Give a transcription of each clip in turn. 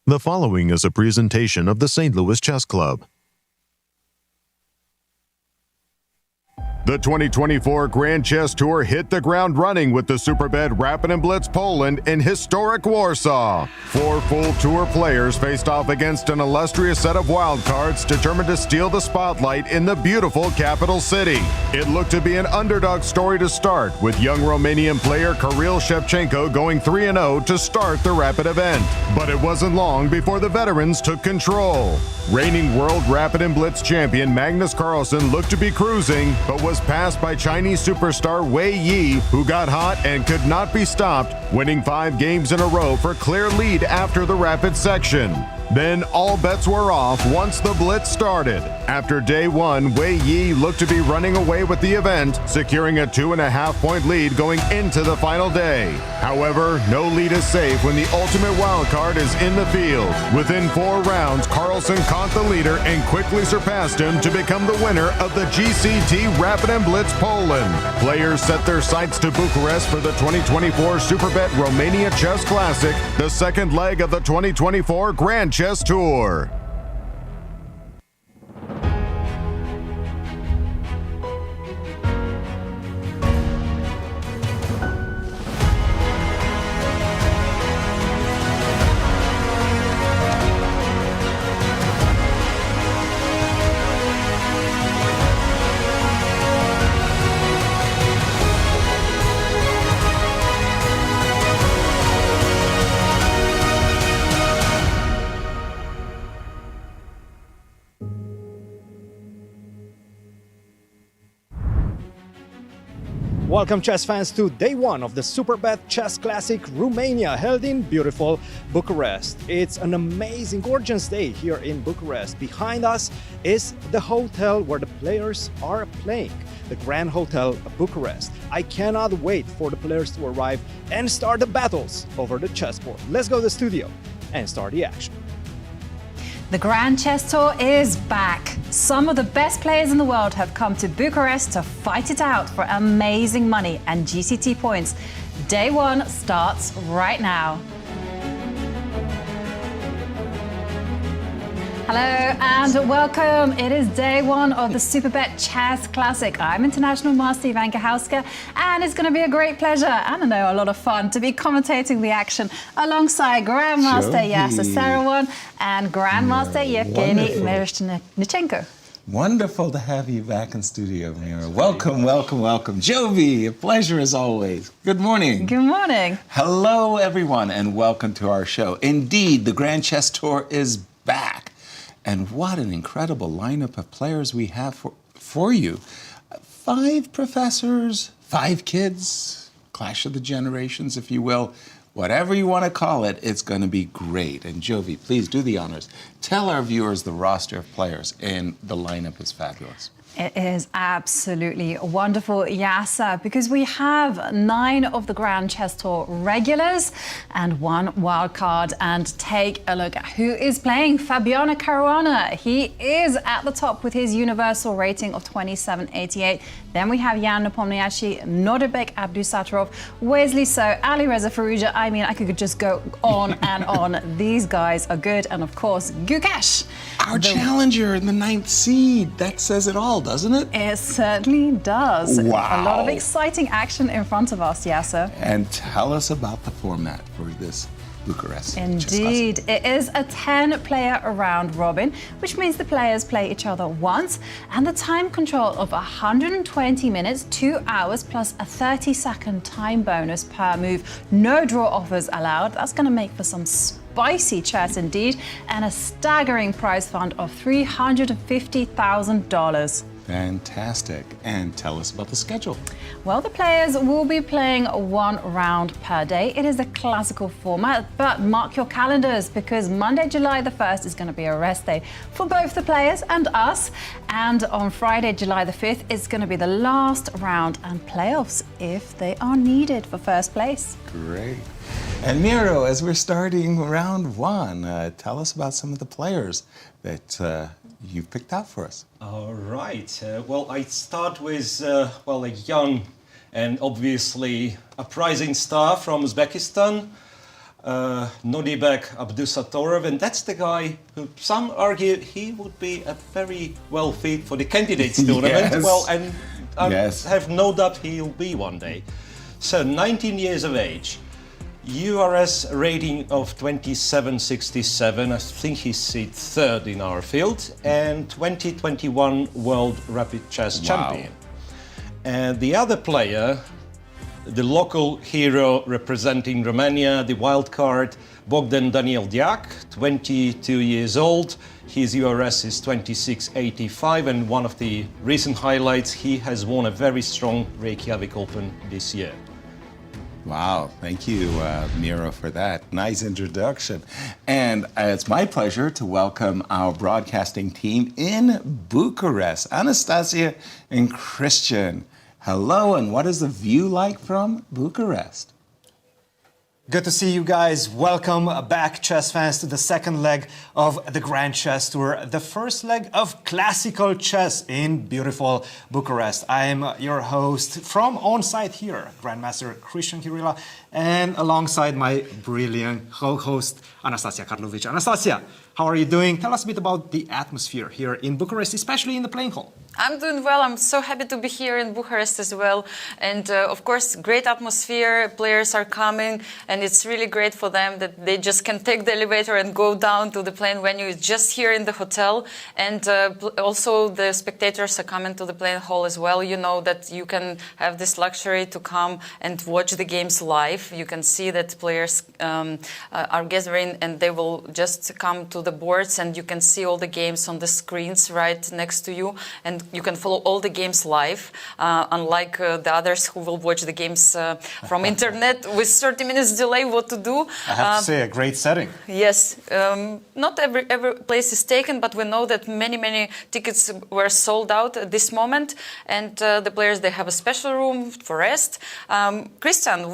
The following is a presentation of the St. Louis Chess Club. The 2024 Grand Chess Tour hit the ground running with the Superbet Rapid and Blitz Poland in historic Warsaw. 4 full tour players faced off against an illustrious set of wildcards determined to steal the spotlight in the beautiful capital city. It looked to be an underdog story to start, with young Romanian player Kirill Shevchenko going 3-0 to start the Rapid event. But it wasn't long before the veterans took control. Reigning World Rapid and Blitz champion Magnus Carlsen looked to be cruising, but was passed by Chinese superstar Wei Yi, who got hot and could not be stopped, winning 5 games in a row for clear lead after the Rapid section. Then all bets were off once the Blitz started. After day 1, Wei Yi looked to be running away with the event, securing a 2.5-point lead going into the final day. However, no lead is safe when the ultimate wildcard is in the field. Within 4 rounds, Carlsen caught the leader and quickly surpassed him to become the winner of the GCT Rapid and Blitz Poland. Players set their sights to Bucharest for the 2024 Superbet Romania Chess Classic, the second leg of the 2024 Grand Chess Tour. Welcome, chess fans, to day 1 of the Superbet Chess Classic Romania, held in beautiful Bucharest. It's an amazing, gorgeous day here in Bucharest. Behind us is the hotel where the players are playing, the Grand Hotel Bucharest. I cannot wait for the players to arrive and start the battles over the chessboard. Let's go to the studio and start the action. The Grand Chess Tour is back. Some of the best players in the world have come to Bucharest to fight it out for amazing money and GCT points. Day 1 starts right now. Hello and welcome. It is day 1 of the Superbet Chess Classic. I'm International Master Jovanka Houska, and it's going to be a great pleasure and I know a lot of fun to be commentating the action alongside Grandmaster Yasser Seirawan and Grandmaster Evgeny Miroshnichenko. Wonderful to have you back in studio, Mira. Welcome, welcome, welcome. Jovi, a pleasure as always. Good morning. Good morning. Hello, everyone, and welcome to our show. Indeed, the Grand Chess Tour is back. And what an incredible lineup of players we have for you. 5 professors, 5 kids, clash of the generations, if you will. Whatever you want to call it, it's going to be great. And Jovi, please do the honors. Tell our viewers the roster of players, and the lineup is fabulous. It is absolutely wonderful, Yasser, because we have 9 of the Grand Chess Tour regulars and 1 wild card. And take a look at who is playing. Fabiano Caruana, he is at the top with his universal rating of 2788. Then we have Nepomniachtchi, Nodirbek, Abdusattorov, Wesley, Alireza, Firouzja. I mean, I could just go on and on. These guys are good. And of course, Gukesh. Our challenger in the 9th seed. That says it all, doesn't it? It certainly does. Wow. A lot of exciting action in front of us, Yasser. And tell us about the format for this Bucharest. Indeed, it is a 10-player round robin, which means the players play each other once, and the time control of 120 minutes, 2 hours, plus a 30-second time bonus per move. No draw offers allowed. That's going to make for some spicy chess indeed, and a staggering prize fund of $350,000. Fantastic. And tell us about the schedule. Well, the players will be playing 1 round per day. It is a classical format, but mark your calendars because Monday, July the 1st is going to be a rest day for both the players and us. And on Friday, July the 5th, it's going to be the last round and playoffs if they are needed for first place. Great. And Miro, as we're starting round 1, tell us about some of the players that you've picked out for us. All right. Well, I start with, a young and obviously a rising star from Uzbekistan, Nodirbek, Abdusattorov, and that's the guy who some argue he would be a very well fit for the candidates tournament. Yes. Well, and I Yes. have no doubt he'll be one day. So 19 years of age, URS rating of 2767, I think he's seated third in our field, and 2021 World Rapid Chess Champion. And the other player, the local hero representing Romania, the wild card, Bogdan Diak, 22 years old. His URS is 2685, and one of the recent highlights, he has won a very strong Reykjavik Open this year. Wow, thank you, Miro, for that nice introduction. And it's my pleasure to welcome our broadcasting team in Bucharest, Anastasiya and Cristian. Hello, and what is the view like from Bucharest? Good to see you guys. Welcome back, chess fans, to the second leg of the Grand Chess Tour, the first leg of classical chess in beautiful Bucharest. I am your host from on-site here, Grandmaster Cristian Chirila, and alongside my brilliant co-host, Anastasiya Karlovich. Anastasiya, how are you doing? Tell us a bit about the atmosphere here in Bucharest, especially in the playing hall. I'm doing well. I'm so happy to be here in Bucharest as well. And of course, great atmosphere. Players are coming, and it's really great for them that they just can take the elevator and go down to the playing venue. It's just here in the hotel. And also the spectators are coming to the playing hall as well. You know that you can have this luxury to come and watch the games live. You can see that players are gathering, and they will just come to the boards, and you can see all the games on the screens right next to you. And you can follow all the games live, unlike the others who will watch the games from internet with 30 minutes delay. What to do? I have to say, a great setting. Yes, not every place is taken, but we know that many tickets were sold out at this moment, and the players, they have a special room for rest. Cristian,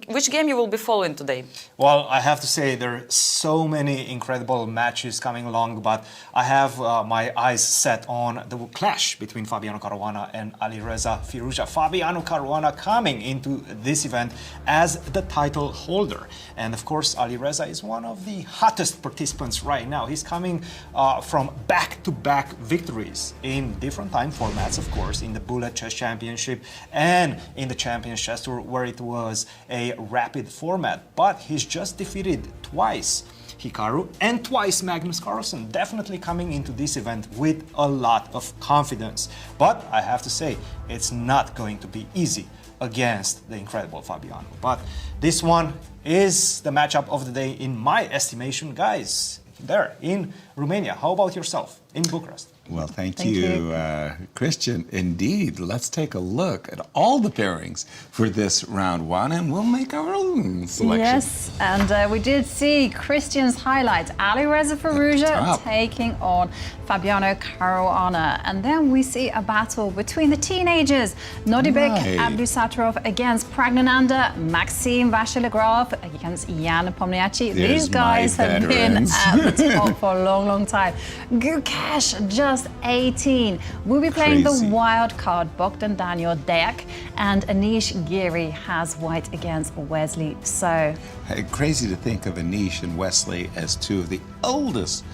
which game you will be following today? Well, I have to say there are so many incredible matches coming along, but I have my eyes set on the clash between Fabiano Caruana and Alireza Firouzja. Fabiano Caruana coming into this event as the title holder. And of course, Alireza is one of the hottest participants right now. He's coming from back-to-back victories in different time formats, of course, in the Bullet Chess Championship and in the Champions Chess Tour, where it was a rapid format. But he's just defeated twice Hikaru and twice Magnus Carlsen, definitely coming into this event with a lot of confidence. But I have to say, it's not going to be easy against the incredible Fabiano. But this one is the matchup of the day in my estimation. Guys, there in Romania, how about yourself in Bucharest? Well, thank you, Cristian. Indeed, let's take a look at all the pairings for this round one, and we'll make our own selection. Yes, and we did see Cristian's highlight, Alireza Firouzja taking on Fabiano Caruana. And then we see a battle between the teenagers, Nodirbek, Abdusattorov against Praggnanandhaa, Maxime, Vachier-Lagrave against Nepomniachtchi. These guys have been at the top for a long time. Gukesh, just 18. We'll be playing the wild card, Bogdan, Diak, and Anish, Giri has white against Wesley. So crazy to think of Anish and Wesley as two of the oldest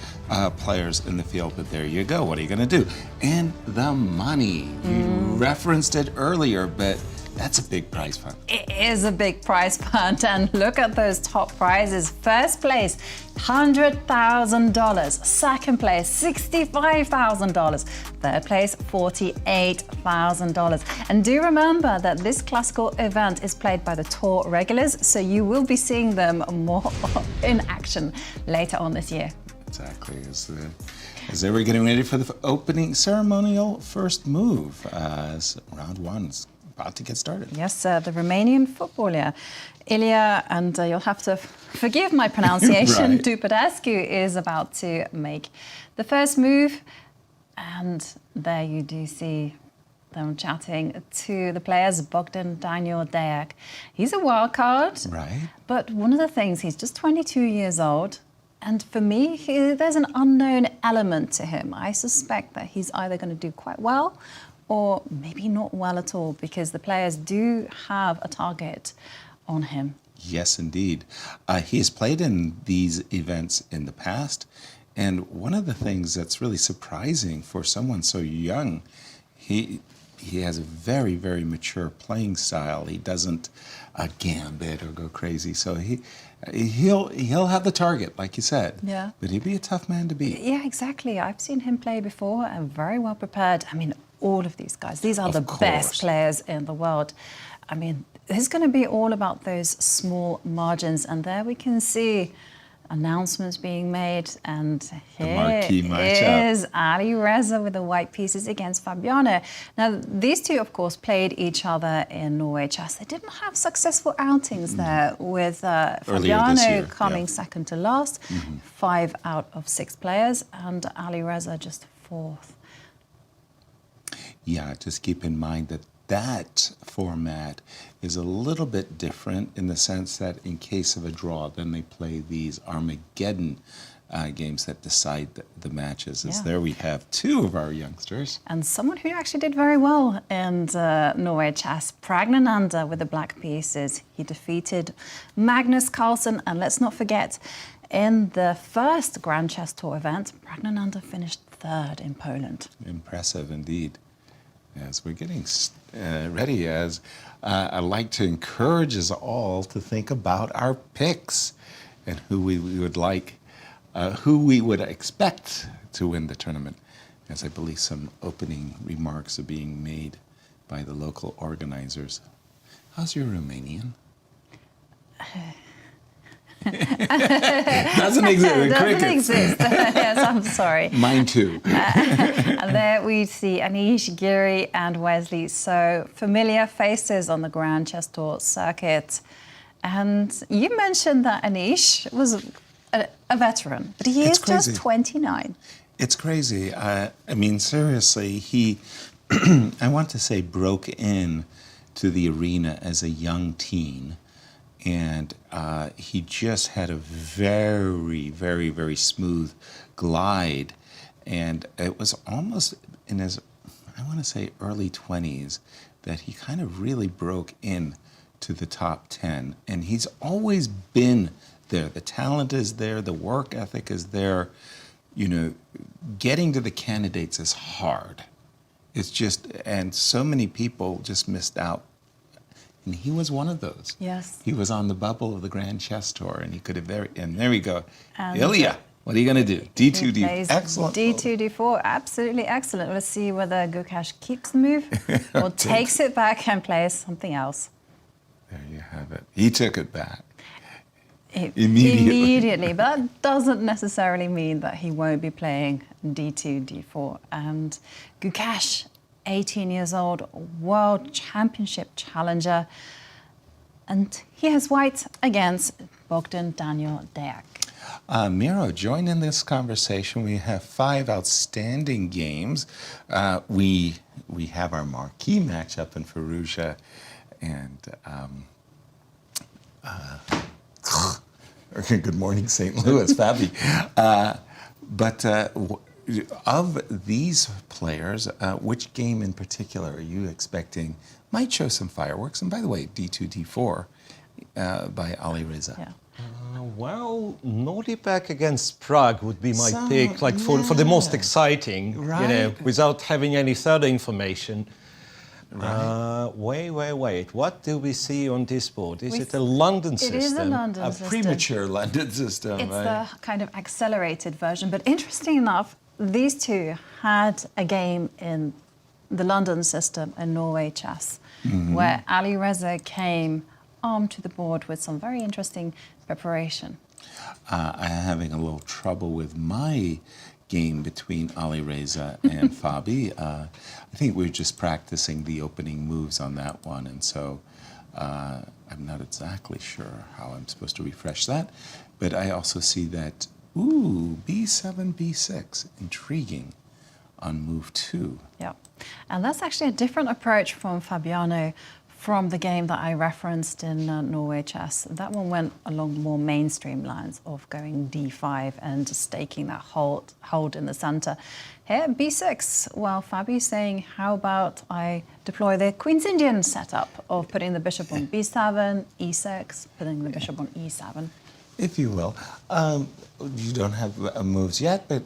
players in the field, but there you go. What are you going to do? And the money. You referenced it earlier, but that's a big prize fund. It is a big prize fund, and look at those top prizes. First place, $100,000. Second place, $65,000. Third place, $48,000. And do remember that this classical event is played by the tour regulars, so you will be seeing them more in action later on this year. Exactly. As they were getting ready for the opening ceremonial first move, as round one's about to get started. Yes, the Romanian footballer, Ilya, and you'll have to forgive my pronunciation, Dupadescu is about to make the first move. And there you do see them chatting to the players, Bogdan, Diak. He's a wild card. Right. But one of the things, he's just 22 years old. And for me, there's an unknown element to him. I suspect that he's either going to do quite well or maybe not well at all, because the players do have a target on him. Yes, indeed. He has played in these events in the past, and one of the things that's really surprising for someone so young, he has a very, very mature playing style. He doesn't gambit or go crazy, so he'll have the target, like you said. Yeah. But he'd be a tough man to beat. Yeah, exactly. I've seen him play before and very well prepared. I mean, all of these guys, these are the best players in the world. I mean, it's going to be all about those small margins, and there we can see announcements being made, and here is Alireza with the white pieces against Fabiano. Now, these two, of course, played each other in Norway Chess. They didn't have successful outings there, with Fabiano coming second to last, 5 out of 6 players, and Alireza just 4th. Yeah, just keep in mind that that format is a little bit different in the sense that in case of a draw, then they play these Armageddon games that decide the matches. As there we have 2 of our youngsters. And someone who actually did very well in Norway Chess, Praggnanandhaa with the black pieces. He defeated Magnus Carlsen, and let's not forget, in the first Grand Chess Tour event, Praggnanandhaa finished 3rd in Poland. Impressive indeed. As we're getting ready, as I'd like to encourage us all to think about our picks and who we would like, who we would expect to win the tournament, as I believe some opening remarks are being made by the local organizers. How's your Romanian? Doesn't exist. Doesn't exist. Yes, I'm sorry. Mine too. And there we see Anish, Giri, and Wesley. So familiar faces on the Grand Chess Tour circuit. And you mentioned that Anish was a veteran, but he is just 29. It's crazy. I mean, seriously, he, I want to say, broke in to the arena as a young teen. And he just had a very, very, very smooth glide. And it was almost in his, I want to say, early 20s that he kind of really broke in to the top 10. And he's always been there. The talent is there. The work ethic is there. You know, getting to the candidates is hard. It's just, and so many people just missed out. And he was one of those. Yes. He was on the bubble of the Grand Chess Tour, and he could have and there we go. Ilya, what are you going to do? D2, D4. Excellent. D2, D4, absolutely excellent. Let's see whether Gukesh keeps the move or takes it back and plays something else. There you have it. He took it back. Immediately. But that doesn't necessarily mean that he won't be playing D2, D4. And Gukesh, 18 years old, world championship challenger. And he has white against Bogdan Daniel Deac. Miro, join in this conversation. We have 5 outstanding games. We have our marquee matchup in Firouzja and good morning, St. Louis, Fabi. But of these players, which game in particular are you expecting might show some fireworks? And by the way, D2, D4 by Alireza. Yeah. Well, Nodirbek against Prague would be my pick, like for the most exciting, Right. you know, without having any further information. Right. Wait. What do we see on this board? Is it a London system? It is a London A system. premature London system. It's right? the kind of accelerated version. But interesting enough, these two had a game in the London system in Norway Chess, where Alireza came armed to the board with some very interesting preparation. I'm having a little trouble with my game between Alireza and Fabi. I think we're just practicing the opening moves on that one, and so I'm not exactly sure how I'm supposed to refresh that. But I also see that, B7, B6, intriguing on move 2. Yeah, and that's actually a different approach from Fabiano from the game that I referenced in Norway chess. That one went along more mainstream lines of going d5 and staking that hold in the center. Here, b6. Well, Fabi's saying, how about I deploy the Queen's Indian setup of putting the bishop on b7, e6, putting the bishop on e7. If you will. You don't have moves yet, but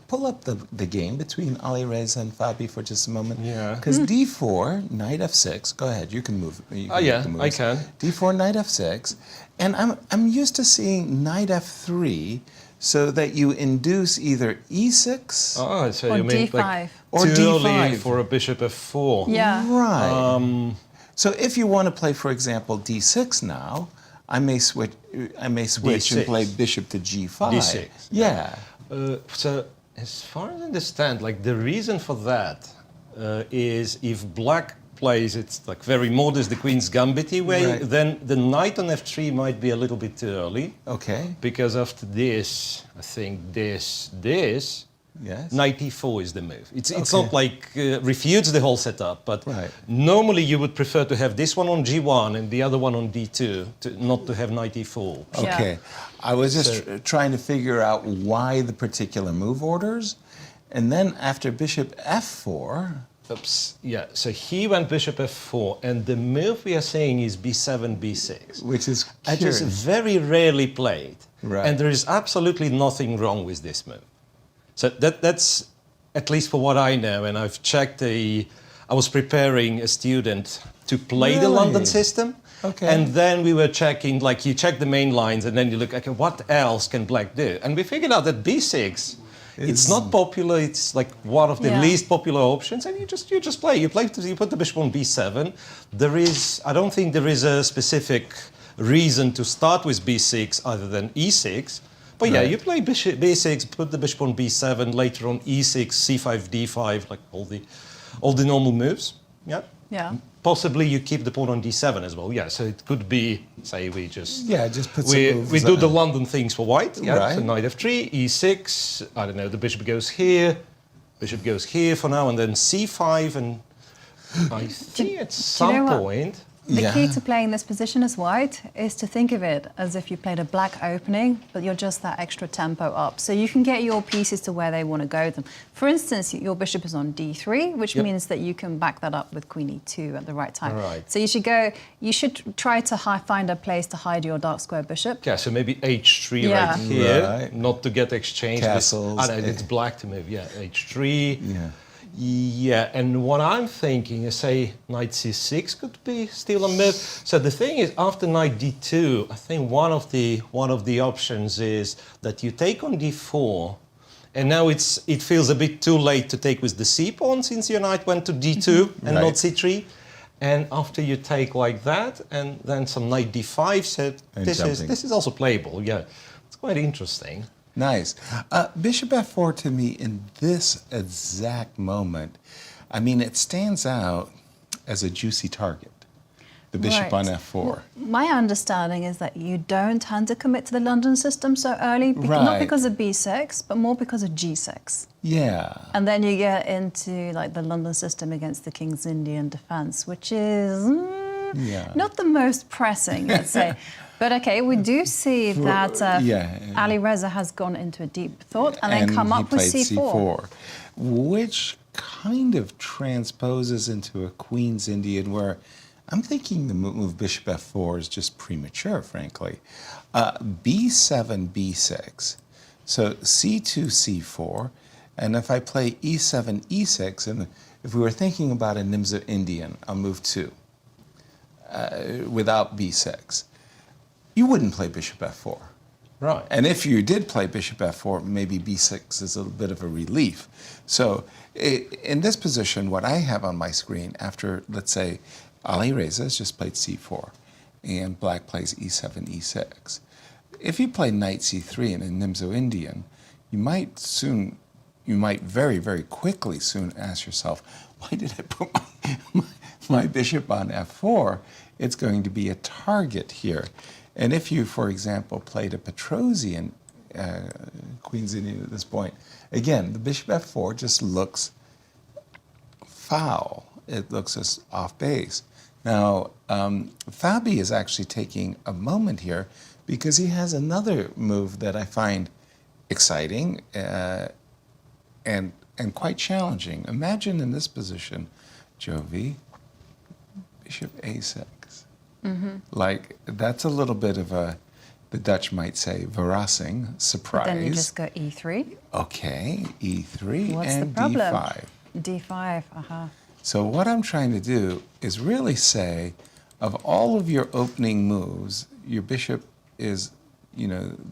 pull up the game between Alireza and Fabi for just a moment. Yeah. Because d4, knight f6. Go ahead, you can move. You can yeah, make the moves. I can. d4, knight f6, and I'm used to seeing knight f3, so that you induce either e6 Oh, so Or you mean d5. like or too early d5 for a bishop f4? Yeah. Right. So if you want to play, for example, d6 now, I may switch D6. and play bishop to g5. D6. Yeah. So as far as I understand, like the reason for that is if black plays it's like very modest, the queen's gambit way, Right. then the knight on f3 might be a little bit too early. Okay. Because after this, I think this, Yes. knight e4 is the move. It's Okay. not like refutes the whole setup, but Right. normally you would prefer to have this one on g1 and the other one on d2, not to have knight e4. Okay. I was just trying to figure out why the particular move orders. And then after bishop f4, Oops. Yeah, so he went bishop f4, and the move we are saying is b7, b6. which is It is curious. very rarely played, Right. and there is absolutely nothing wrong with this move. So that's, at least for what I know, and I've checked I was preparing a student to play the London Really? system, Okay. and then we were checking, like you check the main lines, and then you look, okay, what else can black do? And we figured out that b6, it's not popular. It's like one of the Yeah. least popular options, and you just play. You put the bishop on b7. I don't think there is a specific reason to start with b6 other than e6. But yeah, Right. you play bishop b6, put the bishop on b7, later on e6, c5, d5, like all the normal moves. Yeah. Yeah. Possibly you keep the pawn on d7 as well. Yeah. So it could be, say, we just just put some moves we do on. the London things for white. Yeah. Right. So knight f3, e6. I don't know. The bishop goes here. Bishop goes here for now, and then c5, and I think at you some know what? point. The Yeah. key to playing this position as white is to think of it as if you played a black opening, but you're just that extra tempo up. So you can get your pieces to where they want to go. Them. For instance, your bishop is on d3, which Yep. means that you can back that up with queen e2 at the right time. Right. So you should try to find a place to hide your dark square bishop. Yeah, so maybe h3 Yeah. right here, Right. not to get exchanged. Castles, It's black to move. Yeah, h3. Yeah. Yeah, and what I'm thinking is, say, knight c6 could be still a move. So the thing is, after knight d2, I think one of the options is that you take on d4, and now it feels a bit too late to take with the c pawn since your knight went to d2 and Right. not c3. And after you take like that, and then some knight d5, so And this jumping. is also playable. Yeah, it's quite interesting. Nice. Bishop f4 to me in this exact moment, I mean, it stands out as a juicy target. The bishop Right. on f4. My understanding is that you don't tend to commit to the London system so early, not Right. because of b6, but more because of g6. Yeah. And then you get into like the London system against the King's Indian defense, which is Yeah. not the most pressing, let's say. But okay, we do see that Alireza has gone into a deep thought and then come he up with played c4. which kind of transposes into a Queen's Indian where I'm thinking the move bishop f4 is just premature, frankly. b7, b6. So c2, c4. And if I play e7, e6, and if we were thinking about a Nimzo Indian, I'll move 2 without b6. You wouldn't play bishop f4. Right. And if you did play bishop f4, maybe b6 is a bit of a relief. So in this position, what I have on my screen after, let's say, Alireza has just played c4, and black plays e7, e6. If you play knight c3 in a Nimzo Indian, you might very, very quickly soon ask yourself, why did I put my bishop on f4? It's going to be a target here. And if you, for example, played a Petrosian Queen's Indian at this point, again, the bishop f4 just looks foul. It looks as off base. Now, Fabi is actually taking a moment here because he has another move that I find exciting and quite challenging. Imagine in this position, Jovi, bishop a6. Like, that's a little bit of a, the Dutch might say, verrassing surprise. Then you just go e3. Okay, e3 What's and the problem? d5. d5, So what I'm trying to do is really say, of all of your opening moves, your bishop is,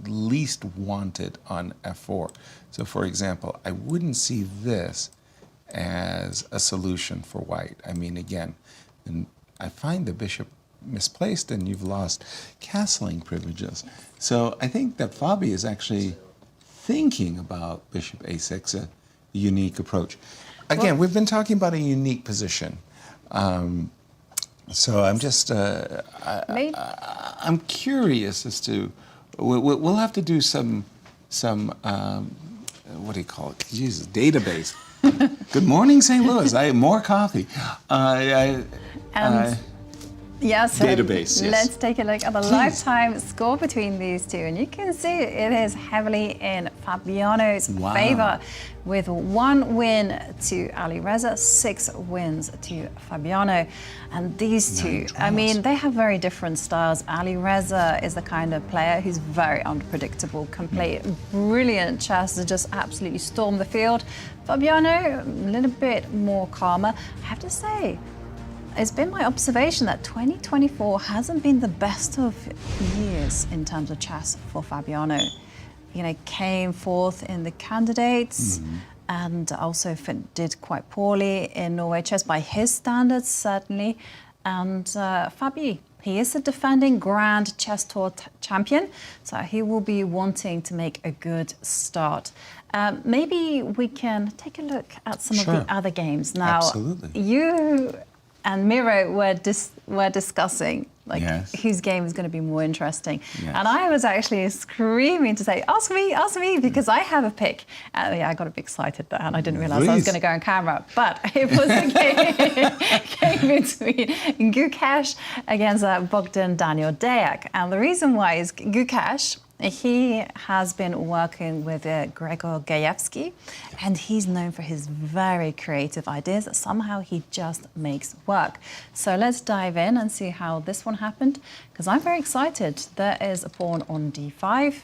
least wanted on f4. So for example, I wouldn't see this as a solution for white. I mean, again, I find the bishop misplaced and you've lost castling privileges. So I think that Fabi is actually thinking about bishop a6, a unique approach. Again, we've been talking about a unique position. So I'm just, I'm curious as to, we'll have to do some what do you call it? Jesus, database. Good morning, St. Louis. I have more coffee. Yeah, so database, yes. Let's take a look at the lifetime score between these two. And you can see it is heavily in Fabiano's favor, with 1 win to Alireza, 6 wins to Fabiano. And these two, I mean, they have very different styles. Alireza is the kind of player who's very unpredictable, can play brilliant chess to just absolutely storm the field. Fabiano, a little bit more calmer. I have to say, it's been my observation that 2024 hasn't been the best of years in terms of chess for Fabiano. Came fourth in the candidates and also did quite poorly in Norway chess by his standards, certainly. And Fabi, he is a defending Grand Chess Tour champion, so he will be wanting to make a good start. Maybe we can take a look at some of the other games. Now, absolutely. You and Miro were discussing whose game is going to be more interesting. Yes. And I was actually screaming to say, ask me, because I have a pick. I got a bit excited there, and I didn't realize I was going to go on camera. But it was a game between Gukesh against Bogdan Daniel Diak. And the reason why is Gukesh, he has been working with Gregor Gajewski, and he's known for his very creative ideas that somehow he just makes work. So let's dive in and see how this one happened, because I'm very excited. There is a pawn on d5.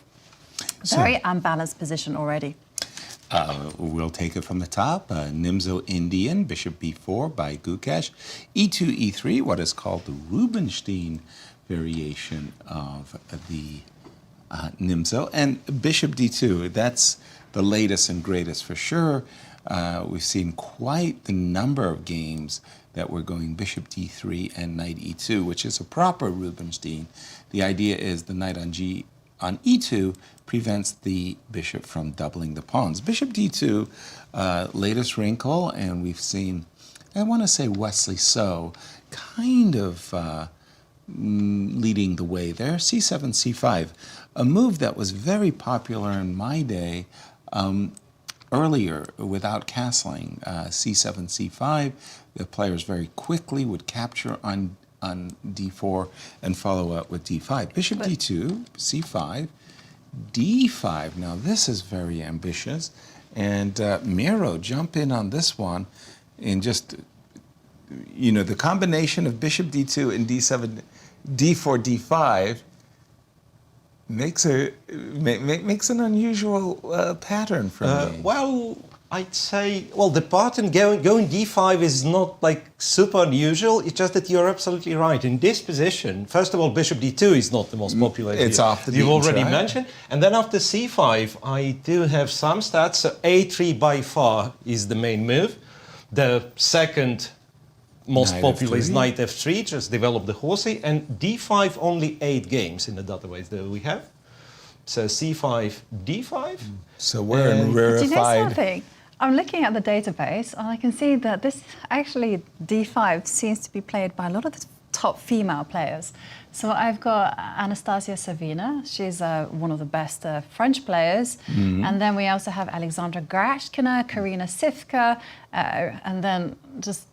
Very unbalanced position already. We'll take it from the top. Nimzo Indian, bishop b4 by Gukesh. e2, e3, what is called the Rubinstein variation of the Nimzo, and bishop d2, that's the latest and greatest for sure. We've seen quite the number of games that we're going bishop d3 and knight e2, which is a proper Rubinstein. The idea is the knight on e2 prevents the bishop from doubling the pawns. Bishop d2, latest wrinkle, and we've seen, I want to say Wesley So, kind of leading the way there. c7, c5. A move that was very popular in my day earlier without castling. c7, c5. The players very quickly would capture on d4 and follow up with d5. Bishop d2, c5, d5. Now this is very ambitious. And Miro jump in on this one and just, the combination of bishop d2 and d7, d4, d5 makes an unusual pattern for me. Well, I'd say, the pattern going d5 is not like super unusual. It's just that you're absolutely right. In this position, first of all, bishop d2 is not the most popular. It's off the you've beaten already track. mentioned. And then after c5, I do have some stats. So a3 by far is the main move. The second most Knight popular f3. is knight f3, just develop the horsey, and d5 only 8 games in the database that we have. So c5, d5. So we're in Did you know rarefied. something? I'm looking at the database, and I can see that this actually d5 seems to be played by a lot of the top female players. So I've got Anastasiya Karlovich. She's one of the best French players. And then we also have Alexandra Grashkina, Karina Sivka, and then just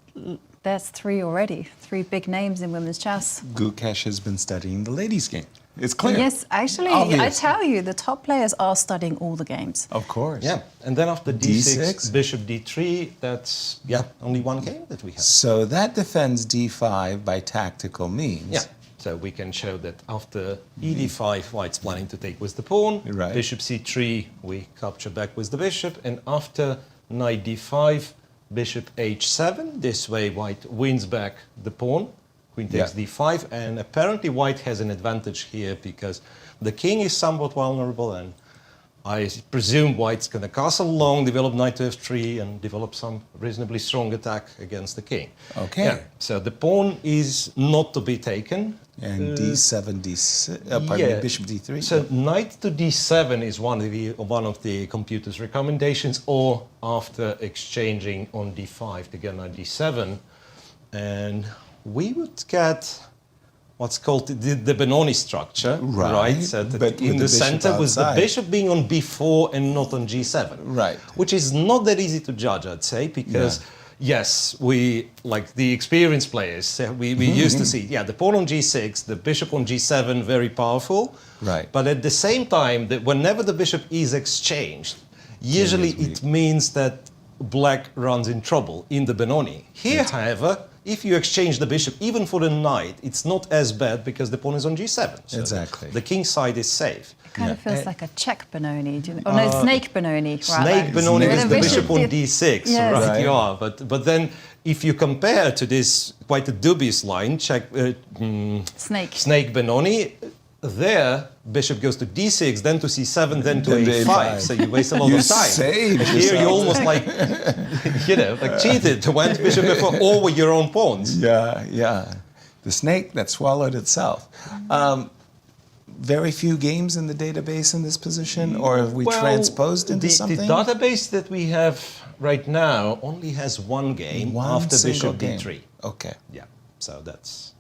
There's 3 already. 3 big names in women's chess. Gukesh has been studying the ladies' game. It's clear. Yes, actually, Obvious. I tell you, the top players are studying all the games. Of course. Yeah, and then after D6, D6? bishop D3, that's only one game that we have. So that defends D5 by tactical means. Yeah, so we can show that after ED5, White's planning to take with the pawn. Right. Bishop C3, we capture back with the bishop, and after Knight D5, Bishop H7. This way, White wins back the pawn. Queen takes D5, and apparently White has an advantage here because the king is somewhat vulnerable, and I presume White's going to castle long, develop Knight to F3, and develop some reasonably strong attack against the king. Okay. Yeah, so the pawn is not to be taken. And D7, D6, pardon me, Bishop D3. So Knight to D7 is one of the computer's recommendations, or after exchanging on D5 to get Knight D7, and we would get what's called the Benoni structure, Right, So but that with in the the bishop center, with the outside. bishop being on B4 and not on G7, Right. Which is not that easy to judge, I'd say, because. Yes, we, like the experienced players, we used to see, the pawn on G6, the bishop on G7, very powerful. Right. But at the same time, that whenever the bishop is exchanged, usually it means that black runs in trouble in the Benoni. Here, however, if you exchange the bishop, even for the knight, it's not as bad because the pawn is on G7. So Exactly. the king side is safe. It kind of feels like a check Benoni. Oh, no, snake Benoni. Snake Benoni With is a the bishop on did- D6, Yes. right? Right. You are, but then if you compare to this quite a dubious line, Snake. Benoni, there bishop goes to D6, then to C7, then to Then to A5. A5. So you waste a lot You of time. saved And here you yourself. almost like, cheated, went bishop F4 over your own pawns. Yeah. The snake that swallowed itself. Very few games in the database in this position, or have we transposed into something? The database that we have right now only has one game One after single bishop game. D3. Okay. Yeah, so that's...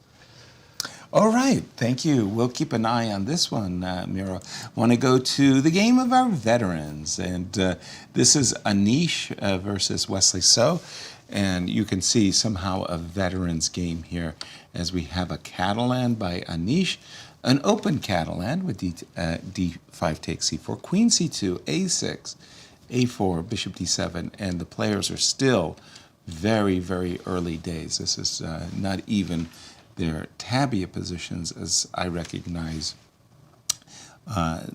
All right, thank you. We'll keep an eye on this one, Miro. Want to go to the game of our veterans, and this is Anish versus Wesley So, and you can see somehow a veterans game here as we have a Catalan by Anish, an open Catalan with D5 takes C4, Queen C2, A6, A4, Bishop D7, and the players are still very, very early days. This is not even their tabia positions, as I recognize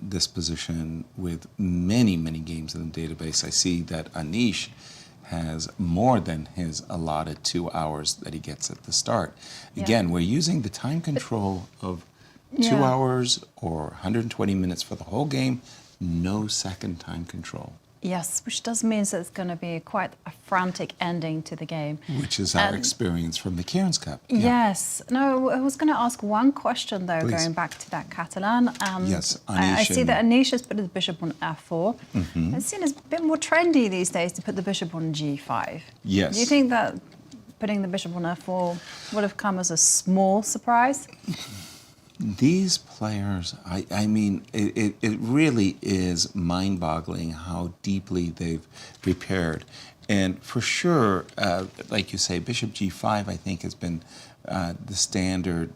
this position with many, many games in the database. I see that Anish has more than his allotted 2 hours that he gets at the start. Again, we're using the time control of 2 hours or 120 minutes for the whole game, no second time control. Yes, which does mean that it's going to be quite a frantic ending to the game. Which is our experience from the Cairns Cup. Yes. No, I was going to ask one question, though, Please. going back to that Catalan. Yes, I Anish see and- that Anish has put his bishop on F4. It's seen as a bit more trendy these days to put the bishop on G5. Yes. Do you think that putting the bishop on F4 would have come as a small surprise? These players, I mean, it really is mind-boggling how deeply they've prepared. And for sure, like you say, Bishop G5, I think, has been the standard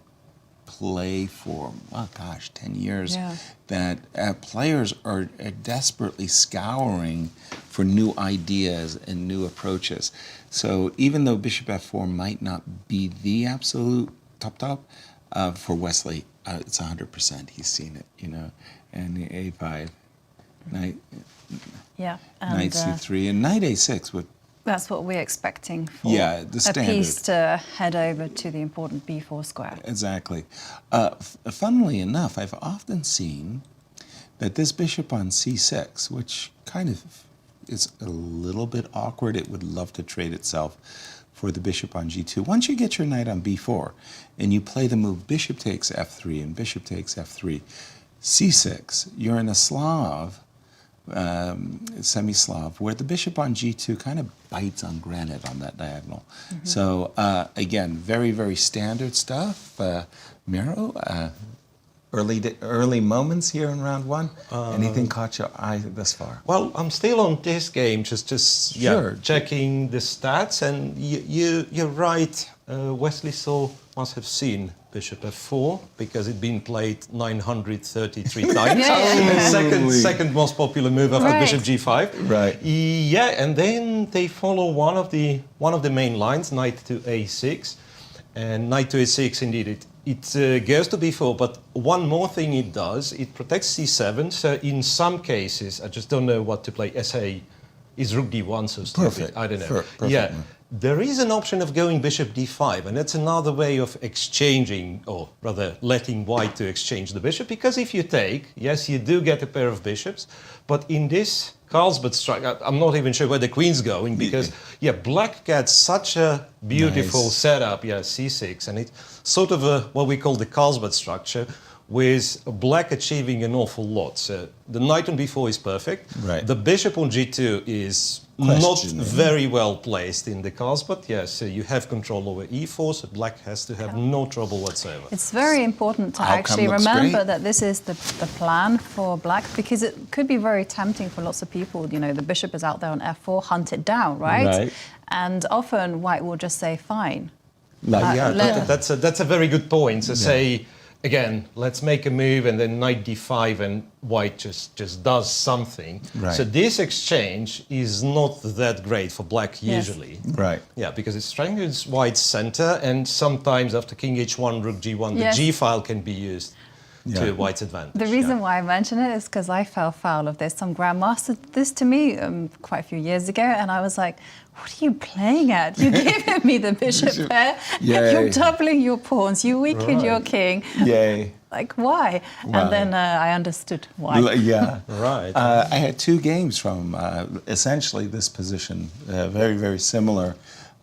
play for, 10 years. Yeah. That players are desperately scouring for new ideas and new approaches. So even though Bishop F4 might not be the absolute top, for Wesley, it's 100%. He's seen it, and the A5, Knight, And Knight C3, and Knight A6 would. that's what we're expecting for The a standard. piece to head over to the important B4 square. Exactly. Funnily enough, I've often seen that this bishop on C6, which kind of is a little bit awkward, it would love to trade itself for the bishop on G2. Once you get your knight on B4 and you play the move bishop takes F3 and bishop takes F3, C6, you're in a Slav, semi-Slav, where the bishop on G2 kind of bites on granite on that diagonal. So again, very, very standard stuff. Miro, early moments here in round one? Anything caught your eye thus far? Well, I'm still on this game, just Sure. checking the stats, and you're right. Wesley must have seen Bishop f4 because it's been played 933 times. Second most popular move after Right. Bishop g5. Right. Yeah, and then they follow one of the main lines, knight to a6, and knight to a6. Indeed, it goes to b4. But one more thing it does, it protects c7. So in some cases, I just don't know what to play. SA is rook d1, so stupid. Perfect. I don't know. Perfect. Yeah. There is an option of going bishop d5, and that's another way of exchanging, or rather letting white to exchange the bishop, because if you take, yes, you do get a pair of bishops, but in this Carlsbad structure, I'm not even sure where the queen's going, because, black gets such a beautiful setup, c6, and it's sort of what we call the Carlsbad structure, with black achieving an awful lot. So the knight on b4 is perfect. Right. The bishop on g2 is not very well placed in the cards, but yes, so you have control over e4, so black has to have no trouble whatsoever. It's very important to actually remember that this is the plan for black, because it could be very tempting for lots of people. You know, the bishop is out there on f4, hunt it down, right? And often white will just say, fine. That's a very good point. So say, again, let's make a move, and then knight d5, and white just does something. Right. So this exchange is not that great for black usually. Right. Yeah, because it strengthens white's center, and sometimes after king h1, rook g1, the g file can be used to white's advantage. The reason why I mention it is because I fell foul of this. Some grandmaster did this to me quite a few years ago, and I was like, what are you playing at? You're giving me the bishop pair, you're doubling your pawns, you weakened your king. Yay. Like, why? And then I understood why. Right. I had two games from essentially this position, very, very similar.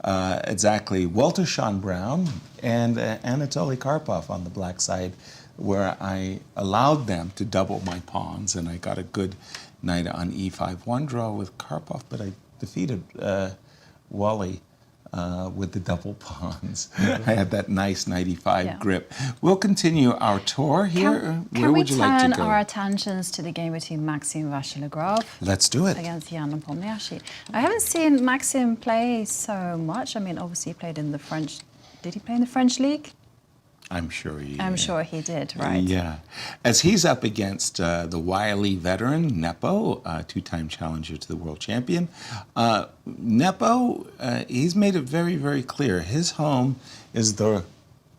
Exactly. Walter Sean Brown and Anatoly Karpov on the black side, where I allowed them to double my pawns, and I got a good knight on e5 one draw with Karpov, but I defeated Wally with the double pawns. I had that nice knight e5 grip. We'll continue our tour here. Where would you like to go? Can we turn our attentions to the game between Maxime and Vachier-Lagrave? Let's do it. Against Jan Nepomniachtchi. I haven't seen Maxime play so much. I mean, obviously he played in the French... Did he play in the French league? I'm sure he did, right? Yeah. As he's up against the wily veteran, Nepo, two-time challenger to the world champion. Nepo, he's made it very, very clear. His home is the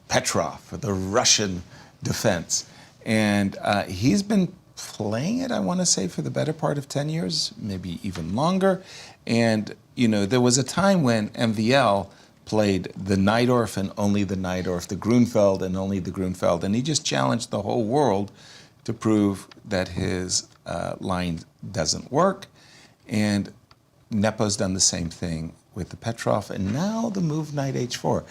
Petrov, the Russian defense. And he's been playing it, I want to say, for the better part of 10 years, maybe even longer. And, you know, there was a time when MVL played the Najdorf and only the Najdorf, the Grunfeld and only the Grunfeld. And he just challenged the whole world to prove that his line doesn't work. And Nepo's done the same thing with the Petrov. And now the move knight h4.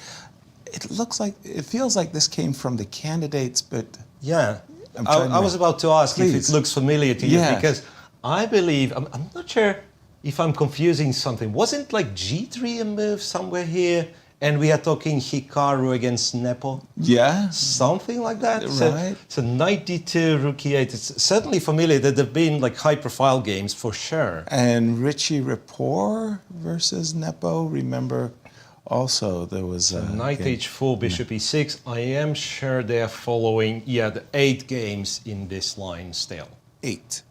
It feels like this came from the candidates, but... Yeah, I was about to ask if it looks familiar to you, because I believe, I'm not sure if I'm confusing something. Wasn't like g3 a move somewhere here, and we are talking Hikaru against Nepo? Yeah. Something like that. Right. So knight d2, rook e8, it's certainly familiar that there have been like high-profile games for sure. And Richie Rapport versus Nepo, remember also there was a knight h4, bishop e6. I am sure they are following, the 8 games in this line still. 8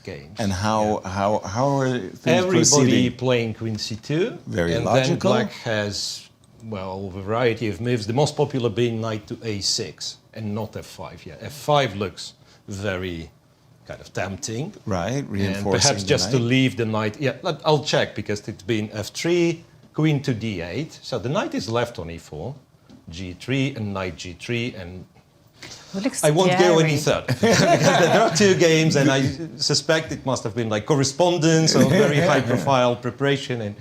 games. And how are things Everybody proceeding? playing queen c2. Very and logical. Then black has, well, a variety of moves. The most popular being knight to a6 and not f5. Yeah, f5 looks very kind of tempting. Right, reinforcing and perhaps just to leave the knight. Yeah, I'll check because it's been f3, queen to d8. So the knight is left on e4, g3 and knight g3 and I won't go any further because there are 2 games, and I suspect it must have been like correspondence or very high-profile preparation, and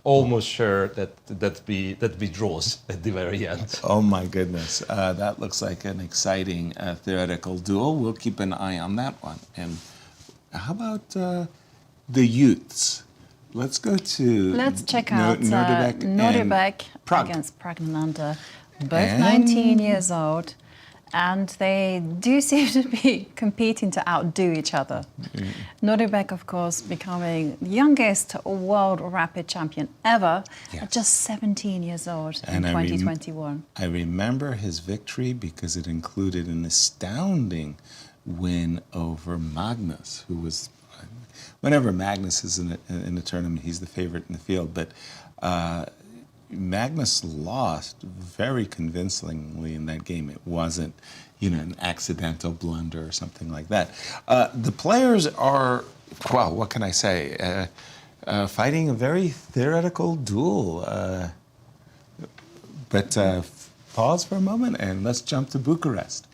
almost sure that be draws at the very end. Oh my goodness, that looks like an exciting theoretical duel. We'll keep an eye on that one. And how about the youths? Let's go to. Let's check out Nodirbek against Praggnanandhaa, both 19 years old. And they do seem to be competing to outdo each other. Nodirbek, of course, becoming the youngest world rapid champion ever at just 17 years old in 2021. I remember his victory because it included an astounding win over Magnus, who was, whenever Magnus is in a tournament, he's the favorite in the field, but Magnus lost very convincingly in that game. It wasn't, an accidental blunder or something like that. The players are, well, what can I say? Fighting a very theoretical duel. But pause for a moment and let's jump to Bucharest.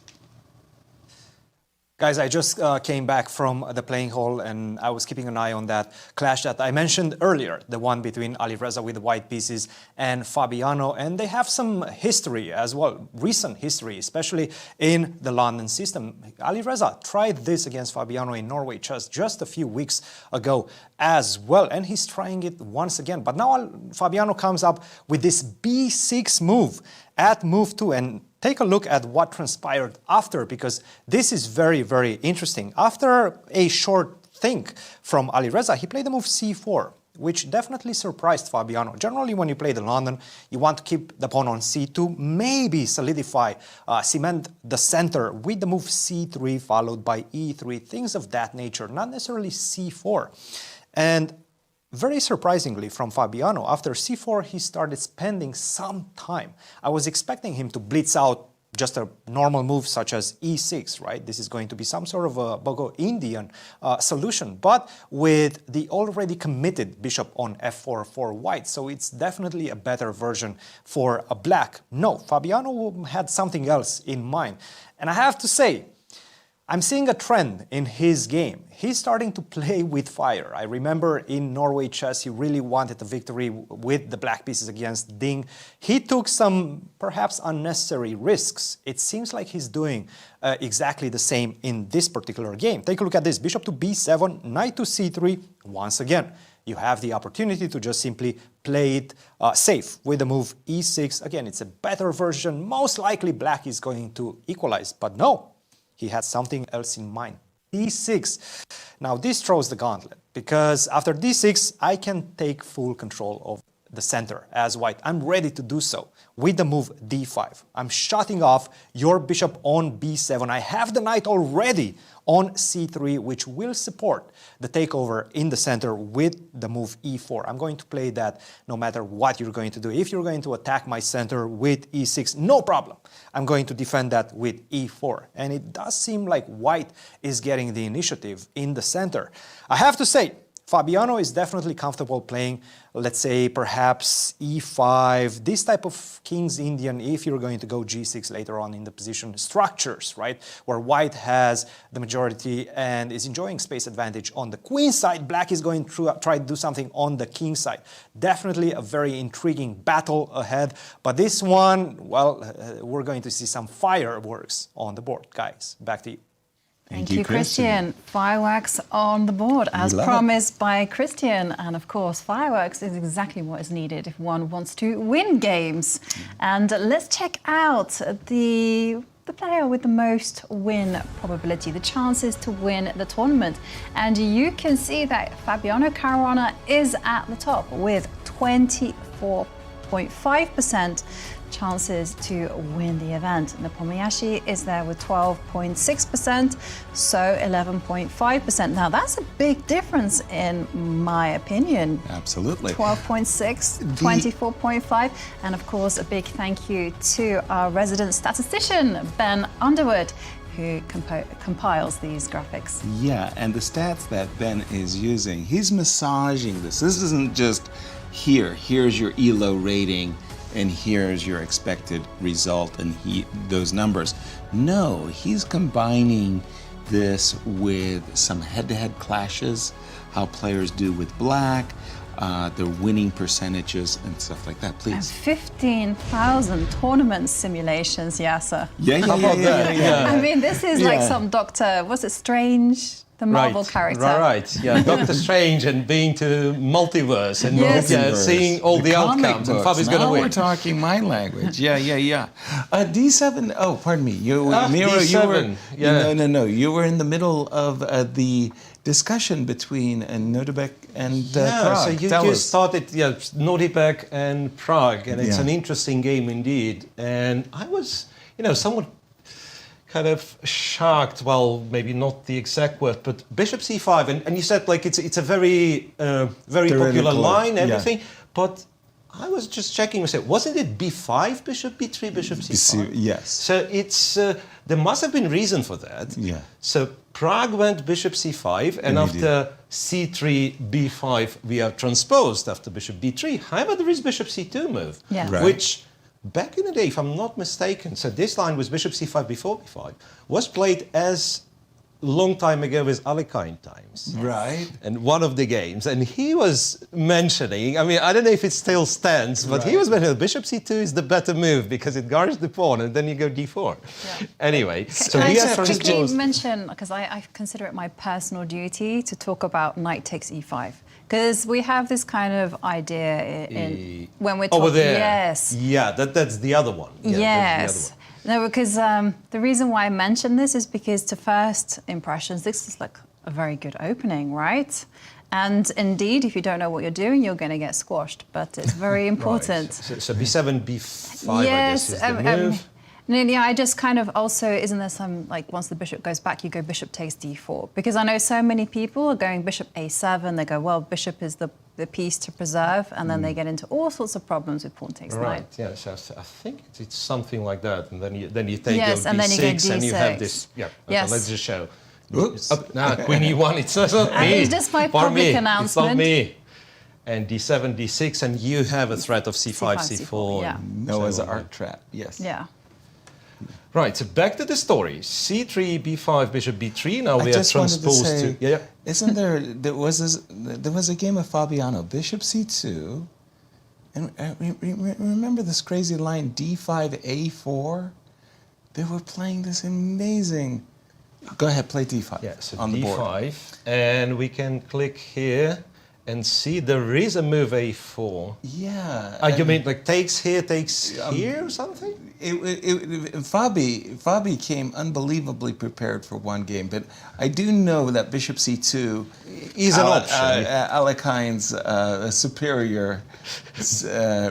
Guys, I just came back from the playing hall and I was keeping an eye on that clash that I mentioned earlier, the one between Alireza with the white pieces and Fabiano, and they have some history as well, recent history, especially in the London system. Alireza tried this against Fabiano in Norway Chess just a few weeks ago as well, and he's trying it once again. But now Fabiano comes up with this b6 move at move 2, and take a look at what transpired after, because this is very, very interesting. After a short think from Alireza, he played the move c4, which definitely surprised Fabiano. Generally, when you play the London, you want to keep the pawn on c2, maybe solidify, cement the center with the move c3 followed by e3, things of that nature, not necessarily c4. And very surprisingly from Fabiano, after c4, he started spending some time. I was expecting him to blitz out just a normal move such as e6, right? This is going to be some sort of a Bogo-Indian solution, but with the already committed bishop on f4 for white. So it's definitely a better version for a black. No, Fabiano had something else in mind. And I have to say, I'm seeing a trend in his game. He's starting to play with fire. I remember in Norway Chess, he really wanted a victory with the black pieces against Ding. He took some perhaps unnecessary risks. It seems like he's doing exactly the same in this particular game. Take a look at this. Bishop to b7, knight to c3. Once again, you have the opportunity to just simply play it safe with the move e6. Again, it's a better version. Most likely black is going to equalize, but no. He had something else in mind. d6. Now this throws the gauntlet, because after d6 I can take full control of the center as white. I'm ready to do so with the move d5. I'm shutting off your bishop on b7. I have the knight already on c3, which will support the takeover in the center with the move e4. I'm going to play that no matter what you're going to do. If you're going to attack my center with e6, no problem. I'm going to defend that with e4. And it does seem like white is getting the initiative in the center. I have to say, Fabiano is definitely comfortable playing, let's say, perhaps e5, this type of King's Indian, if you're going to go g6 later on in the position structures, right, where white has the majority and is enjoying space advantage on the queen side. Black is going to try to do something on the king side. Definitely a very intriguing battle ahead, but this one, well, we're going to see some fireworks on the board. Guys, back to you. Thank you, Cristian. Fireworks on the board, as promised by Cristian. And of course, fireworks is exactly what is needed if one wants to win games. And let's check out the player with the most win probability, the chances to win the tournament. And you can see that Fabiano Caruana is at the top with 24.5% chances to win the event. Nepomniachtchi is there with 12.6%, so 11.5%. Now that's a big difference in my opinion. Absolutely. 12.6, 24.5, and of course a big thank you to our resident statistician, Ben Underwood, who compiles these graphics. Yeah, and the stats that Ben is using, he's massaging this. This isn't just here's your ELO rating, and here's your expected result and those numbers. No, he's combining this with some head-to-head clashes, how players do with black, their winning percentages and stuff like that, please. And 15,000 tournament simulations, Yasser. Yeah. I mean, this is like some Dr. Was it Strange? the Marvel character. Right, yeah. Doctor Strange and being to multiverse and Yes. seeing all the comic outcomes. And books. Fabi's going to Now win. we're talking my language. Yeah. D7. Oh, pardon me. Miro, D7. No. You were in the middle of the discussion between Nodirbek and Prague. So you Tell just us. started Nodirbek and Prague, and it's Yeah. an interesting game indeed. And I was, somewhat kind of shocked. Well, maybe not the exact word, but Bishop C5, and you said like it's a very popular Theoretical, line, yeah. everything, but. I was just checking. I said, wasn't it B5, Bishop B3, Bishop C5? Yes. So it's there must have been reason for that. Yeah. So Prague went Bishop C5, and Indeed. after C3, B5, we are transposed after Bishop B3. However, there is Bishop C2 move, Yeah. Right. which back in the day, if I'm not mistaken, so this line was Bishop C5 before B5, was played as long time ago with Alekhine times. Right. And one of the games, and he was mentioning, I mean, I don't know if it still stands, but he Right. was mentioning Bishop C2 is the better move because it guards the pawn and then you go D4. Yeah. Anyway, so Can we I are just quickly transposed. mention, because I consider it my personal duty to talk about knight takes e5. Because we have this kind of idea when we're talking. Over there. Yes. Yeah, that's the other one. Yeah, Yes. That's the other one. No, because the reason why I mention this is because to first impressions, this is like a very good opening, right? And indeed, if you don't know what you're doing, you're going to get squashed. But it's very important. Right. So B7, B5, I guess, is the move. Yeah, I just kind of also, isn't there some, like, once the bishop goes back, you go bishop takes d4? Because I know so many people are going bishop a7, they go, well, bishop is the piece to preserve, and then they get into all sorts of problems with pawn takes Right, knight. yeah, so I think it's something like that, and then you take Yes, your and then you go D6, and you have D6. this, yeah, okay, Yes. let's just show. Oops. Queen E1, it's not me. It's just my For public me, announcement. It's not me. And D7, D6, and you have a threat of C5, C4. yeah. Noah's So, Ark trap. Yes. Yeah. Right, so back to the story. C3, B5, Bishop B3. Now I we are just wanted to transposed say, to. Yeah. isn't there was a game of Fabiano, Bishop C2, and remember this crazy line D5, A4? They were playing this amazing. Go ahead, play D5 Yeah, so on the board. D5, and we can click here and see there is a move A4. Yeah. You mean like takes here or something? Fabi came unbelievably prepared for one game, but I do know that Bishop C2 Is an option. Alekhine's superior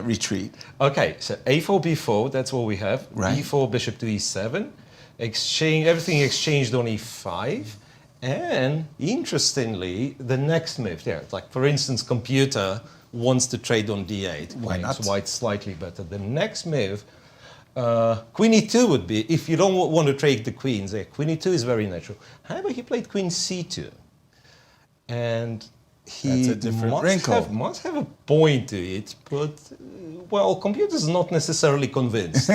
retreat. Okay, so A4, B4, that's what we have. Right. B4, Bishop to E7. Everything exchanged on E5. And interestingly, the next move there, like for instance, computer wants to trade on D8. Why claims not? White slightly better. The next move, Queen E2 would be, if you don't want to trade the queens there, Queen E2 is very natural. However, he played Queen C2. And he That's a different wrinkle. must have a point to it, but, well, computer's not necessarily convinced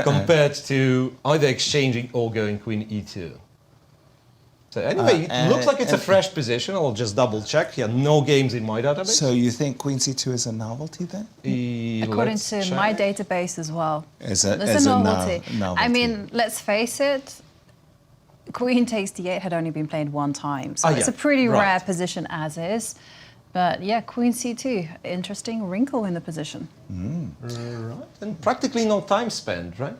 compared to either exchanging or going Queen E2. So anyway, it looks like it's a fresh position. I'll just double check. Yeah, no games in my database. So you think Queen C2 is a novelty then? According Let's to check. my database as well. As a It's a novelty. novelty. I mean, let's face it, Queen takes d8 had only been played one time. So it's yeah, a pretty right. rare position as is. But yeah, Queen c2, interesting wrinkle in the position. Right, and practically no time spent, right?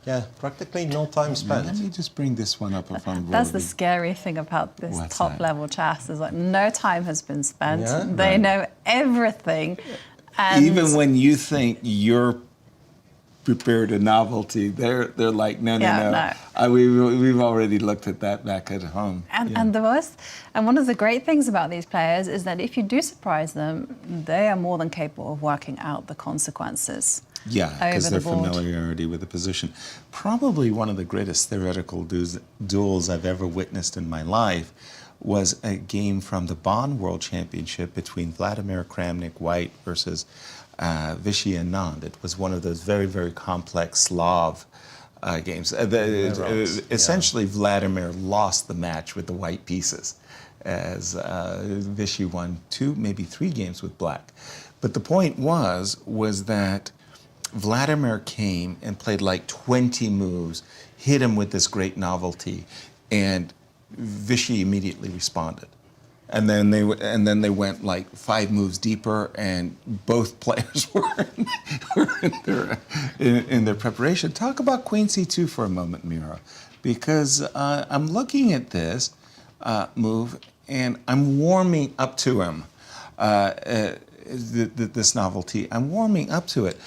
Yeah, practically no time spent. Let me just bring this one up if I'm That's the scary thing about this What's top that? level chess is like no time has been spent. Yeah? They know everything. And Even when you think you're prepared a novelty, they're like, no. We've already looked at that back at home. And one of the great things about these players is that if you do surprise them, they are more than capable of working out the consequences. Yeah, because over their the board. familiarity with the position. Probably one of the greatest theoretical duels I've ever witnessed in my life was a game from the Bonn World Championship between Vladimir Kramnik White versus Vachier-Lagrave. It was one of those very, very complex Slav games. Essentially, Vladimir lost the match with the white pieces as Vichy won 2, maybe 3 games with black. But the point was that Vladimir came and played like 20 moves, hit him with this great novelty, and Vichy immediately responded. And then they went like 5 moves deeper, and both players were in their preparation. Talk about Queen C2 for a moment, Miro, because I'm looking at this move and I'm warming up to him. This novelty, I'm warming up to it.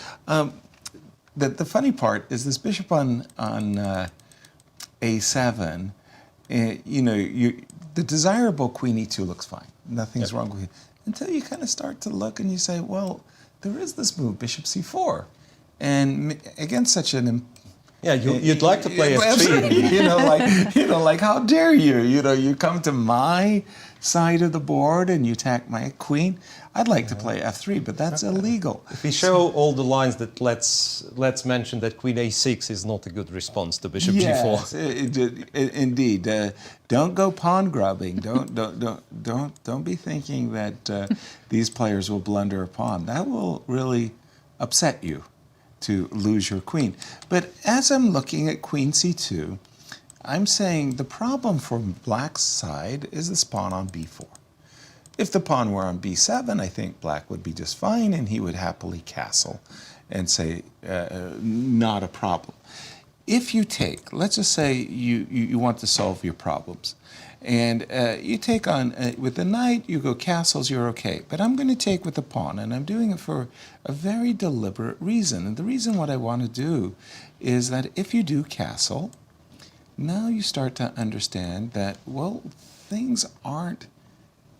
The funny part is this bishop on A7. The desirable Queen E2 looks fine. Nothing's wrong with it. Until you kind of start to look and you say, well, there is this move, Bishop C4. And against such an... you'd like to play F3. like, how dare you? You come to my side of the board and you attack my queen. I'd like to play F3, but that's illegal. If we show all the lines, that let's mention that Queen A6 is not a good response to Bishop G4. Indeed. Don't go pawn grubbing. Don't be thinking that these players will blunder a pawn. That will really upset you to lose your queen. But as I'm looking at Queen C2, I'm saying the problem for Black's side is this pawn on B4. If the pawn were on B7, I think Black would be just fine, and he would happily castle and say, not a problem. If you take, let's just say you want to solve your problems, and you take on, with the knight, you go castles, you're okay. But I'm going to take with the pawn, and I'm doing it for a very deliberate reason. And the reason what I want to do is that if you do castle, now you start to understand that, well, things aren't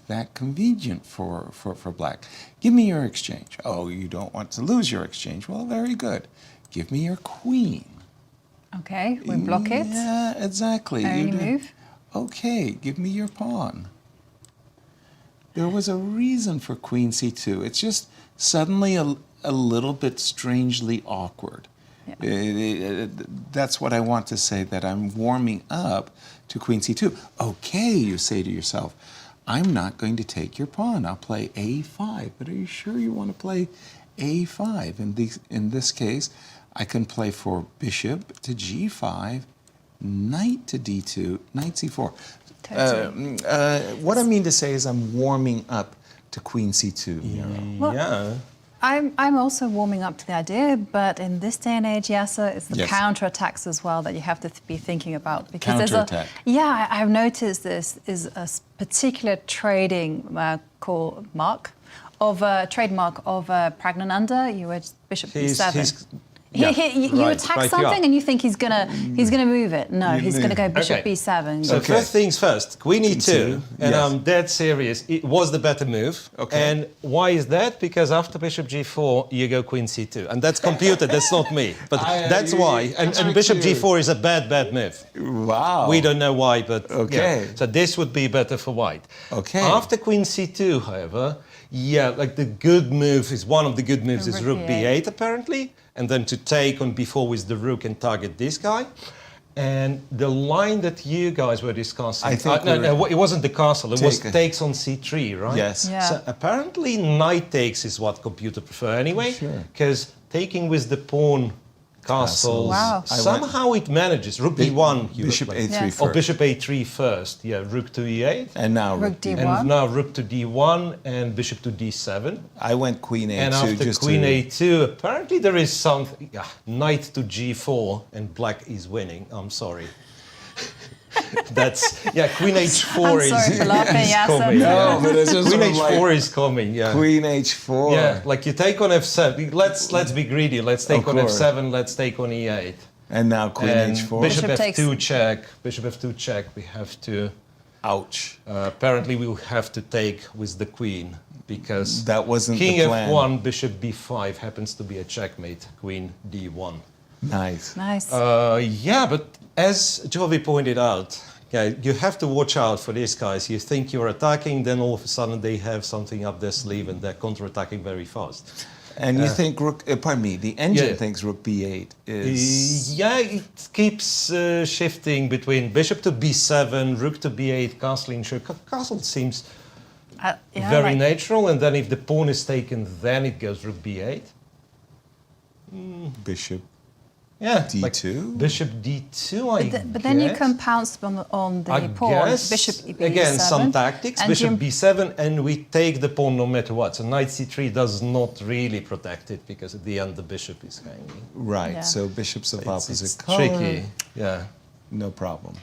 that convenient for Black. Give me your exchange. Oh, you don't want to lose your exchange. Well, very good. Give me your queen. Okay, we block it. Yeah, exactly. Any move? Okay, give me your pawn. There was a reason for Queen C2. It's just suddenly a little bit strangely awkward. Yeah. That's what I want to say, that I'm warming up to Queen C2. Okay, you say to yourself, I'm not going to take your pawn. I'll play A5. But are you sure you want to play A5? In this case, I can play for bishop to G5, knight to D2, knight C4. What I mean to say is I'm warming up to Queen C2. Well, I'm also warming up to the idea, but in this day and age, Yasser, it's the counterattacks as well that you have to be thinking about. Because counterattack. I've noticed this is a particular trading trademark of Praggnanandhaa. You were bishop B7. You attack something and you think he's gonna move it. No, he's gonna go bishop B7. So first things first, Queen E2, and I'm dead serious. It was the better move. Okay. And why is that? Because after bishop G4, you go Queen C2, and that's computed. That's not me, but that's why. And bishop G4 is a bad move. Wow. We don't know why, but okay. So this would be better for white. Okay. After Queen C2, however, like the good move is one of the good moves is rook B8 apparently. And then to take on B4 with the rook and target this guy. And the line that you guys were discussing... I think it wasn't the castle, it was takes on C3, right? Yes. Yeah. So apparently knight takes is what computer prefer anyway, because taking with the pawn castles, somehow it manages. Rook D1, bishop A3 first. Or bishop A3 first, rook to E8. And now rook D1. And now rook to D1 and bishop to D7. I went Queen A2. And after Queen A2, apparently there is something, knight to G4 and Black is winning. I'm sorry. That's, Queen H4 is coming. No, but it's just Queen H4 is coming, Queen H4. Yeah, like you take on F7. Let's be greedy. Let's take on F7. Let's take on E8. And now Queen H4. Bishop F2 check. Bishop F2 check. We have to... Ouch. Apparently we will have to take with the Queen because that wasn't King the plan. F1, Bishop B5 happens to be a checkmate. Queen D1. Nice. But as Jovi pointed out, you have to watch out for these guys. You think you're attacking, then all of a sudden they have something up their sleeve and they're counter-attacking very fast. And you think rook, the engine thinks rook B8 is... it keeps shifting between bishop to B7, rook to B8, castling. Castle seems very natural, and then if the pawn is taken, then it goes rook B8. Bishop Yeah, D2? like bishop D2, I guess. But then you can pounce on the I pawn, guess, bishop B7. again, some tactics, and bishop you- B7, and we take the pawn no matter what. So knight C3 does not really protect it, because at the end the bishop is hanging. Right, Yeah. so bishops of opposite It's color. tricky, yeah. No problem.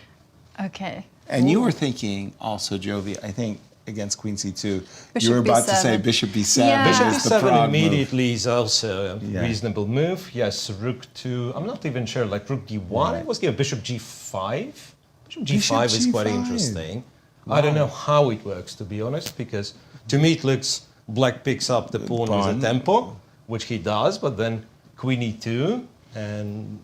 Okay. And you were thinking also, Jovi, I think against Queen C2, Bishop you were about to say B7. Bishop B7 Yeah. Bishop is the B7 Prague move. immediately is also a Yeah. reasonable move. Yes, rook to, I'm not even sure, like rook D1, I was given bishop G5. Bishop G5 is quite G5. interesting. I don't know how it works, to be honest, because to me it looks black picks up the pawn with a tempo, which he does, but then Queen E2, and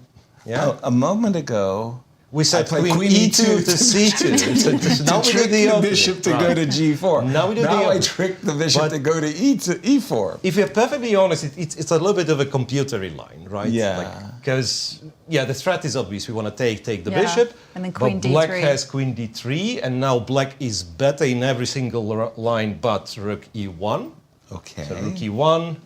yeah. Oh, a moment ago, We said I played Queen E2 to C2. So now we do trick the the opposite. bishop to go Right. to G4. Now we do the I opposite. trick the bishop But- to go to E4. If you're perfectly honest, it's a little bit of a computery line, right? Yeah. Because, the threat is obvious. We want to take the Yeah. bishop. And then Queen but black D3. has Queen D3, and now black is better in every single line but rook E1. Okay. So rook E1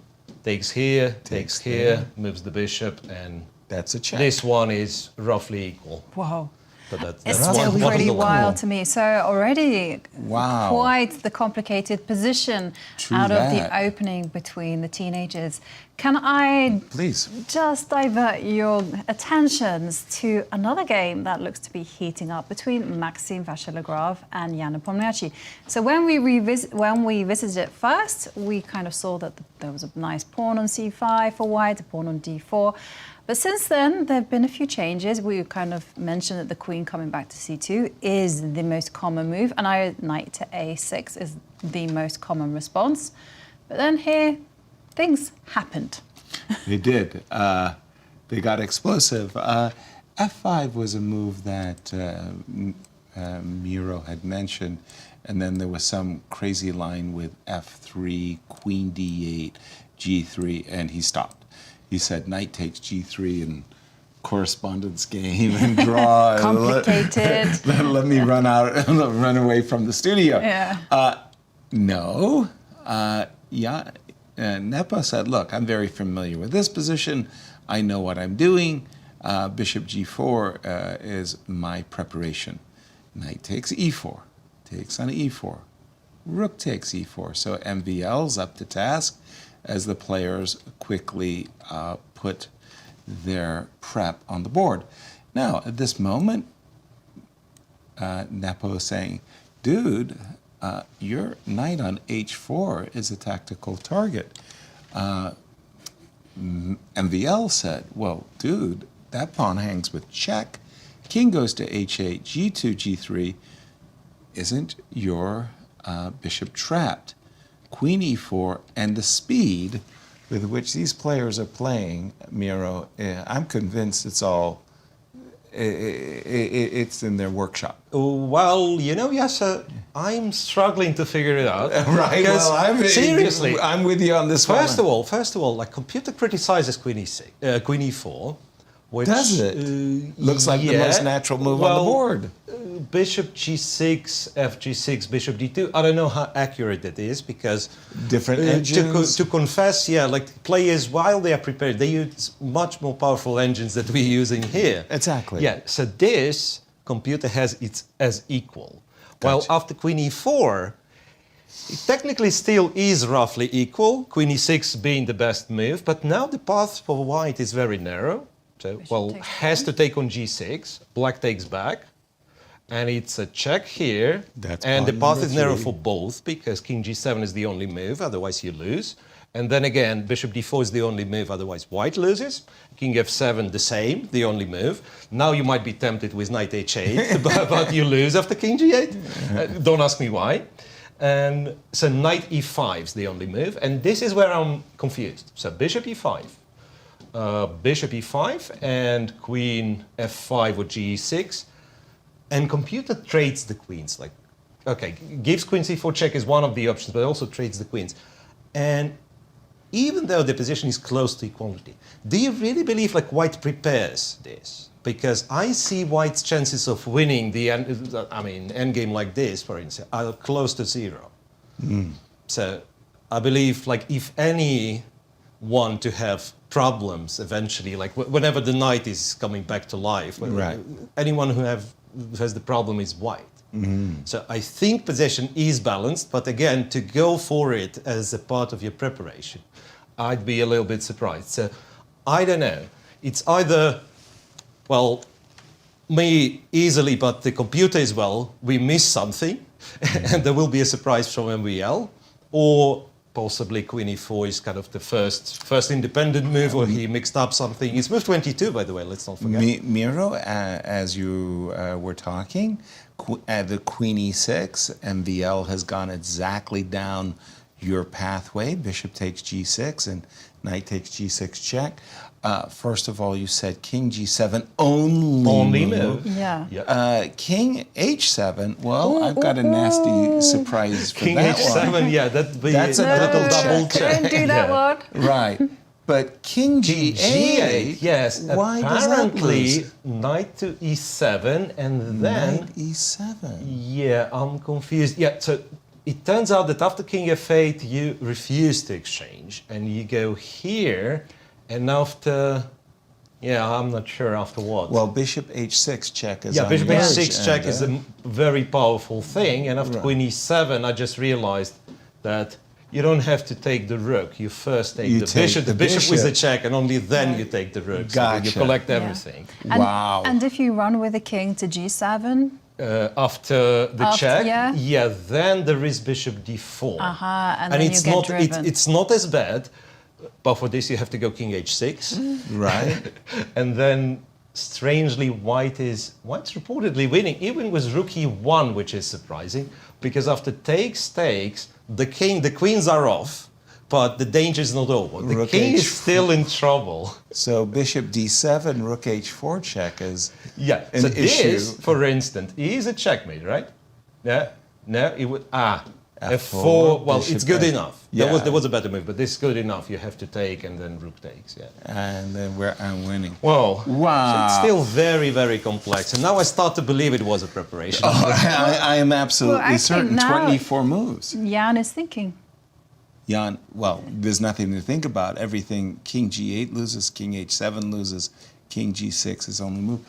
takes here, takes here, moves the bishop, and That's a check. this one is roughly equal. Whoa. But that's It's one- still one of pretty the wild to me. So already Wow. quite the complicated position True out of that. the opening between the teenagers. Can I Please. just divert your attentions to another game that looks to be heating up between Maxime Vachier-Lagrave and Jan Nepomniachtchi. So when we visited it first, we kind of saw that there was a nice pawn on C5 for white, a pawn on D4. But since then, there have been a few changes. We kind of mentioned that the queen coming back to C2 is the most common move, and knight to A6 is the most common response. But then here, things happened. They did. They got explosive. F5 was a move that Miro had mentioned, and then there was some crazy line with F3, Queen D8, G3, and he stopped. He said knight takes G3 and correspondence game and draw. Complicated. Let me run out, run away from the studio. Yeah. No. Nepo said, look, I'm very familiar with this position. I know what I'm doing. Bishop G4 is my preparation. Knight takes E4. Takes on E4. Rook takes E4. So MVL's up to task as the players quickly put their prep on the board. Now, at this moment, Nepo is saying, dude, your knight on H4 is a tactical target. MVL said, well, dude, that pawn hangs with check. King goes to H8, G2, G3. Isn't your bishop trapped? Queen E4, and the speed with which these players are playing, Miro, I'm convinced it's all, it's in their workshop. Well, Yasser, I'm struggling to figure it out. Right, Because, well, seriously, I'm with you on this one. First of all, like computer criticizes Queen E4, which Does it? Looks like the most natural move on the board. Bishop G6, FG6, Bishop D2. I don't know how accurate it is because Different engines. To confess, like players while they are prepared, they use much more powerful engines that we're using here. Exactly. Yeah. So this computer has it as equal. While Gotcha. after Queen E4, it technically still is roughly equal, Queen E6 being the best move, but now the path for white is very narrow. So, takes has to take on G6, black takes back, and it's a check here. That's and the pawn path number is narrow 3. for both because King G7 is the only move, otherwise you lose. And then again, Bishop D4 is the only move, otherwise white loses. King F7, the same, the only move. Now you might be tempted with Knight H8, but you lose after King G8. Don't ask me why. And so Knight E5 is the only move, and this is where I'm confused. So Bishop E5. Bishop E5 and Queen F5 or G6, and computer trades the queens. Like, okay, gives Queen C4 check is one of the options, but also trades the queens. And even though the position is close to equality, do you really believe like white prepares this? Because I see white's chances of winning the endgame like this, for instance, are close to 0. So I believe like if any one to have problems eventually, like whenever the knight is coming back to life. Right. Anyone who has the problem is white. So I think possession is balanced, but again, to go for it as a part of your preparation, I'd be a little bit surprised. So I don't know. It's either, well, me easily, but the computer as well, we miss something, and there will be a surprise from MVL, or possibly Queen E4 is kind of the first independent move, or he mixed up something. It's move 22, by the way, let's not forget. Miro, as you were talking, the Queen E6, MVL has gone exactly down your pathway. Bishop takes G6 and Knight takes G6 check. First of all, you said King G7 only move. Yeah. King H7, well, I've got a nasty surprise for King that H7, one. yeah, That's a little double check. Don't do that one. Right. But King G8, G8, yes. Why does that apparently, lose? Knight to E7, and then... Knight E7. Yeah, I'm confused. Yeah, so it turns out that after King F8, you refuse to exchange, and you go here, and after... Yeah, I'm not sure after what. Well, Bishop H6 check is yeah, on Bishop yours, H6 check and, is a very powerful thing, and after Right. Queen E7, I just realized that you don't have to take the rook. You first take You the take bishop. the The bishop with the bishop. check, and only then you take the rook. So Gotcha. you collect everything. And, Wow. And if you run with the king to G7, After the After- check, yeah. then there is Bishop D4. and then it's you get not driven. it's not as bad, but for this you have to go King H6, Right. and then strangely White's reportedly winning, even with Rook E1, which is surprising, because after takes, the queens are off, but the danger is not over. The Rook king is H4. still in trouble. So Bishop D7, Rook H4 check is Yeah. an So issue. this, for instance, is a checkmate, right? Yeah. No, it would F4, F4. Well, Bishop it's good F- enough. Yeah. There was a better move, but this is good enough. You have to take, and then Rook takes. Yeah. and then I'm winning. Whoa. Wow. So it's still very, very complex. And now I start to believe it was a preparation. I am absolutely Well, I certain. think now- 24 moves. Jan is thinking. Jan, well, there's nothing to think about. Everything, King G8 loses, King H7 loses, King G6 is only move.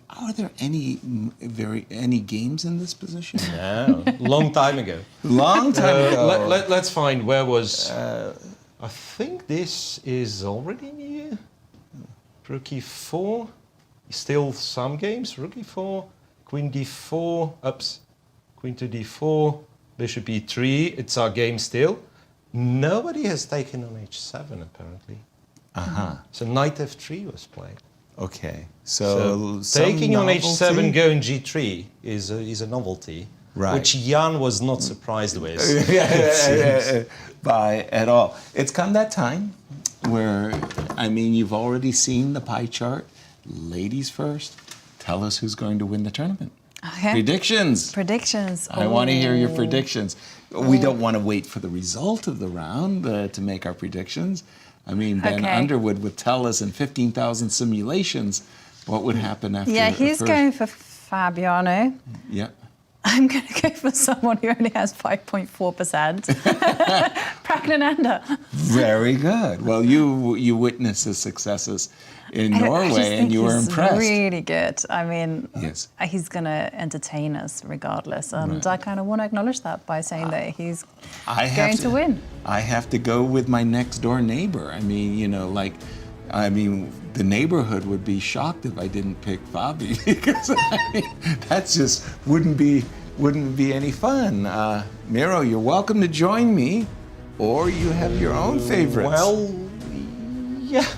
Are there any games in this position? No, long time ago. Long time ago. Let's find where was. I think this is already near. Rook E4. Still some games. Rook E4, Queen D4, ups, Queen to D4, Bishop E3. It's our game still. Nobody has taken on H7 apparently. So Knight F3 was played. Okay, so some taking on novelty? H7, going G3 is a novelty, Right. which Jan was not surprised with. by at all. It's come that time where, I mean, you've already seen the pie chart. Ladies first, tell us who's going to win the tournament. Okay. Predictions. Predictions. I want to hear your predictions. We don't want to wait for the result of the round to make our predictions. I mean, Ben Okay. Underwood would tell us in 15,000 simulations what would happen after. Yeah, he's first. going for Fabiano. Yeah. I'm going to go for someone who only has 5.4%. Praggnanandhaa. Very good. Well, you witnessed his successes in I Norway, just and think you were he's impressed. really good. I mean, Yes. he's going to entertain us regardless. And I kind of want to acknowledge that by saying that he's going to win. I have to go with my next door neighbor. I mean, the neighborhood would be shocked if I didn't pick Fabi because that just wouldn't be any fun. Miro, you're welcome to join me, or you have your own favorites.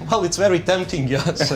Well, it's very tempting, yes.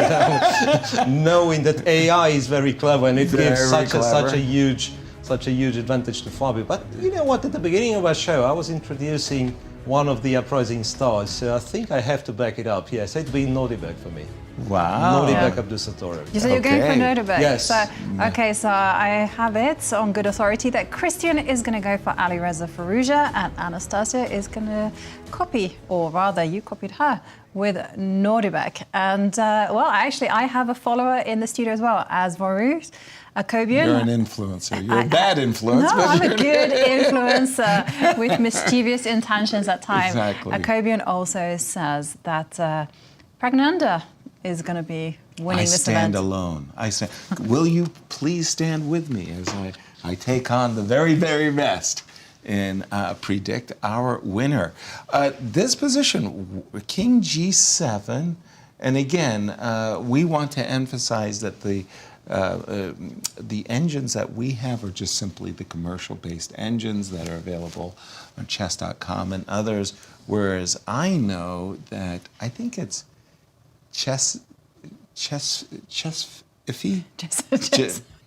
Knowing that AI is very clever and it gives such a huge advantage to Fabio. But you know what? At the beginning of our show, I was introducing one of the uprising stars, so I think I have to back it up. Yes, it'd be Nodirbek for me. Wow. Nodirbek Abdusattorov. So you're going for Okay. Nodirbek. Yes. So, okay, so I have it on good authority that Cristian is going to go for Alireza Firouzja and Anastasiya is going to copy, or rather you copied her, with Nodirbek. And, well, actually, I have a follower in the studio as well, as Vachier, a Kobian. You're an influencer. You're a bad influence. No, but I'm a you're- good influencer with mischievous intentions at times. Exactly. Kobian also says that Praggnanandhaa is going to be winning I this stand event. alone. I stand. Will you please stand with me as I take on the very, very best and predict our winner? This position, King G7, and again, we want to emphasize that the engines that we have are just simply the commercial-based engines that are available on chess.com and others, whereas I know that I think it's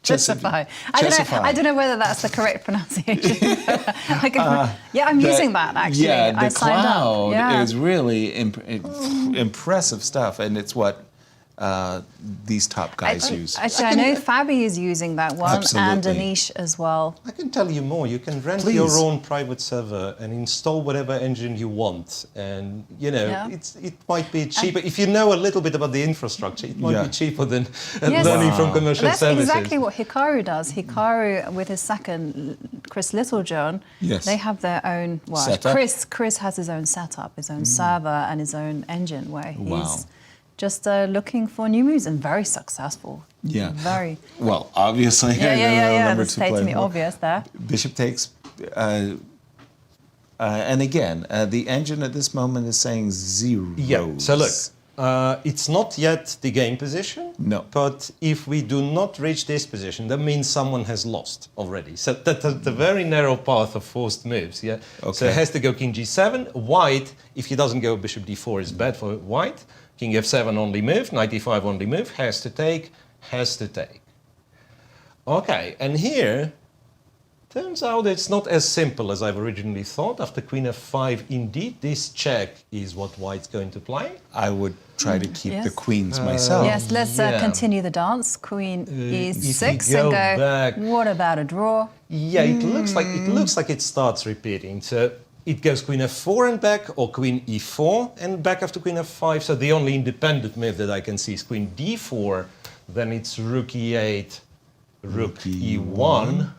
Chessify. I don't know whether that's the correct pronunciation. I'm using that actually. Yeah, the I signed cloud up. Yeah. is really impressive stuff, and it's what these top guys use. Actually, I know Fabi is using that one, and Absolutely. Anish as well. I can tell you more. You can rent Please. your own private server and install whatever engine you want. And, you know, Yeah. it might be cheaper. If you know a little bit about the infrastructure, it might Yeah. be cheaper than Yes. learning from commercial That's services. exactly what Hikaru does. Hikaru, with his second, Chris Littlejohn, Yes. they have their own. Well, Setup? Chris has his own setup, his own server, and his own engine, where he's Wow. just looking for new moves and very successful. Yeah. Very. Well, obviously, Yeah. number That's two player. stating the obvious there. Bishop takes, and again, the engine at this moment is saying zeros. Yeah, so look, it's not yet the game position. No. But if we do not reach this position, that means someone has lost already. So that's the very narrow path of forced moves, yeah? So Okay. it has to go king g7. White, if he doesn't go bishop d4, is bad for white. King f7 only move, knight e5 only move, has to take. Okay, and here, turns out it's not as simple as I've originally thought. After queen f5, indeed, this check is what white's going to play. I would try to keep Yes. the queens myself. Yes, let's yeah. continue the dance. Queen e6 we go and go. back- What about a draw? Yeah, it looks like it starts repeating. So it goes queen f4 and back, or queen e4 and back after queen f5. So the only independent move that I can see is queen d4. Then it's rook e8, rook e1.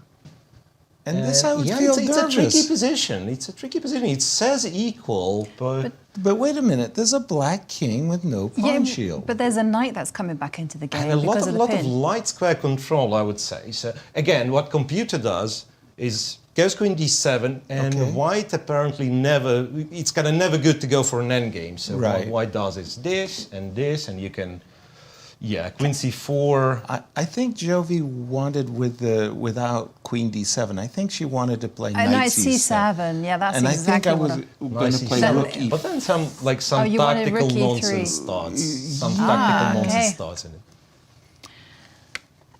And this I would yeah, feel it's a tricky nervous. position. It's a tricky position. It says equal, but But wait a minute, there's a black king with no pawn shield. but there's a knight that's coming back into the game and a lot because of, of the lot pin. of light square control, I would say. So again, what computer does is goes queen d7, and Okay. white apparently never. It's kind of never good to go for an endgame. So Right. what white does is this, and you can, yeah, queen c4. I think Jovi wanted without queen d7. I think she wanted to play knight Knight c7. c7, yeah, that's And I think exactly I what was I... going to play Nice rook e7. e4. But then some you wanted tactical rook e3. nonsense starts. Some tactical nonsense okay. starts in it.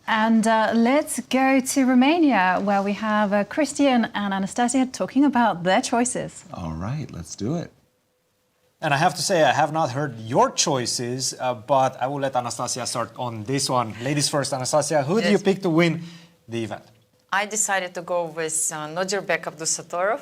And let's go to Romania, where we have Cristian and Anastasiya talking about their choices. All right, let's do it. And I have to say, I have not heard your choices, but I will let Anastasiya start on this one. Ladies first, Anastasiya, who do you Yes. pick to win the event? I decided to go with Nodirbek Abdusattorov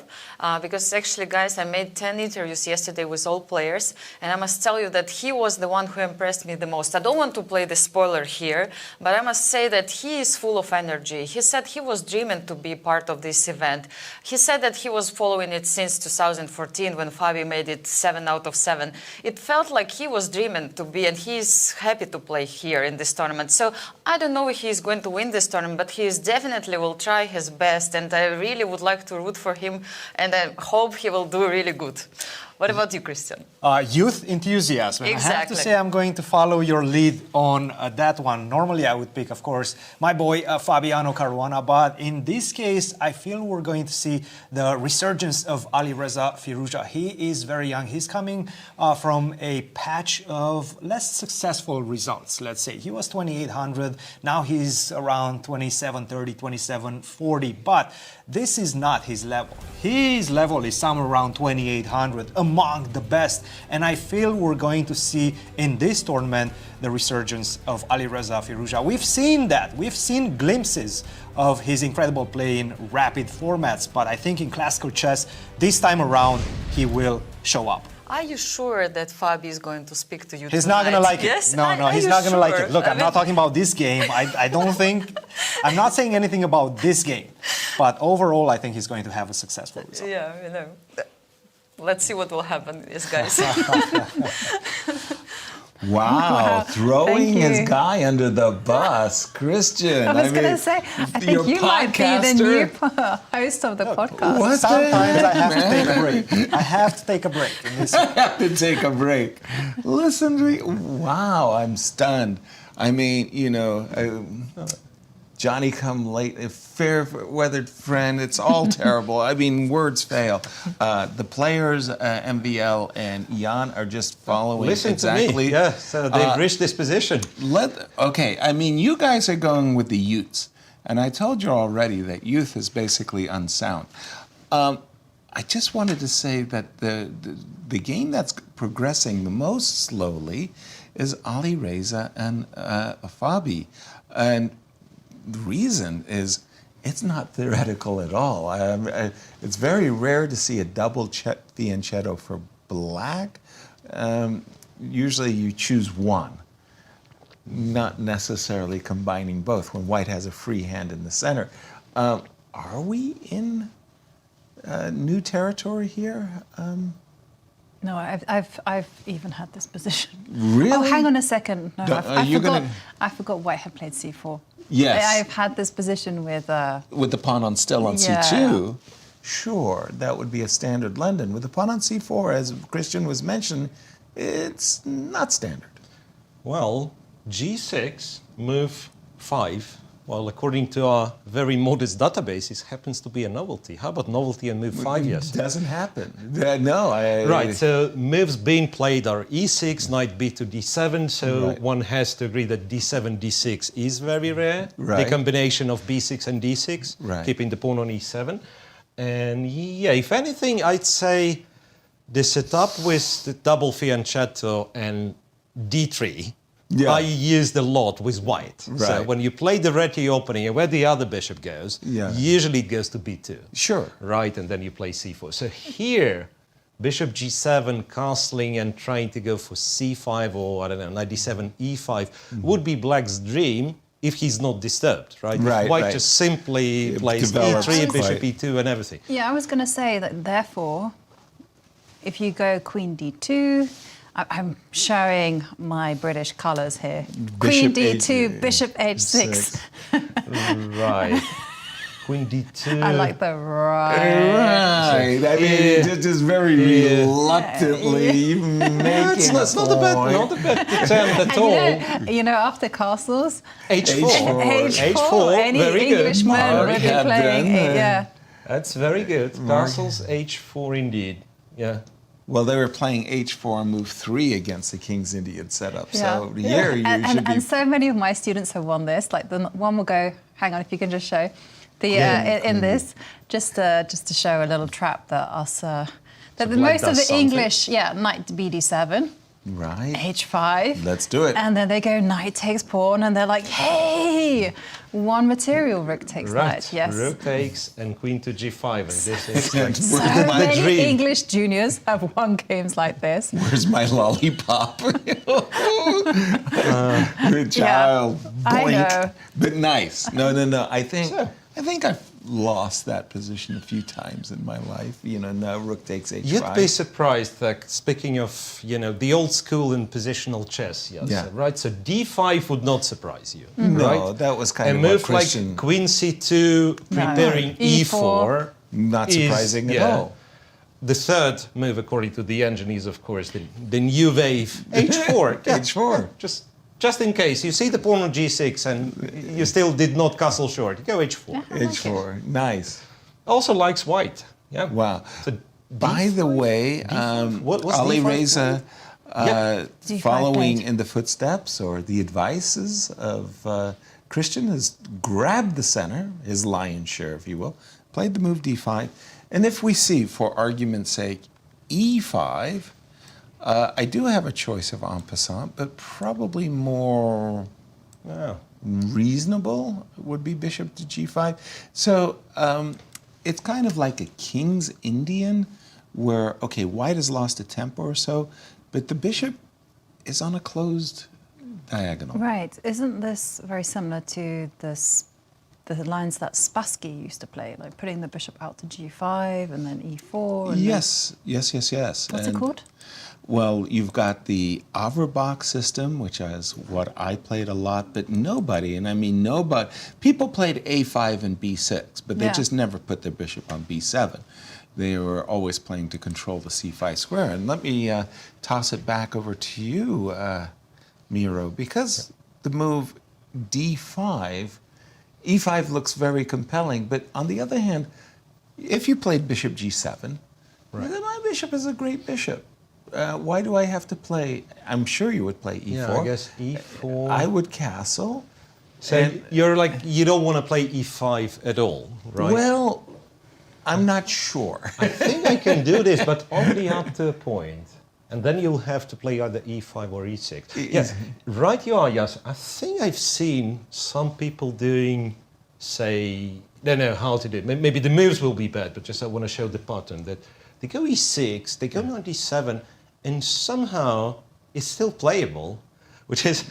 because actually, guys, I made 10 interviews yesterday with all players, and I must tell you that he was the one who impressed me the most. I don't want to play the spoiler here, but I must say that he is full of energy. He said he was dreaming to be part of this event. He said that he was following it since 2014 when Fabi made it 7 out of 7. It felt like he was dreaming to be, and he's happy to play here in this tournament. So I don't know if he's going to win this tournament, but he is definitely will try his best, and I really would like to root for him, and I hope he will do really good. What about you, Cristian? Youth enthusiasm. And I have to Exactly. say I'm going to follow your lead on that one. Normally I would pick, of course, my boy Fabiano Caruana, but in this case I feel we're going to see the resurgence of Alireza Firouzja. He is very young. He's coming from a patch of less successful results, let's say. He was 2800, now he's around 2730, 2740. But this is not his level. His level is somewhere around 2800, among the best. And I feel we're going to see in this tournament the resurgence of Alireza Firouzja. We've seen that. We've seen glimpses of his incredible play in rapid formats. But I think in classical chess, this time around, he will show up. Are you sure that Fabi is going to speak to you He's tonight? not going to like it. Yes? No, he's not going to like it. Look, I'm not talking about this game. I don't think... I'm not saying anything about this game. But overall, I think he's going to have a successful result. Yeah, you know. Let's see what will happen, yes, guys. Wow, throwing Thank his you. guy under the bus. Christian, I was going to say, I think you might be the new host of the podcast. What's Sometimes that? I have to take a break. I have to take a break in this. I have to take a break. Listen to me. Wow, I'm stunned. I mean, you know, Johnny come late, a fair-weathered friend. It's all terrible. I mean, words fail. The players, MVL and Jan, are just following Listen exactly. to me. Yeah, so they've reached this position. Okay, I mean, you guys are going with the youths. And I told you already that youth is basically unsound. I just wanted to say that the game that's progressing the most slowly is Alireza and Fabi. And the reason is it's not theoretical at all. It's very rare to see a double fianchetto for black. Usually you choose one, not necessarily combining both when white has a free hand in the center. Are we in new territory here? No, I've even had this position. Really? Oh, hang on a second. No, Are I forgot white had played c4. Yes. I've had this position with... With the pawn still on c2, sure, that would be a standard London. With the pawn on c4, as Christian was mentioning, it's not standard. Well, g6, move 5. Well, according to our very modest databases, happens to be a novelty. How about novelty and move 5 It doesn't happen. No, Right, so moves being played are e6, knight b to d7, so Right. one has to agree that d7, d6 is very rare. Right. The combination of b6 and d6, Right. keeping the pawn on e7. And yeah, if anything, I'd say the setup with the double fianchetto and d3, Yeah. I used a lot with white. So Right. when you play the reti opening and where the other bishop goes, Yeah. usually it goes to b2. Sure. Right, and then you play c4. So here, bishop g7, castling and trying to go for c5 or, I don't know, knight d7, e5 would be black's dream if he's not disturbed, right? Right, If white right. just simply plays develops, e3, bishop right. e2 and everything. Yeah, I was going to say that therefore, if you go queen d2, I'm showing my British colours here. Queen d2, bishop h6. Right. Queen d2. I like the right. Right. I mean, just very reluctantly making It's not a bad attempt at all. You know, after castles, H4. H4, any very good. Englishman Mark will be had playing done, yeah. That's very good. Castles H4 indeed. Yeah. Well, they were playing h4 move 3 against the King's Indian setup. So Yeah. here you should be... And so many of my students have won this. Like the one will go. Hang on, if you can just show the in this, just to show a little trap that us that the black most of does the something. English knight to bd7, Right. h5. Let's do it. And then they go knight takes pawn, and they're like, hey, one material rook takes Right. knight. Yes. Rook takes and queen to g5, and this is like So my many dream. English juniors have won games like this. Where's my lollipop? Good child. I Blink. know. But nice. No. I think I've lost that position a few times in my life. You know, now rook takes h5. You'd be surprised that, speaking of, the old school in positional chess, yes, Yeah. right? So d5 would not surprise you, No, right? that was kind A of what move Christian... like queen c2, preparing E4. Not surprising at all. The third move, according to the engine, is, of course, the new wave h4. Yeah. h4. Just in case, you see the pawn on g6 and you still did not castle short, go h4. h4. Nice. Also likes white. Yeah. Wow. So By the way, What's Alireza, D5 following played. in the footsteps or the advices of Cristian has grabbed the center, his lion's share, if you will, played the move d5. And if we see, for argument's sake, e5, I do have a choice of en passant, but probably more reasonable would be bishop to g5. So it's kind of like a king's Indian, where, okay, white has lost a tempo or so, but the bishop is on a closed diagonal. Right. Isn't this very similar to the lines that Spassky used to play, like putting the bishop out to g5 and then e4? And Yes. What's it called? Well, you've got the Averbach system, which is what I played a lot, but nobody, and I mean nobody, people played a5 and b6, but they just never put their bishop on b7. They were always playing to control the c5 square. And let me toss it back over to you, Miro, because the move d5, e5 looks very compelling, but on the other hand, if you played bishop g7, then my bishop is a great bishop. Why do I have to play? I'm sure you would play e4. Yeah, I guess e4. I would castle. So you're like, you don't want to play e5 at all, right? Well, I'm not sure. I think I can do this, but only up to a point. And then you'll have to play either e5 or e6. Yes, right you are, Yasser. I think I've seen some people doing, say, don't know how to do it. Maybe the moves will be bad, but just I want to show the pattern that they go e6, they go knight e7, and somehow it's still playable, which is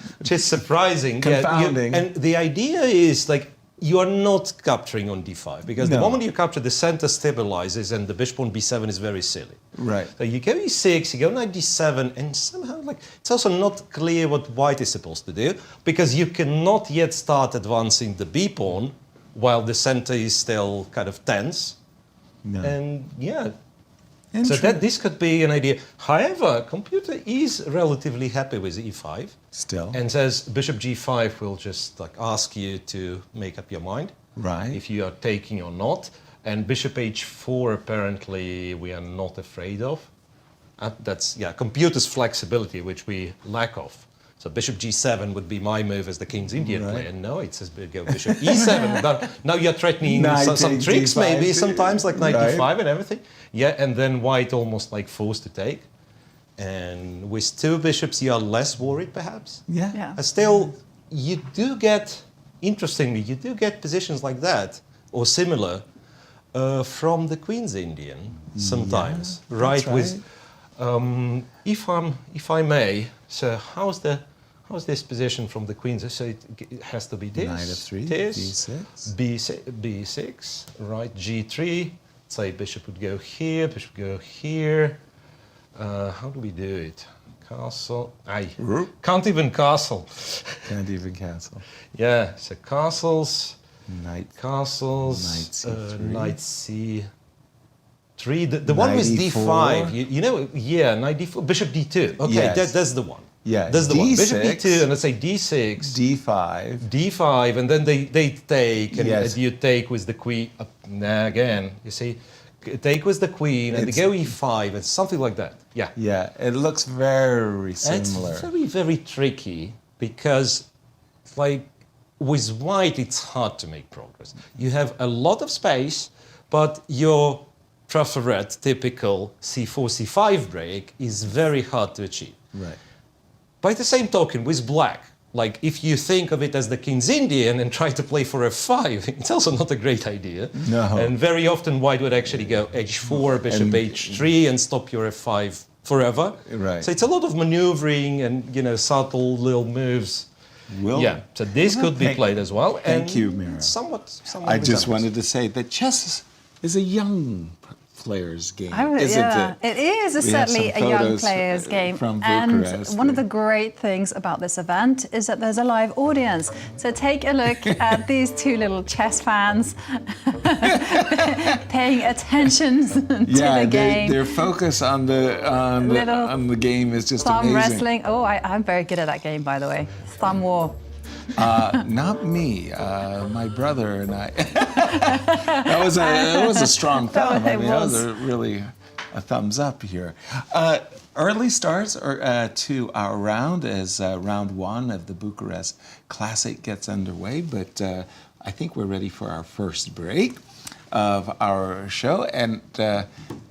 surprising. Confounding. And the idea is like you are not capturing on d5 because the moment you capture, the center stabilizes and the bishop on b7 is very silly. Right. So you go e6, you go knight d7, and somehow like it's also not clear what white is supposed to do because you cannot yet start advancing the b pawn while the center is still kind of tense. No. And so this could be an idea. However, computer is relatively happy with e5. Still. And says bishop g5 will just like ask you to make up your mind. Right. If you are taking or not. And bishop h4 apparently we are not afraid of. That's computer's flexibility, which we lack of. So bishop g7 would be my move as the king's Indian player. No, it says go bishop e7. Now you're threatening some tricks d5, maybe sometimes like knight d5 and everything. Yeah, and then white almost like forced to take. And with two bishops you are less worried perhaps. Yeah. Still, you do get, interestingly, you do get positions like that or similar from the Queen's Indian sometimes, right? With, if I may, so how's this position from the Queen's? So it has to be this. Knight f3, this, b6, b6, right? G3. Say bishop would go here, bishop would go here. How do we do it? Castle. Can't even castle. Can't even castle. Yeah, so castles. Knight. Castles. Knight c3. Knight c3. The one with d5. You know, knight d4. Bishop d2. Okay, yes. that's the one. Yeah, that's the d6, one. Bishop d2, and let's say d6. d5. d5, and then they take, and you take with the queen. Again, you see, take with the queen, and they go e5, and something like that. Yeah. Yeah, it looks very similar. It's very, very tricky because, like, with white, it's hard to make progress. You have a lot of space, but your preferred typical c4, c5 break is very hard to achieve. Right. By the same token, with black, like if you think of it as the king's Indian and try to play for f5, it's also not a great idea. No. And very often white would actually go h4, bishop h3, and stop your f5 forever. Right. So it's a lot of maneuvering and subtle little moves. So this could be played as well. Thank you, Miro. Somewhat I just wanted to say that chess is a young player's game, isn't it? It is certainly a young player's game. From and Bucharest. one of the great things about this event is that there's a live audience. So take a look at these two little chess fans paying attention to the game. Their focus on the game is just thumb amazing. wrestling. Oh, I'm very good at that game, by the way. Thumb war. Not me, my brother and I. That was a strong thumb. That was a really a thumbs up here. Early starts to our round as round one of the Bucharest Classic gets underway, but I think we're ready for our first break of our show. And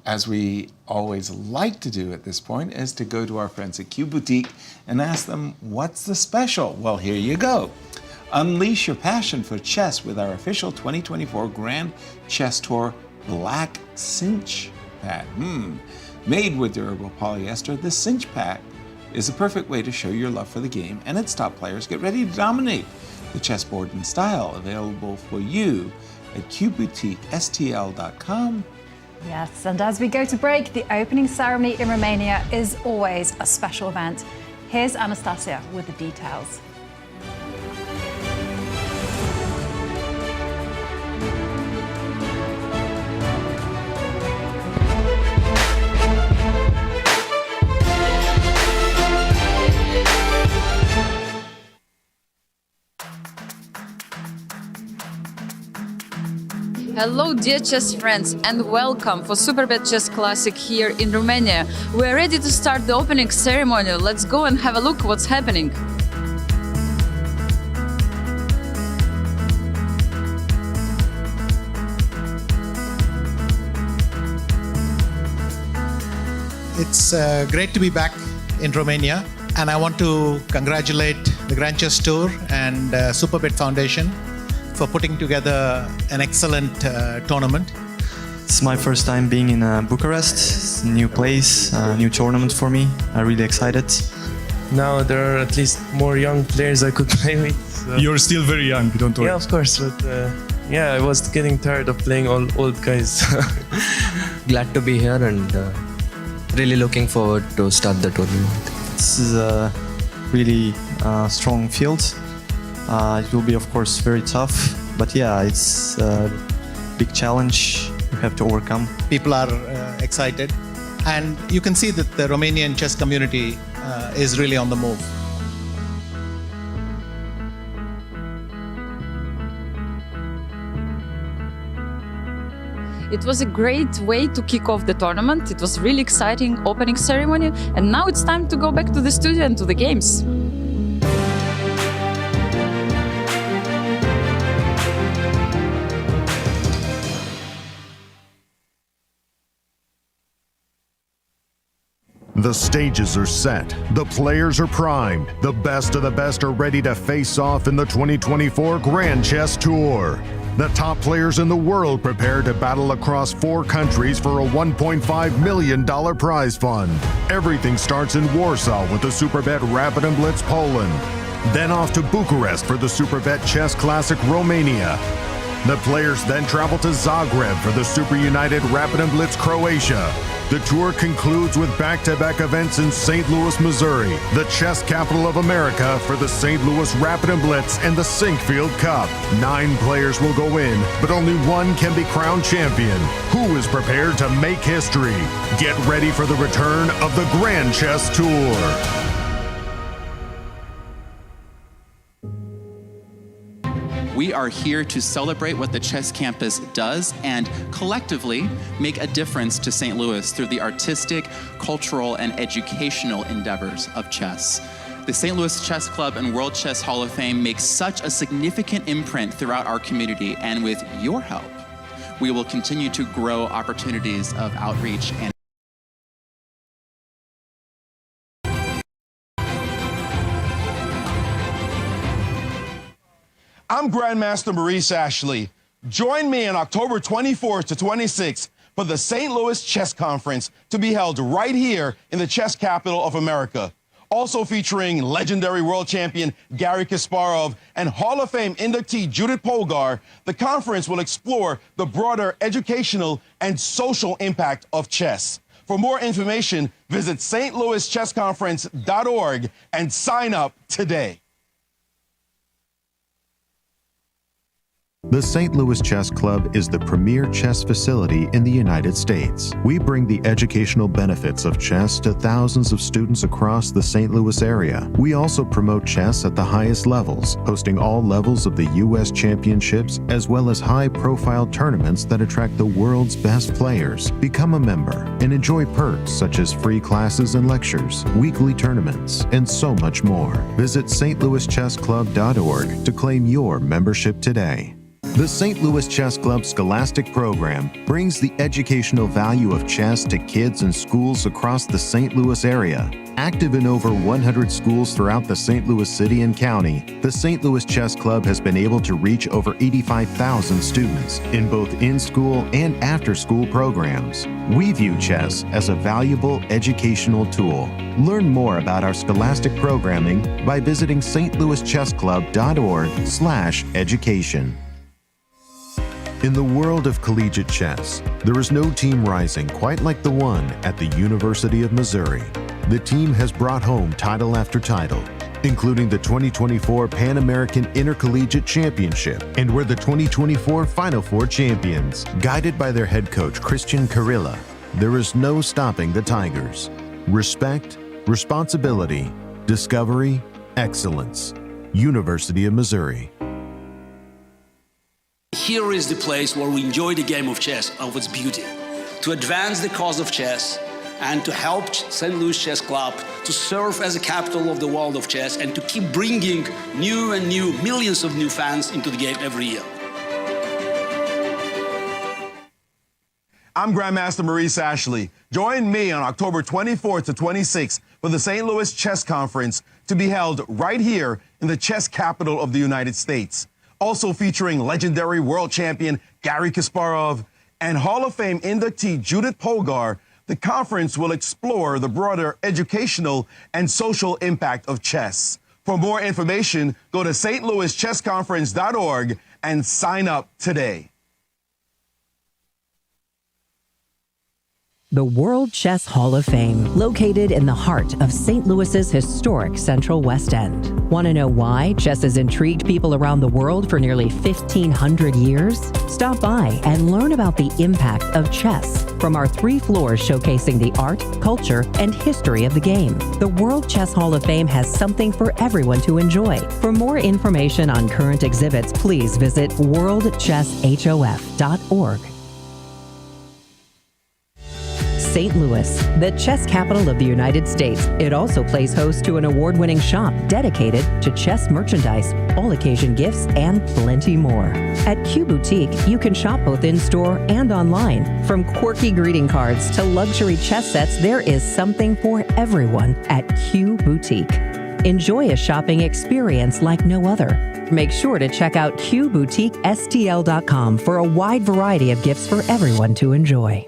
as we always like to do at this point, is to go to our friends at Q Boutique and ask them, what's the special? Well, here you go. Unleash your passion for chess with our official 2024 Grand Chess Tour Black Cinch Pad. Made with durable polyester, this cinch pack is a perfect way to show your love for the game and its top players. Get ready to dominate the chessboard in style. Available for you at qboutiquestl.com. Yes, and as we go to break, the opening ceremony in Romania is always a special event. Here's Anastasia with the details. Hello dear chess friends and welcome for Superbet Chess Classic here in Romania. We are ready to start the opening ceremony. Let's go and have a look what's happening. It's great to be back in Romania, and I want to congratulate the Grand Chess Tour and Superbet Foundation for putting together an excellent tournament. It's my first time being in Bucharest. It's a new place, a new tournament for me. I'm really excited. Now there are at least more young players I could play with. So. You're still very young, don't worry. Yeah, of course, but yeah, I was getting tired of playing all old guys. Glad to be here and really looking forward to start the tournament. This is a really strong field. It will be, of course, very tough, but yeah, it's a big challenge you have to overcome. People are excited, and you can see that the Romanian chess community is really on the move. It was a great way to kick off the tournament. It was really exciting opening ceremony, and now it's time to go back to the studio and to the games. The stages are set, the players are primed, the best of the best are ready to face off in the 2024 Grand Chess Tour. The top players in the world prepare to battle across 4 countries for a $1.5 million prize fund. Everything starts in Warsaw with the Superbet Rapid and Blitz Poland. Then off to Bucharest for the Superbet Chess Classic Romania. The players then travel to Zagreb for the Super United Rapid and Blitz Croatia. The tour concludes with back-to-back events in St. Louis, Missouri, the chess capital of America, for the St. Louis Rapid and Blitz and the Sinkfield Cup. 9 players will go in, but only one can be crowned champion. Who is prepared to make history? Get ready for the return of the Grand Chess Tour. We are here to celebrate what the Chess Campus does and collectively make a difference to St. Louis through the artistic, cultural, and educational endeavors of chess. The St. Louis Chess Club and World Chess Hall of Fame makes such a significant imprint throughout our community, and with your help, we will continue to grow opportunities of outreach and I'm Grandmaster Maurice Ashley. Join me on October 24th to 26th for the St. Louis Chess Conference to be held right here in the chess capital of America. Also featuring legendary world champion Garry Kasparov and Hall of Fame inductee Judith Polgar, the conference will explore the broader educational and social impact of chess. For more information, visit stlouischessconference.org and sign up today. The St. Louis Chess Club is the premier chess facility in the United States. We bring the educational benefits of chess to thousands of students across the St. Louis area. We also promote chess at the highest levels, hosting all levels of the U.S. championships as well as high-profile tournaments that attract the world's best players. Become a member and enjoy perks such as free classes and lectures, weekly tournaments, and so much more. Visit stlouischessclub.org to claim your membership today. The St. Louis Chess Club Scholastic Program brings the educational value of chess to kids and schools across the St. Louis area. Active in over 100 schools throughout the St. Louis City and County, the St. Louis Chess Club has been able to reach over 85,000 students in both in-school and after-school programs. We view chess as a valuable educational tool. Learn more about our scholastic programming by visiting stlouischessclub.org/education. In the world of collegiate chess, there is no team rising quite like the one at the University of Missouri. The team has brought home title after title, including the 2024 Pan American Intercollegiate Championship, and were the 2024 Final Four champions. Guided by their head coach, Cristian Chirila, there is no stopping the Tigers. Respect, responsibility, discovery, excellence. University of Missouri. Here is the place where we enjoy the game of chess of its beauty, to advance the cause of chess and to help St. Louis Chess Club to serve as a capital of the world of chess and to keep bringing new and new millions of new fans into the game every year. I'm Grandmaster Maurice Ashley. Join me on October 24th to 26th for the St. Louis Chess Conference to be held right here in the chess capital of the United States. Also featuring legendary world champion Garry Kasparov and Hall of Fame inductee Judith Polgar, the conference will explore the broader educational and social impact of chess. For more information, go to stlouischessconference.org and sign up today. The World Chess Hall of Fame, located in the heart of St. Louis's historic Central West End. Want to know why chess has intrigued people around the world for nearly 1,500 years? Stop by and learn about the impact of chess from our 3 floors showcasing the art, culture, and history of the game. The World Chess Hall of Fame has something for everyone to enjoy. For more information on current exhibits, please visit worldchesshof.org. St. Louis, the chess capital of the United States. It also plays host to an award-winning shop dedicated to chess merchandise, all-occasion gifts, and plenty more. At Q Boutique, you can shop both in-store and online. From quirky greeting cards to luxury chess sets, there is something for everyone at Q Boutique. Enjoy a shopping experience like no other. Make sure to check out QBoutiqueSTL.com for a wide variety of gifts for everyone to enjoy.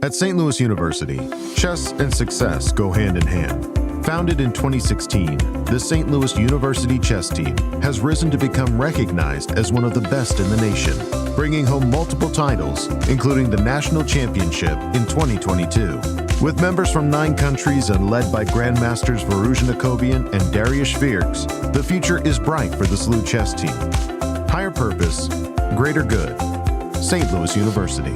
At St. Louis University, chess and success go hand in hand. Founded in 2016, the St. Louis University chess team has risen to become recognized as one of the best in the nation, bringing home multiple titles, including the National Championship in 2022. With members from 9 countries and led by Grandmasters Firouzja and Darius Fierks, the future is bright for the SLU chess team. Higher purpose, greater good. St. Louis University.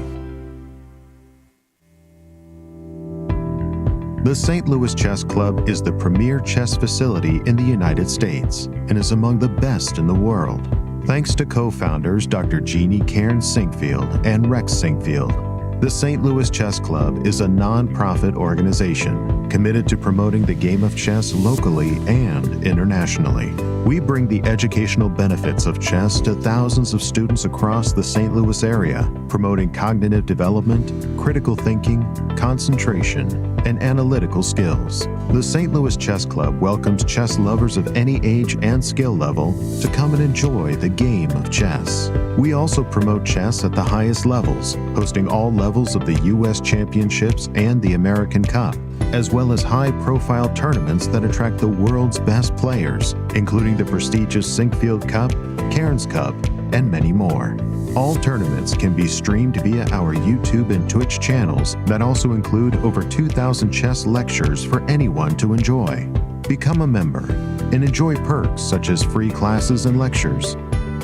The St. Louis Chess Club is the premier chess facility in the United States and is among the best in the world. Thanks to co-founders Dr. Jeannie Cairns Sinkfield and Rex Sinkfield, the St. Louis Chess Club is a non-profit organization committed to promoting the game of chess locally and internationally. We bring the educational benefits of chess to thousands of students across the St. Louis area, promoting cognitive development, critical thinking, concentration, and analytical skills. The St. Louis Chess Club welcomes chess lovers of any age and skill level to come and enjoy the game of chess. We also promote chess at the highest levels, hosting all levels of the U.S. Championships and the American Cup, as well as high-profile tournaments that attract the world's best players, including the prestigious Sinkfield Cup, Cairns Cup, and many more. All tournaments can be streamed via our YouTube and Twitch channels that also include over 2,000 chess lectures for anyone to enjoy. Become a member and enjoy perks such as free classes and lectures,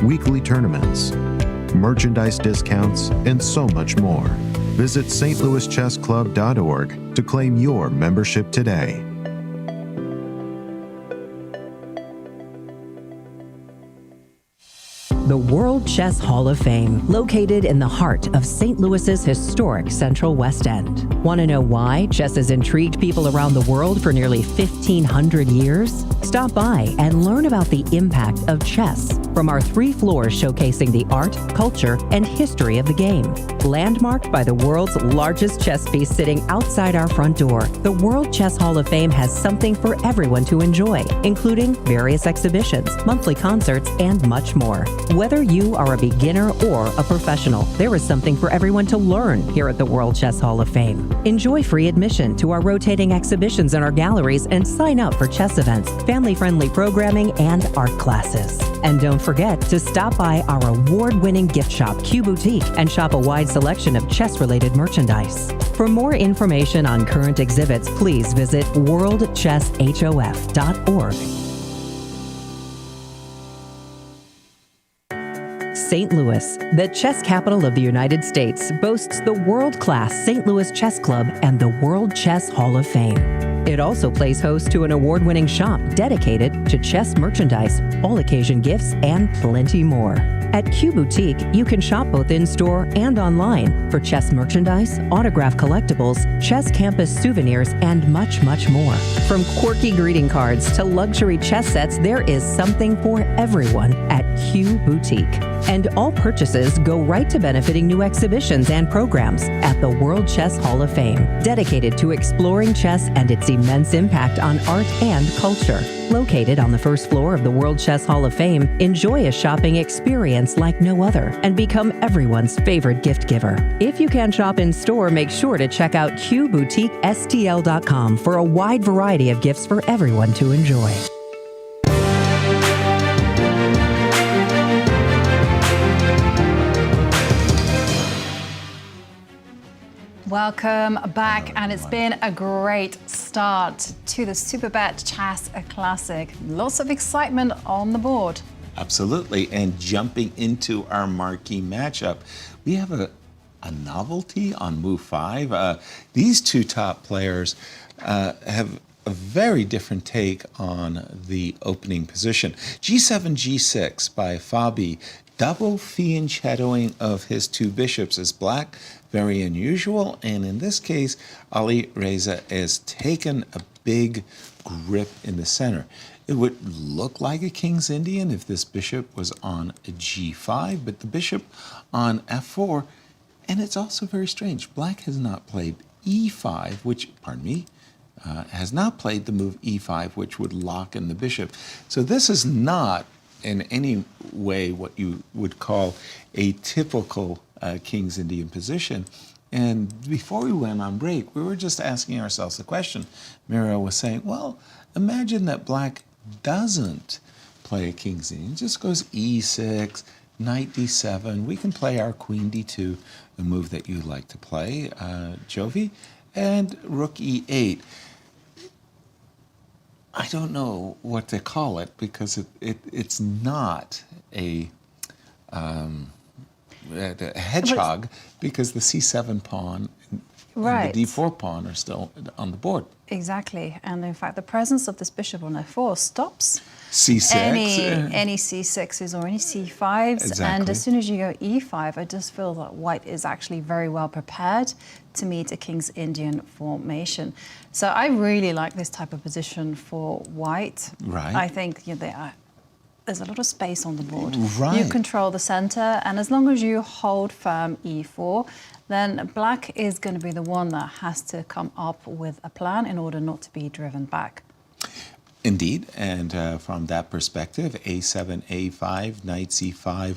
weekly tournaments, merchandise discounts, and so much more. Visit stlouischessclub.org to claim your membership today. The World Chess Hall of Fame, located in the heart of St. Louis's historic Central West End. Want to know why chess has intrigued people around the world for nearly 1,500 years? Stop by and learn about the impact of chess from our 3 floors showcasing the art, culture, and history of the game. Landmarked by the world's largest chess piece sitting outside our front door, the World Chess Hall of Fame has something for everyone to enjoy, including various exhibitions, monthly concerts, and much more. Whether you are a beginner or a professional, there is something for everyone to learn here at the World Chess Hall of Fame. Enjoy free admission to our rotating exhibitions in our galleries and sign up for chess events, family-friendly programming, and art classes. And don't forget to stop by our award-winning gift shop, Q Boutique, and shop a wide selection of chess-related merchandise. For more information on current exhibits, please visit worldchesshof.org. St. Louis, the chess capital of the United States, boasts the world-class St. Louis Chess Club and the World Chess Hall of Fame. It also plays host to an award-winning shop dedicated to chess merchandise, all-occasion gifts, and plenty more. At Q Boutique, you can shop both in-store and online for chess merchandise, autograph collectibles, chess campus souvenirs, and much, much more. From quirky greeting cards to luxury chess sets, there is something for everyone at Q Boutique. And all purchases go right to benefiting new exhibitions and programs at the World Chess Hall of Fame, dedicated to exploring chess and its immense impact on art and culture. Located on the first floor of the World Chess Hall of Fame, enjoy a shopping experience like no other and become everyone's favorite gift giver. If you can shop in store, make sure to check out QBoutiqueSTL.com for a wide variety of gifts for everyone to enjoy. Welcome back, and it's been a great start to the Superbet Chess Classic. Lots of excitement on the board. Absolutely, and jumping into our marquee matchup, we have a novelty on move 5. These 2 top players have a very different take on the opening position. G7, G6 by Fabi, double fianchettoing of his 2 bishops as black. Very unusual, and in this case, Alireza has taken a big grip in the center. It would look like a King's Indian if this bishop was on a G5, but the bishop on F4, and it's also very strange. Black has not played E5, which, has not played the move E5, which would lock in the bishop. So this is not in any way what you would call a typical King's Indian position. And before we went on break, we were just asking ourselves the question. Miro was saying, well, imagine that black doesn't play a King's Indian, just goes E6, Knight D7. We can play our Queen D2, the move that you like to play, Jovi, and Rook E8. I don't know what to call it because it's not a hedgehog, because the C7 pawn and the D4 pawn are still on the board. Exactly, and in fact, the presence of this bishop on F4 stops C6, any C6s or any C5s, exactly. And as soon as you go E5, I just feel that white is actually very well prepared to meet a King's Indian formation. So I really like this type of position for white. Right. I think there's a lot of space on the board. Right. You control the center, and as long as you hold firm E4, then black is going to be the one that has to come up with a plan in order not to be driven back. Indeed, and from that perspective, A7, A5, Knight C5,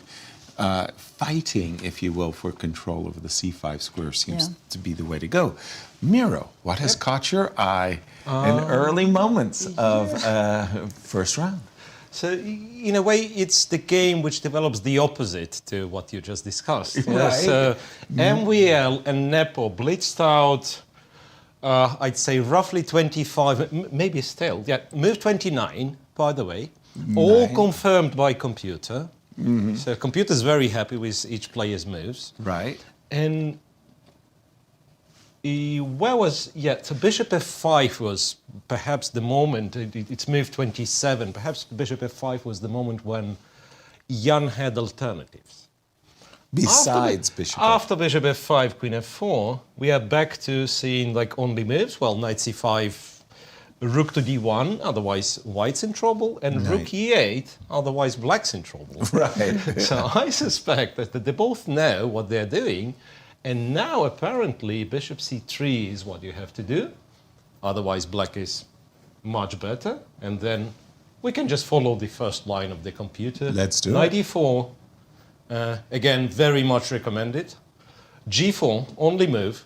fighting, if you will, for control over the C5 square seems to be the way to go. Miro, what has caught your eye in early moments of first round? So, in a way, it's the game which develops the opposite to what you just discussed. Right. So, MWL and Nepo blitzed out, I'd say, roughly 25, maybe still. Yeah, move 29, by the way, all confirmed by computer. So computer's very happy with each player's moves. Right. And so bishop f5 was perhaps the moment, it's move 27, perhaps bishop f5 was the moment when Jan had alternatives. Besides bishop After bishop f5, queen f4, we are back to seeing like only moves. Well, knight c5, rook to d1, otherwise white's in trouble, and rook e8, otherwise black's in trouble. Right. So I suspect that they both know what they're doing, and now apparently bishop c3 is what you have to do, otherwise black is much better, and then we can just follow the first line of the computer. Let's do Knight it. e4, again, very much recommended. g4, only move.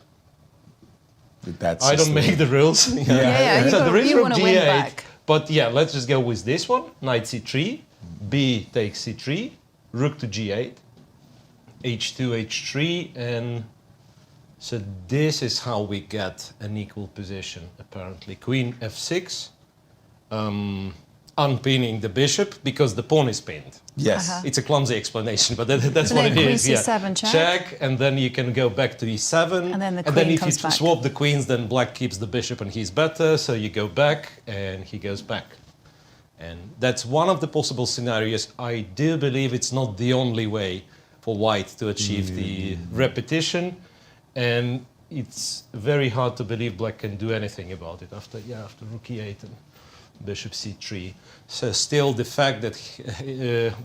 That's I don't make the rules. So there is rook g8, but yeah, let's just go with this one. Knight c3, b takes c3, rook to g8, h2, h3, and so this is how we get an equal position, apparently. Queen f6, unpinning the bishop because the pawn is pinned. Yes. It's a clumsy explanation, but that's So what then it queen is. c7 check. And then you can go back to e7. And then the then queen if you comes back. swap the queens, then black keeps the bishop and he's better. So you go back and he goes back. And that's one of the possible scenarios. I do believe it's not the only way for white to achieve the repetition. And it's very hard to believe black can do anything about it after rook e8 and bishop c3. So still the fact that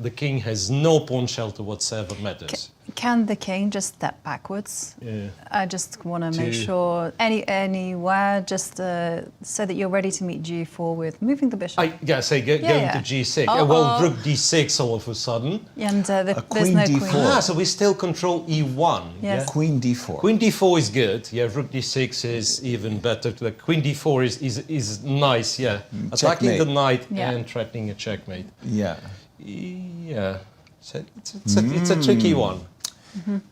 the king has no pawn shelter whatsoever matters. Can the king just step backwards? Yeah. I just want to make sure anywhere, just so that you're ready to meet g4 with moving the bishop. Going to g6. Well, rook d6 all of a sudden. And there's queen no d4. queen. So we still control e1. Yes. Yeah? Queen d4. Queen d4 is good. Yeah, rook d6 is even better. The queen d4 is nice. Yeah, attacking Checkmate. the knight Yeah. and threatening a checkmate. Yeah. Yeah, so it's a tricky one.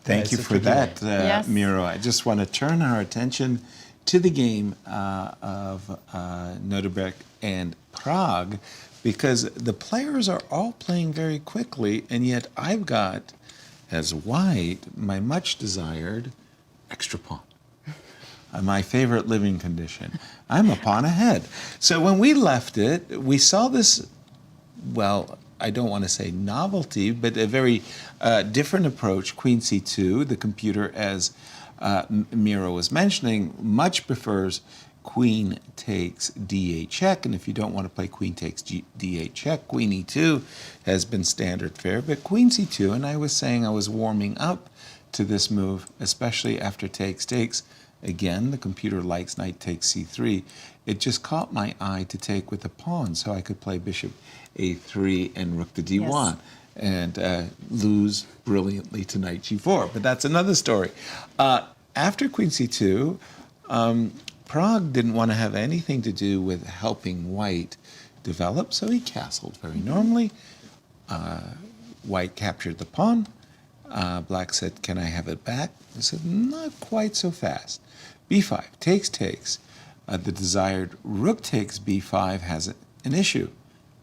Thank you for that, Miro. I just want to turn our attention to the game of Nodirbek and Prague, because the players are all playing very quickly, and yet I've got, as white, my much desired extra pawn. My favorite living condition. I'm a pawn ahead. So when we left it, we saw this, well, I don't want to say novelty, but a very different approach. Queen c2, the computer, as Miro was mentioning, much prefers queen takes d8 check, and if you don't want to play queen takes d8 check, queen e2 has been standard fare, but queen c2, and I was saying I was warming up to this move, especially after takes. Again, the computer likes knight takes c3. It just caught my eye to take with the pawn, so I could play bishop a3 and rook to d1 and lose brilliantly to knight g4. But that's another story. After queen c2, Prague didn't want to have anything to do with helping white develop, so he castled very normally. White captured the pawn. Black said, "Can I have it back?" He said, "Not quite so fast." b5, takes. The desired rook takes b5 has an issue.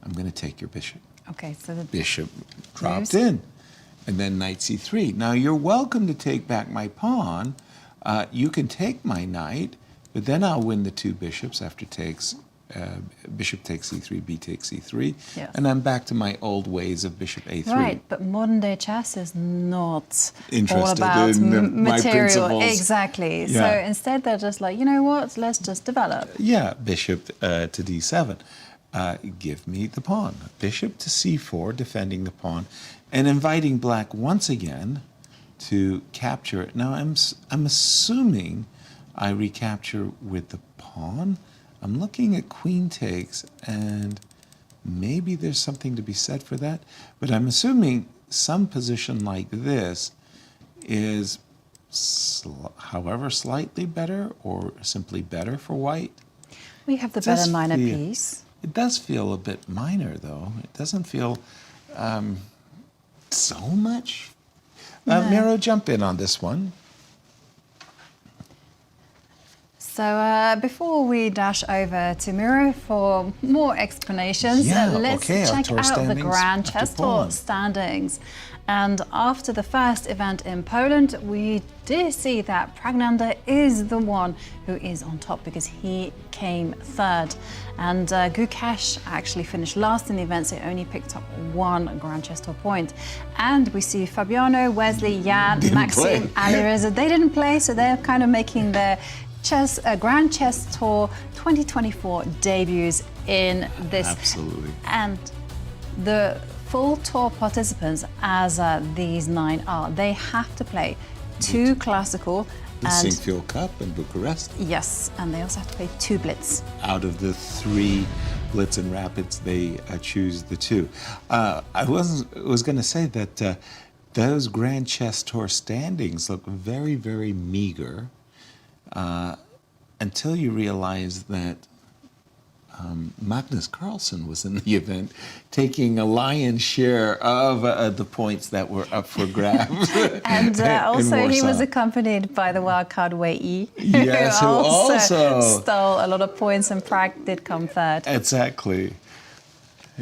I'm going to take your bishop. Okay, so the Bishop dropped in. And then knight c3. Now, you're welcome to take back my pawn. You can take my knight, but then I'll win the two bishops after takes. Bishop takes c3, b takes c3, Yes. and I'm back to my old ways of bishop a3. Right, but modern day chess is not all Interested about in my material. principles. Exactly. Yeah. So instead, they're just like, you know what? Let's just develop. Yeah, bishop to d7. Give me the pawn. Bishop to c4, defending the pawn, and inviting black once again to capture it. Now, I'm assuming I recapture with the pawn. I'm looking at queen takes, and maybe there's something to be said for that, but I'm assuming some position like this is, however, slightly better or simply better for white. We have the better minor piece. It does feel a bit minor, though. It doesn't feel so much. No. Miro, jump in on this one. So before we dash over to Miro for more explanations, let's check out the Grand Chess Tour standings. And after the first event in Poland, we did see that Praggnanandhaa is the one who is on top because he came third. And Gukesh actually finished last in the event, so he only picked up one Grand Chess Tour point. And we see Fabiano, Wesley, Jan, Maxime, Alireza. They didn't play, so they're kind of making their Grand Chess Tour 2024 debuts in this. Absolutely. And the full tour participants, as these 9 are, they have to play 2 classical. The Sinquefield Cup in Bucharest. Yes, and they also have to play 2 blitz. Out of the 3 blitz and rapids, they choose the 2. I was going to say that those Grand Chess Tour standings look very, very meager until you realize that Magnus Carlsen was in the event, taking a lion's share of the points that were up for grabs. And also he was accompanied by the wildcard Wei Yi, yes, who also stole a lot of points, and Prag did come third. Exactly.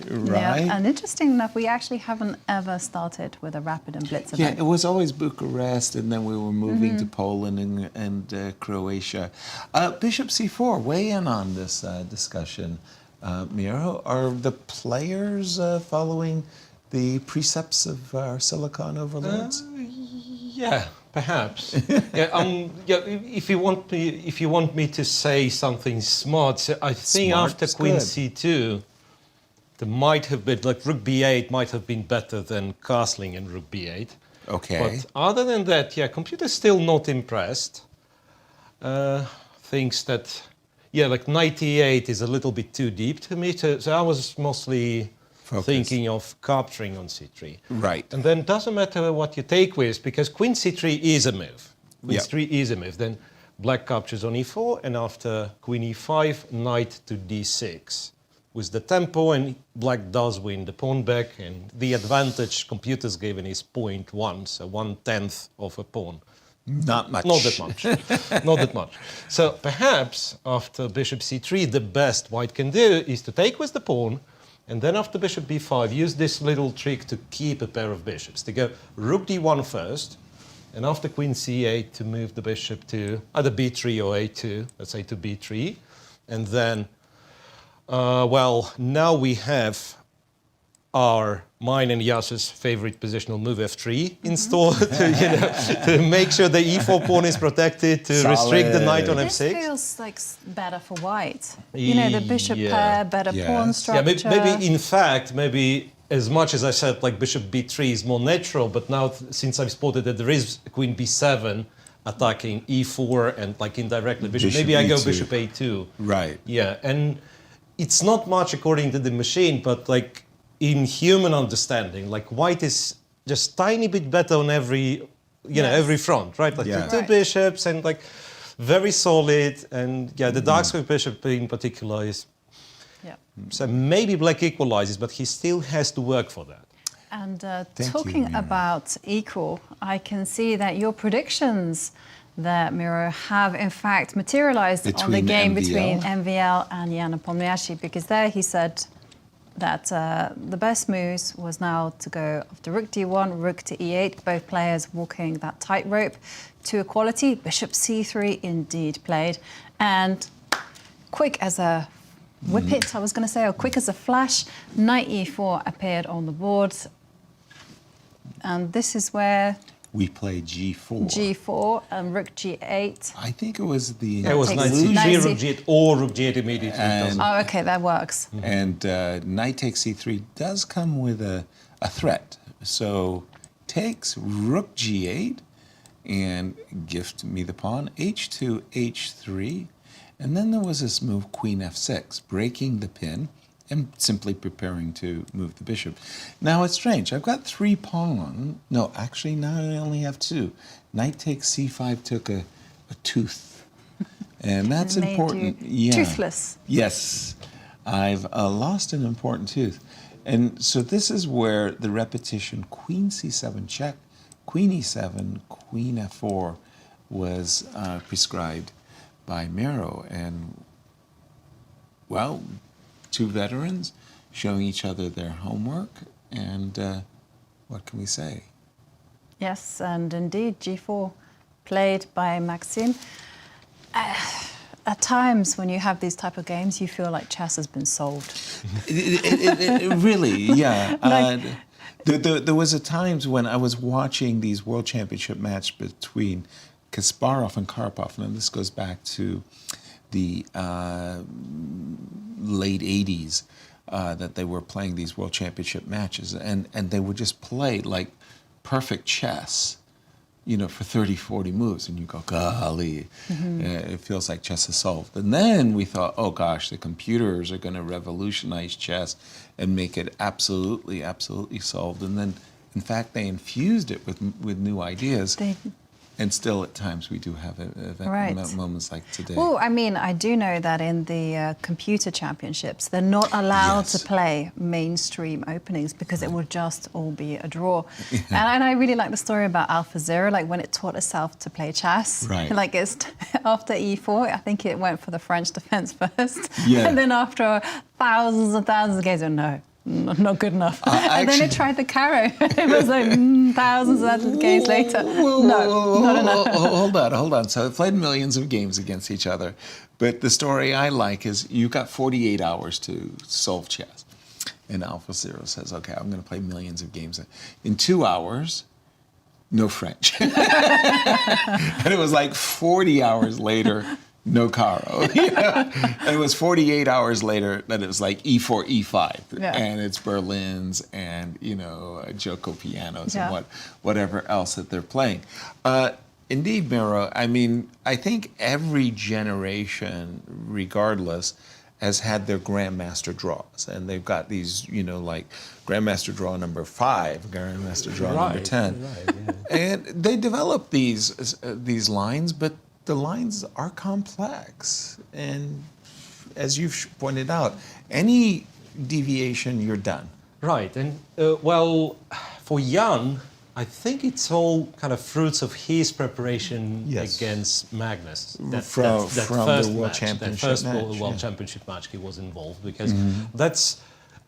Right. Yeah, and interesting enough, we actually haven't ever started with a rapid and blitz event. Yeah, it was always Bucharest, and then we were moving to Poland and Croatia. Bishop c4, weigh in on this discussion. Miro, are the players following the precepts of our silicon overlords? Yeah, perhaps. If you want me to say something smart, so I think after Queen c2. There might have been, like Rook b8 might have been better than castling in Rook b8. Okay. But other than that, yeah, computer's still not impressed. Thinks that, like knight e8 is a little bit too deep to me. So I was mostly thinking of capturing on c3. Right. And then doesn't matter what you take with, because queen c3 is a move. Queen c3 is a move. Then black captures on e4, and after queen e5, knight to d6. With the tempo, and black does win the pawn back, and the advantage computer's given is 0.1, so 1/10 of a pawn. Not much. Not that much. Not that much. So perhaps after bishop c3, the best white can do is to take with the pawn, and then after bishop b5, use this little trick to keep a pair of bishops. To go rook d1 first, and after queen c8 to move the bishop to either b3 or a2, let's say to b3, and then now we have mine and Yasser's favorite positional move f3 installed to make sure the e4 pawn is protected, to restrict the knight on f6. This feels like better for white. The bishop pair, better pawn structure. Yeah, maybe in fact, as much as I said, like bishop b3 is more natural, but now since I've spotted that there is queen b7 attacking e4 and like indirectly bishop, maybe I go bishop a2. Right. Yeah, and it's not much according to the machine, but like in human understanding, like white is just tiny bit better on every, every front, right? Like two bishops and like very solid, and the dark square bishop in particular is. So maybe black equalizes, but he still has to work for that. And talking about equal, I can see that your predictions that Miro have in fact materialized on the game between MVL and Jan Nepomniachtchi, because there he said that the best moves was now to go after rook d1, rook to e8, both players walking that tightrope to equality. Bishop c3 indeed played, and quick as a whippet, I was going to say, or quick as a flash, knight e4 appeared on the board, and this is where we play g4. G4 and rook g8. I think it was the... It was knight c3, rook g8, or rook g8 immediately. Oh, okay, that works. And knight takes c3 does come with a threat. So takes rook g8 and gift me the pawn, h2, h3. And then there was this move, queen f6, breaking the pin and simply preparing to move the bishop. Now it's strange. I've got 3 pawns. No, actually now I only have 2. Knight takes c5 took a tooth. And that's important. Toothless. Yes. I've lost an important tooth. And so this is where the repetition, queen c7 check, queen e7, queen f4 was prescribed. by Miro. And, well, two veterans showing each other their homework, and what can we say? Yes, and indeed, G4 played by Maxime. At times, when you have these type of games, you feel like chess has been solved. Really, yeah. There was a times when I was watching these World Championship matches between Kasparov and Karpov, and this goes back to the late 80s, that they were playing these World Championship matches, and they would just play like perfect chess, you know, for 30, 40 moves, and you go, golly, it feels like chess is solved. And then we thought, oh gosh, the computers are going to revolutionize chess and make it absolutely, absolutely solved. And then, in fact, they infused it with new ideas. And still, at times, we do have moments like today. Well, I mean, I do know that in the computer championships, they're not allowed to play mainstream openings because it would just all be a draw. And I really like the story about AlphaZero, like when it taught itself to play chess. Right. Like it's after E4, I think it went for the French defense first. Yeah. And then after thousands and thousands of games, no. Not good enough. And then it tried the Caro. It was like thousands of games later. Not enough. Hold on. So I played millions of games against each other. But the story I like is you've got 48 hours to solve chess. And AlphaZero says, okay, I'm going to play millions of games. In 2 hours, no French. And it was like 40 hours later, no Caro. You know? And it was 48 hours later that it was like E4, E5, and it's Berlins and, you know, Joko pianos and whatever else that they're playing. Indeed, Miro, I mean, I think every generation, regardless, has had their grandmaster draws, and they've got these, you know, like grandmaster draw number 5, grandmaster draw number 10, and they develop these lines, but the lines are complex, and as you've pointed out, any deviation, you're done. Right, and well, for Jan, I think it's all kind of fruits of his preparation against Magnus. That from first the World match, Championship that first match, World Championship match he was involved, because that's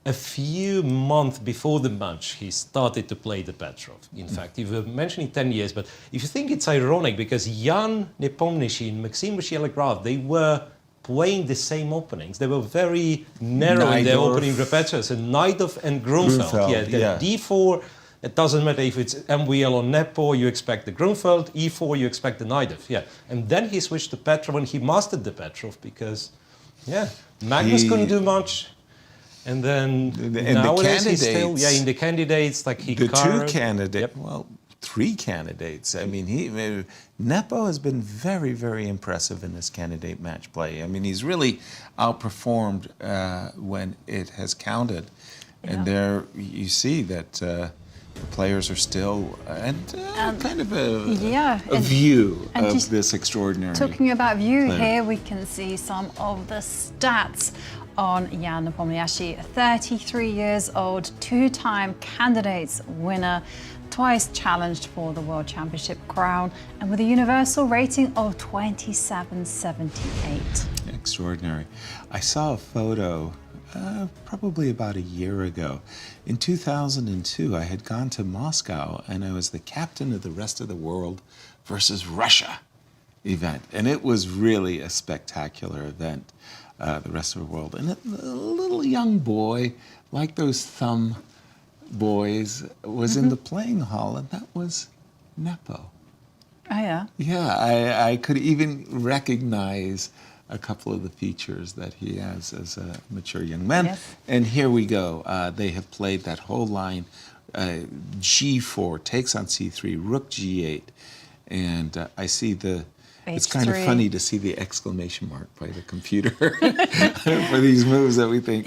a few months before the match, he started to play the Petrov. In fact, you were mentioning 10 years, but if you think it's ironic, because Jan Nepomniachtchi and Maxime Vachier-Lagrave, they were playing the same openings. They were very narrow in their opening repetitors, and Najdorf and Grunfeld. D4, it doesn't matter if it's MVL or Nepo, you expect the Grunfeld, E4, you expect the Najdorf. And then he switched to Petrov, and he mastered the Petrov, because, Magnus couldn't do much. And then nowadays he's still, in the candidates, like he two candidates, well, 3 candidates. I mean, Nepo has been very, very impressive in this candidate match play. I mean, he's really outperformed when it has counted. And there you see that the players are still, kind of a view of this extraordinary. Talking about view, here we can see some of the stats on Jan Nepomniachtchi, 33 years old, 2-time candidates winner, twice challenged for the World Championship crown, and with a universal rating of 2778. Extraordinary. I saw a photo probably about a year ago. In 2002, I had gone to Moscow, and I was the captain of the rest of the world versus Russia event, and it was really a spectacular event. The rest of the world. And a little young boy, like those thumb boys, was in the playing hall, and that was Nepo. Oh, yeah? Yeah, I could even recognize a couple of the features that he has as a mature young man. Yes. And here we go. They have played that whole line. G4 takes on C3, Rook G8. And I see it's kind of funny to see the exclamation mark by the computer for these moves that we think,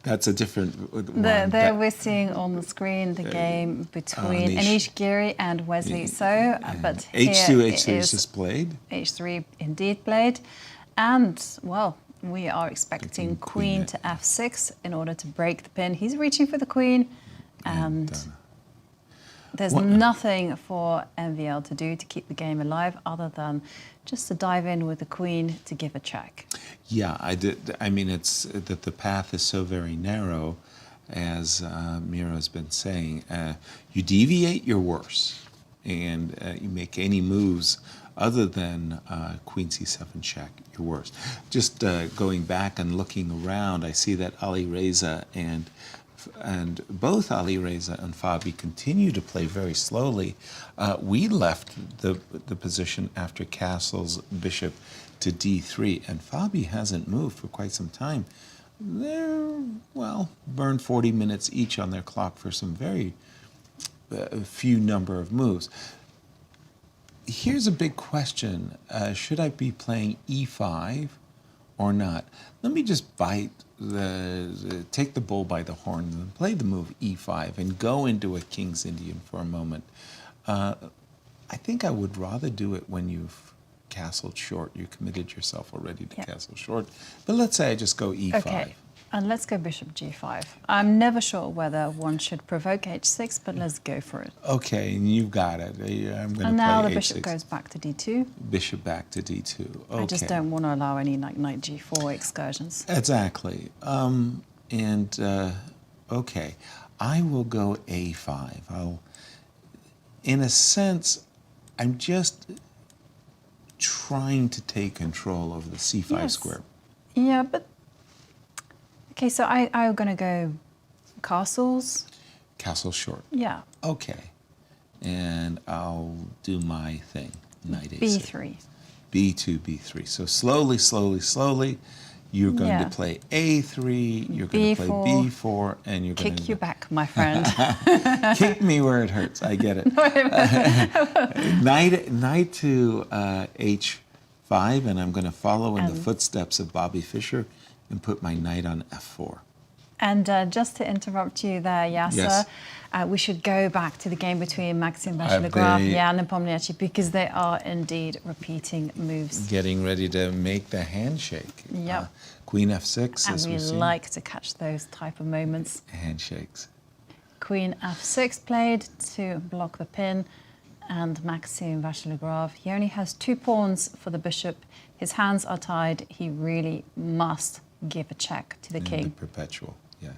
that's a different one. There we're seeing on the screen the game between Anish, Giri and Wesley. But H2 is just played. H3 indeed played. And, well, we are expecting queen to F6 in order to break the pin. He's reaching for the queen. And There's nothing for MVL to do to keep the game alive other than just to dive in with the queen to give a check. Yeah, I mean, it's that the path is so very narrow, as Miro's been saying. You deviate, you're worse. And you make any moves other than queen c7 check, you're worse. Just going back and looking around, I see that Alireza and both Alireza and Fabi continue to play very slowly. We left the position after castle's bishop to d3, and Fabi hasn't moved for quite some time. They're, well, burned 40 minutes each on their clock for some very few number of moves. Here's a big question. Should I be playing e5 or not? Let me just take the bull by the horn and play the move e5 and go into a King's Indian for a moment. I think I would rather do it when you've castled short. You committed yourself already to castle short. But let's say I just go e5. Okay, and let's go bishop g5. I'm never sure whether one should provoke h6, but let's go for it. Okay, and you've got it. I'm going to And now play the bishop h6. goes back to d2. Bishop back to d2. Okay. I just don't want to allow any knight g4 excursions. Exactly. Okay, I will go a5. In a sense, I'm just trying to take control of the c5 square. Yeah, but okay, so I'm going to go castles. Castle short. Yeah. Okay, and I'll do my thing. Knight a6. b3. b2, b3. So slowly, you're going to play a3, you're going to play b4, and you're going to... Kick you back, my friend. Kick me where it hurts, I get it. Knight to h5, and I'm going to follow in the footsteps of Bobby Fischer and put my knight on f4. And just to interrupt you there, Yasser, we should go back to the game between Maxime Vachier-Lagrave and Nepomniachtchi, because they are indeed repeating moves. Getting ready to make the handshake. Yep. Queen f6, and as we we've seen. like to catch those type of moments. Handshakes. Queen f6 played to block the pin, and Maxime Vachier-Lagrave, he only has 2 pawns for the bishop. His hands are tied. He really must give a check to the king. The perpetual, yeah.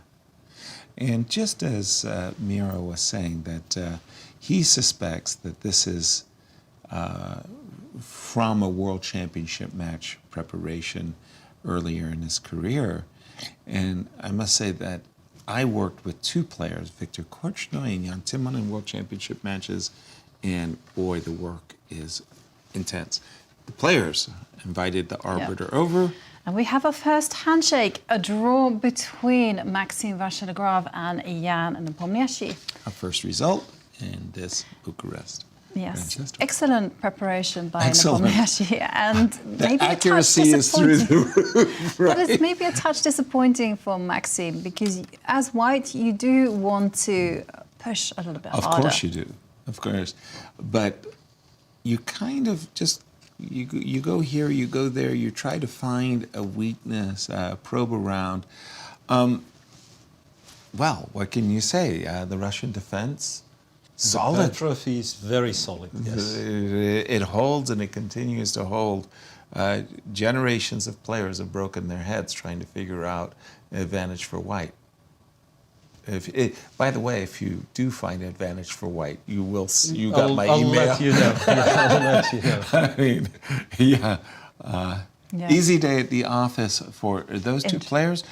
And just as Miro was saying, that he suspects that this is from a world championship match preparation earlier in his career. And I must say that I worked with 2 players, Viktor Korchnoi and Jan Timman, in world championship matches, and boy, the work is intense. The players invited the arbiter over. And we have a first handshake, a draw between Maxime Vachier-Lagrave and Jan Nepomniachtchi. A first result in this Bucharest. Yes, excellent preparation by Excellent. Nepomniachtchi, and The maybe accuracy a touch is through disappointing. the roof, right? But it's maybe a touch disappointing for Maxime, because as white, you do want to push a little bit harder. Of course you do, of course. But you kind of just, you go here, you go there, you try to find a weakness, probe around. Well, what can you say? The Russian defense, solid. The trophy is very solid, yes. It holds and it continues to hold. Generations of players have broken their heads trying to figure out an advantage for white. By the way, if you do find an advantage for white, you will. You got my email. I'll let you know. I'll let you know. I mean, easy day at the office for those 2 players.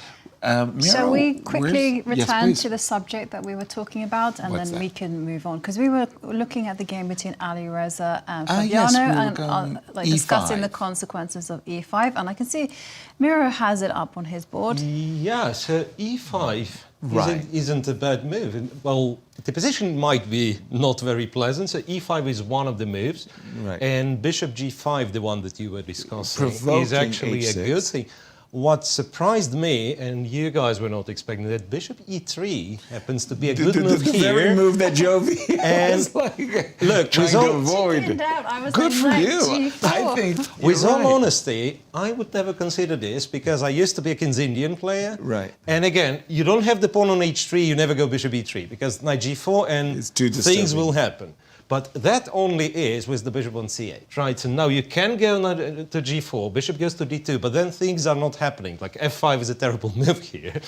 Miro, Shall we quickly return yes, to the subject that we were talking about, and What's then that? we can move on? Because we were looking at the game between Alireza and yes, Fabiano, we were and going discussing E5. the consequences of e5. And I can see Miro has it up on his board. Yeah, so e5 Right. isn't a bad move. Well, the position might be not very pleasant, so e5 is one of the moves. Right. And bishop g5, the one that you were discussing, is Provoking actually H6. a good thing. what surprised me, and you guys were not expecting, that bishop e3 happens to be a good move the here. very move that Jovi was Look, trying to avoid. Good for you. I think with you're all right. honesty, I would never consider this because I used to be a King's Indian player. Right. And again, you don't have the pawn on h3, you never go bishop e3 because knight g4 and It's too things disturbing. will happen. But that only is with the bishop on c8, right? So now you can go to g4, bishop goes to d2, but then things are not happening. Like f5 is a terrible move here.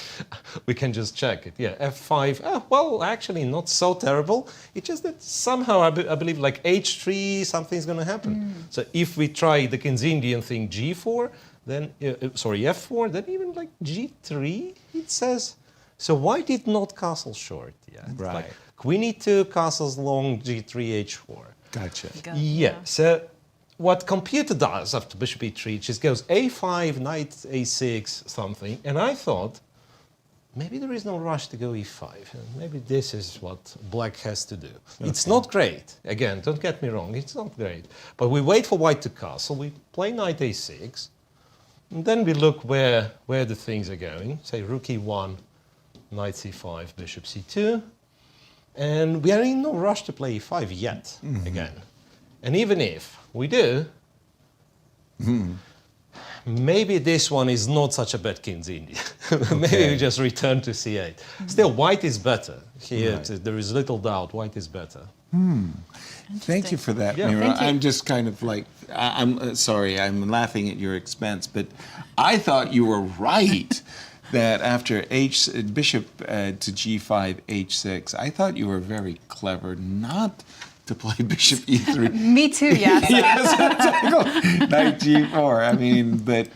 We can just check it. Yeah, f5, well, actually not so terrible. It's just that somehow I believe like h3, something's going to happen. So if we try the King's Indian thing g4, then, f4, then even like g3, it says. So why did not castle short? Yeah, Right. Like, Queen e2, castles long, g3, h4. Gotcha. Yeah, so what computer does after bishop e3, it just goes a5, knight a6, something, and I thought, maybe there is no rush to go e5, and maybe this is what black has to do. Okay. It's not great, again, don't get me wrong, it's not great, but we wait for white to castle, we play knight a6, and then we look where the things are going, say rook e1, knight c5, bishop c2, and we are in no rush to play e5 yet, again. And even if we do, maybe this one is not such a bad King's Indian. Maybe we just return to c8. Still, white is better. Here, there is little doubt, white is better. Thank you for that, Yeah. Mira. Thank you. I'm just kind of like, I'm sorry, I'm laughing at your expense, but I thought you were right. That after bishop to g5, h6, I thought you were very clever not to play bishop e3. Me too, yes. Yes, exactly. Knight g4. I mean, but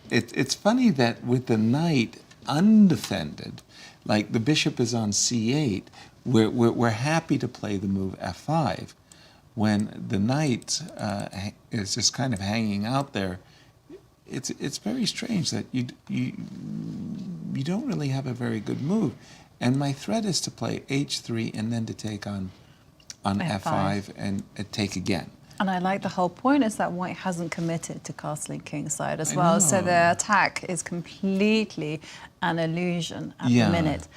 it's funny that with the knight undefended, like the bishop is on c8, we're happy to play the move f5. When the knight is just kind of hanging out there, it's very strange that you don't really have a very good move. And my threat is to play h3 and then to take on f5 and take again. And I like the whole point is that white hasn't committed to castling kingside as well. So the attack is completely an illusion at the minute.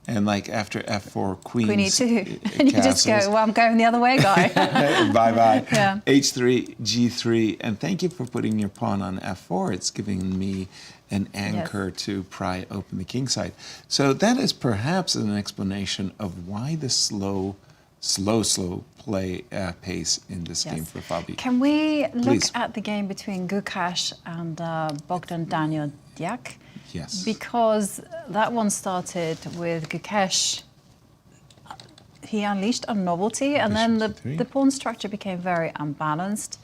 And like after f4, queen e2. And you just go, well, I'm going the other way, guy. Bye-bye. Yeah. h3, g3. And thank you for putting your pawn on f4. It's giving me an anchor to pry open the kingside. So that is perhaps an explanation of why the slow play pace in this game for Fabi. Can we look Please. at the game between Gukesh and Bogdan Daniel Diak? Yes. Because that one started with Gukesh. He unleashed a novelty, and then the pawn structure became very unbalanced.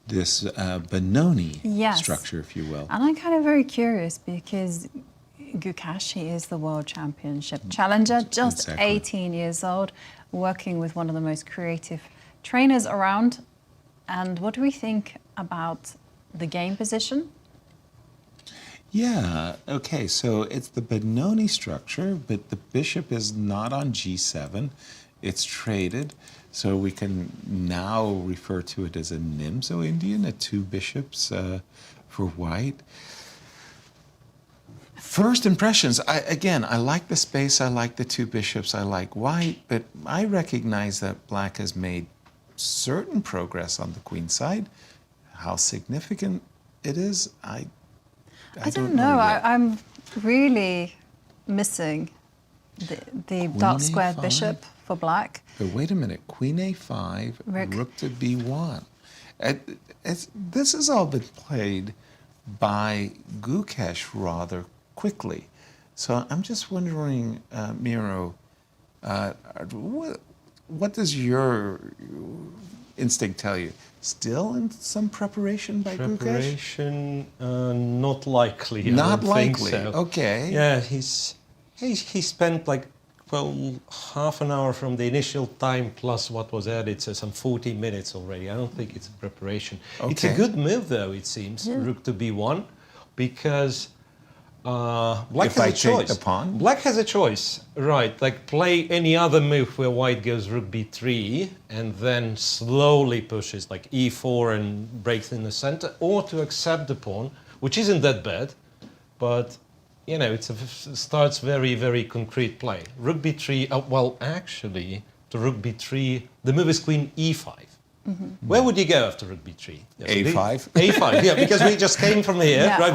This Benoni Yes. structure, if you will. And I'm kind of very curious because Gukesh, he is the world championship challenger, just 18 years old, working with one of the most creative trainers around. And what do we think about the game position? Yeah, okay, so it's the Benoni structure, but the bishop is not on g7. It's traded, so we can now refer to it as a Nimzo Indian, a two bishops for white. First impressions, I like the space, I like the two bishops, I like white, but I recognize that black has made certain progress on the queen side. How significant it is, I don't know. I'm really missing the dark squared A5? bishop for black. But wait a minute, queen a5, rook to b1. This has all been played by Gukesh rather quickly. So I'm just wondering, Miro, what does your instinct tell you? Still in some preparation by Gukesh? Preparation, not likely. Not I don't likely. think so. Okay. Yeah, he spent like, well, half an hour from the initial time plus what was added, so some 40 minutes already. I don't think it's preparation. Okay. It's a good move, though, it seems, rook to b1, because black if has I a choice. take the pawn? Black has a choice, right? Like play any other move where white goes rook b3 and then slowly pushes like e4 and breaks in the center, or to accept the pawn, which isn't that bad, but you know, it starts very, very concrete play. Rook b3, well, actually, to rook b3, the move is queen e5. Where would you go after rook b3? A5. A5, yeah, because we just came from here, Yeah. right?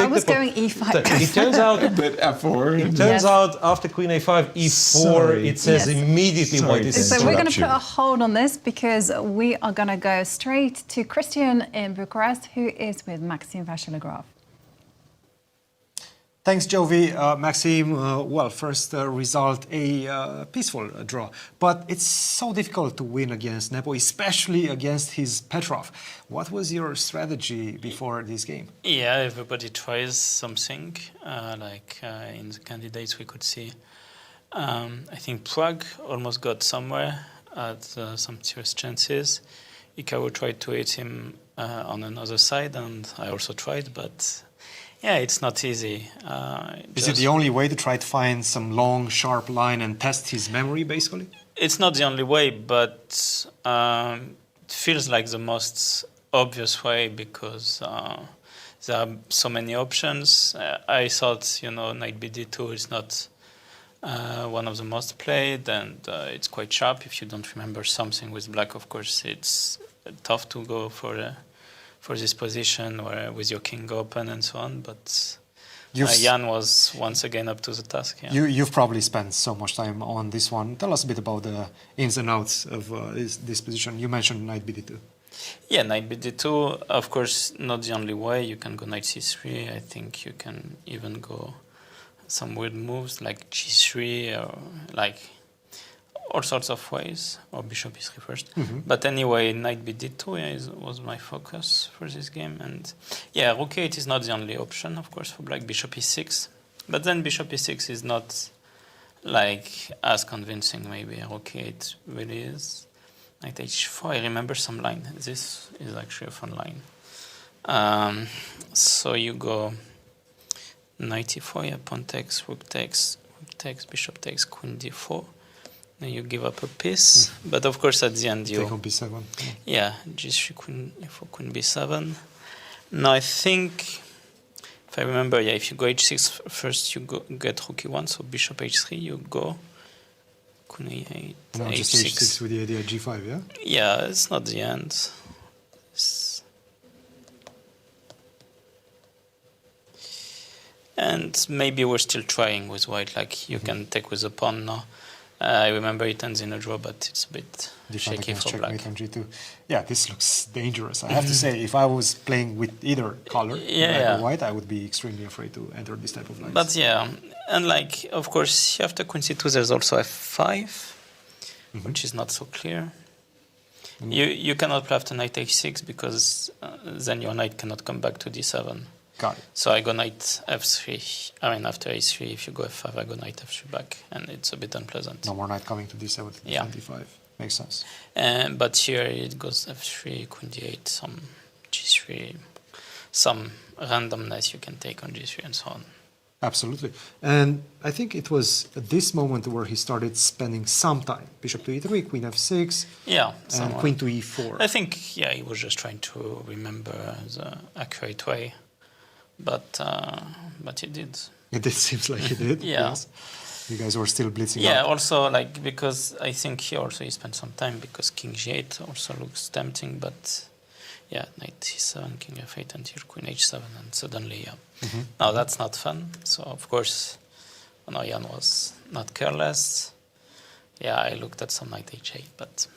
I was going e5. It turns out, But F4. it turns out after queen a5, e4, Sorry. it says Yes. immediately Sorry what is. So we're going to you. put a hold on this because we are going to go straight to Cristian in Bucharest, who is with Maxime Vachier-Lagrave. Thanks, Jovi. Maxime, well, first result, a peaceful draw. But it's so difficult to win against Nepo, especially against his Petrov. What was your strategy before this game? Yeah, everybody tries something. In the candidates we could see. I think Prague almost got somewhere at some serious chances. Incr tried to hit him on another side, and I also tried, but yeah, it's not easy. Is it the only way to try to find some long, sharp line and test his memory, basically? It's not the only way, but it feels like the most obvious way because there are so many options. I thought, knight bd2 is not one of the most played, and it's quite sharp. If you don't remember something with black, of course, it's tough to go for this position or with your king open and so on. But Jan was once again up to the task. Yeah. You've probably spent so much time on this one. Tell us a bit about the ins and outs of this position. You mentioned knight bd2. Yeah, knight bd2, of course, not the only way. You can go knight c3. I think you can even go some weird moves like g3 or like all sorts of ways, or bishop e3 first. But anyway, knight bd2 was my focus for this game. And yeah, rook e8 is not the only option, of course, for black. Bishop e6. But then bishop e6 is not like as convincing, maybe. Rook e8 really is. Knight h4, I remember some line. This is actually a fun line. So you go knight e4, yeah, pawn takes, rook takes, bishop takes, queen d4. Then you give up a piece, but of course at the end you take on b7. Yeah, g3, queen e4, queen b7. Now I think, if I remember, yeah, if you go h6 first, you get rook e1, so bishop h3, you go queen e8, No, h6. just h6 with the idea g5, yeah? Yeah, it's not the end. And maybe we're still trying with white, like you can take with a pawn now. I remember it ends in a draw, but it's a bit shaky for black. On g2. Yeah, this looks dangerous. I have to say, if I was playing with either color, black or white, I would be extremely afraid to enter this type of lines. But yeah, and like, of course, after queen c2, there's also f5, which is not so clear. You cannot play after knight h6 because then your knight cannot come back to d7. Got it. So I go knight f3. I mean, after a3, if you go f5, I go knight f3 back, and it's a bit unpleasant. No more knight coming to d7, yeah. 25. Makes sense. But here it goes f3, queen d8, some g3, some randomness you can take on g3 and so on. Absolutely. And I think it was at this moment where he started spending some time. Bishop to e3, queen f6, yeah, and queen to e4. I think, yeah, he was just trying to remember the accurate way. But he did. It seems like he did. Yeah. Yes. You guys were still blitzing Yeah, out. also, like, because I think here also he spent some time because king g8 also looks tempting, but yeah, knight c7, king f8, and here queen h7, and suddenly, yeah. Now that's not fun. So, of course, Jan was not careless. Yeah, I looked at some knight h8, but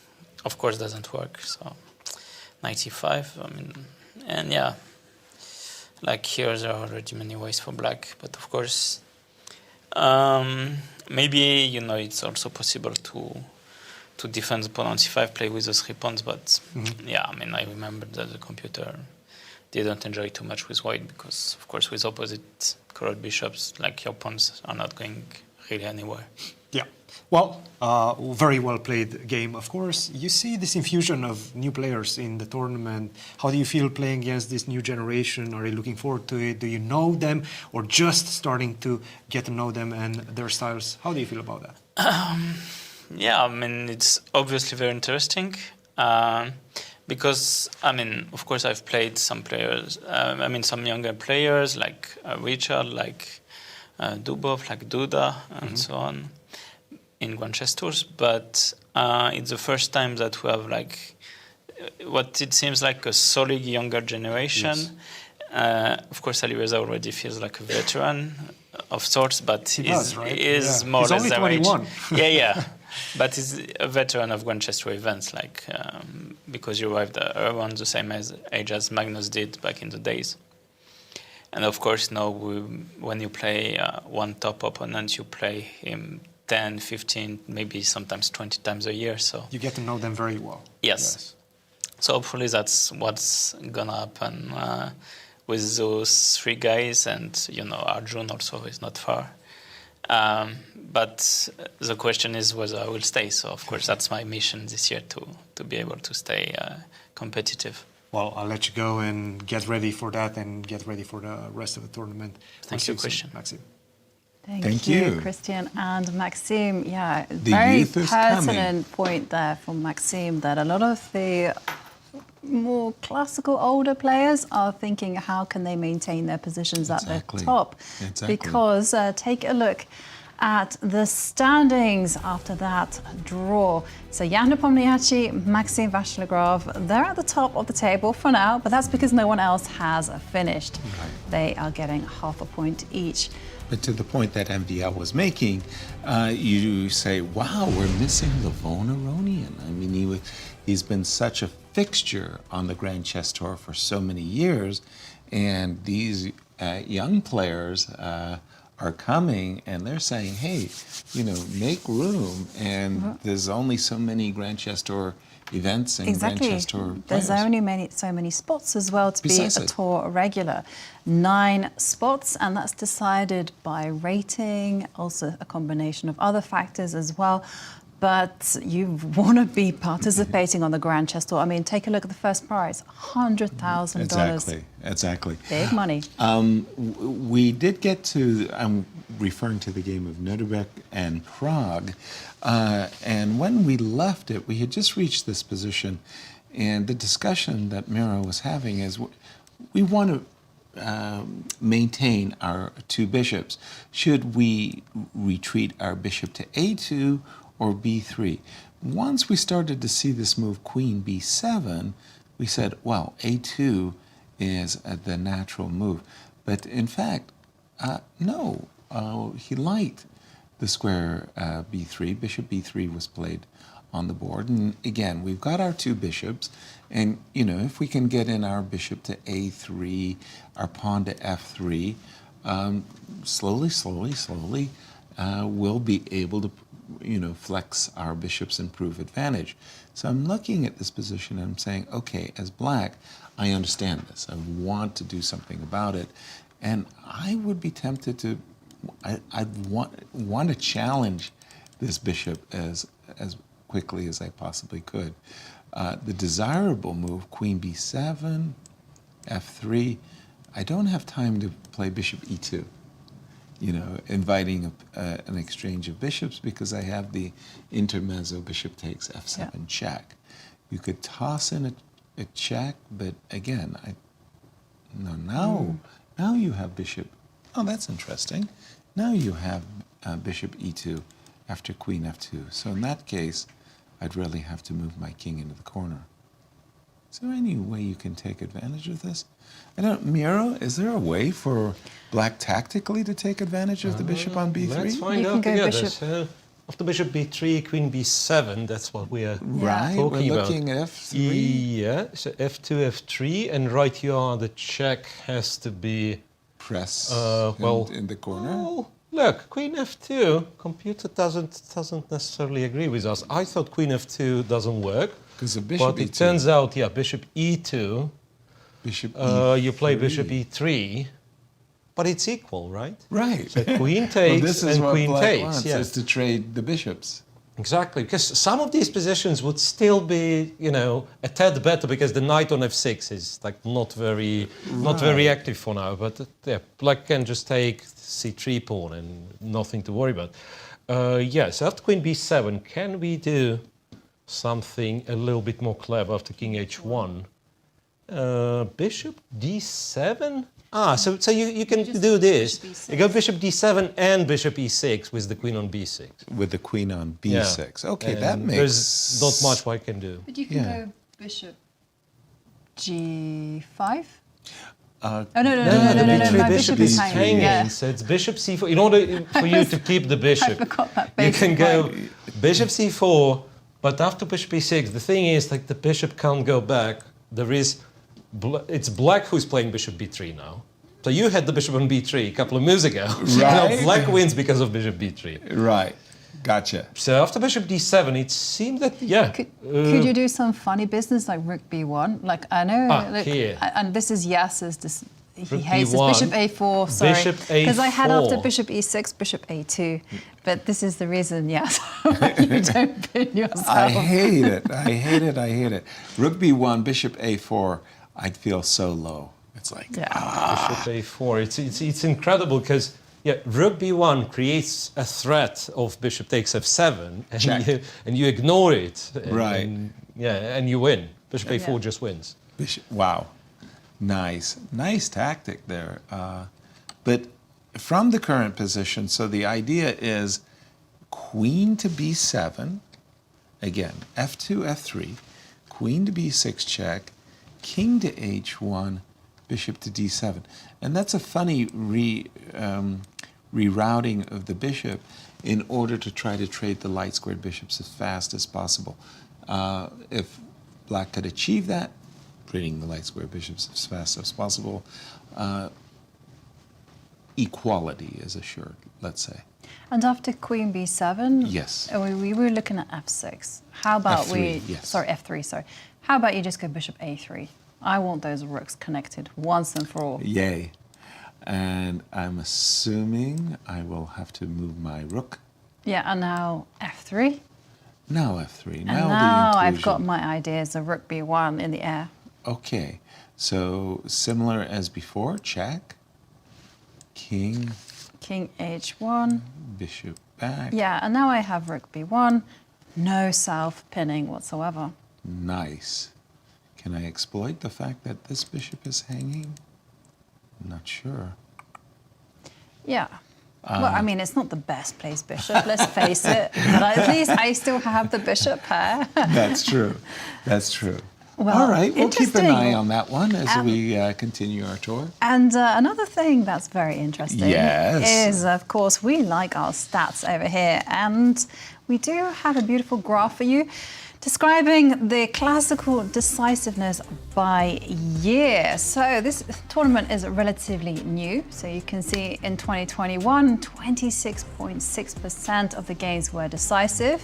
of course doesn't work. So, knight e5, I mean, and yeah. Like here, there are already many ways for black, but of course, maybe it's also possible to defend the pawn on c5, play with the 3 pawns. But yeah, I mean, I remember that the computer didn't enjoy too much with white because, of course, with opposite colored bishops, like your pawns are not going really anywhere. Yeah. Well, very well played game, of course. You see this infusion of new players in the tournament. How do you feel playing against this new generation? Are you looking forward to it? Do you know them or just starting to get to know them and their styles? How do you feel about that? Yeah, I mean, it's obviously very interesting. because, I mean, of course, I've played some players, some younger players like Richard, like Dubov, like Duda, and so on, in Grand Chess Tours. But it's the first time that we have like what it seems like a solid younger generation. Yes. Of course, Alireza already feels like a veteran of sorts, but he's more or less their age. 21. Yeah. But he's a veteran of Grand Chess Tour events, like because you arrived around the same age as Magnus did back in the days. And of course, now when you play one top opponent, you play him 10, 15, maybe sometimes 20 times a year. So you get to know them very well. Yes. So hopefully that's what's gonna happen with those three guys, and Arjun also is not far. But the question is whether I will stay. So of course that's my mission this year to be able to stay competitive. Well, I'll let you go and get ready for that and get ready for the rest of the tournament. Thank you, Cristian. Maxime. Thank you, Cristian and Maxime. Yeah, The very youth is pertinent point there from Maxime, that a lot of the more classical older players are thinking how can they maintain their positions at the top. Because take a look at the standings after that draw. So Jan Nepomniachtchi, Maxime Vachier-Lagrave, they're at the top of the table for now, but that's because no one else has finished. Right. They are getting half a point each. But to the point that MVL was making, you say, wow, we're missing Levon Aronian. I mean, he's been such a fixture on the Grand Chess Tour for so many years, and these young players are coming and they're saying, hey, make room, and there's only so many Grand Chess Tour events and Grand Chess Tour players. There's only so many spots as well to be a tour regular. 9 spots, and that's decided by rating, also a combination of other factors as well. But you want to be participating on the Grand Chess Tour. I mean, take a look at the first prize, $100,000. Exactly. Big money. We did get to, I'm referring to the game of Nodirbek and Prague, and when we left it, we had just reached this position, and the discussion that Miro was having is we want to maintain our 2 bishops. Should we retreat our bishop to A2 or B3? Once we started to see this move Queen B7, we said, well, A2 is the natural move. But in fact, no, he liked the square B3. Bishop B3 was played on the board. And again, we've got our 2 bishops, and if we can get in our bishop to A3, our pawn to F3, slowly, we'll be able to flex our bishops and prove advantage. So I'm looking at this position and I'm saying, okay, as black, I understand this. I want to do something about it. And I would be tempted to, I'd want to challenge this bishop as quickly as I possibly could. The desirable move, Queen B7, F3, I don't have time to play bishop E2. Inviting an exchange of bishops, because I have the intermezzo bishop takes F7 check. You could toss in a check, but again, now you have bishop. Oh, that's interesting. Now you have bishop E2 after queen F2. So in that case, I'd really have to move my king into the corner. Is there any way you can take advantage of this? Miro, is there a way for black tactically to take advantage of the bishop on B3? Let's find out together. So, after bishop B3, queen B7, that's what we are talking about. We're looking at F3. Yeah, so F2, F3, and right here the check has to be... Press in the corner? Oh, look, queen F2, computer doesn't necessarily agree with us. I thought queen F2 doesn't work. Because of bishop But it turns out, bishop E2. Bishop E3. You play bishop E3, but it's equal, right? Right. So queen takes and queen takes. This is to trade the bishops. Exactly, because some of these positions would still be, a tad better, because the knight on F6 is not very active for now. But black can just take C3 pawn and nothing to worry about. So after queen B7, can we do something a little bit more clever after king h1. Bishop d7? So you can do this. You go bishop d7 and bishop e6 with the queen on b6. With the queen on b6. Okay, and that makes... There's not much I can do. But you can go bishop g5? No, my bishop is hanging. Yeah. So it's bishop c4. In order for you to keep the bishop, you can go bishop c4, but after bishop e6, the thing is, like, the bishop can't go back. It's black who's playing bishop b3 now. So you had the bishop on b3 a couple of moves ago. Right. Now black wins because of bishop b3. Right. Gotcha. So after bishop d7, it seemed that, Could you do some funny business like rook b1? Like, I know, here. and this is Yasser's, he Rook hates this. b1, Bishop a4, sorry. Bishop Because I had a4. after bishop e6, bishop a2. But this is the reason, yes, you don't pin yourself. I hate it. I hate it. I hate it. Rook b1, bishop a4. I'd feel so low. It's like, Bishop a4. It's incredible because, rook b1 creates a threat of bishop takes f7, and you ignore it. Right. And you win. Bishop a4 just wins. Wow. Nice. Nice tactic there. But from the current position, so the idea is queen to b7, again, f2, f3, queen to b6 check, king to h1, bishop to d7. And that's a funny rerouting of the bishop in order to try to trade the light squared bishops as fast as possible. If black could achieve that, trading the light squared bishops as fast as possible, equality is assured, let's say. And after queen b7, yes, we were looking at f6. How about F3, sorry, f3, sorry. How about you just go bishop a3? I want those rooks connected once and for all. Yay. And I'm assuming I will have to move my rook. Yeah, and now f3. Now f3. And now I've got my ideas of rook b1 in the air. Okay, so similar as before, check, king h1, bishop back. Yeah, and now I have rook b1, no self-pinning whatsoever. Nice. Can I exploit the fact that this bishop is hanging? Not sure. Yeah. Well, I mean, it's not the best placed bishop, let's face it, but at least I still have the bishop pair. That's true. That's true. Well, all right, we'll keep an eye on that one as we continue our tour. And another thing that's very interesting is, of course, we like our stats over here, and we do have a beautiful graph for you describing the classical decisiveness by year. So this tournament is relatively new. So you can see in 2021, 26.6% of the games were decisive.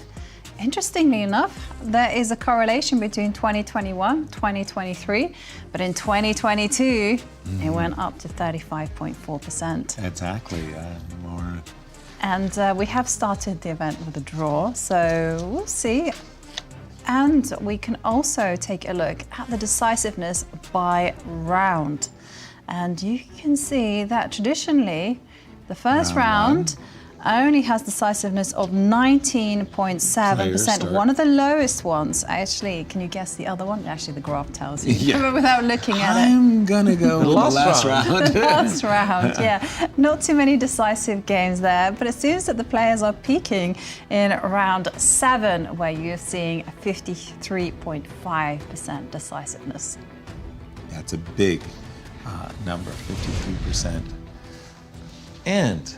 Interestingly enough, there is a correlation between 2021, 2023, but in 2022, it went up to 35.4%. Exactly, more. And we have started the event with a draw, so we'll see. And we can also take a look at the decisiveness by round. And you can see that traditionally, the first round only has decisiveness of 19.7%. One of the lowest ones. Actually, can you guess the other one? Actually, the graph tells you. Yeah. Without looking at it. I'm gonna go with the last round. The last round, yeah. Not too many decisive games there, but it seems that the players are peaking in round 7, where you're seeing a 53.5% decisiveness. That's a big number, 53%. And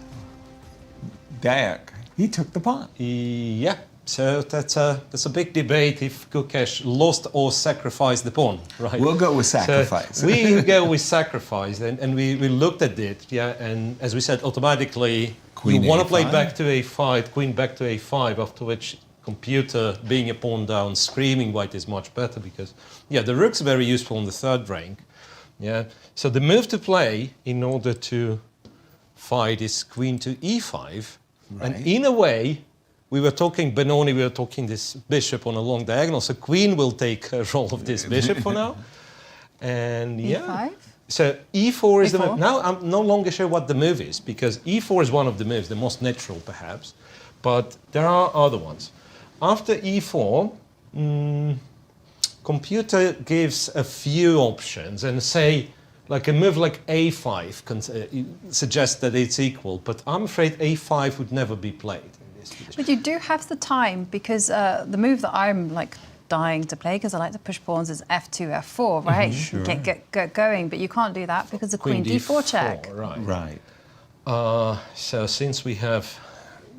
Diak, he took the pawn. Yeah, so that's a big debate if Gukesh lost or sacrificed the pawn, right? We'll go with sacrifice. So we go with sacrifice, and we looked at it, and as we said, automatically Queen you want to A5. play back to a5, queen back to a5, after which computer, being a pawn down, screaming white is much better because, the rook's very useful in the third rank. So the move to play in order to fight is queen to e5. Right. And in a way, we were talking this bishop on a long diagonal, so queen will take a role of this bishop for now. And E5? So e4 is the move. Now I'm no longer sure what the move is, because e4 is one of the moves, the most natural perhaps, but there are other ones. After e4, computer gives a few options and say, like a move like a5 suggests that it's equal, but I'm afraid a5 would never be played in this position. But you do have the time, because the move that I'm like dying to play, because I like to push pawns, is f2, f4, right? Sure. Get going, but you can't do that because of queen d4 check. Right. So since we have,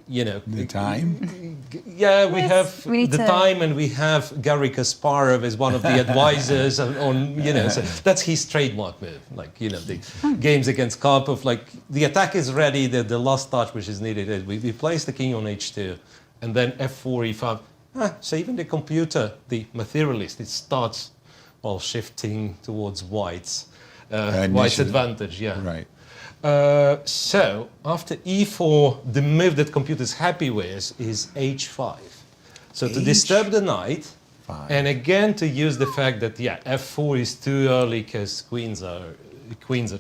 the time. Yeah, we have we need the to- time, and we have Garry Kasparov as one of the advisors on so that's his trademark move. Like, the games against Karpov, like the attack is ready, the last touch which is needed is we place the king on h2, and then f4, e5. So even the computer, the materialist, it starts while shifting towards white's advantage. Yeah. Right. So after e4, the move that computer's happy with is h5. So to disturb the knight, and again to use the fact that f4 is too early because queens are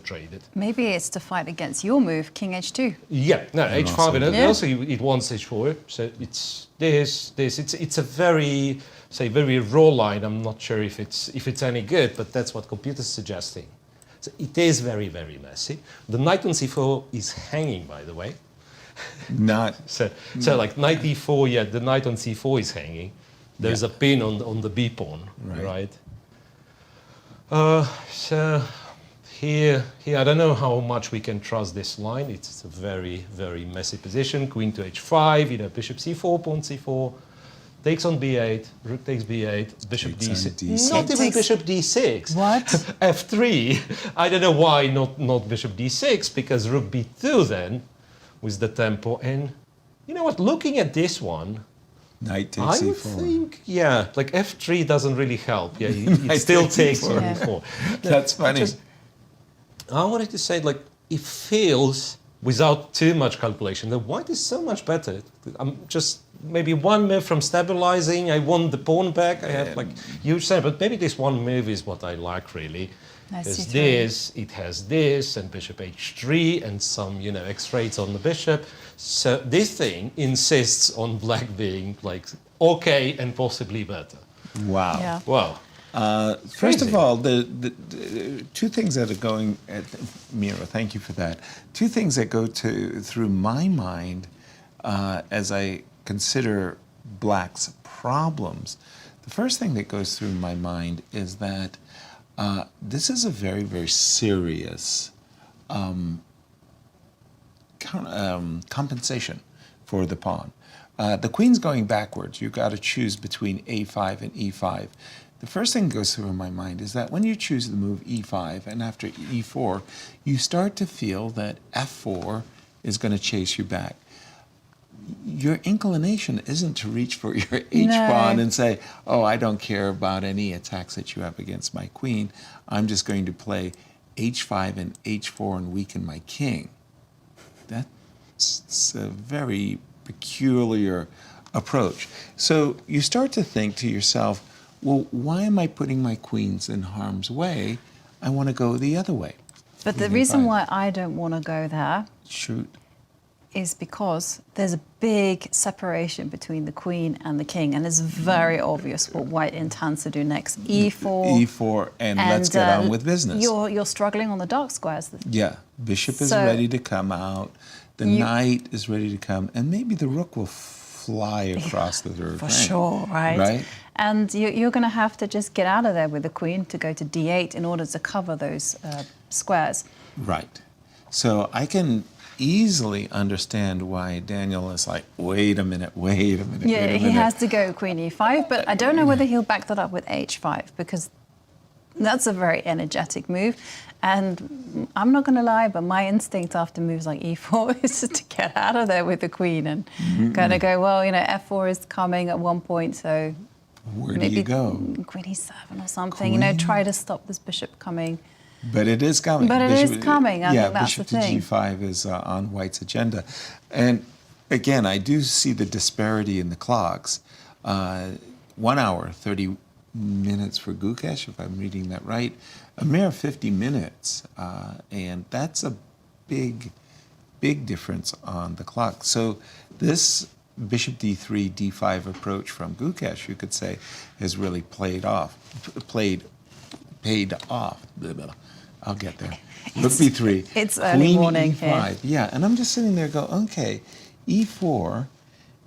traded. Maybe it's to fight against your move, king h2. Yeah, no, And h5, and Yeah. also it wants h4. So it's this. It's a very raw line. I'm not sure if it's any good, but that's what computer's suggesting. So it is very, very messy. The knight on c4 is hanging, by the way. Not so like knight e4, the knight on c4 is hanging. There's a pin on the b pawn, right? So here, I don't know how much we can trust this line. It's a very, very messy position. Queen to h5, bishop c4, pawn c4. Takes on b8, rook takes b8, bishop d6. Not even bishop d6. What? f3. I don't know why not bishop d6, because rook b2 then, with the tempo. And you know what, looking at this one, knight takes I would c4. think, like f3 doesn't really help. Yeah, it still takes on e4. That's funny. I wanted to say, like, it feels, without too much calculation, that white is so much better. I'm just maybe one move from stabilizing. I want the pawn back. I have like huge sense, but maybe this one move is what I like really. There's this, it has this, and bishop h3, and some x-rays on the bishop. So this thing insists on black being like okay and possibly better. Wow. Yeah. Wow. First of all, the two things that are going, Miro, thank you for that. Two things that go through my mind as I consider black's problems. The first thing that goes through my mind is that this is a very, very serious compensation for the pawn. The queen's going backwards. You've got to choose between a5 and e5. The first thing that goes through my mind is that when you choose the move e5 and after e4, you start to feel that f4 is going to chase you back. Your inclination isn't to reach for your h-pawn and say, oh, I don't care about any attacks that you have against my queen. I'm just going to play h5 and h4 and weaken my king. That's a very peculiar approach. So you start to think to yourself, well, why am I putting my queens in harm's way? I want to go the other way. But the reason why I don't want to go there is because there's a big separation between the queen and the king, and it's very obvious what white intends to do next. E4, and let's get on with business. You're struggling on the dark squares. Yeah, bishop is ready to come out, the knight is ready to come, and maybe the rook will fly across the third For rank. sure, right? And you're going to have to just get out of there with the queen to go to d8 in order to cover those squares. Right. So I can easily understand why Daniel is like, wait a minute. Yeah, he has to go queen e5, but I don't know whether he'll back that up with h5, because that's a very energetic move. And I'm not going to lie, but my instinct after moves like e4 is just to get out of there with the queen and kind of go, well, f4 is coming at one point, so where do you go? Queen e7 or something, try to stop this bishop coming. But it is coming. But it is coming. I think that's bishop the thing. to g5 is on white's agenda. And again, I do see the disparity in the clocks. 1 hour, 30 minutes for Gukesh, if I'm reading that right. A mere 50 minutes. And that's a big difference on the clock. So this bishop d3, d5 approach from Gukesh, you could say, has really paid off. Blah, blah. I'll get there. Rook b3. It's early morning e5. here. Yeah, and I'm just sitting there going, okay, e4,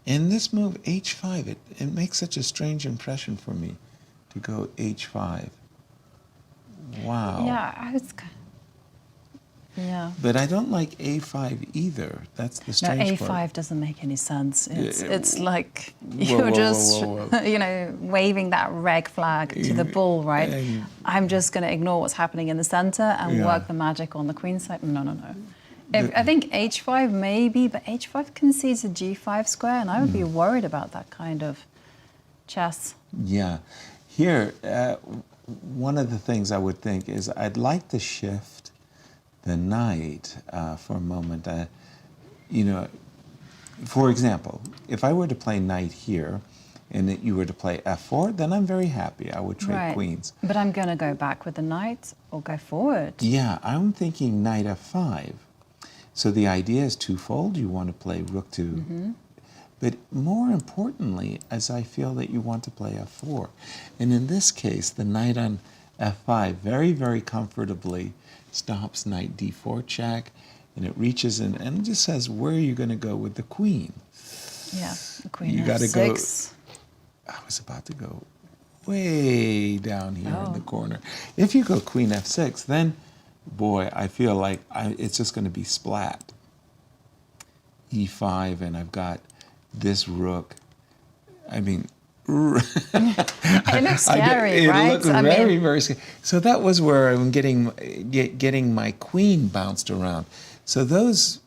and this move h5, it makes such a strange impression for me to go h5. Wow. Yeah, I was. Yeah. But I don't like a5 either. That's the strange A5 part. doesn't make any sense. It's like Whoa, you're whoa, just, whoa, whoa. you know, waving that red flag to the bull, right? I'm just going to ignore what's happening in the center and work the magic on the queen side. No, no, no. I think h5 maybe, but h5 concedes a g5 square, and I would be worried about that kind of chess. Yeah. Here, one of the things I would think is I'd like to shift the knight for a moment. You know, for example, if I were to play knight here and that you were to play f4, then I'm very happy. I would trade queens. But I'm going to go back with the knight or go forward. Yeah, I'm thinking knight f5. So the idea is twofold. You want to play rook to... But more importantly, as I feel that you want to play f4. And in this case, the knight on f5 very, very comfortably stops knight d4 check, and it reaches in and just says, where are you going to go with the queen? Yeah, the queen You got to f6. go... I was about to go way down here in the corner. If you go queen f6, then, boy, I feel like it's just going to be splat. e5, and I've got this rook. I mean, it looks scary, right? It looks very, very scary. So that was where I'm getting my queen bounced around. So those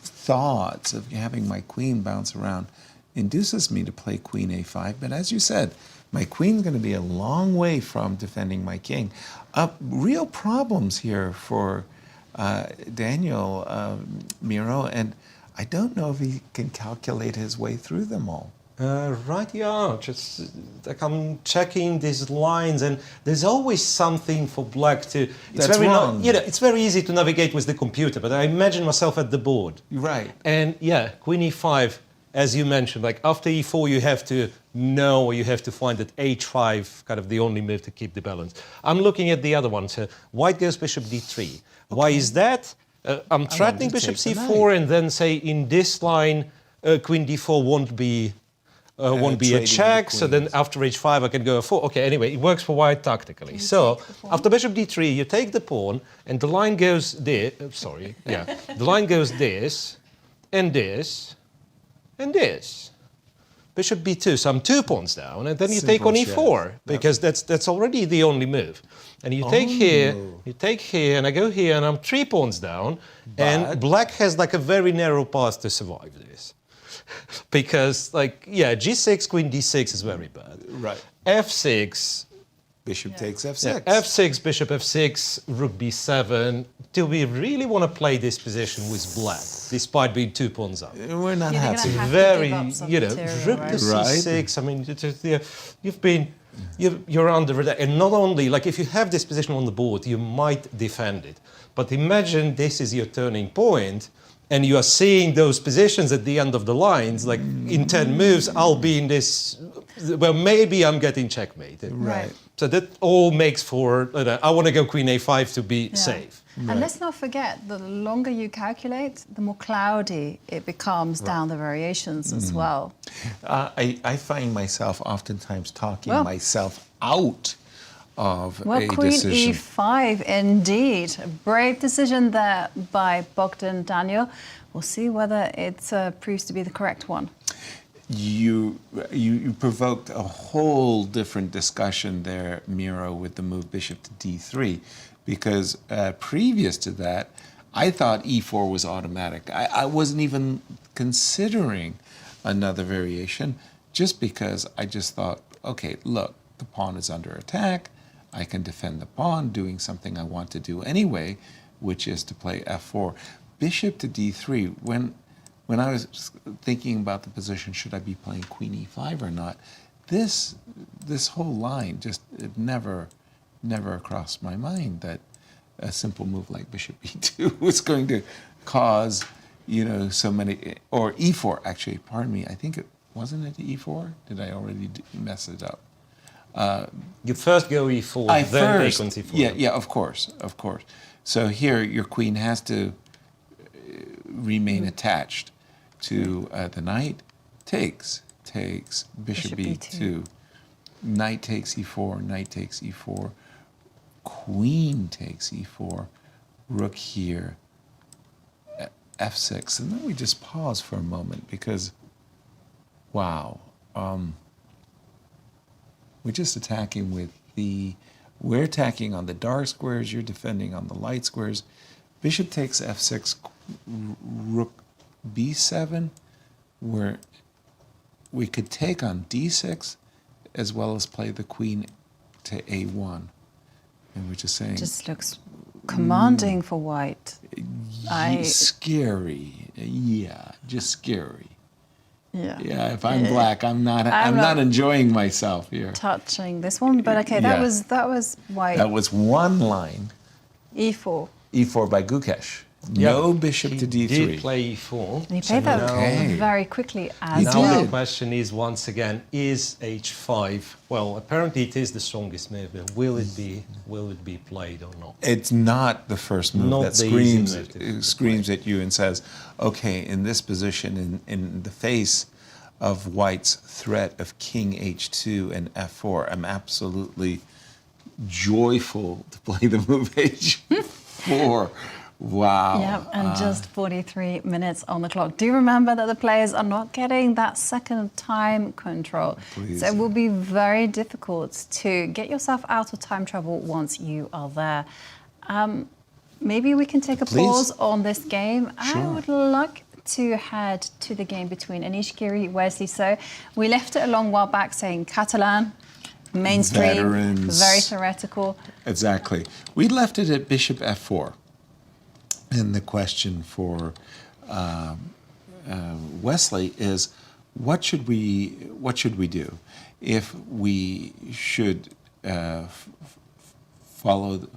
thoughts of having my queen bounce around induces me to play queen a5. But as you said, my queen's going to be a long way from defending my king. Real problems here for Daniel Miro, and I don't know if he can calculate his way through them all. Right, yeah. Just like I'm checking these lines, and there's always something for black to. It's That's very wrong. You know, it's very easy to navigate with the computer, but I imagine myself at the board. Right. And yeah, queen e5, as you mentioned, like after e4, you have to know, or you have to find that h5 kind of the only move to keep the balance. I'm looking at the other one. So white goes bishop d3. Why is that? I'm threatening bishop c4, and then say in this line, queen d4 won't be a check. So then after h5, I can go f4. Okay, anyway, it works for white tactically. So after bishop d3, you take the pawn, and the line goes there. Sorry, yeah, the line goes this, and this, and this. Bishop b2, so I'm 2 pawns down, and then you take on e4, because that's already the only move. And you take here, and I go here, and I'm 3 pawns down, and black has like a very narrow path to survive this. Because, like, yeah, g6, queen d6 is very bad. Right. f6. Bishop takes f6. Yeah, f6, bishop f6, rook b7. Do we really want to play this position with black, despite being 2 pawns up? We're not happy. Very, you know, rook to right? c6. I mean, you're under attack. And not only, like, if you have this position on the board, you might defend it. But imagine this is your turning point, and you are seeing those positions at the end of the lines, like in 10 moves, I'll be in this, well, maybe I'm getting checkmated. Right. So that all makes for, I want to go queen a5 to be safe. And let's not forget, the longer you calculate, the more cloudy it becomes down the variations as well. I find myself oftentimes talking myself out of a queen decision. e5, indeed. A brave decision there by Bogdan Daniel. We'll see whether it proves to be the correct one. You provoked a whole different discussion there, Miro, with the move bishop to d3, because previous to that, I thought e4 was automatic. I wasn't even considering another variation, just because I just thought, okay, look, the pawn is under attack. I can defend the pawn, doing something I want to do anyway, which is to play f4. Bishop to d3, when I was thinking about the position, should I be playing queen e5 or not, this whole line just never crossed my mind that a simple move like bishop e2 was going to cause so many, or e4 actually, pardon me, I think wasn't it e4? Did I already mess it up? You first go e4, then take on c4. Yeah, of course. So here your queen has to remain attached to the knight. Takes, bishop b2. Knight takes e4, knight takes e4. Queen takes e4. Rook here. f6. And then we just pause for a moment because, wow. We're just attacking we're attacking on the dark squares, you're defending on the light squares. Bishop takes f6, rook b7, where we could take on d6 as well as play the queen to a1. And we're just saying... Just looks commanding for white. Scary. Yeah, just scary. Yeah. If I'm black, I'm not enjoying myself here. Touching this one, but okay, that was white. That was one line. E4. E4 by Gukesh. No bishop to d3. He did play e4. He played that very quickly as now well. the question is, once again, is h5? Well, apparently it is the strongest move, but will it be played or not? It's not the first move that screams at you and says, okay, in this position, in the face of white's threat of king h2 and f4, I'm absolutely joyful to play the move h4. Wow. Yep, and just 43 minutes on the clock. Do remember that the players are not getting that second time control. Please. So it will be very difficult to get yourself out of time trouble once you are there. Maybe we can take a pause on this game. Sure. I would like to head to the game between Anish, Giri, Wesley. So we left it a long while back saying Catalan, mainstream, veterans. Very theoretical. Exactly. We left it at bishop f4. And the question for Wesley is, what should we do if we should follow?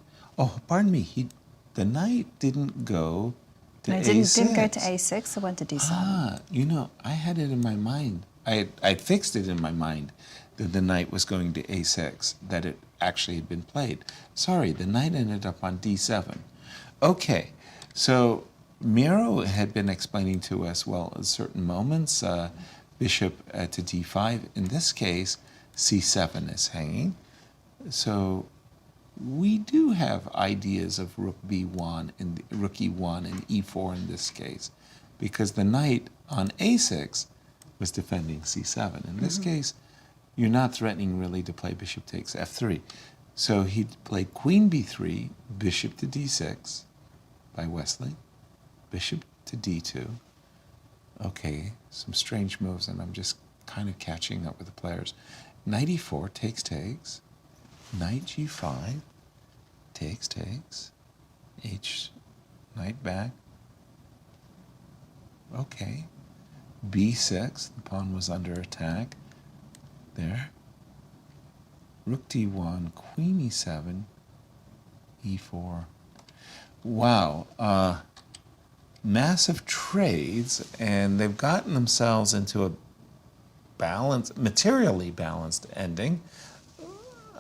Pardon me. The knight didn't go to a6. Didn't go to a6, so went to d7. I had it in my mind. I fixed it in my mind that the knight was going to a6, that it actually had been played. Sorry, the knight ended up on d7. Okay. So Miro had been explaining to us, well, at certain moments, bishop to d5. In this case, c7 is hanging. So we do have ideas of rook b1 and rook e1 and e4 in this case, because the knight on a6 was defending c7. In this case, you're not threatening really to play bishop takes f3. So he played queen b3, bishop to d6, by Wesley, bishop to d2. Okay, some strange moves, and I'm just kind of catching up with the players. Knight e4 takes, knight g5 takes, knight back. Okay, b6, the pawn was under attack. There. Rook d1, queen e7, e4. Wow, massive trades, and they've gotten themselves into a materially balanced ending.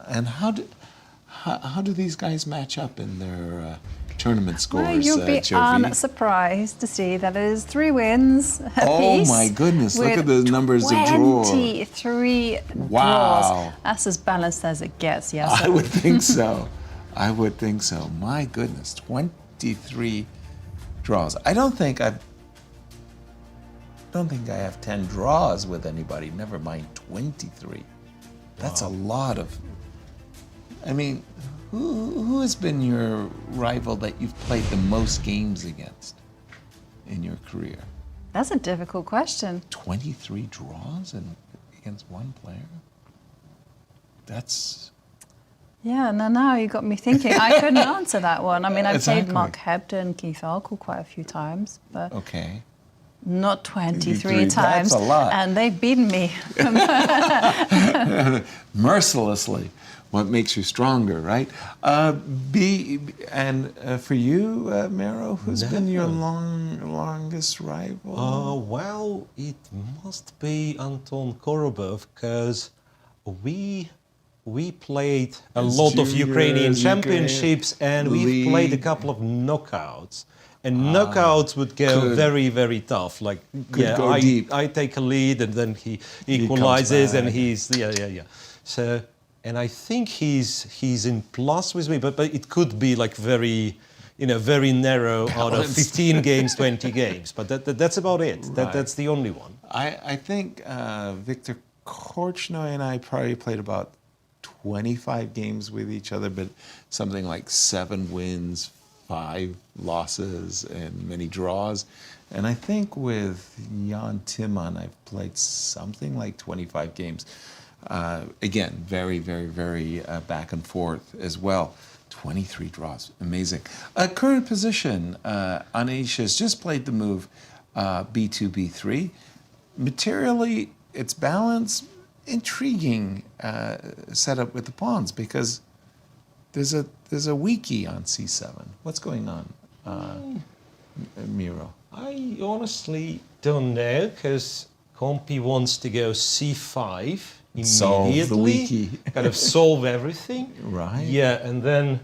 And how do these guys match up in their tournament scores? Well, you'll be unsurprised to see that it is 3 wins apiece. Oh my goodness! Look at the numbers of draws. 23 draws. That's as balanced as it gets. Yes. I would think so. I would think so. My goodness, 23 draws. I don't think I have 10 draws with anybody, never mind 23. That's a lot of... I mean, who has been your rival that you've played the most games against in your career? That's a difficult question. 23 draws against one player? That's... Yeah, now you got me thinking. I couldn't answer that one. I mean, I've played Mark Hebden, Keith Arkle quite a few times, but not 23 times. That's a lot. And they've beaten me. Mercilessly. what makes you stronger, right? For you, Miro, who's been your longest rival? Well, it must be Anton Korobov, because we played a lot of Ukrainian championships, and we've played a couple of knockouts. And knockouts would go very, very tough. Like, go deep. I take a lead, and then he equalizes, and he's So, and I think he's in plus with me, but it could be like very narrow out of 15 games, 20 games. But that's about it. Right. That's the only one. I think Victor Korchnoi and I probably played about 25 games with each other, but something like 7 wins, 5 losses, and many draws. And I think with Jan Timman, I've played something like 25 games. Again, very, very, very back and forth as well. 23 draws, amazing. Current position, Anish has just played the move b2, b3. Materially, it's balanced, intriguing setup with the pawns, because there's a wiki on c7. What's going on, Miro? I honestly don't know, because Compi wants to go c5 immediately. Solve the wiki. Kind of solve everything. Right. Yeah, and then,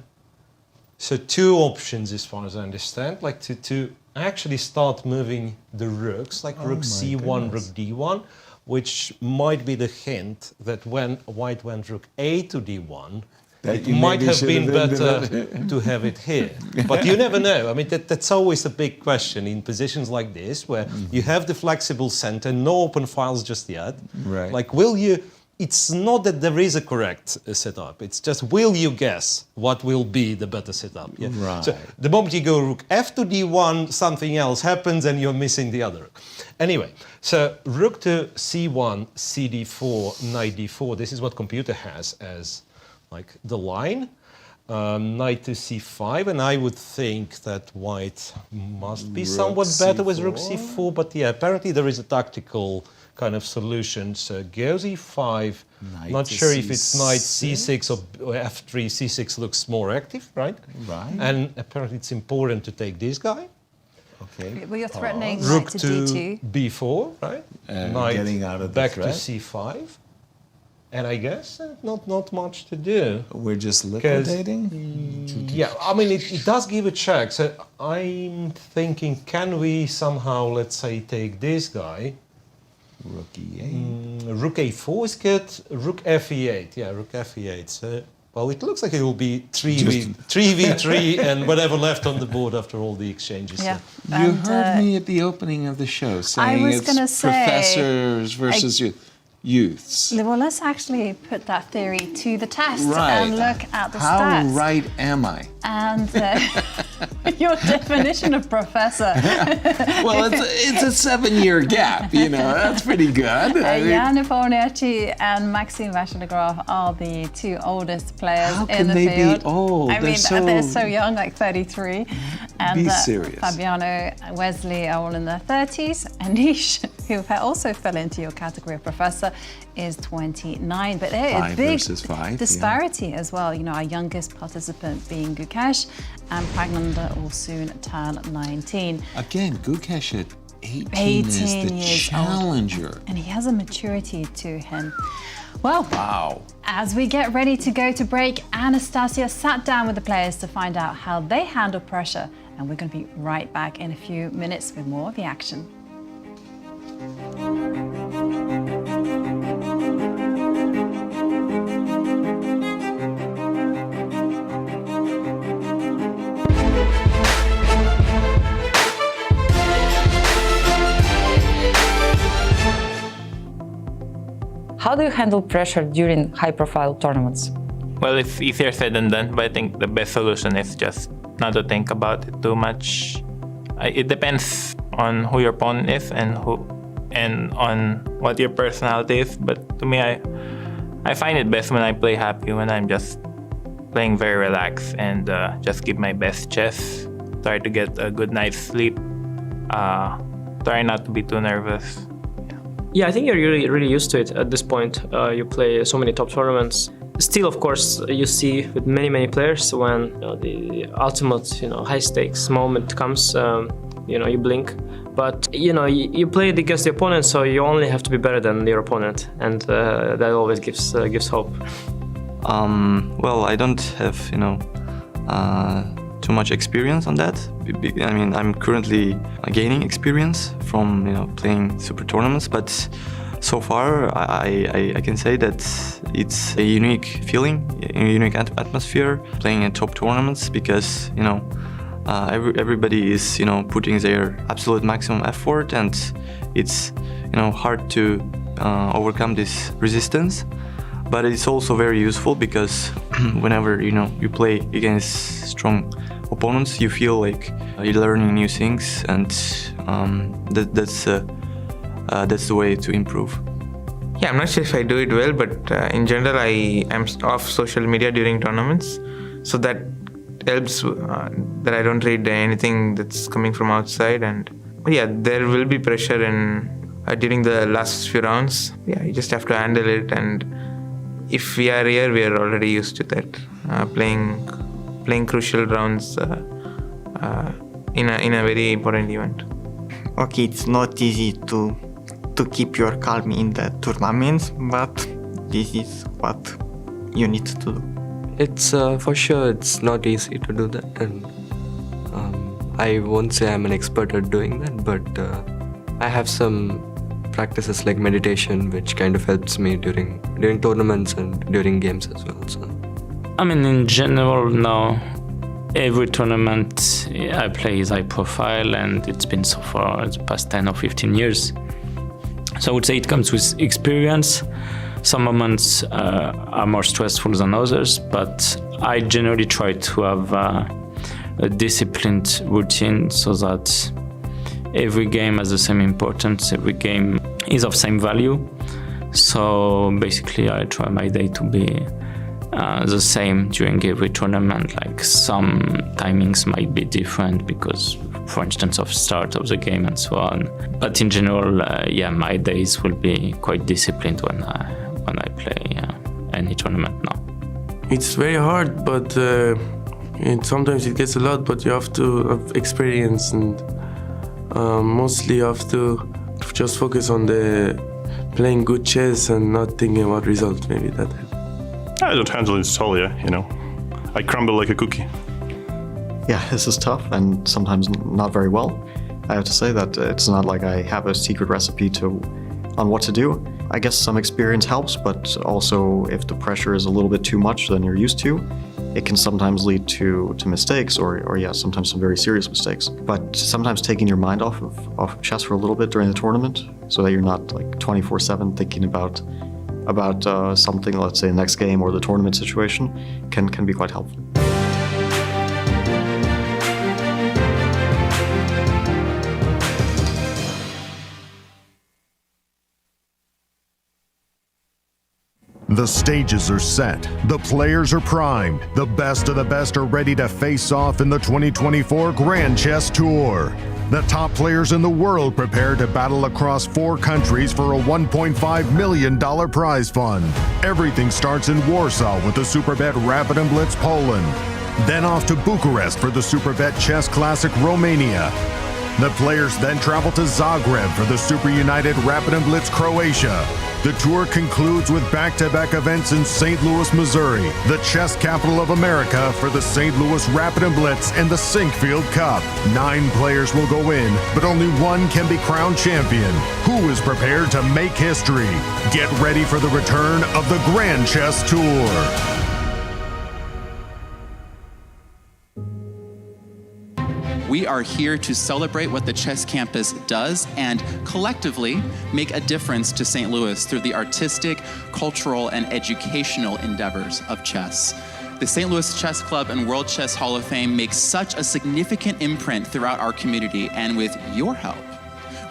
so 2 options as far as I understand, like to actually start moving the rooks, like rook c1, rook d1, which might be the hint that when white went rook a to d1, it might have been better to have it here. But you never know. I mean, that's always a big question in positions like this, where you have the flexible center, no open files just yet. Right. Like, it's not that there is a correct setup. It's just, will you guess what will be the better setup? Yeah? Right. So the moment you go rook f to d1, something else happens and you're missing the other rook. Anyway, so rook to c1, cd4, knight d4. This is what computer has as like the line. Knight to c5, and I would think that white must be somewhat better with rook c4, but yeah, apparently there is a tactical kind of solution. So go e5, not sure if it's knight c6 or f3, c6 looks more active, right? Right. And apparently it's important to take this guy. Okay. Well, you're threatening Rook knight to d2. b4, right? Knight getting out of the back threat. to c5. And I guess not much to do. We're just liquidating? Yeah, I mean, it does give a check. So I'm thinking, can we somehow, let's say, take this guy? Rook e8. Rook a4 is good. Rook fe8. Yeah, rook fe8. So, well, it looks like it will be 3v3 and whatever left on the board after all the exchanges. Yeah. You heard me at the opening of the show saying it's professors versus youths. Well, let's actually put that theory to the test Right. and look at the How stats. right am I? And your definition of professor. Well, it's a 7-year gap, that's pretty good. Jan Nepomniachtchi and Maxime Vachier-Lagrave are the 2 oldest players How in can the they field. be old? I mean, they're so young, like 33. And Be serious. Fabiano, Wesley are all in their 30s. Anish, who also fell into your category of professor, is 29. But there is 5 big versus 5, disparity as well. Our youngest participant being Gukesh, and Praggnanandhaa will soon turn 19. Again, Gukesh at 18 is the years challenger. Old. And he has a maturity to him. Well, Wow. as we get ready to go to break, Anastasiya sat down with the players to find out how they handle pressure. And we're going to be right back in a few minutes with more of the action. How do you handle pressure during high-profile tournaments? Well, it's easier said than done, but I think the best solution is just not to think about it too much. It depends on who your opponent is and on what your personality is. But to me, I find it best when I play happy, when I'm just playing very relaxed and just give my best chess. Try to get a good night's sleep. Try not to be too nervous. Yeah, I think you're really used to it at this point. You play so many top tournaments. Still, of course, you see with many players when the ultimate high stakes moment comes, you blink. But you play it against the opponent, so you only have to be better than your opponent, and that always gives hope. Well, I don't have too much experience on that. I mean, I'm currently gaining experience from playing super tournaments, but so far I can say that it's a unique feeling, a unique atmosphere playing in top tournaments, because everybody is putting their absolute maximum effort, and it's hard to overcome this resistance. But it's also very useful because whenever you play against strong opponents, you feel like you're learning new things, and that's the way to improve. Yeah, I'm not sure if I do it well, but in general, I am off social media during tournaments, so that helps that I don't read anything that's coming from outside. And yeah, there will be pressure during the last few rounds. Yeah, you just have to handle it, and if we are here, we are already used to that, playing crucial rounds in a very important event. Okay, it's not easy to keep your calm in the tournaments, but this is what you need to do. It's for sure it's not easy to do that, and I won't say I'm an expert at doing that, but I have some practices like meditation, which kind of helps me during tournaments and during games as well. So, I mean, in general, now every tournament I play is high profile, and it's been so far the past 10 or 15 years. So I would say it comes with experience. Some moments are more stressful than others, but I generally try to have a disciplined routine so that every game has the same importance, every game is of same value. So basically I try my day to be the same during every tournament. Like some timings might be different because, for instance, of start of the game and so on. But in general, my days will be quite disciplined when I play any tournament now. It's very hard, but sometimes it gets a lot, but you have to have experience, and mostly you have to just focus on the playing good chess and not thinking about results. Maybe that. I don't handle it solely, I crumble like a cookie. Yeah, this is tough and sometimes not very well. I have to say that it's not like I have a secret recipe on what to do. I guess some experience helps, but also if the pressure is a little bit too much than you're used to, it can sometimes lead to mistakes or sometimes some very serious mistakes. But sometimes taking your mind off of chess for a little bit during the tournament so that you're not like 24/7 thinking about something, let's say the next game or the tournament situation, can be quite helpful. The stages are set, the players are primed, the best of the best are ready to face off in the 2024 Grand Chess Tour. The top players in the world prepare to battle across 4 countries for a $1.5 million prize fund. Everything starts in Warsaw with the Superbet Rapid and Blitz Poland. Then off to Bucharest for the Superbet Chess Classic Romania. The players then travel to Zagreb for the Super United Rapid and Blitz Croatia. The tour concludes with back-to-back events in St. Louis, Missouri, the chess capital of America, for the St. Louis Rapid and Blitz and the Sinkfield Cup. 9 players will go in, but only one can be crowned champion. Who is prepared to make history? Get ready for the return of the Grand Chess Tour. We are here to celebrate what the chess campus does and collectively make a difference to St. Louis through the artistic, cultural, and educational endeavors of chess. The St. Louis Chess Club and World Chess Hall of Fame makes such a significant imprint throughout our community, and with your help,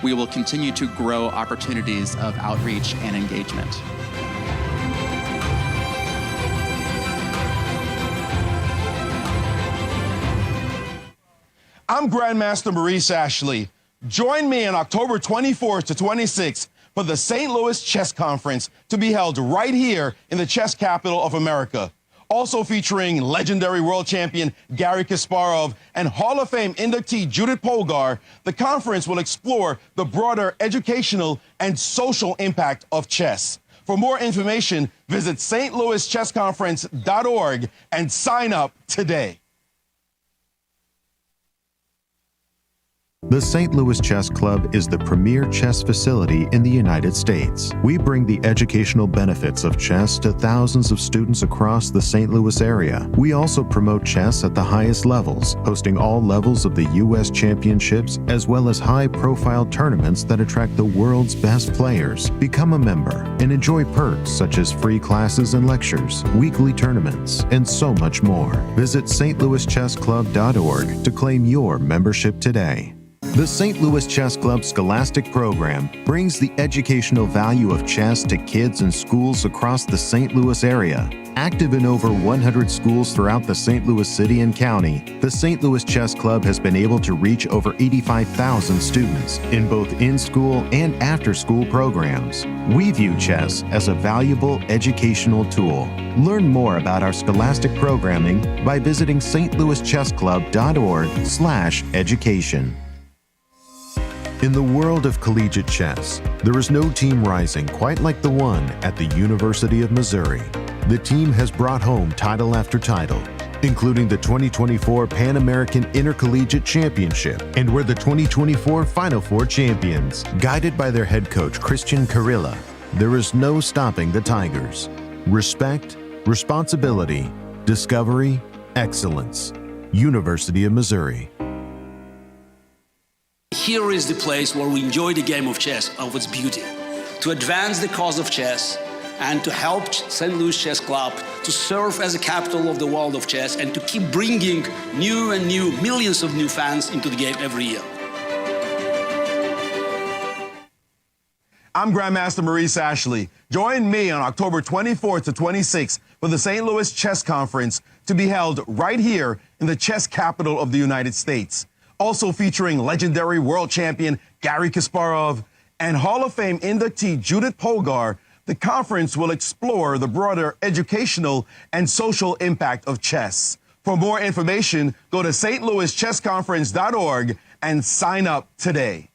we will continue to grow opportunities of outreach and engagement. I'm Grandmaster Maurice Ashley. Join me on October 24th to 26th for the St. Louis Chess Conference to be held right here in the chess capital of America. Also featuring legendary world champion Garry Kasparov and Hall of Fame inductee Judith Polgar, the conference will explore the broader educational and social impact of chess. For more information, visit stlouischessconference.org and sign up today. The St. Louis Chess Club is the premier chess facility in the United States. We bring the educational benefits of chess to thousands of students across the St. Louis area. We also promote chess at the highest levels, hosting all levels of the U.S. championships as well as high-profile tournaments that attract the world's best players. Become a member and enjoy perks such as free classes and lectures, weekly tournaments, and so much more. Visit stlouischessclub.org to claim your membership today. The St. Louis Chess Club Scholastic Program brings the educational value of chess to kids in schools across the St. Louis area. Active in over 100 schools throughout the St. Louis city and county, the St. Louis Chess Club has been able to reach over 85,000 students in both in-school and after-school programs. We view chess as a valuable educational tool. Learn more about our scholastic programming by visiting stlouischessclub.org/education. In the world of collegiate chess, there is no team rising quite like the one at the University of Missouri. The team has brought home title after title, including the 2024 Pan American Intercollegiate Championship, and were the 2024 Final Four champions. Guided by their head coach, Cristian Chirila, there is no stopping the Tigers. Respect, responsibility, discovery, excellence. University of Missouri. Here is the place where we enjoy the game of chess of its beauty. To advance the cause of chess and to help St. Louis Chess Club to serve as a capital of the world of chess and to keep bringing new and new millions of new fans into the game every year. I'm Grandmaster Maurice Ashley. Join me on October 24th to 26th for the St. Louis Chess Conference to be held right here in the chess capital of the United States. Also featuring legendary world champion Garry Kasparov and Hall of Fame inductee Judith Polgar, the conference will explore the broader educational and social impact of chess. For more information, go to stlouischessconference.org and sign up today.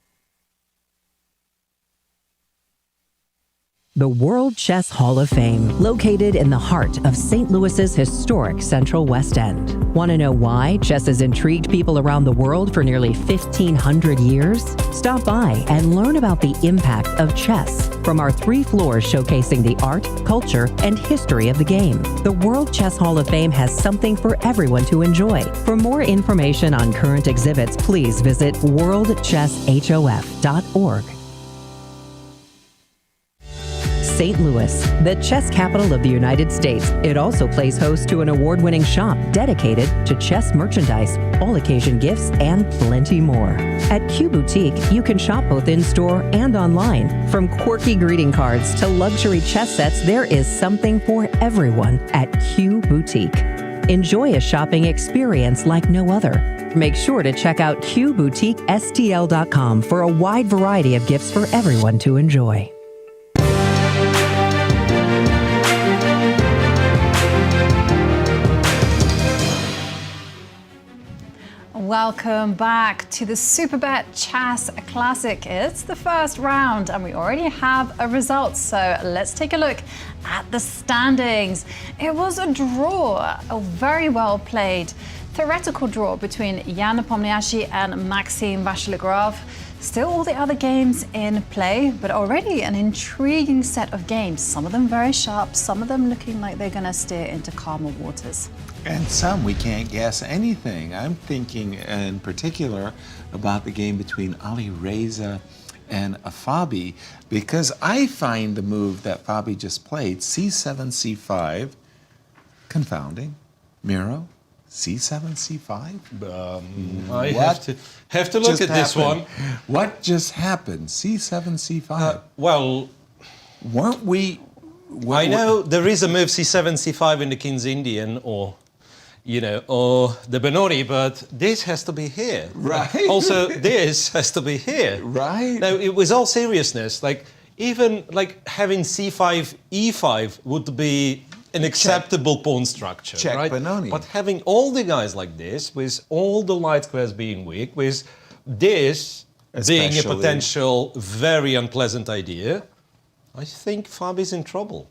The World Chess Hall of Fame, located in the heart of St. Louis's historic Central West End. Want to know why chess has intrigued people around the world for nearly 1,500 years? Stop by and learn about the impact of chess from our 3 floors showcasing the art, culture, and history of the game. The World Chess Hall of Fame has something for everyone to enjoy. For more information on current exhibits, please visit worldchesshof.org. St. Louis, the chess capital of the United States. It also plays host to an award-winning shop dedicated to chess merchandise, all-occasion gifts, and plenty more. At Q Boutique, you can shop both in-store and online. From quirky greeting cards to luxury chess sets, there is something for everyone at Q Boutique. Enjoy a shopping experience like no other. Make sure to check out QBoutiqueSTL.com for a wide variety of gifts for everyone to enjoy. Welcome back to the Superbet Chess Classic. It's the first round and we already have a result, so let's take a look at the standings. It was a draw, a very well played theoretical draw between Jan Nepomniachtchi and Maxime Vachier-Lagrave. Still all the other games in play, but already an intriguing set of games. Some of them very sharp, some of them looking like they're going to steer into calmer waters. And some we can't guess anything. I'm thinking in particular about the game between Alireza and Fabi, because I find the move that Fabi just played, c7, c5, confounding. Miro, c7, c5? I have to look at this one. What just happened? c7, c5? Well, weren't we... I know there is a move c7, c5 in the King's Indian, or the Benoni, but this has to be here. Right. Also, this has to be here. Right. Now, it was all seriousness. Like, even like having c5, e5 would be an acceptable pawn structure, Check right? Benoni. But having all the guys like this, with all the light squares being weak, with this being a Especially- potential very unpleasant idea, I think Fabi's in trouble.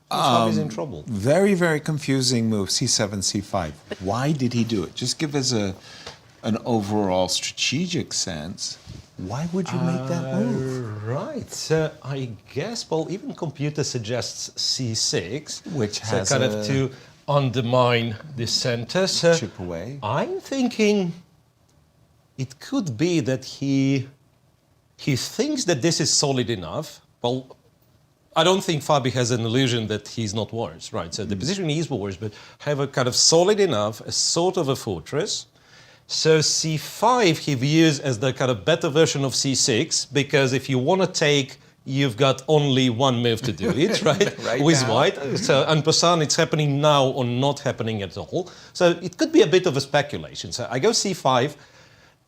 Fabi's in trouble. Very, very confusing move, c7, c5. Why did he do it? Just give us an overall strategic sense. Why would you make that move? Right. I guess, well, even computer suggests c6, which has kind of to undermine the center. So chip away. I'm thinking it could be that he thinks that this is solid enough. Well, I don't think Fabi has an illusion that he's not worse, right? So the position is worse, but have a kind of solid enough, a sort of a fortress. So c5 he views as the kind of better version of c6, because if you want to take, you've got only one move to do it, right? Right With now. white. So en passant, it's happening now or not happening at all. So it could be a bit of a speculation. So I go c5,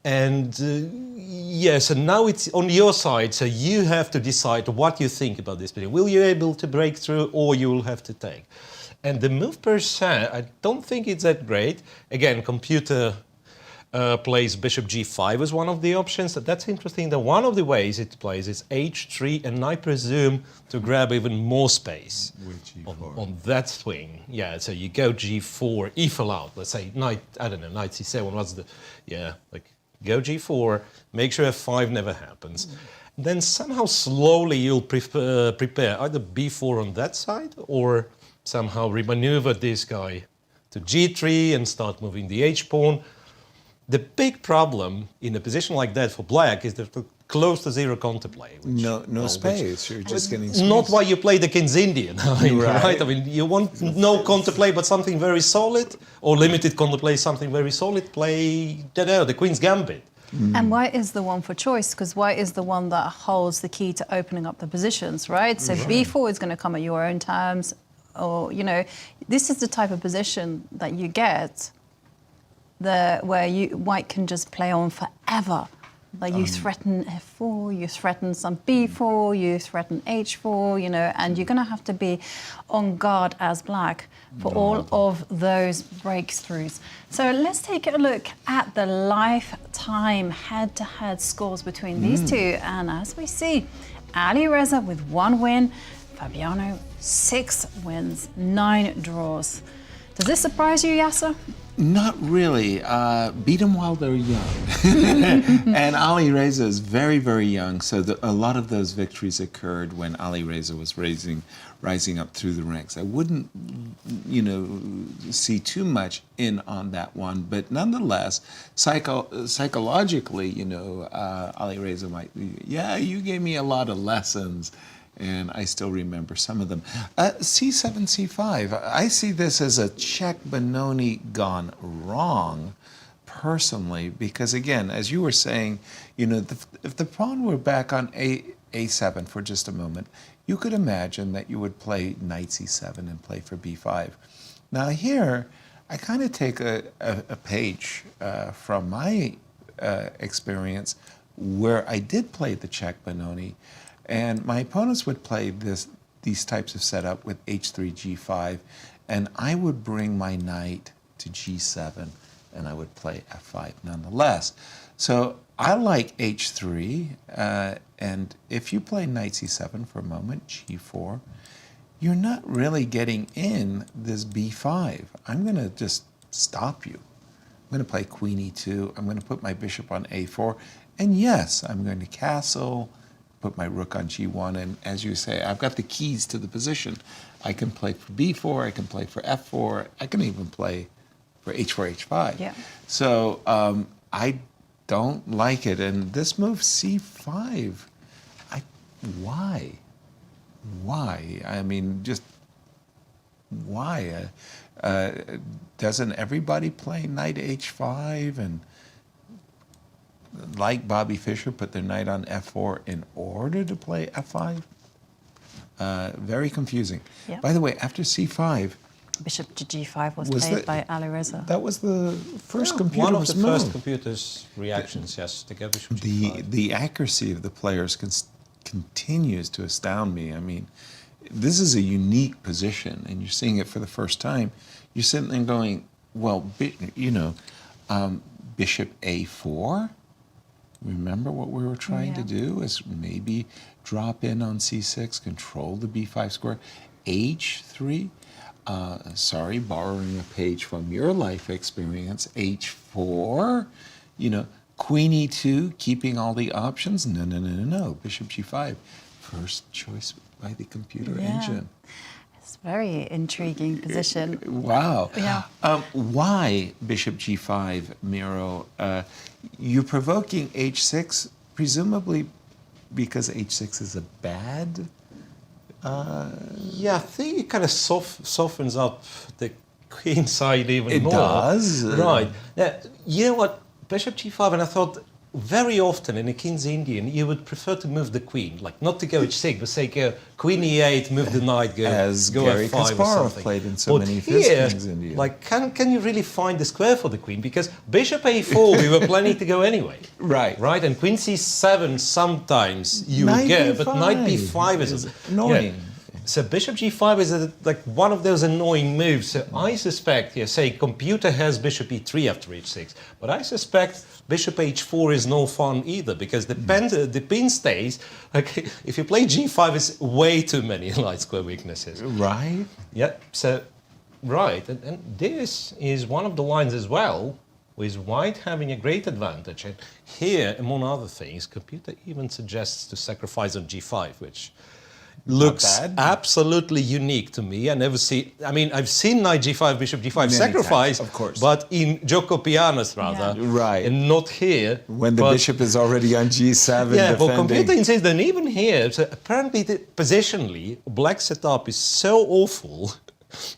and yes, and now it's on your side. So you have to decide what you think about this position. Will you be able to break through, or you will have to take? And the move per se, I don't think it's that great. Again, computer plays bishop g5 as one of the options. That's interesting. That one of the ways it plays is h3, and I presume to grab even more space on that swing. Yeah, so you go g4, e fell out. Let's say knight, I don't know, knight c7. What's the, yeah, like go g4, make sure f5 never happens. Then somehow slowly you'll prepare either b4 on that side, or somehow remaneuver this guy to g3 and start moving the h-pawn. The big problem in a position like that for black is that close to zero counterplay. No space. You're just getting space. Not why you play the King's Indian, I mean, Right. right? I mean, you want no counterplay, but something very solid, or limited counterplay, something very solid. Play, don't know, the Queen's Gambit. And white is the one for choice, because white is the one that holds the key to opening up the positions, right? So b4 is going to come at your own terms, or, you know, this is the type of position that you get where white can just play on forever. Like you threaten f4, you threaten some b4, you threaten h4, you know, and you're going to have to be on guard as black for all of those breakthroughs. So let's take a look at the lifetime head-to-head scores between these two. And as we see, Alireza with 1 win, Fabiano 6 wins, 9 draws. Does this surprise you, Yasser? Not really. Beat them while they're young. And Alireza is very, very young, so a lot of those victories occurred when Alireza was rising up through the ranks. I wouldn't, you know, see too much in on that one, but nonetheless, psychologically, you know, Alireza might be, yeah, you gave me a lot of lessons, and I still remember some of them. C7, C5, I see this as a check Benoni gone wrong, personally, because again, as you were saying, you know, if the pawn were back on A7 for just a moment, you could imagine that you would play knight C7 and play for B5. Now here, I kind of take a page from my experience where I did play the check Benoni. And my opponents would play these types of setup with h3, g5, and I would bring my knight to g7, and I would play f5 nonetheless. So I like h3, and if you play knight c7 for a moment, g4, you're not really getting in this b5. I'm going to just stop you. I'm going to play queen e2. I'm going to put my bishop on a4, and yes, I'm going to castle, put my rook on g1, and as you say, I've got the keys to the position. I can play for b4, I can play for f4, I can even play for h4, h5. Yeah. So I don't like it, and this move c5, why? Why? I mean, just why? Doesn't everybody play knight h5 and like Bobby Fischer, put their knight on f4 in order to play f5? Very confusing. Yeah. By the way, after c5... Bishop to g5 was played by Alireza. That was the first computer One of the move. first computer's reactions, yes, to go bishop g5. The accuracy of the players continues to astound me. I mean, this is a unique position, and you're seeing it for the first time. You're sitting there going, well, bishop a4. Remember what we were trying to do is maybe drop in on c6, control the b5 square, h3. Sorry, borrowing a page from your life experience, h4. Queen e2, keeping all the options. No. Bishop g5, first choice by the computer engine. It's a very intriguing position. Wow. Yeah. Why bishop g5, Miro? You're provoking h6, presumably because h6 is a bad... Yeah, I think it kind of softens up the queen side even more. It does? Right. Yeah, you know what? Bishop g5, and I thought very often in a King's Indian, you would prefer to move the queen, like not to go h6, but say go queen e8, move the knight, go Gary f5 or Kasparov something. played in so many King's Indian. Like, can you really find the square for the queen? Because bishop a4, we were planning to go anyway. Right. Right, and queen c7 sometimes you Knight would go, b5. but knight b5 is annoying. Yeah. So bishop g5 is like one of those annoying moves. So I suspect, say computer has bishop e3 after h6, but I suspect bishop h4 is no fun either because the pin stays. Like if you play g5, it's way too many light square weaknesses. Right. Yeah. So right, and this is one of the lines as well, with white having a great advantage. And here, among other things, computer even suggests to sacrifice on g5, which looks absolutely unique to me. I've seen knight g5, bishop g5 Many sacrifice, times, of course, but in Gioco Pianos rather, right, and not here. When the bishop is already on g7 yeah, well, defending. computer insists that even here, so apparently positionally, black setup is so awful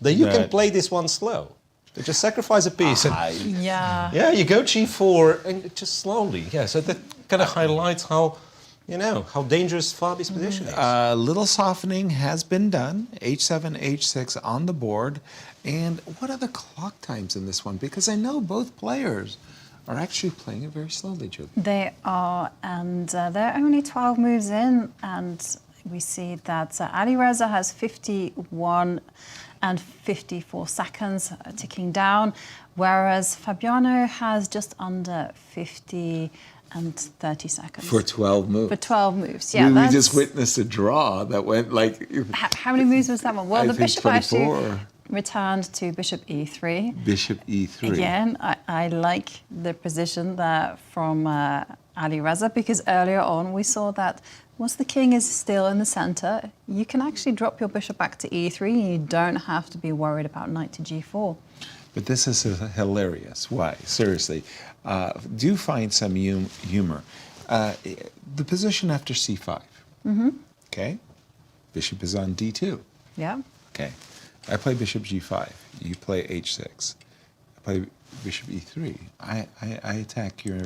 that you can play this one slow. You just sacrifice a piece. Yeah, you go g4 and just slowly. Yeah, so that kind of highlights how dangerous Fabi's position is. A little softening has been done. h7, h6 on the board. And what are the clock times in this one? Because I know both players are actually playing it very slowly, Julie. They are, and they're only 12 moves in, and we see that Alireza has 51 and 54 seconds ticking down, whereas Fabiano has just under 50 and 30 seconds. For 12 moves. For 12 moves, yeah. We just witnessed a draw that went like... How many moves was that one? Well, the bishop 24. actually returned to bishop e3. Bishop e3. Again, I like the position there from Alireza, because earlier on we saw that once the king is still in the center, you can actually drop your bishop back to e3 and you don't have to be worried about knight to g4. But this is hilarious. Why? Seriously. Do find some humor. The position after c5. Mm-hmm. Okay. Bishop is on d2. Yeah. Okay. I play bishop g5. You play h6. I play bishop e3. I attack your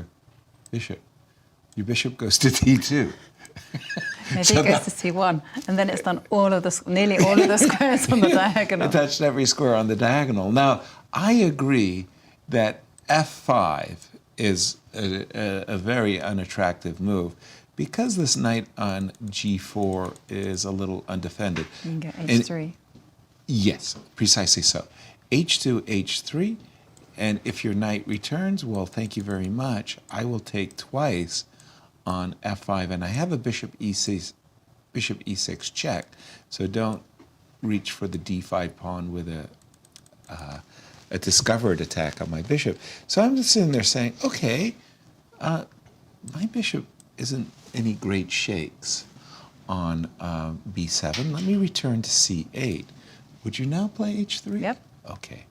bishop. Your bishop goes to d2. Maybe it goes to c1, and then it's done nearly all of the squares on the diagonal. Touched every square on the diagonal. Now, I agree that f5 is a very unattractive move because this knight on g4 is a little undefended. You can go h3. Yes, precisely so. h2, h3, and if your knight returns, well, thank you very much. I will take twice on f5, and I have a bishop e6 check, so don't reach for the d5 pawn with a discovered attack on my bishop. So I'm just sitting there saying, okay, my bishop isn't any great shakes on b7. Let me return to c8. Would you now play h3? Yep. Okay.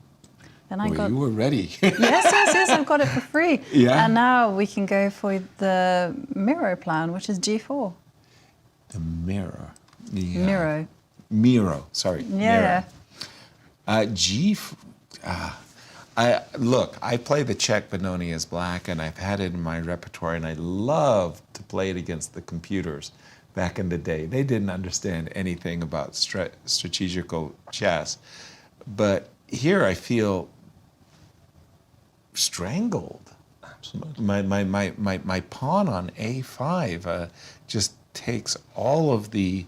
Then you were ready. yes, I've got it for free. Yeah. And now we can go for the Miro plan, which is g4. The mirror. Miro. Sorry. Yeah. Look, I play the Czech Benoni as black, and I've had it in my repertoire, and I love to play it against the computers back in the day. They didn't understand anything about strategical chess. But here I feel strangled. Absolutely. My pawn on a5 just takes all of the...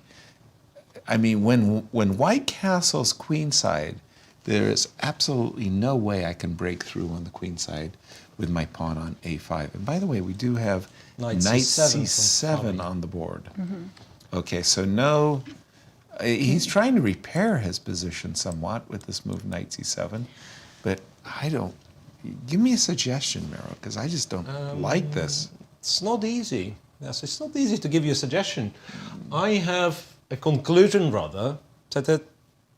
I mean, when white castles queenside, there is absolutely no way I can break through on the queenside with my pawn on a5. And by the way, we do have knight c7 on the board. Okay, so no... He's trying to repair his position somewhat with this move, knight c7, but I don't... Give me a suggestion, Miro, because I just don't like this. It's not easy. Yes, it's not easy to give you a suggestion. I have a conclusion, rather, that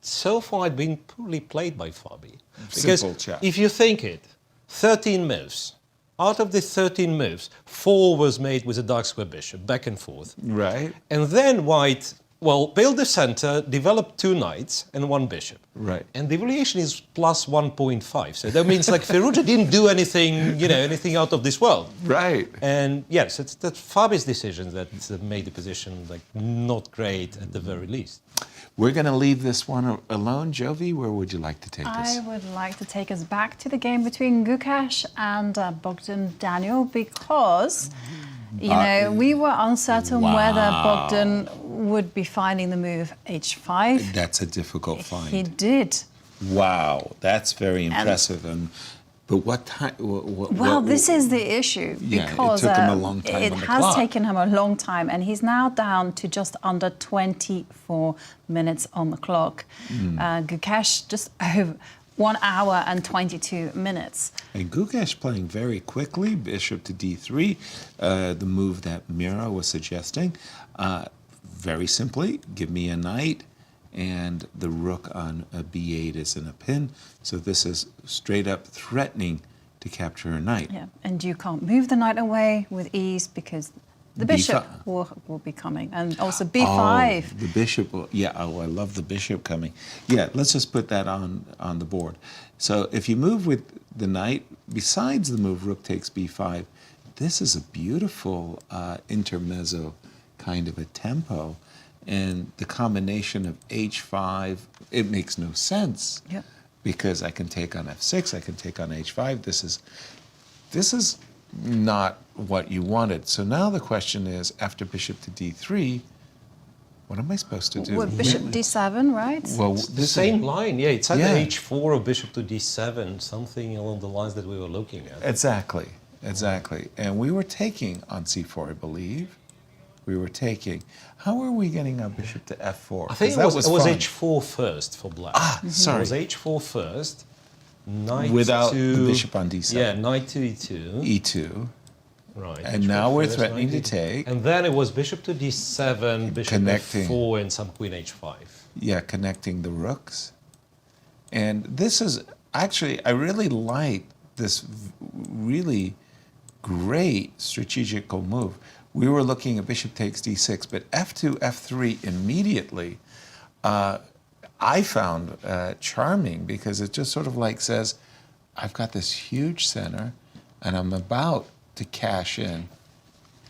so far it's been poorly played by Fabi. Because Simple chess. if you think it, 13 moves. Out of the 13 moves, 4 was made with a dark square bishop, back and forth. Right. And then white, well, built the center, developed 2 knights and 1 bishop. Right. And the variation is plus 1.5. So that means like Firouzja didn't do anything, anything out of this world. Right. And yes, it's that Fabi's decisions that made the position like not great at the very least. We're going to leave this one alone. Jovi, where would you like to take us? I would like to take us back to the game between Gukesh and Bogdan Daniel because, we were uncertain whether Bogdan would be finding the move h5. That's a difficult find. He did. Wow, that's very impressive. But what time? Well, this is the issue because it took him a long time it on the has clock. taken him a long time, and he's now down to just under 24 minutes on the clock. Gukesh just over 1 hour and 22 minutes. And Gukesh playing very quickly, bishop to d3, the move that Miro was suggesting. Very simply, give me a knight, and the rook on a b8 is in a pin. So this is straight up threatening to capture a knight. Yeah, and you can't move the knight away with ease because the bishop will be coming, and also b5. Oh, the bishop will, I love the bishop coming. Yeah, let's just put that on the board. So if you move with the knight, besides the move rook takes b5, this is a beautiful intermezzo kind of a tempo. And the combination of h5, it makes no sense. Yep. Because I can take on f6, I can take on h5. This is not what you wanted. So now the question is, after bishop to d3, what am I supposed to do? Well, bishop d7, right? Well, the same line, it's either h4 or bishop to d7, something along the lines that we were looking at. Exactly. And we were taking on c4, I believe. We were taking. How are we getting our bishop to f4? I think it was h4 first for black. Sorry. It was h4 first. Knight without to, the bishop on d7. Yeah, knight to e2. e2. Right. And now we're threatening to take. And then it was bishop to d7, bishop f4, and some queen h5. Yeah, connecting the rooks. And this is actually, I really like this really great strategical move. We were looking at bishop takes d6, but f2, f3 immediately, I found charming because it just sort of like says, I've got this huge center and I'm about to cash in,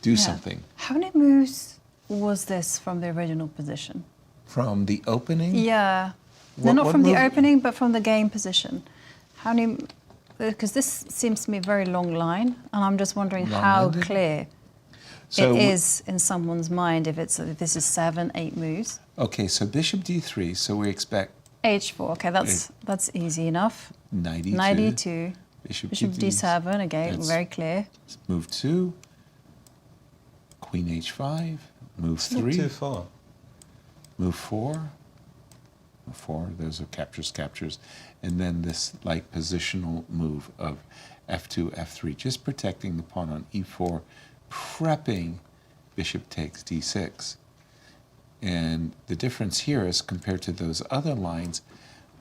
do something. How many moves was this from the original position? From the opening? Yeah. Not from the opening, but from the game position. How many, because this seems to me a very long line, and I'm just wondering how clear it is in someone's mind if this is 7, 8 moves. Okay, so bishop d3, so we expect h4. Okay, that's easy enough. Knight e2. Knight e2. Bishop d7, again, very clear. Move 2. Queen h5. Move 3. Not too far. Move 4. Move 4, those are captures. And then this like positional move of f2, f3, just protecting the pawn on e4, prepping bishop takes d6. And the difference here is compared to those other lines,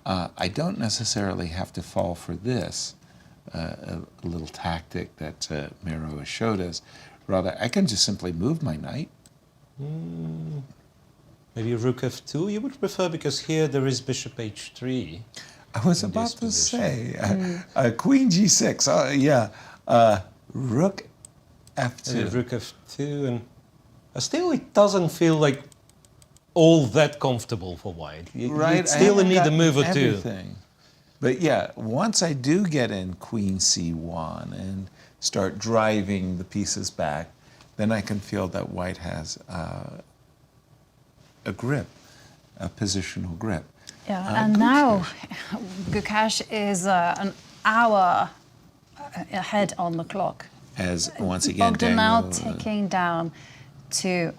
I don't necessarily have to fall for this, a little tactic that Miro has showed us. Rather, I can just simply move my knight. Maybe rook f2 you would prefer, because here there is bishop h3. I was about to say, queen g6, rook f2. Rook f2, and still it doesn't feel like all that comfortable for white. You still need a move or two. But yeah, once I do get in queen c1 and start driving the pieces back, then I can feel that white has a grip, a positional grip. Yeah, and now Gukesh is an hour ahead on the clock. As once again, Bogdan now Daniel, ticking down to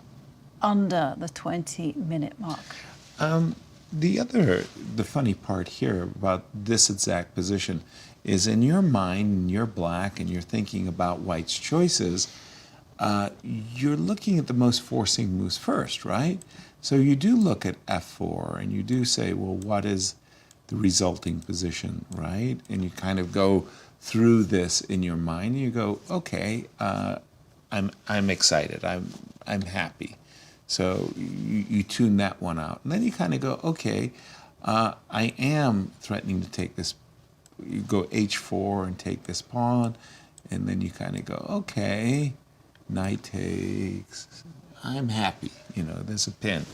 under the 20-minute mark. The funny part here about this exact position is in your mind, you're black and you're thinking about white's choices, you're looking at the most forcing moves first, right? So you do look at f4 and you do say, well, what is the resulting position, right? And you kind of go through this in your mind and you go, okay, I'm excited, I'm happy. So you tune that one out. And then you kind of go, okay, I am threatening to take this. You go h4 and take this pawn. And then you kind of go, okay, knight takes. I'm happy. You know, there's a pin.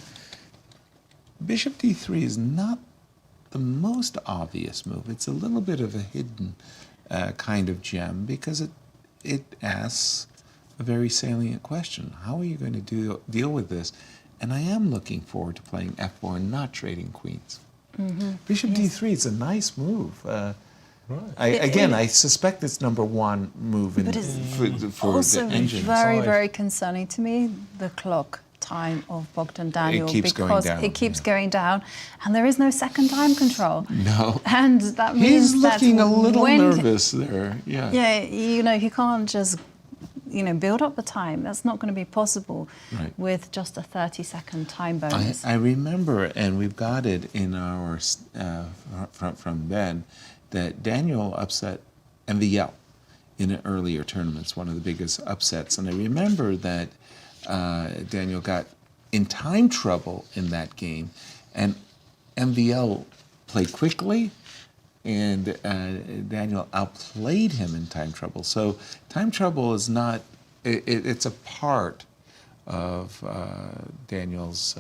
Bishop d3 is not the most obvious move. It's a little bit of a hidden kind of gem because it asks a very salient question. How are you going to deal with this? And I am looking forward to playing f4 and not trading queens. Bishop d3 is a nice move. I suspect it's #1 move for also the engine. very concerning to me, the clock time of Bogdan Daniel, It keeps going down, it keeps going down, and there is no second time control. No. And that means He's looking a little nervous there. Yeah. Yeah, you know, he can't just, you know, build up the time. That's not going to be possible with just a 30-second time bonus. I remember, and we've got it in our from Ben, that Daniel upset MVL in an earlier tournament. It's one of the biggest upsets. And I remember that Daniel got in time trouble in that game, and MVL played quickly, and Daniel outplayed him in time trouble. So time trouble is not, it's a part of Daniel's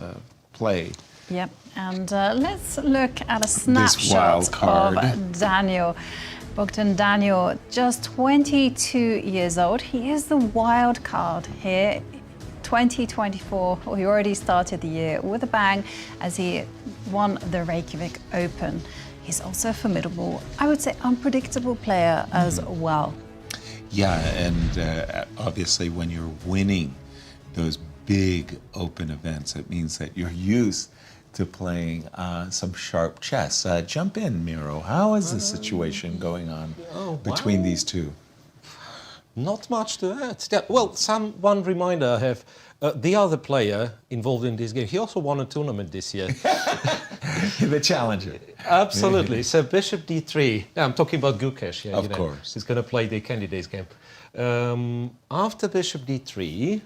play. Yep, and let's look at a snapshot of Daniel. Bogdan Daniel, just 22 years old. He is the wild card here. 2024, he already started the year with a bang as he won the Reykjavik Open. He's also a formidable, I would say, unpredictable player as well. Yeah, and obviously when you're winning those big open events, it means that you're used to playing some sharp chess. Jump in, Miro. How is the situation going on between these two? Not much to add. Yeah, well, one reminder I have. The other player involved in this game, he also won a tournament this year. The challenger. Absolutely. So bishop d3. Yeah, I'm talking about Gukesh. Yeah, of course. He's going to play the candidates game. After bishop d3,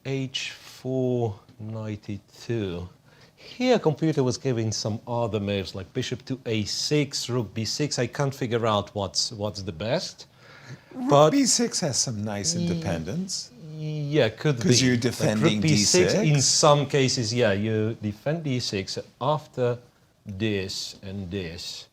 h4, knight e2. Here, computer was giving some other moves like bishop to a6, rook b6. I can't figure out what's the best. Rook b6 has some nice independence. Yeah, could be. Because you're defending rook b6, d6. in some cases, yeah, you defend d6 after this and this.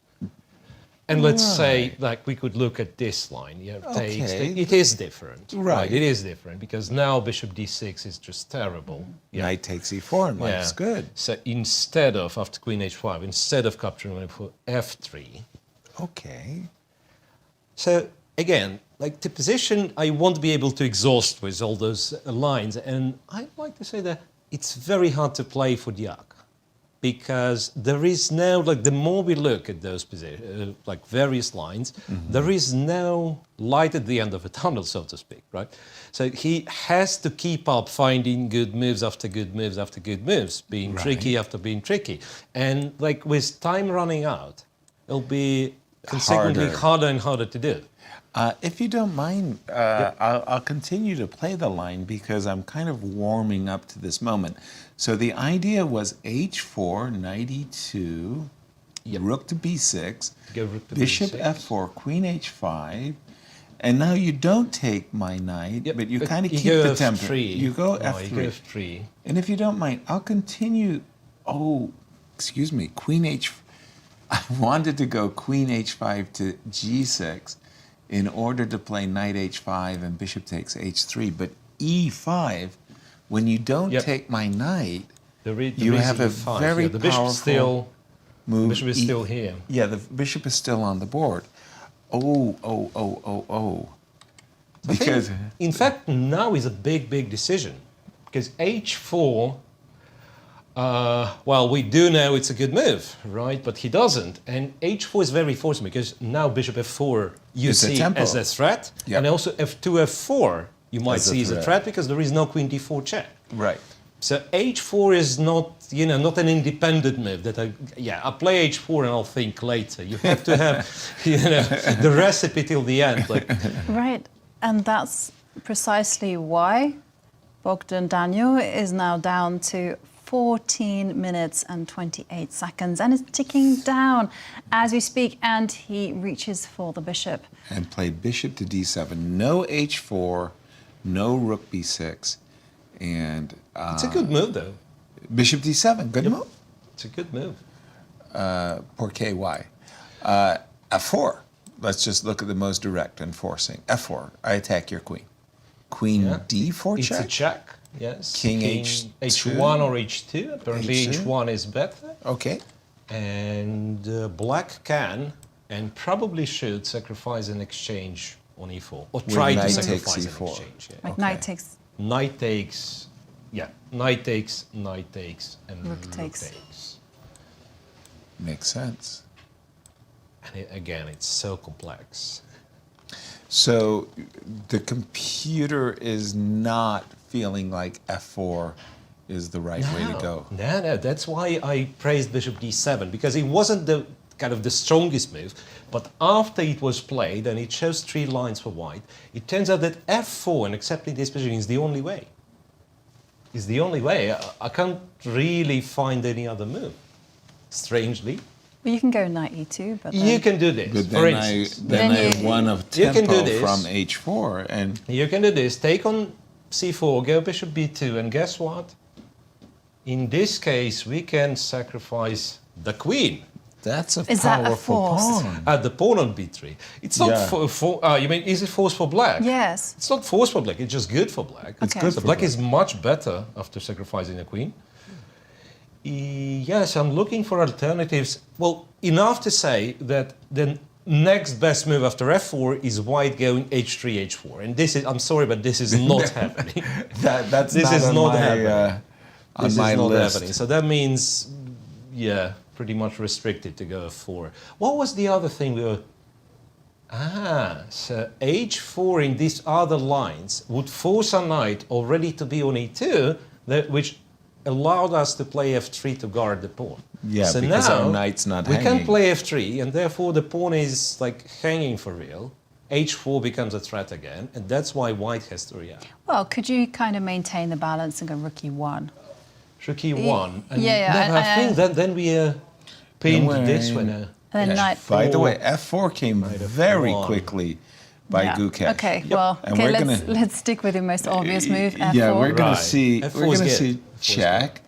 And let's say, like, we could look at this line. Yeah, takes. It is different. Right. It is different because now bishop d6 is just terrible. Yeah. Knight takes e4 and life's good. So instead of, after queen h5, instead of capturing for f3. Okay. So again, like the position, I won't be able to exhaust with all those lines. And I'd like to say that it's very hard to play for Diak. Because there is now, like, the more we look at those like various lines, there is no light at the end of a tunnel, so to speak, right? So he has to keep up finding good moves after good moves after good moves, being tricky after being tricky. And, like, with time running out, it'll be consequently harder and harder to do. If you don't mind, I'll continue to play the line because I'm kind of warming up to this moment. So the idea was h4, knight e2, rook to b6, bishop f4, queen h5, and now you don't take my knight, but you kind of keep the tempo. You go f3. You go f3. And if you don't mind, I'll continue. Oh, excuse me, queen h. I wanted to go queen h5 to g6 in order to play knight h5 and bishop takes h3, but e5, when you don't take my knight, you reason have a e5, very the bishop powerful still, move. Bishop is still here. Yeah, the bishop is still on the board. Oh. Because in fact, now is a big decision, because h4. Well, we do know it's a good move, right? But he doesn't, and h4 is very forcing because now bishop f4 you It's a see tempo. as a threat, Yep. and also f2 f4 you might As a see as a threat. threat because there is no queen d4 check. Right. So h4 is not, not an independent move that I'll play h4 and I'll think later. You have to have, the recipe till the end. Like, Right, and that's precisely why Bogdan Daniel is now down to 14 minutes and 28 seconds and is ticking down as we speak, and he reaches for the bishop. And played bishop to d7. No h4, no rook b6. And it's a good move, though. Bishop d7, good move. It's a good move. Por qué? Why? F4. Let's just look at the most direct and forcing. F4. I attack your queen. Queen d4 check? It's a check, yes. King h2? h1 or h2. Apparently H2? h1 is better. Okay. And black can and probably should sacrifice an exchange on e4. Or try to sacrifice an exchange. Yeah. Like knight takes. Knight takes, knight takes, and Rook takes. Makes sense. And again, it's so complex. So the computer is not feeling like f4 is the right way to go. No, that's why I praised bishop d7, because it wasn't the kind of the strongest move, but after it was played and it shows 3 lines for white, it turns out that f4 and accepting this position is the only way. Is the only way. I can't really find any other move, strangely. Well, you can go knight e2, but You can do this, But for then instance. I won of You can tempo do this. from h4, and You can do this, take on c4, go bishop b2, and guess what? In this case, we can sacrifice the queen. That's a Is that a powerful force? pawn. The pawn on b3. It's not you mean, is it force for black? Yes. It's not force for black, it's just good for black. It's good So for black black. is much better after sacrificing a queen. Yes, I'm looking for alternatives. Well, enough to say that the next best move after f4 is white going h3, h4. And this is, I'm sorry, but this is not happening. That's this not is on not my, happening. on This my is not list. happening. So that means, pretty much restricted to go f4. What was the other thing we were... so h4 in these other lines would force a knight already to be on e2, which allowed us to play f3 to guard the pawn. Yeah, so because now our knight's not we hanging. can play f3, and therefore the pawn is like hanging for real. h4 becomes a threat again, and that's why white has to react. Well, could you kind of maintain the balance and go rook e1? Rook e1. And Yeah, I think that then we pinned Then this we're one. And then knight. By the way, f4 came very quickly by Yeah. Gukesh. Okay, well, And okay, we're let's gonna- let's stick with your most obvious move, f4. Yeah, we're gonna Right. see. F4 We're is gonna good. see F4 is check.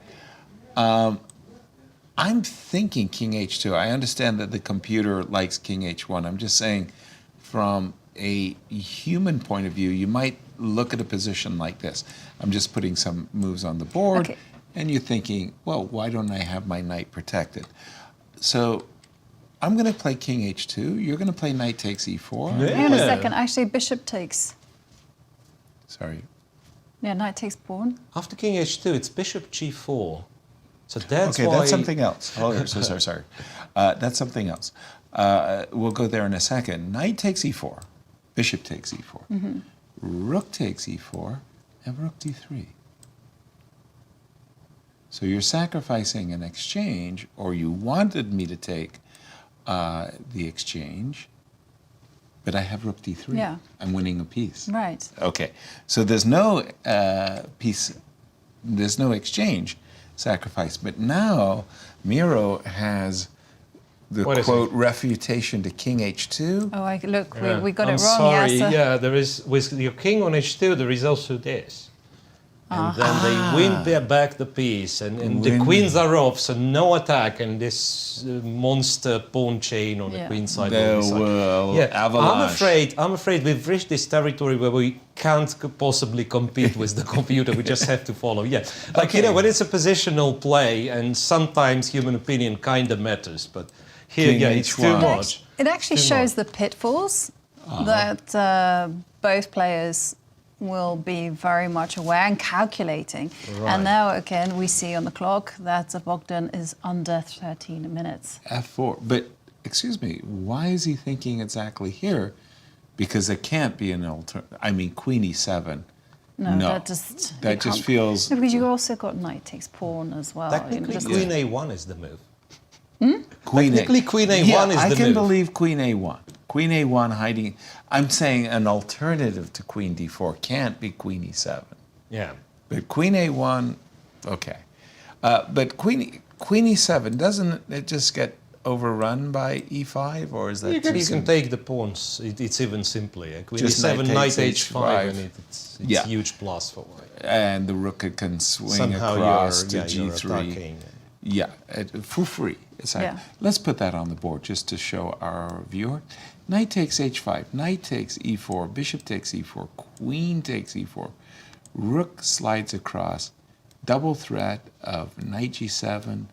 I'm thinking king h2. I understand that the computer likes king h1. I'm just saying, from a human point of view, you might look at a position like this. I'm just putting some moves on the board, Okay. and you're thinking, well, why don't I have my knight protected? So I'm going to play king h2. You're going to play knight takes e4. Hang on a second, actually bishop takes. Sorry. Yeah, knight takes pawn. After king h2, it's bishop g4. So that's okay, why... that's something else. Oh, so sorry. That's something else. We'll go there in a second. Knight takes e4. Bishop takes e4. Mm-hmm. Rook takes e4. And rook d3. So you're sacrificing an exchange, or you wanted me to take the exchange, but I have rook d3. Yeah. I'm winning a piece. Right. Okay. So there's no piece, there's no exchange sacrifice. But now Miro has the What is quote refutation to king h2. Oh, look, we got I'm it wrong, sorry. Yasser. Yeah, there is, with your king on h2, there is also this. And then they win back the piece, and the queens are off, so no attack, and this monster pawn chain on the queen side. Avalanche. I'm afraid we've reached this territory where we can't possibly compete with the computer. We just have to follow. Yeah, like you know, when it's a positional play, and sometimes human opinion kind of matters, but here, it's too much. It actually shows the pitfalls that both players will be very much aware and calculating. Right. And now again we see on the clock that Bogdan is under 13 minutes. F4. But, excuse me, why is he thinking exactly here? Because it can't be an alternative. I mean, Queen E7. No, that just feels... No, because you also got knight takes pawn as well. Technically, Queen A1 is the move. Technically, Queen A1 is the I can move. believe Queen A1. Queen A1 hiding... I'm saying an alternative to Queen D4 can't be Queen E7. Yeah. But Queen A1, okay. But Queen E7, doesn't it just get overrun by E5, or is that You can take the pawns. It's even simpler. Queen Just E7, knight knight takes H5, H5. and it's Yeah. huge plus for white. And the rook can swing Somehow across to you're G3. attacking. Yeah, for free. Let's put that on the board just to show our viewer. Knight takes H5, knight takes E4, bishop takes E4, queen takes E4, rook slides across, double threat of knight G7,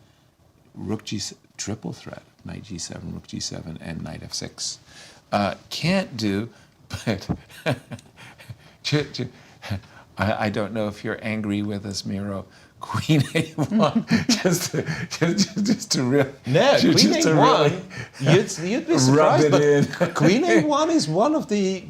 rook G7, triple threat, knight G7, rook G7, and knight F6. Can't do, but I don't know if you're angry with us, Miro. Queen A1, just to really... No, Queen A1, you'd be surprised, but Queen A1 is one of the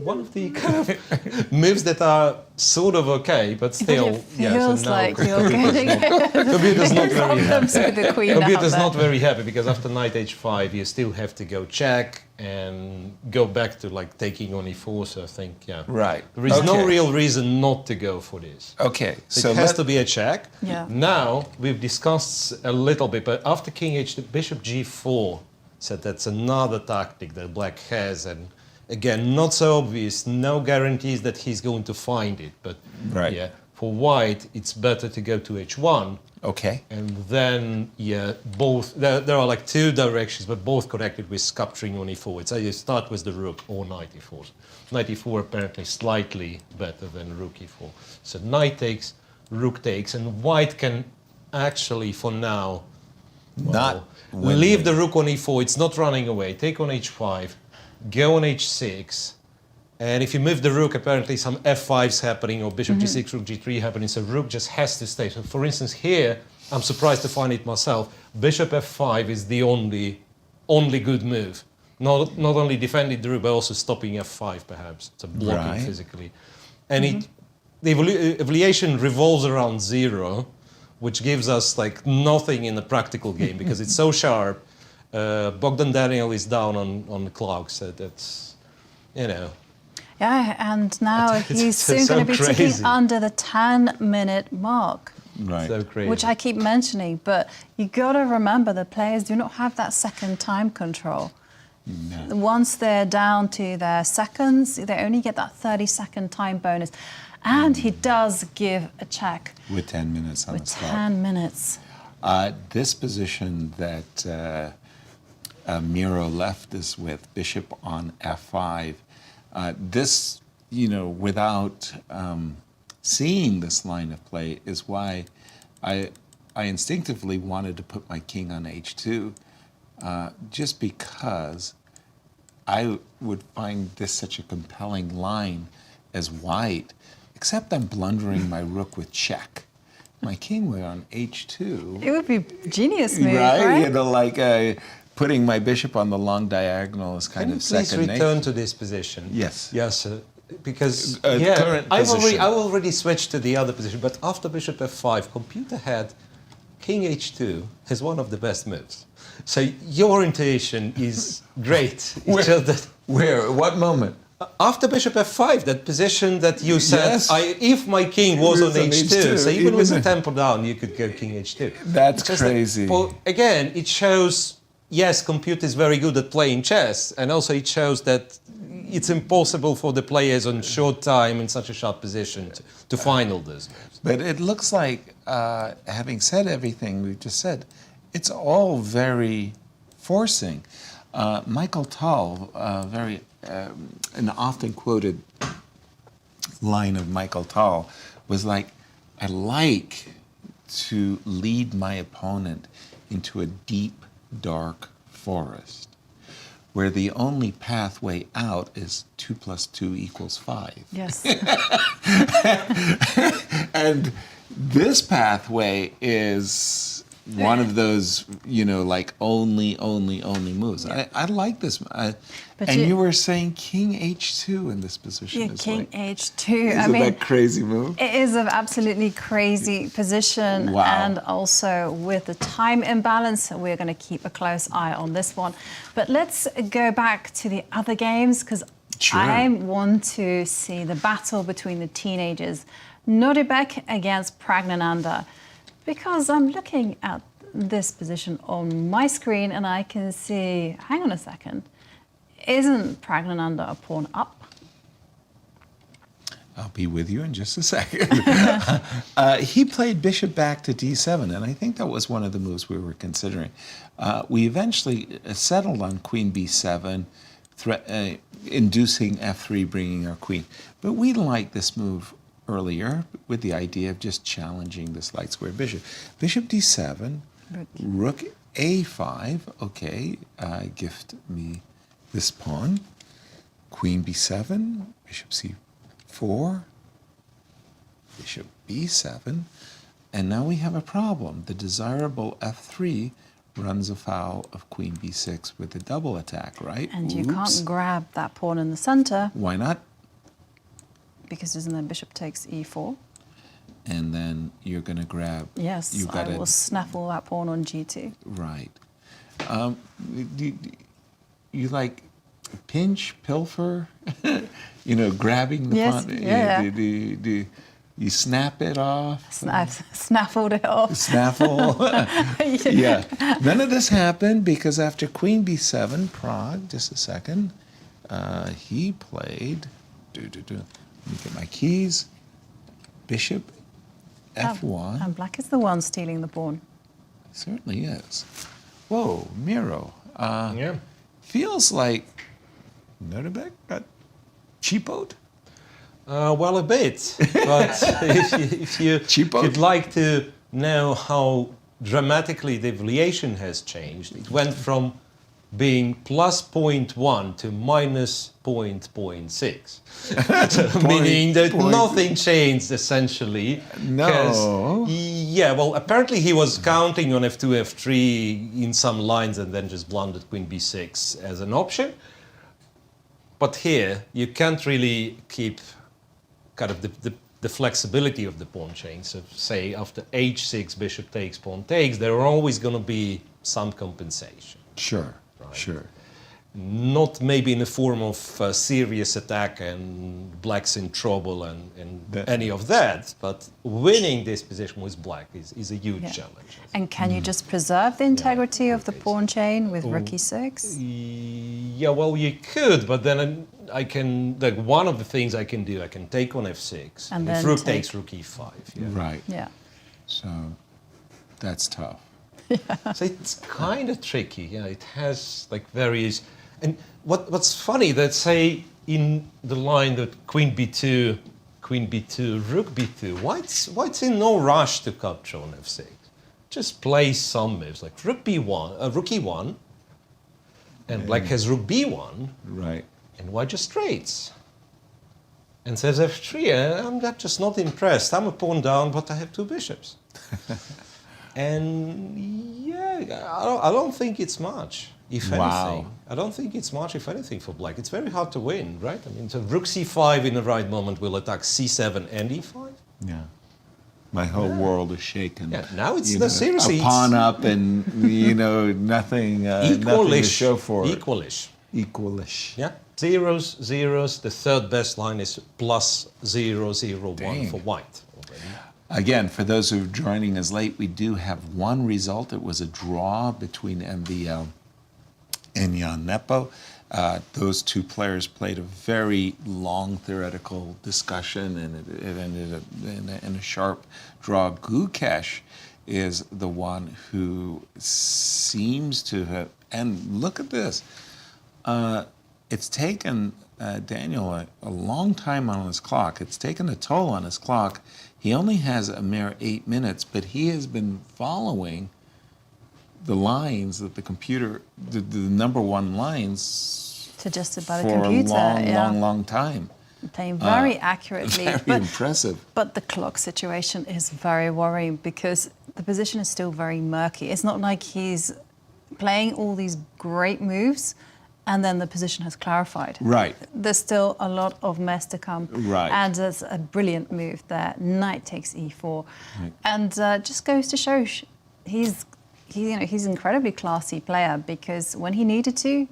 kind of moves that are sort of okay, but still, It feels like you're getting Computer's not very problems with the queen out Computer's there. not very happy because after knight H5, you still have to go check and go back to like taking on E4. So I think, right. There is no real reason not to go for this. Okay, so it has to be a check. Yeah. Now we've discussed a little bit, but after King H2, Bishop G4, said that's another tactic that Black has, and again, not so obvious. No guarantees that he's going to find it, but for White, it's better to go to H1. Okay. And then, both, there are like two directions, but both connected with capturing on E4. It's either start with the rook or knight E4. Knight E4 apparently slightly better than rook E4. So knight takes, rook takes, and White can actually, for now, leave the rook on E4. It's not running away. Take on H5, go on H6, and if you move the rook, apparently some F5's happening, or bishop G6, rook G3 happening, so rook just has to stay. So for instance, here, I'm surprised to find it myself, bishop F5 is the only good move. Not only defending the rook, but also stopping F5 perhaps, so blocking physically. And the evaluation revolves around 0, which gives us like nothing in the practical game because it's so sharp. Bogdan Daniel is down on the clock, so that's, Yeah, and now he's soon going to be ticking under the 10-minute mark. Right. So crazy. Which I keep mentioning, but you got to remember the players do not have that second time control. No. Once they're down to their seconds, they only get that 30-second time bonus. And he does give a check. With 10 minutes on the clock. 10 minutes. This position that Miro left us with, bishop on F5, this, without seeing this line of play is why I instinctively wanted to put my king on H2, just because I would find this such a compelling line as White, except I'm blundering my rook with check. My king were on H2. It would be a genius move, right? Putting my bishop on the long diagonal is kind of second nature. Please return to this position. Yes. Yes, because current I've position. already switched to the other position, but after bishop F5, computer had king H2 as one of the best moves. So your orientation is great. It's just that what moment? After bishop F5, that position that you said, if my king was on H2, so even with the tempo down, you could go king H2. That's crazy. Again, it shows yes, compute is very good at playing chess, and also it shows that it's impossible for the players on short time in such a sharp position to find all those moves. But it looks like, having said everything we've just said, it's all very forcing. Michael Tal, an often quoted line of Michael Tal was like, I like to lead my opponent into a deep, dark forest where the only pathway out is 2 + 2 = 5. Yes. And this pathway is one of those, like only moves. I like this. And you were saying King H2 in this position. Yeah, King H2. Isn't that crazy move? It is an absolutely crazy position. Wow. And also with the time imbalance, we're going to keep a close eye on this one. But let's go back to the other games, because I want to see the battle between the teenagers. Nodirbek against Praggnanandhaa. Because I'm looking at this position on my screen and I can see, hang on a second, isn't Praggnanandhaa a pawn up? I'll be with you in just a second. He played bishop back to d7, and I think that was one of the moves we were considering. We eventually settled on queen b7, inducing f3, bringing our queen. But we liked this move earlier with the idea of just challenging this light square bishop. Bishop d7, rook a5, okay, gift me this pawn. Queen b7, bishop c4, bishop b7, and now we have a problem. The desirable f3 runs afoul of queen b6 with a double attack, right? And you can't grab that pawn in the center. Why not? Because isn't that bishop takes e4? And then you're going to grab... Yes, I will snaffle that pawn on g2. Right. You like pinch, pilfer, grabbing the pawn? Yeah. Do you snap it off? Snaffled it off. Snaffle? Yeah. None of this happened because after queen b7, Prague, just a second, he played... Let me get my keys. Bishop f1. And black is the one stealing the pawn. Certainly is. Whoa, Miro. Feels like Nodirbek got cheapoed. Well, a bit. But if you'd like to know how dramatically the variation has changed, it went from being plus 0.1 to minus 0.6. Meaning that nothing changed essentially. No. Yeah, well, apparently he was counting on f2, f3 in some lines and then just blundered queen b6 as an option. But here, you can't really keep kind of the flexibility of the pawn chain. So say after h6, bishop takes, pawn takes, there are always going to be some compensation. Sure. Sure. Not maybe in the form of serious attack and black's in trouble and any of that, but winning this position with black is a huge challenge. And can you just preserve the integrity of the pawn chain with rook e6? Yeah, well, you could, but then I can, like one of the things I can do, I can take on f6, and if rook takes rook e5. Yeah. Right. Yeah. So that's tough. Yeah. So it's kind of tricky. Yeah, it has like various. And what's funny that say in the line that queen b2, rook b2. White's in no rush to capture on f6. Just play some moves like rook b1, rook e1, and black has rook b1. Right. And white just trades. And says f3. I'm just not impressed. I'm a pawn down, but I have two bishops. And yeah, I don't think it's much, if anything. I don't think it's much, if anything, for black. It's very hard to win, right? I mean, so rook c5 in the right moment will attack c7 and e5. Yeah. My whole world is shaken. Yeah, now it's seriously. A pawn up and, nothing, nothing to show for it. Equalish. Equalish. Yeah. Zeros. The third best line is plus 0, 0, 1 for white. Again, for those who are joining us late, we do have one result. It was a draw between MVL and Jan Nepo. Those two players played a very long theoretical discussion, and it ended up in a sharp draw. Gukesh is the one who seems to have, and look at this, it's taken Daniel a long time on his clock. It's taken a toll on his clock. He only has a mere 8 minutes, but he has been following the lines that the computer, the number one lines, suggested by the for computer. a long time. Playing very accurately. Very impressive. But the clock situation is very worrying because the position is still very murky. It's not like he's playing all these great moves and then the position has clarified. Right. There's still a lot of mess to come. Right. And there's a brilliant move there. Knight takes e4. Right. And just goes to show he's an incredibly classy player because when he needed to,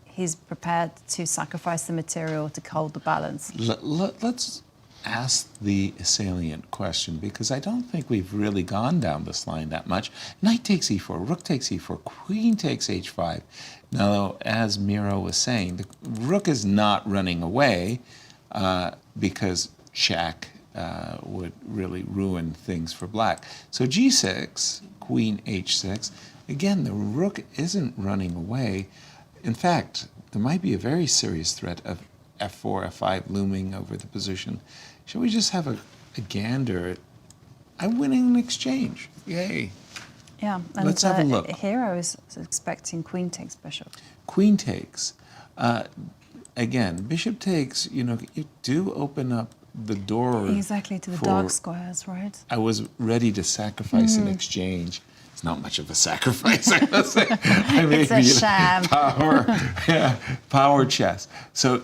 he's prepared to sacrifice the material to hold the balance. Let's ask the salient question, because I don't think we've really gone down this line that much. Knight takes e4, rook takes e4, queen takes h5. Now, as Miro was saying, the rook is not running away because check would really ruin things for black. So g6, queen h6. Again, the rook isn't running away. In fact, there might be a very serious threat of f4, f5 looming over the position. Shall we just have a gander? I'm winning an exchange. Yay. Yeah, and let's have a look. Hero is expecting queen takes bishop. Queen takes. Again, bishop takes, you do open up the door. Exactly, to the dark squares, right? I was ready to sacrifice an exchange. It's not much of a sacrifice, I must say. It's a sham. Power chess. So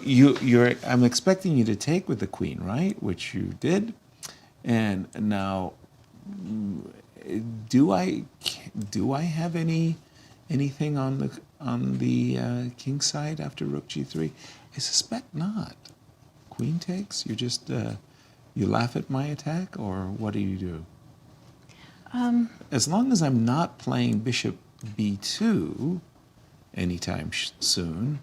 I'm expecting you to take with the queen, right? Which you did. And now, do I have anything on the king side after rook g3? I suspect not. Queen takes. You just you laugh at my attack, or what do you do? As long as I'm not playing bishop b2 anytime soon,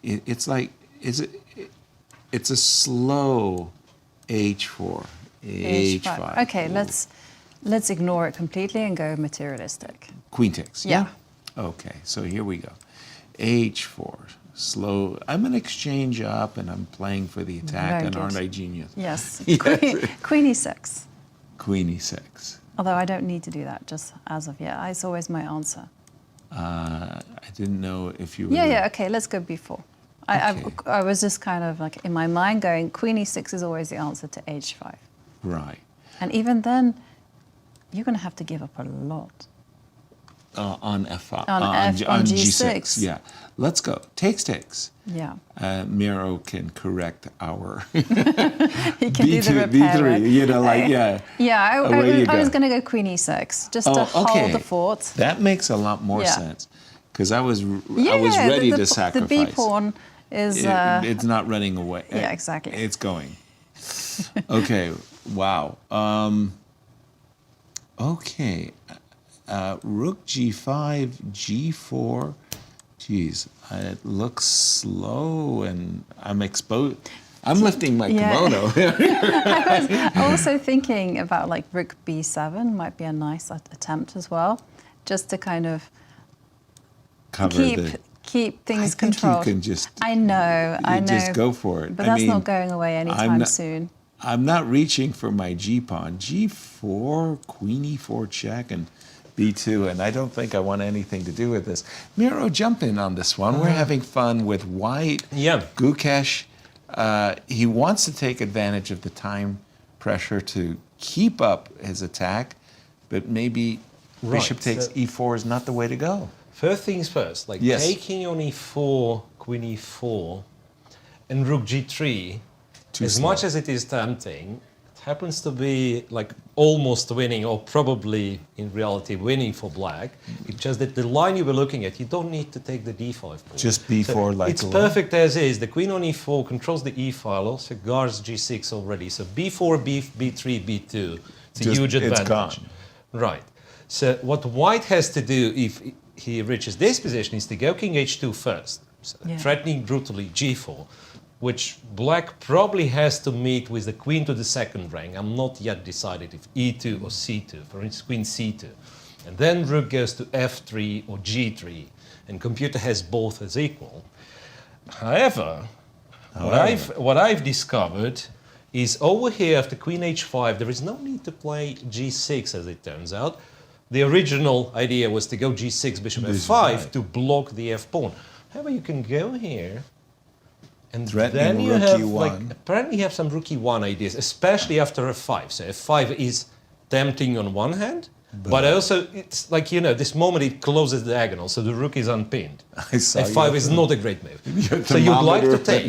it's like it's a slow h4, h5. Okay, let's ignore it completely and go materialistic. Queen takes. Yeah. Okay, so here we go. h4, slow. I'm an exchange up, and I'm playing for the attack, Very and good. aren't I genius? Yes. Yes. Queen e6. Queen e6. Although I don't need to do that just as of yet. It's always my answer. I didn't know if you were... Yeah, okay, let's go b4. I was just kind of like in my mind going, queen e6 is always the answer to h5. Right. And even then, you're going to have to give up a lot. On f5. On g6. Yeah. Let's go. Takes. Yeah. Miro can correct our He can do the B2, repair. B3, Yeah, I was going to go queen e6, just to hold the fort. That makes a lot more sense, because I was Yeah, ready to sacrifice. The b pawn is... it's not running away. Yeah, exactly. It's going. Okay, wow. Okay, rook g5, g4. Geez, it looks slow, and I'm exposed. I'm lifting my kimono. I was also thinking about like rook b7 might be a nice attempt as well, just to kind of keep things controlled. You can just. I know. Just go for it. But that's not going away anytime soon. I'm not reaching for my g pawn. G4, queen e4 check, and b2, and I don't think I want anything to do with this. Miro, jump in on this one. We're having fun with white. Yeah. Gukesh, he wants to take advantage of the time pressure to keep up his attack, but maybe bishop takes e4 is not the way to go. First things first, taking on e4, queen e4, and rook g3, much as it is tempting, happens to be like almost winning, or probably in reality winning for black. It's just that the line you were looking at, you don't need to take the d5 pawn. Just b4 it's perfect as is. The queen on e4 controls the e file, also guards g6 already. So b4, b3, b2. It's a huge advantage. It's gone. Right. So what white has to do, he reaches this position is to go king h2 first, so threatening brutally g4, which black probably has to meet with the queen to the second rank. I'm not yet decided if e2 or c2, for instance queen c2. And then rook goes to f3 or g3, and computer has both as equal. However, what I've discovered is over here after queen h5, there is no need to play g6 as it turns out. The original idea was to go g6, bishop f5 to block the f pawn. However, you can go here, and then you have apparently you have some rook e1 ideas, especially after f5. So f5 is tempting on one hand, but also it's like, this moment it closes the diagonal, so the rook is unpinned. f5 is not a great move. So you'd like to take.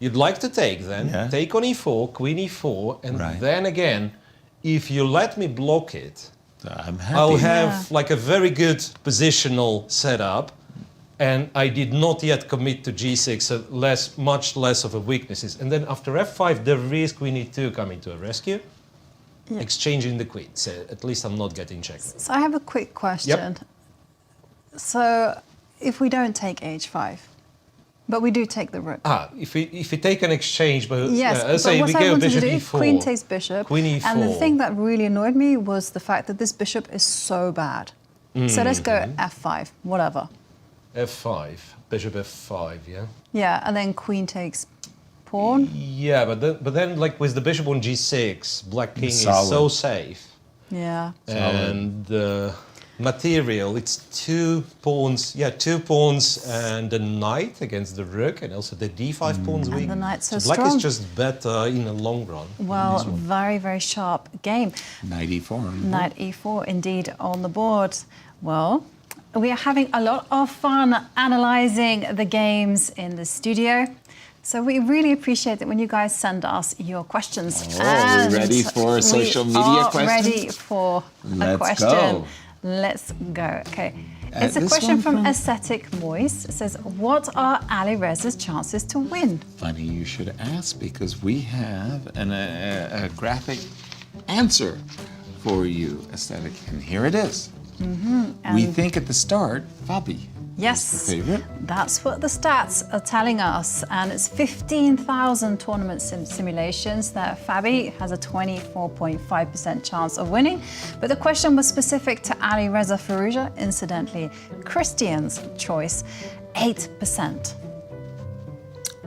You'd like to take then, take on e4, queen e4, and then again, if you let me block it, I'll have like a very good positional setup, and I did not yet commit to g6, so much less of a weaknesses. And then after f5, there is queen e2 coming to a rescue, exchanging the queen. So at least I'm not getting checked. So I have a quick question. So if we don't take h5, but we do take the rook. If we take an exchange, but let's say we go bishop e4. Queen takes bishop. Queen e4. And the thing that really annoyed me was the fact that this bishop is so bad. So let's go f5, whatever. f5, bishop f5, Yeah, and then queen takes pawn. Yeah, but then like with the bishop on g6, black king is so safe. Yeah. And material, it's 2 pawns, 2 pawns and a knight against the rook, and also the d5 pawn's weak. And the knight's so black strong. is just better in the long run. Well, very, very sharp game. Knight e4. Knight e4, indeed, on the board. Well, we are having a lot of fun analysing the games in the studio. So we really appreciate it when you guys send us your questions. Are we ready for social media questions? Ready for a question. Let's go. Okay. It's a question from Aesthetic Moise. It says, what are Alireza's chances to win? Funny you should ask, because we have a graphic answer for you, Aesthetic, and here it is. We think at the start, Fabi. Yes, the favorite. That's what the stats are telling us, and it's 15,000 tournament simulations that Fabi has a 24.5% chance of winning. But the question was specific to Alireza Firouzja, incidentally. Cristian's choice, 8%.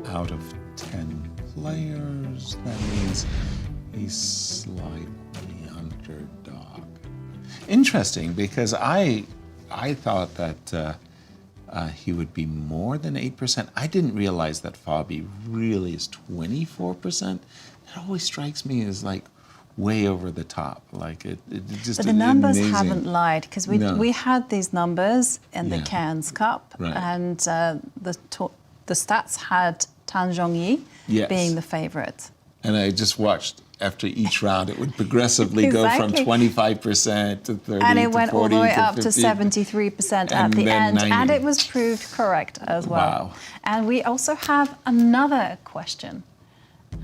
Out of 10 players, that means he's slightly underdog. Interesting, because I thought that he would be more than 8%. I didn't realize that Fabi really is 24%. It always strikes me as like way over the top. Like it just. But the numbers amazing. Haven't lied, because we had these numbers in the Cairns Cup, and the stats had Tan Zhongyi being the favourite. And I just watched. After each round, it would progressively go from 25% to 30% and it to went 40 all the way to up 50. to 73% at the end, 90. and it was proved correct as well. Wow. And we also have another question.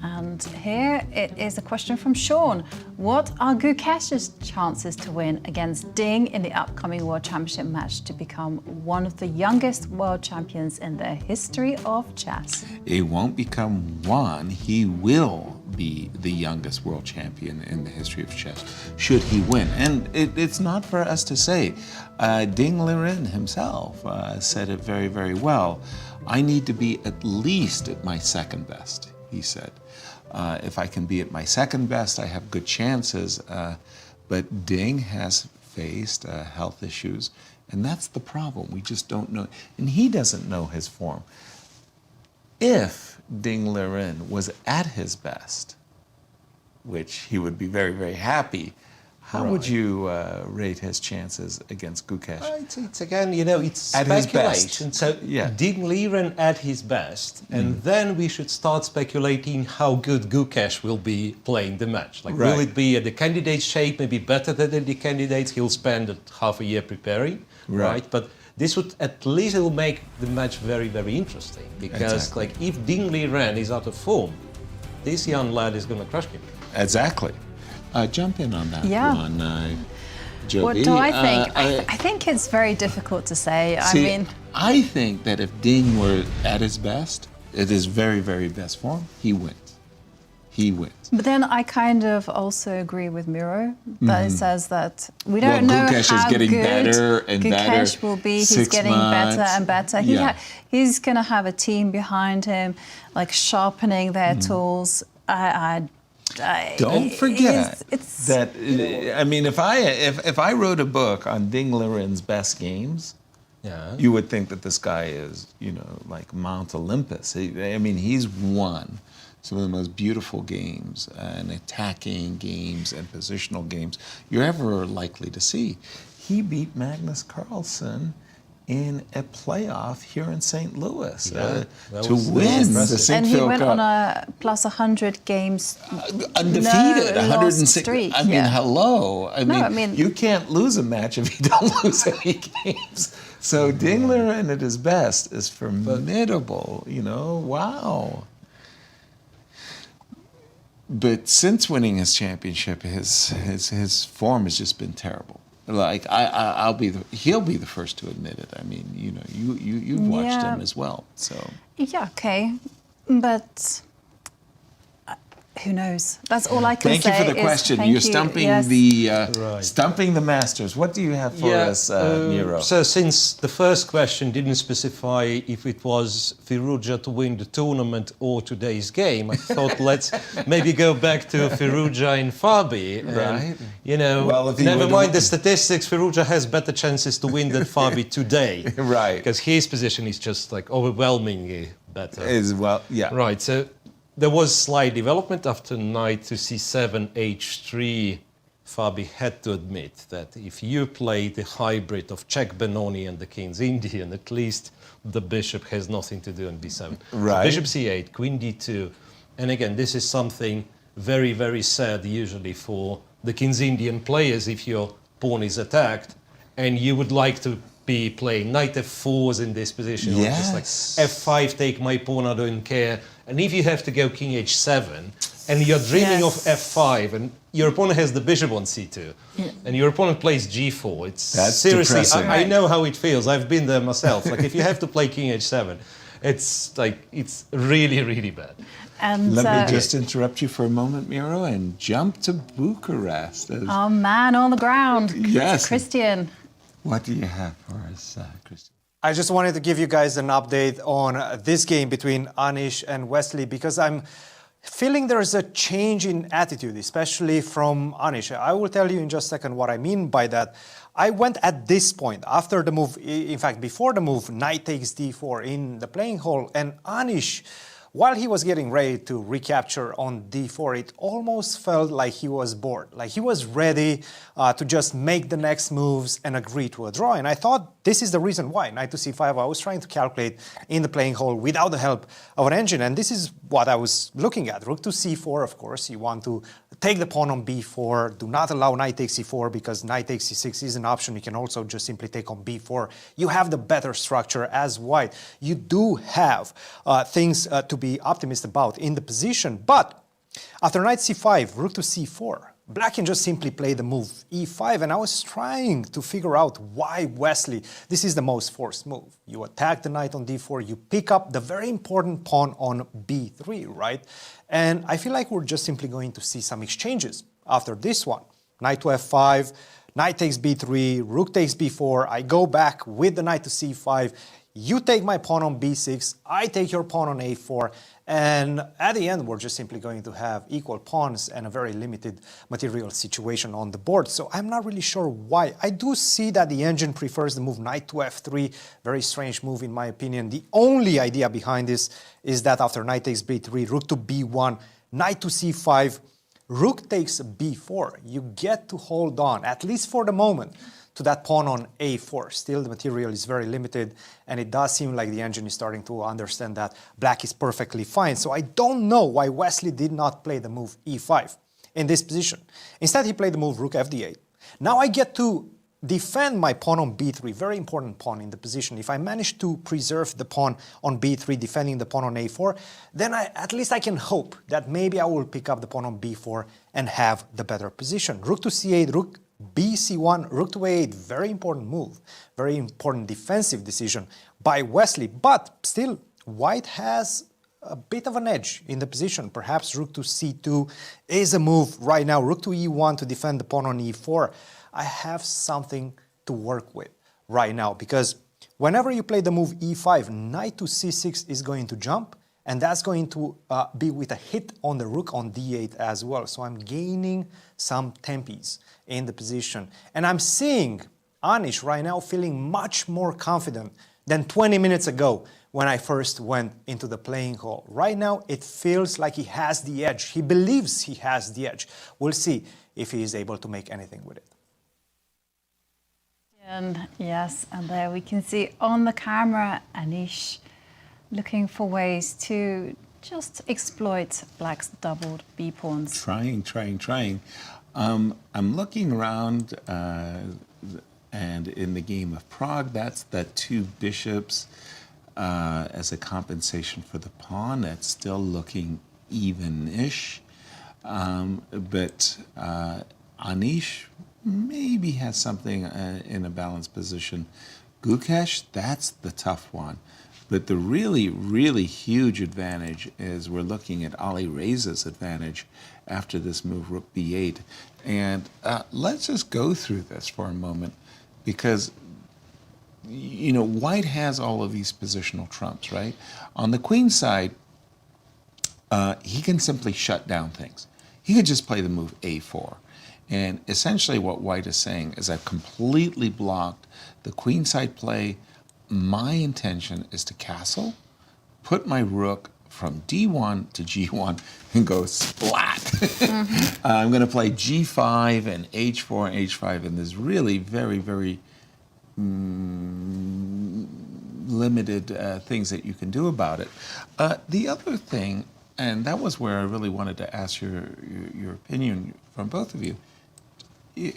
And here it is a question from Sean. What are Gukesh's chances to win against Ding in the upcoming World Championship match to become one of the youngest world champions in the history of chess? He won't become one. He will be the youngest world champion in the history of chess, should he win. And it's not for us to say. Ding Liren himself said it very, very well. I need to be at least at my second best, he said. If I can be at my second best, I have good chances. But Ding has faced health issues, and that's the problem. We just don't know. And he doesn't know his form. If Ding Liren was at his best, which he would be very, very happy, how would you rate his chances against Gukesh? It's again, it's at his speculation. best. So Ding Liren at his best, and then we should start speculating how good Gukesh will be playing the match. Like, will it be at the candidate's shape, maybe better than the candidates? He'll spend half a year preparing, right? But this would at least it will make the match very, very interesting, because like if Ding Liren is out of form, this young lad is going to crush him. Exactly. Jump in on that one. Jovi. What do I think? I think it's very difficult to say. I think that if Ding were at his best, at his very, very best form, he wins. He wins. But then I kind of also agree with Miro that it says that we don't know Gukesh how is getting good better and Gukesh better. will be. He's 6 getting months. better and better. He's going to have a team behind him, like sharpening their tools. Don't forget that. I mean, if I wrote a book on Ding Liren's best games, you would think that this guy is, like Mount Olympus. He's won some of the most beautiful games and attacking games and positional games you're ever likely to see. He beat Magnus Carlsen in a playoff here in St. Louis to win the Sinquefield Cup. And he went on a plus 100 games undefeated, 106. streak. Hello. You can't lose a match if you don't lose any games. So Ding Liren at his best is formidable. Wow. But since winning his championship, his form has just been terrible. Like he'll be the first to admit it. You've watched him as well, so. Yeah, okay, but who knows? That's all I can say. Thank you for the question. You're stumping the masters. What do you have for us, Miro? So since the first question didn't specify if it was Firouzja to win the tournament or today's game, I thought let's maybe go back to Firouzja and Fabi. Right. Never mind the statistics, Firouzja has better chances to win than Fabi today. Right. Because his position is just like overwhelmingly better. Right. So there was slight development after knight to c7, h3. Fabi had to admit that if you play the hybrid of Czech Benoni and the King's Indian, at least the bishop has nothing to do on b7. Right. So bishop c8, queen d2. And again, this is something very, very sad usually for the King's Indian players if your pawn is attacked and you would like to be playing knight f4s in this position, or just like f5, take my pawn, I don't care. And if you have to go king h7, and you're dreaming of f5, and your opponent has the bishop on c2, and your opponent plays g4, That's seriously, depressing. I know how it feels. I've been there myself. Like if you have to play king h7, it's really, really bad. And Let me just interrupt you for a moment, Miro, and jump to Bucharest. Our man on the ground, Cristian. What do you have for us, Cristian? I just wanted to give you guys an update on this game between Anish and Wesley because I'm feeling there's a change in attitude, especially from Anish. I will tell you in just a second what I mean by that. I went at this point, after the move, in fact, before the move, knight takes d4 in the playing hall, and Anish, while he was getting ready to recapture on d4, it almost felt like he was bored, like he was ready to just make the next moves and agree to a draw. And I thought this is the reason why. Knight to c5, I was trying to calculate in the playing hall without the help of an engine. And this is what I was looking at. Rook to c4, of course, you want to take the pawn on b4. Do not allow knight takes c4 because knight takes c6 is an option. You can also just simply take on b4. You have the better structure as white. You do have things to be optimistic about in the position. But after knight c5, rook to c4, black can just simply play the move e5, and I was trying to figure out why Wesley, this is the most forced move. You attack the knight on d4, you pick up the very important pawn on b3, right? And I feel like we're just simply going to see some exchanges after this one. Knight to f5, knight takes b3, rook takes b4, I go back with the knight to c5, you take my pawn on b6, I take your pawn on a4, and at the end, we're just simply going to have equal pawns and a very limited material situation on the board. So I'm not really sure why. I do see that the engine prefers the move knight to f3. Very strange move in my opinion. The only idea behind this is that after knight takes b3, rook to b1, knight to c5, rook takes b4. You get to hold on, at least for the moment, to that pawn on a4. Still, the material is very limited, and it does seem like the engine is starting to understand that black is perfectly fine. So I don't know why Wesley did not play the move e5 in this position. Instead, he played the move rook fd8. Now I get to defend my pawn on b3, very important pawn in the position. If I manage to preserve the pawn on b3, defending the pawn on a4, then at least I can hope that maybe I will pick up the pawn on b4 and have the better position. Rook to c8, rook bc1, rook to a8, very important move, very important defensive decision by Wesley, but still white has a bit of an edge in the position. Perhaps rook to c2 is a move right now, rook to e1 to defend the pawn on e4. I have something to work with right now, because whenever you play the move e5, knight to c6 is going to jump, and that's going to be with a hit on the rook on d8 as well. So I'm gaining some tempes in the position. And I'm seeing Anish right now feeling much more confident than 20 minutes ago when I first went into the playing hall. Right now, it feels like he has the edge. He believes he has the edge. We'll see if he is able to make anything with it. And yes, and there we can see on the camera Anish looking for ways to just exploit black's doubled b-pawns. Trying. I'm looking around, and in the game of Prague, that's the two bishops as a compensation for the pawn. That's still looking even-ish. But Anish maybe has something in a balanced position. Gukesh, that's the tough one. But the really, really huge advantage is we're looking at Alireza's advantage after this move, rook b8. And let's just go through this for a moment, because, you know, white has all of these positional trumps, right? On the queen side, he can simply shut down things. He could just play the move a4. And essentially what white is saying is I've completely blocked the queenside play. My intention is to castle, put my rook from d1 to g1 and go splat. I'm going to play g5 and h4 and h5, and there's really very, very limited things that you can do about it. The other thing, and that was where I really wanted to ask your opinion from both of you,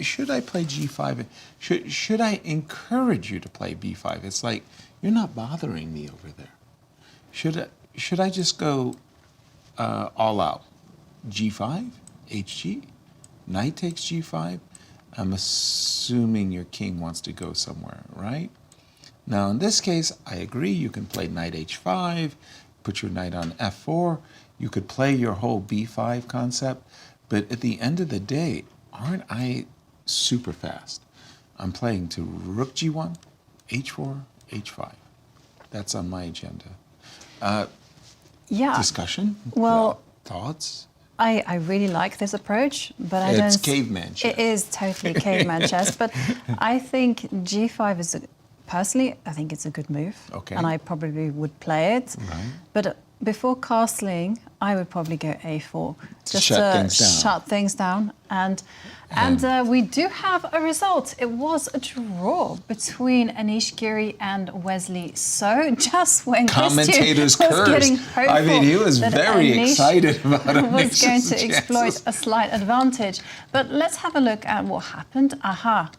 should I play g5? Should I encourage you to play b5? It's like, you're not bothering me over there. Should I just go all out? g5, hg, knight takes g5. I'm assuming your king wants to go somewhere, right? Now in this case, I agree, you can play knight h5, put your knight on f4. You could play your whole b5 concept, but at the end of the day, aren't I super fast? I'm playing to rook g1, h4, h5. That's on my agenda. Yeah. Discussion? Well, thoughts? I really like this approach, but I don't... It's caveman chess. It is totally caveman chess, but I think g5 is, personally, I think it's a good move. Okay. And I probably would play it. Right. But before castling, I would probably go a4. Just shut to things down. shut things down. And we do have a result. It was a draw between Anish, Giri and Wesley. So just when Commentators Cristian was getting cursed. hopeful I mean, he was that very Anish excited about was going Anish's to exploit chances. a slight advantage. But let's have a look at what happened. Aha.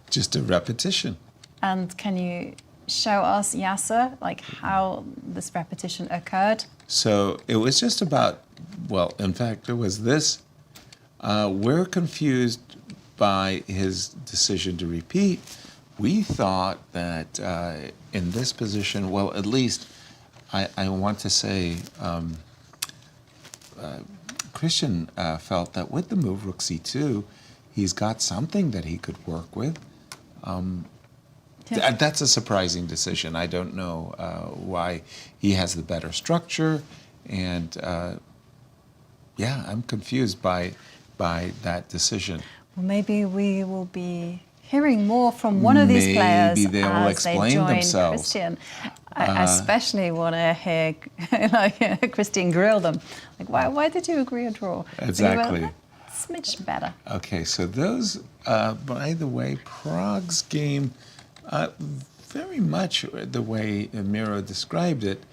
Just a repetition. And can you show us, Yasser, like how this repetition occurred? So it was just about, well, in fact, it was this. We're confused by his decision to repeat. We thought that in this position, well, at least I want to say Cristian felt that with the move rook c2, he's got something that he could work with. That's a surprising decision. I don't know why he has the better structure, and yeah, I'm confused by that decision. Well, maybe we will be hearing more from one of these players Maybe they will as they explain join themselves. Cristian. I especially want to hear Cristian grill them. Like, why did you agree a draw? Exactly. So smidge better. Okay, so those, by the way, Prague's game, very much the way Miro described it,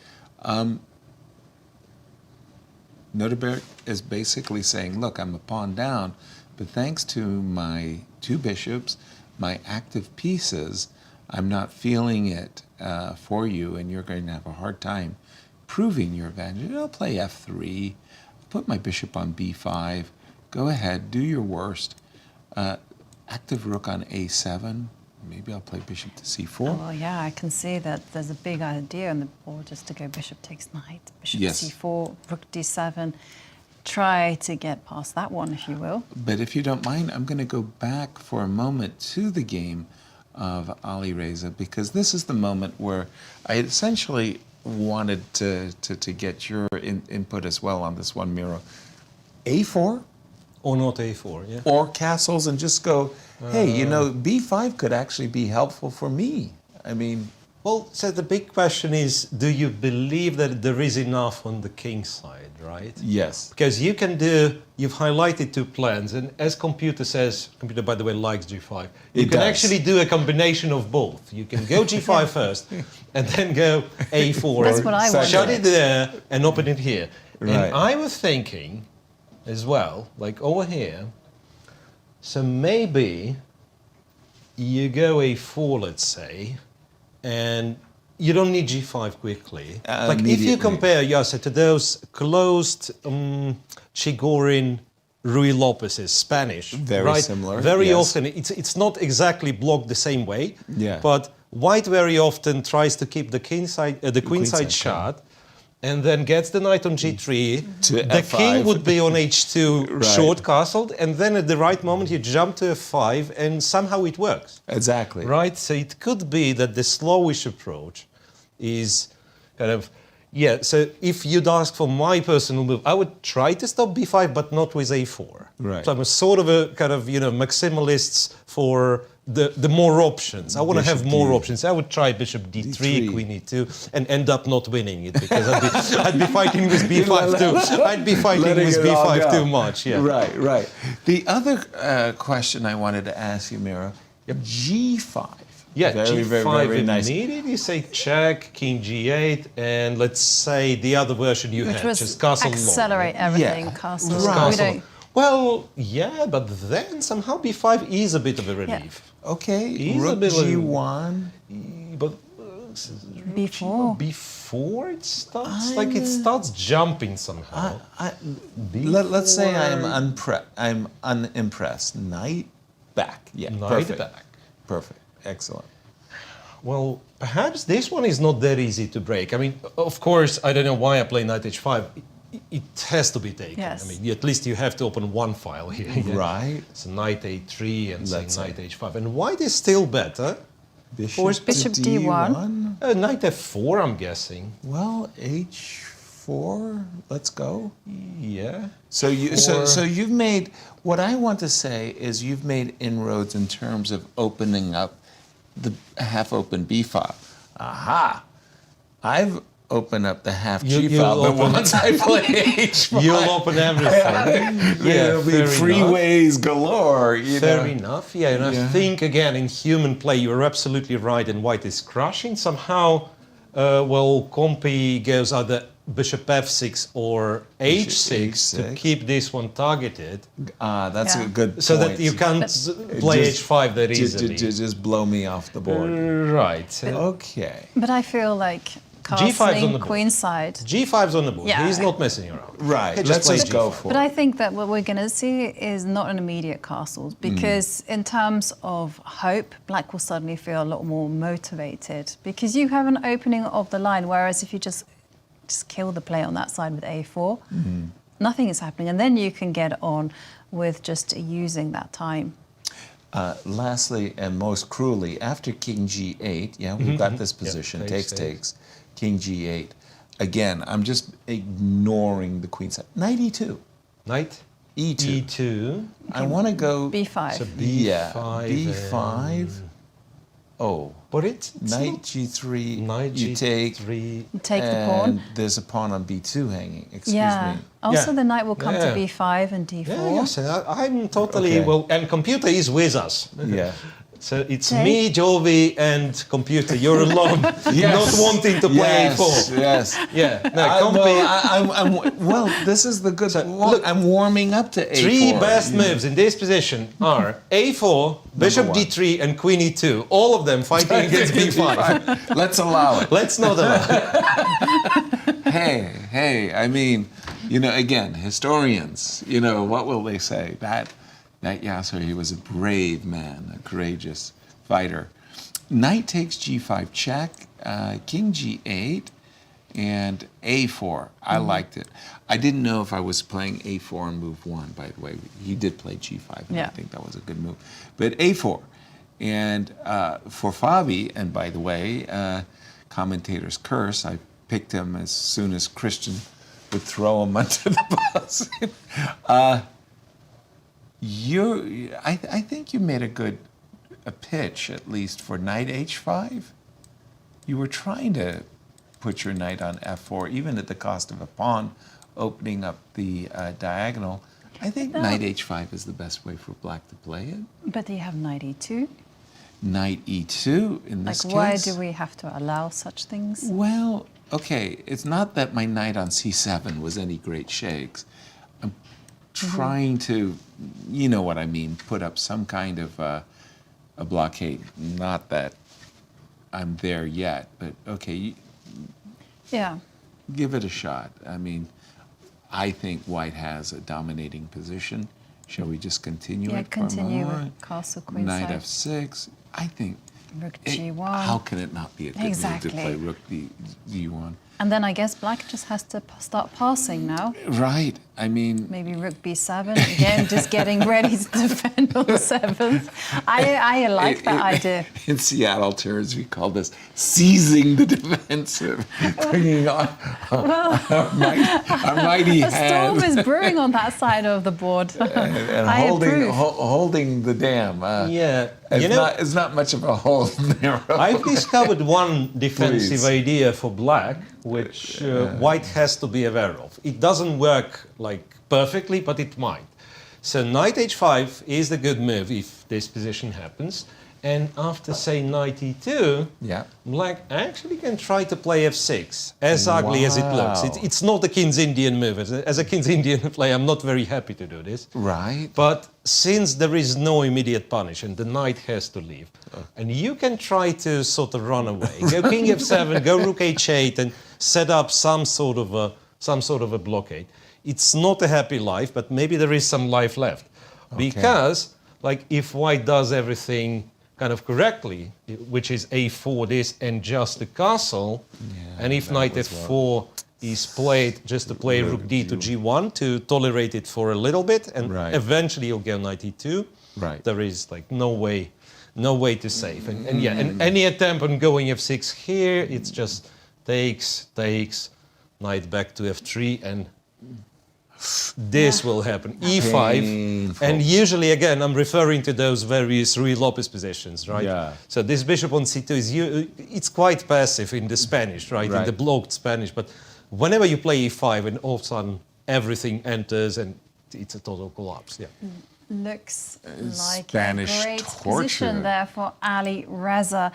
Nodirbek is basically saying, look, I'm a pawn down, but thanks to my two bishops, my active pieces, I'm not feeling it for you, and you're going to have a hard time proving your advantage. I'll play f3, put my bishop on b5, go ahead, do your worst. active rook on a7. Maybe I'll play bishop to c4. Well, yeah, I can see that there's a big idea on the board just to go bishop takes knight, bishop c4, rook d7. Try to get past that one, if you will. But if you don't mind, I'm going to go back for a moment to the game of Alireza, because this is the moment where I essentially wanted to get your input as well on this one, Miro. A4? Or not a4, yeah. Or castles, and just go, hey, you know, b5 could actually be helpful for me. I mean... Well, so the big question is, do you believe that there is enough on the king side, right? Yes. Because you can do, you've highlighted two plans, and as computer says, computer, by the way, likes g5, you can actually do a combination of both. You can go g5 first, and then go a4. That's what I want. Shut it there, and open it here. Right. And I was thinking, as well, like over here, so maybe you go a4, let's say, and you don't need g5 quickly. Like if you compare Yasser to those closed Chigorin Ruy Lopez's Spanish, very similar. Very often it's not exactly blocked the same way. Yeah. But white very often tries to keep the queenside shut, and then gets the knight on g3. To the f5. king would be on h2 Right. short castled, and then at the right moment you jump to f5, and somehow it works. Exactly. Right? So it could be that the slowish approach is kind of, yeah, so if you'd ask for my personal move, I would try to stop b5, but not with a4. Right. So I'm a sort of a kind of, you know, maximalist for the more options. I want to have more options. I would try bishop d3, queen e2, and end up not winning it, because I'd be fighting with b5 too. I'd be fighting with b5 too much. Yeah. Right, right. The other question I wanted to ask you, Miro, g5. Yeah, very, g5 very if nice. needed. You say check, king g8, and let's say the other version you Which had, was just castle accelerate long. everything, castle. Right. We don't, Well, yeah, but then somehow b5 is a bit of a relief. Okay, Is rook a bit g1. But before it starts like it starts jumping somehow. Let's say I'm unimpressed. Knight back. Yeah, Knight perfect. back. Perfect. Excellent. Well, perhaps this one is not that easy to break. I mean, of course, I don't know why I play knight h5. It has to be taken. Yes. I mean, at least you have to open one file here. Yeah? Right. So knight a3 and Let's knight h5. And white is still better. Bishop d1. Knight f4, I'm guessing. Well, h4. Let's go. Yeah. So you've made, what I want to say is you've made inroads in terms of opening up the half-open b file. Aha! I've opened up the half g file, but once I play h5, you'll open everything. There'll be freeways galore. Fair enough. Yeah, and I think again in human play you're absolutely right, and white is crushing somehow. Well, Compi goes either bishop f6 or h6 to keep this one targeted. That's a good point. So that you can't play h5 that easily. Just blow me off the board. Right. Okay. but I feel like G5's on the castling board. queenside. G5's on the board. Yeah. He's not messing around. Right. He just Let's plays go G5. for But it. I think that what we're going to see is not an immediate castle, because in terms of hope, black will suddenly feel a lot more motivated, because you have an opening of the line, whereas if you just kill the play on that side with a4, nothing is happening, and then you can get on with just using that time. Lastly, and most cruelly, after king g8, we've got this position, Yep, takes, king g8. Again, I'm just ignoring the queen side. Knight e2. Knight e2. e2. I want to go... b5. So b5. b5. Oh. But it's Knight not- g3, Knight you take... g3. You take the and pawn. there's a pawn on b2 hanging. Excuse Yeah. me. Also, Yeah. the knight will come Yeah. to b5 and d4. Yeah, yes, I'm totally Okay. well, and computer is with us. Yeah. So it's Okay. me, Jovi, and computer. You're alone, not wanting to play a4. Yes. Yeah. No, Well, this is the good. Look, I'm warming up to a4. Three best moves in this position are a4, bishop one. d3, and queen e2. All of them fighting against b5. Let's allow it. Let's not allow it. Hey, I mean, again, historians, what will they say? That that Yasser, he was a brave man, a courageous fighter. Knight takes g5 check, king g8, and a4. I liked it. I didn't know if I was playing a4 and move 1, by the way. He did play g5, and I think that was a good move. But a4. And for Fabi, and by the way, commentator's curse, I picked him as soon as Cristian would throw him under the bus. I think you made a good pitch, at least, for knight h5. You were trying to put your knight on f4, even at the cost of a pawn, opening up the diagonal. I think knight h5 is the best way for black to play it. But you have knight e2. Knight e2 in this case. Why do we have to allow such things? Well, okay, it's not that my knight on c7 was any great shakes. I'm trying to, you know what I mean, put up some kind of a blockade. Not that I'm there yet, but okay, yeah, give it a shot. I mean, I think white has a dominating position. Shall we just continue it? Yeah, continue with castle queen Knight side. f6. I think Rook g1. how can it not be a good move to play rook d1? And then I guess black just has to start passing now. Right. I mean, maybe rook b7 again, just getting ready to defend on 7th. I like that idea. In Seattle terms, we call this seizing the defensive, bringing on our mighty A hand. storm is brewing on that side of the board. and I approve. holding the dam. Yeah, it's not much of a hold there. I've discovered one defensive idea for black, which white has to be aware of. It doesn't work like perfectly, but it might. So knight h5 is the good move if this position happens. And after, say, knight e2, black actually can try to play f6, as ugly as it looks. It's not a King's Indian move. As a King's Indian player, I'm not very happy to do this. Right. But since there is no immediate punish and the knight has to leave, and you can try to sort of run away, go king f7, go rook h8, and set up some sort of a blockade. It's not a happy life, but maybe there is some life left. Because, like, if white does everything kind of correctly, which is a4 this and just the castle, and if knight f4 is played just to play rook d to g1 to tolerate it for a little bit, and eventually you'll go knight e2, there is like no way to save. And any attempt on going f6 here, it's just takes, knight back to f3, and this will happen. e5, Painful. and usually, again, I'm referring to those various Ruy Lopez positions, right? Yeah. So this bishop on c2 it's quite passive in the Spanish, right? In the blocked Spanish, but whenever you play e5 and all of a sudden everything enters and it's a total collapse, Looks like Spanish a great torture. position there for Alireza.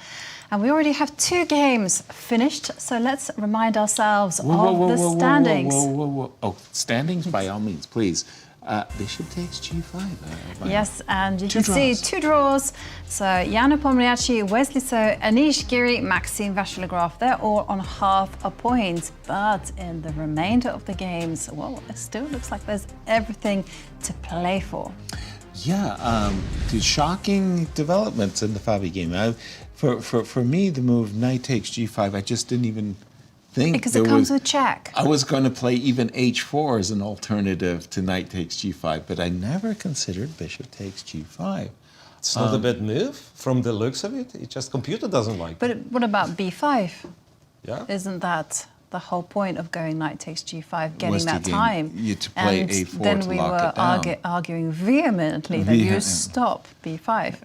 And we already have 2 games finished, so let's remind ourselves of the standings. Oh, standings, by all means, please. Bishop takes g5. Yes, and you can see 2 draws. So Jan Nepomniachtchi, Wesley, Anish, Giri, Maxime, Vachier-Lagrave, they're all on half a point. But in the remainder of the games, well, it still looks like there's everything to play for. Yeah, the shocking developments in the Fabi game. For me, the move knight takes g5, I just didn't even think because it comes with check. I was going to play even h4 as an alternative to knight takes g5, but I never considered bishop takes g5. It's not a bad move from the looks of it. It just computer doesn't like it. But what about b5? Yeah. Isn't that the whole point of going knight takes g5, getting Was to that gain- time? you to play and a4 then to we lock were it down. arguing vehemently that you stop b5.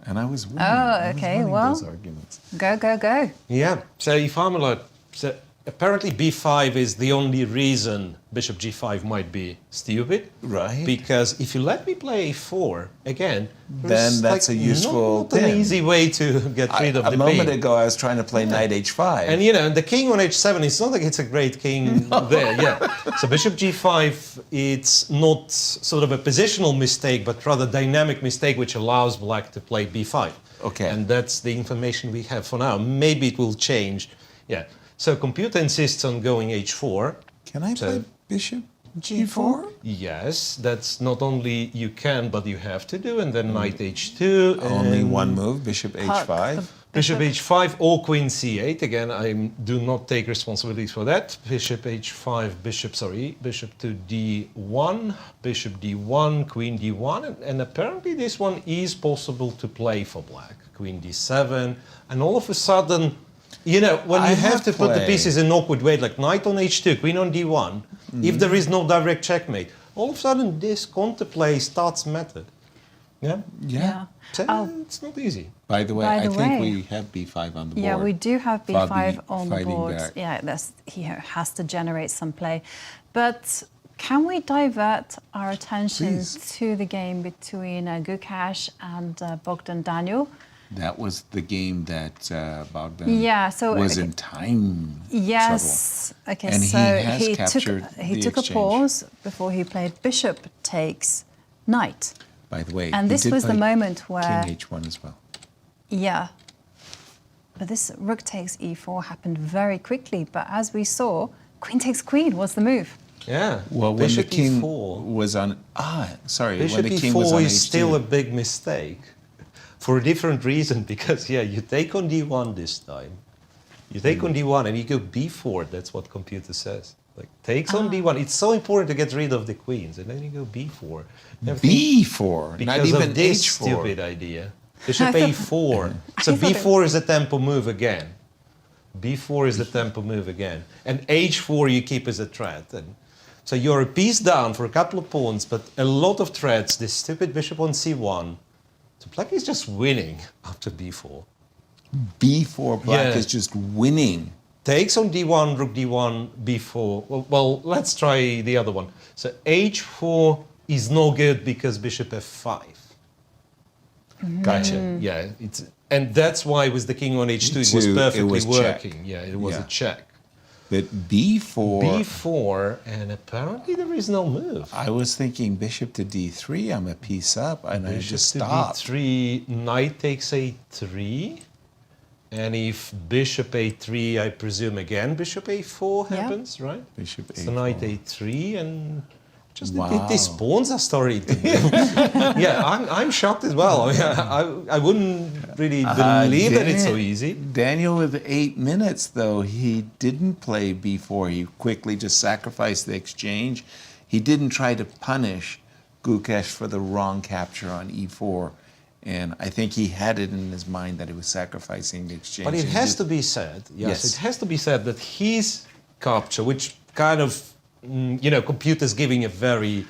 And I was winning. Oh, okay, well, those arguments. Go. Yeah, so if I'm allowed, so apparently b5 is the only reason bishop g5 might be stupid. Right. Because if you let me play a4, again, Then that's a useful not an easy way to get rid of the A moment b. ago, I was trying to play knight h5. And the king on h7, it's not like it's a great king there, So bishop g5, it's not sort of a positional mistake, but rather dynamic mistake, which allows black to play b5. Okay. And that's the information we have for now. Maybe it will change. Yeah. So computer insists on going h4. Can I play bishop G4? Yes, that's not only you can, but you have to do, and then knight h2. Only and one move, bishop h5. Bishop h5 or queen c8. Again, I do not take responsibilities for that. Bishop h5, bishop to d1, bishop d1, queen d1. And apparently this one is possible to play for black. Queen d7. And all of a sudden, you know, when you have to put the pieces in an awkward way, like knight on h2, queen on d1, if there is no direct checkmate, all of a sudden this counterplay starts matter. Yeah? Yeah. So it's not easy. By the way, I think we have b5 on the board. Yeah, we do have b5 on the board. Back. Yeah, he has to generate some play. But can we divert our attention to the game between Gukesh and Bogdan Daniel? That was the game that Bogdan was in time Yes. trouble. Okay, and so he took a pause before he played bishop takes knight. By the way, and this was the moment where king h1 as well. Yeah, but this rook takes e4 happened very quickly. But as we saw, queen takes queen was the move. Yeah. Well, when bishop the king e4. was on Bishop when the king e4 was on is h2. still a big mistake for a different reason, because you take on d1 this time. You take on d1 and you go b4. That's what computer says. Like takes on d1. It's so important to get rid of the queens, and then you go b4. b4, because not even of this h4. Stupid idea. Bishop a4. So b4 is a tempo move again. b4 is the tempo move again, and h4 you keep as a threat. And so you're a piece down for a couple of pawns, but a lot of threats. This stupid bishop on c1. So black is just winning after b4. b4, black is just winning. Takes on d1, rook d1, b4. Well, let's try the other one. So h4 is no good because bishop f5. Gotcha. Yeah, and that's why with the king on h2 it was perfectly working. Check. Yeah, it was a check. But b4. b4, and apparently there is no move. I was thinking bishop to d3. I'm a piece up, and I just stopped. d3, knight takes a3. And if bishop a3, I presume again bishop a4 happens, right? Bishop a4. So knight a3, and just these pawns are starting to yeah, I'm shocked as well. I wouldn't really believe that it's so easy. Daniel with 8 minutes, though, he didn't play b4. He quickly just sacrificed the exchange. He didn't try to punish Gukesh for the wrong capture on e4. And I think he had it in his mind that he was sacrificing the exchange. But it has to be said, yes, it has to be said that his capture, which kind of, computers giving a very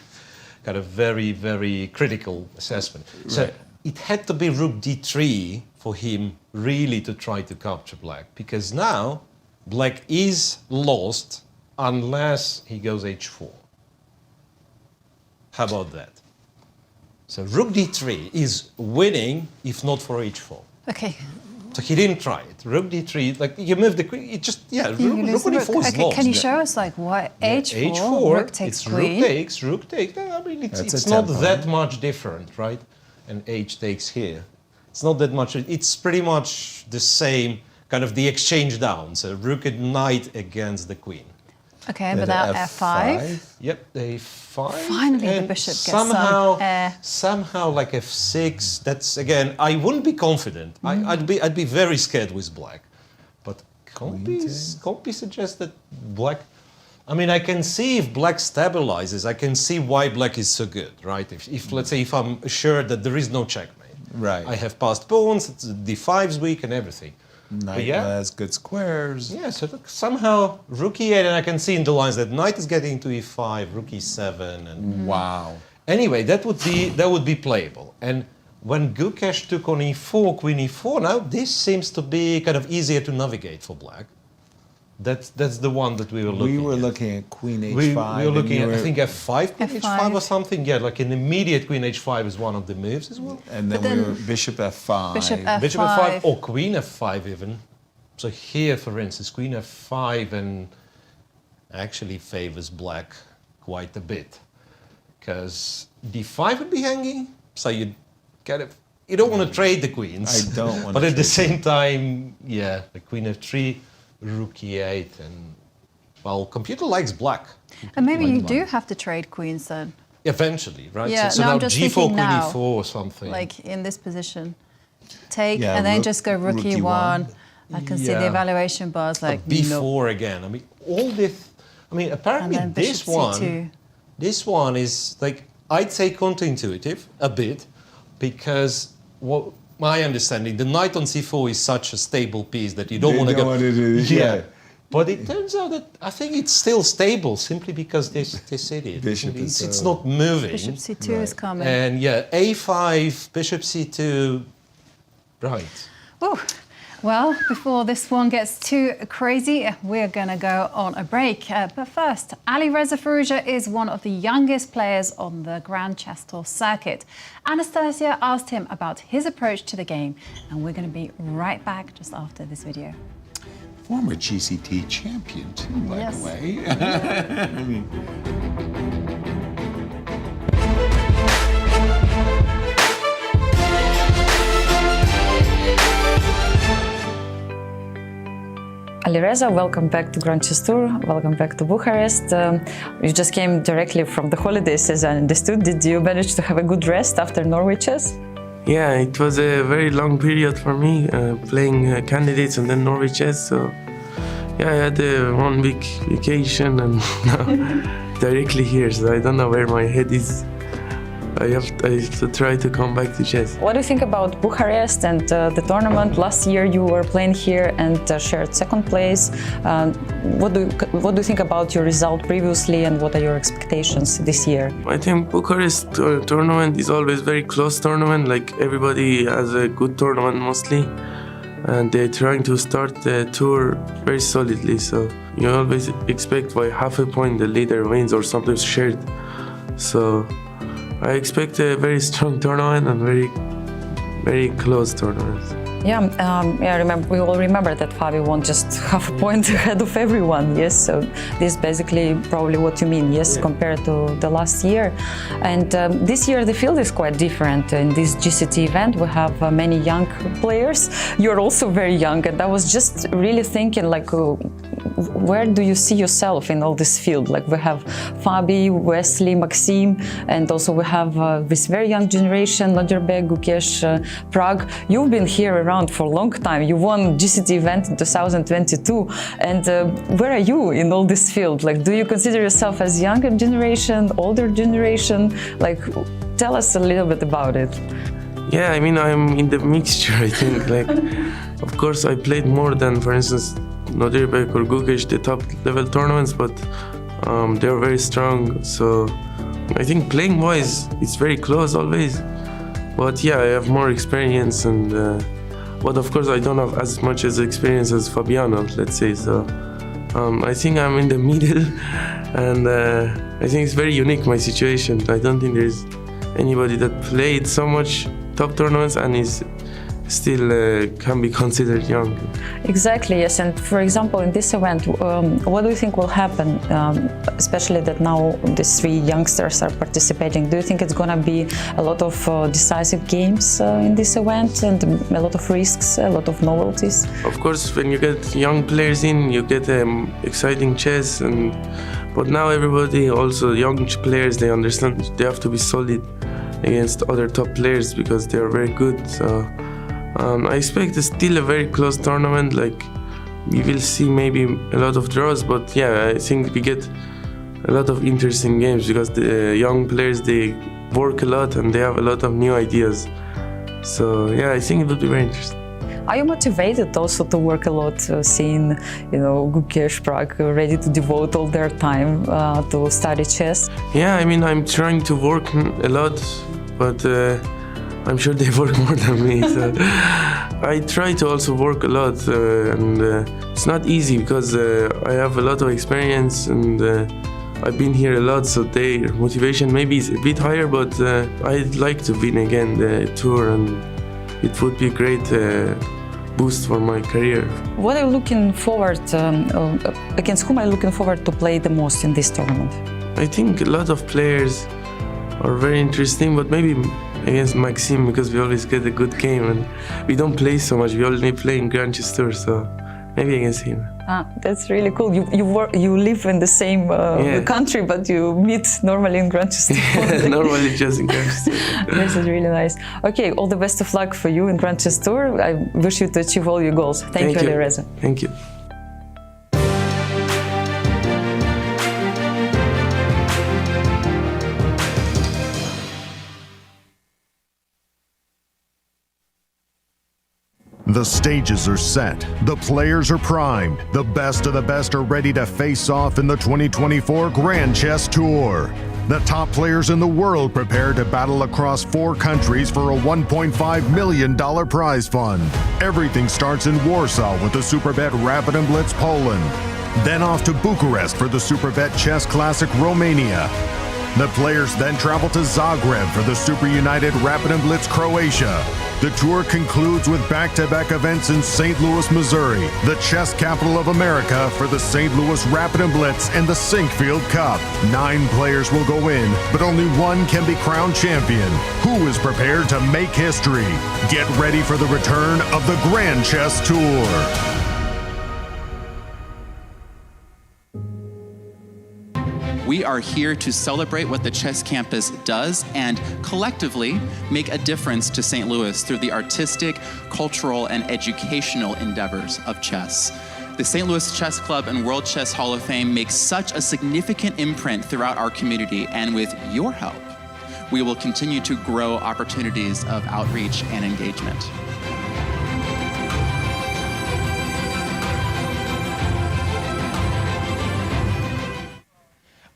critical assessment. Right. So it had to be rook d3 for him really to try to capture black, because now black is lost unless he goes h4. How about that? So rook d3 is winning if not for h4. Okay. So he didn't try it. Rook d3, like you move the queen, it just, rook d4 is lost. Can you show us like why h4, rook takes queen? Rook takes. I mean, it's not that much different, right? And h takes here. It's not that much. It's pretty much the same, kind of the exchange down. So rook and knight against the queen. Okay, but now f5. Yep, a5. Finally, and the bishop gets somehow like f6. That's again, I wouldn't be confident. I'd be very scared with black. But Compi suggests that black. I mean, I can see if black stabilizes. I can see why black is so good, right? If let's say if I'm assured that there is no checkmate, right? I have passed pawns. d5's weak and everything. Knight has good squares. Yeah, so look, somehow rook e8, and I can see in the lines that knight is getting to e5, rook e7, and wow. Anyway, that would be playable. And when Gukesh took on e4, queen e4, now this seems to be kind of easier to navigate for black. That's the one that we were looking at. We were looking at queen h5. We were looking at, I think, f5, queen h5 or something. Yeah, like an immediate queen h5 is one of the moves as well. And then we were bishop f5. Bishop f5. Bishop f5 or queen f5 even. So here, for instance, queen f5 and actually favors black quite a bit. Because d5 would be hanging, so you don't want to trade the queens. I don't want to. But at the same time, yeah, the queen f3, rook e8, and Well, computer likes black. And maybe you do have to trade queens then. Eventually, right? Yeah, so no, now I'm just G4, thinking Queen now, E4 or something. Like in this position. Take Yeah, and then rook- just go rook rook E1. E1. I can see the Yeah. evaluation bars like B4 again. I mean, all this. I mean, apparently And then this bishop C2. one. This one is like, I'd say counterintuitive a bit, because what my understanding, the knight on C4 is such a stable piece that you don't They want to don't go. wanna do this, yeah. But it turns out that I think it's still stable simply because they said it. Bishop It's, is, it's not moving. Bishop C2 is coming. And yeah, A5, Bishop C2, right. Ooh. Well, before this one gets too crazy, we're going to go on a break. But first, Alireza Firouzja is one of the youngest players on the Grand Chess Tour circuit. Anastasiya asked him about his approach to the game, and we're going to be right back just after this video. Former GCT champion, too, by Yes. the way. Alireza, welcome back to Grand Chess Tour. Welcome back to Bucharest. You just came directly from the holidays, as I understood. Did you manage to have a good rest after Norway chess? Yeah, it was a very long period for me, playing candidates and then Norway chess. So, yeah, I had a 1 week vacation and now directly here. So I don't know where my head is. I have to try to come back to chess. What do you think about Bucharest and the tournament? Last year you were playing here and shared second place. What do you think about your result previously and what are your expectations this year? I think Bucharest tournament is always very close tournament. Like everybody has a good tournament mostly, and they're trying to start the tour very solidly. So you always expect by half a point the leader wins or sometimes shared. So I expect a very strong tournament and very close tournament. Yeah, we all remember that Fabi won just half a point ahead of everyone. Yes, so this is basically probably what you mean. Yes, compared to the last year, and this year the field is quite different. In this GCT event, we have many young players. You're also very young, and I was just really thinking, like, where do you see yourself in all this field? Like we have Fabi, Wesley, Maxime, and also we have this very young generation, Nodirbek, Gukesh, Prag. You've been here around for a long time. You won GCT event in 2022. And where are you in all this field? Like, do you consider yourself as younger generation, older generation? Like, tell us a little bit about it. Yeah, I mean, I'm in the mixture, I think. Like, of course, I played more than, for instance, Nodirbek or Gukesh, the top level tournaments, but they're very strong. So I think playing wise, it's very close always. But yeah, I have more experience, and but of course I don't have as much as experience as Fabiano, let's say. So I think I'm in the middle, and I think it's very unique, my situation. I don't think there's anybody that played so much top tournaments and is still can be considered young. Exactly, yes. And for example, in this event, what do you think will happen, especially that now these three youngsters are participating? Do you think it's going to be a lot of decisive games in this event and a lot of risks, a lot of novelties? Of course, when you get young players in, you get exciting chess, but now everybody, also young players, they understand they have to be solid against other top players because they are very good. So I expect it's still a very close tournament. Like, we will see maybe a lot of draws, but yeah, I think we get a lot of interesting games because the young players, they work a lot and they have a lot of new ideas. So yeah, I think it will be very interesting. Are you motivated also to work a lot, seeing, Gukesh, Prag ready to devote all their time to study chess? Yeah, I mean, I'm trying to work a lot, but I'm sure they work more than me. So I try to also work a lot, and it's not easy because I have a lot of experience and I've been here a lot, so their motivation maybe is a bit higher, but I'd like to win again the tour, and it would be a great boost for my career. What are you looking forward, against whom are you looking forward to play the most in this tournament? I think a lot of players are very interesting, but maybe against Maxime, because we always get a good game and we don't play so much. We only play in Grand Chess Tour, so Maybe against him. That's really cool. You live in the same country, but you meet normally in Grand Chess Tour. Normally just in Grand Chess Tour. This is really nice. Okay, all the best of luck for you in Grand Chess Tour. I wish you to achieve all your goals. Thank you, Alireza. Thank you. The stages are set, the players are primed, the best of the best are ready to face off in the 2024 Grand Chess Tour. The top players in the world prepare to battle across 4 countries for a $1.5 million prize fund. Everything starts in Warsaw with the Superbet Rapid and Blitz Poland. Then off to Bucharest for the Superbet Chess Classic Romania. The players then travel to Zagreb for the Super United Rapid and Blitz Croatia. The tour concludes with back-to-back events in St. Louis, Missouri, the chess capital of America, for the St. Louis Rapid and Blitz and the Sinkfield Cup. 9 players will go in, but only one can be crowned champion. Who is prepared to make history? Get ready for the return of the Grand Chess Tour. We are here to celebrate what the chess campus does and collectively make a difference to St. Louis through the artistic, cultural, and educational endeavors of chess. The St. Louis Chess Club and World Chess Hall of Fame makes such a significant imprint throughout our community, and with your help, we will continue to grow opportunities of outreach and engagement.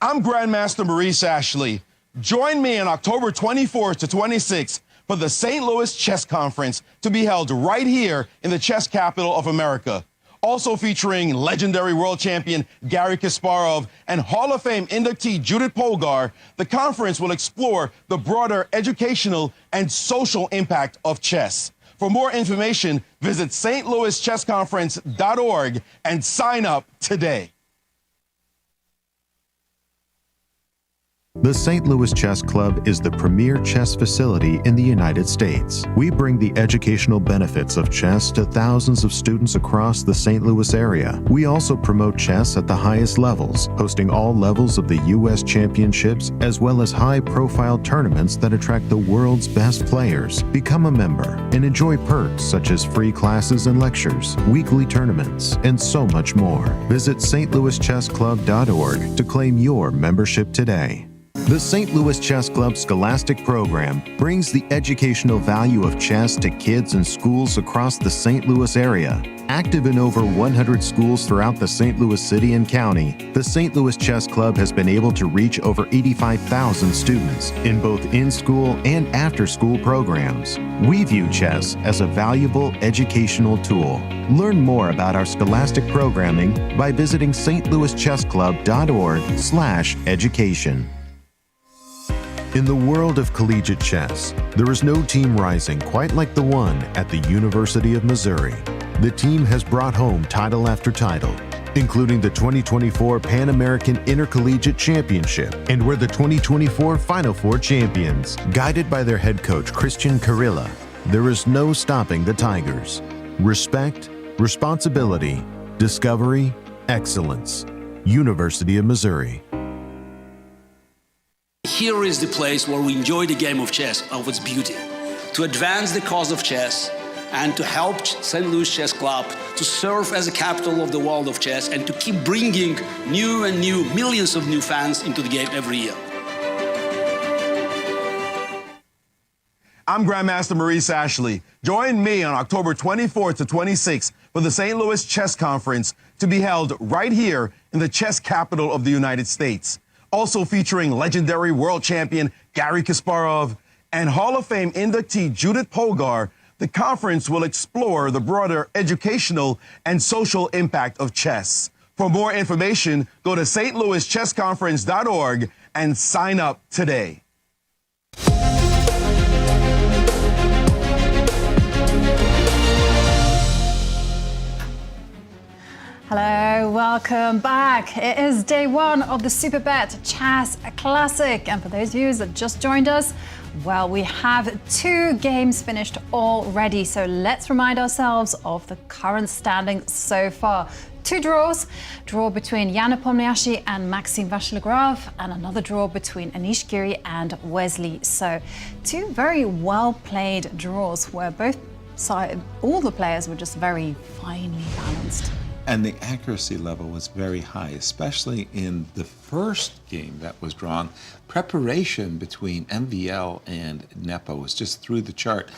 I'm Grandmaster Maurice Ashley. Join me on October 24th to 26th for the St. Louis Chess Conference to be held right here in the chess capital of America. Also featuring legendary world champion Garry Kasparov and Hall of Fame inductee Judith Polgar, the conference will explore the broader educational and social impact of chess. For more information, visit stlouischessconference.org and sign up today. The St. Louis Chess Club is the premier chess facility in the United States. We bring the educational benefits of chess to thousands of students across the St. Louis area. We also promote chess at the highest levels, hosting all levels of the U.S. championships as well as high-profile tournaments that attract the world's best players. Become a member and enjoy perks such as free classes and lectures, weekly tournaments, and so much more. Visit stlouischessclub.org to claim your membership today. The St. Louis Chess Club Scholastic Program brings the educational value of chess to kids in schools across the St. Louis area. Active in over 100 schools throughout the St. Louis city and county, the St. Louis Chess Club has been able to reach over 85,000 students in both in-school and after-school programs. We view chess as a valuable educational tool. Learn more about our scholastic programming by visiting stlouischessclub.org/education. In the world of collegiate chess, there is no team rising quite like the one at the University of Missouri. The team has brought home title after title, including the 2024 Pan American Intercollegiate Championship, and were the 2024 Final Four champions. Guided by their head coach, Cristian Chirila, there is no stopping the Tigers. Respect, responsibility, discovery, excellence. University of Missouri. Here is the place where we enjoy the game of chess of its beauty. To advance the cause of chess and to help St. Louis Chess Club to serve as a capital of the world of chess and to keep bringing new and new millions of new fans into the game every year. I'm Grandmaster Maurice Ashley. Join me on October 24th to 26th for the St. Louis Chess Conference to be held right here in the chess capital of the United States. Also featuring legendary world champion Garry Kasparov and Hall of Fame inductee Judith Polgar, the conference will explore the broader educational and social impact of chess. For more information, go to stlouischessconference.org and sign up today. Hello, welcome Welcome back. It is day one of the Superbet Chess Classic. And for those of you that just joined us, well, we have 2 games finished already. So let's remind ourselves of the current standings so far. 2 draws, draw between Nepomniachtchi and Maxime Vachier-Lagrave, and another draw between Anish, Giri and Wesley. So 2 very well-played draws where all the players were just very finely balanced. And the accuracy level was very high, especially in the first game that was drawn. Preparation between MVL and Nepo was just through the chart.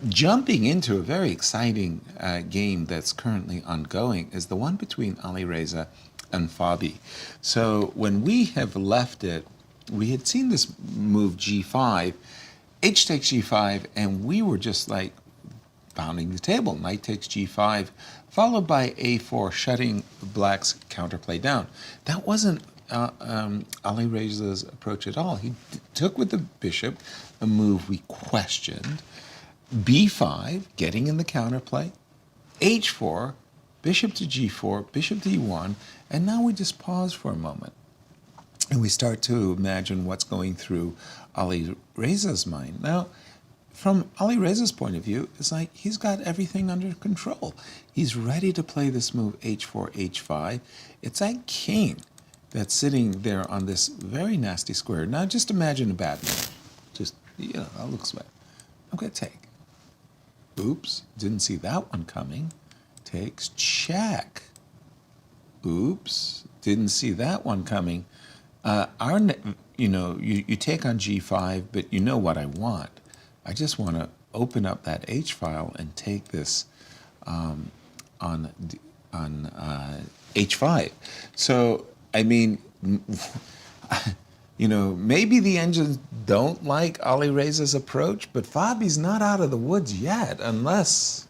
Jumping into a very exciting game that's currently ongoing is the one between Alireza and Fabi. So when we have left it, we had seen this move G5, H takes G5, and we were just like pounding the table. Knight takes G5, followed by A4, shutting Black's counterplay down. That wasn't Alireza's approach at all. He took with the bishop a move we questioned. B5, getting in the counterplay. H4, bishop to G4, bishop to E1, and now we just pause for a moment. And we start to imagine what's going through Alireza's mind. Now, from Alireza's point of view, it's like he's got everything under control. He's ready to play this move H4, H5. It's that king that's sitting there on this very nasty square. Now just imagine a bad move. Just, that looks bad. I'm going to take. Oops, didn't see that one coming. Takes, check. Oops, didn't see that one coming. You take on G5, but you know what I want. I just want to open up that H file and take this on H5. So, I mean, maybe the engines don't like Alireza's approach, but Fabi's not out of the woods yet, unless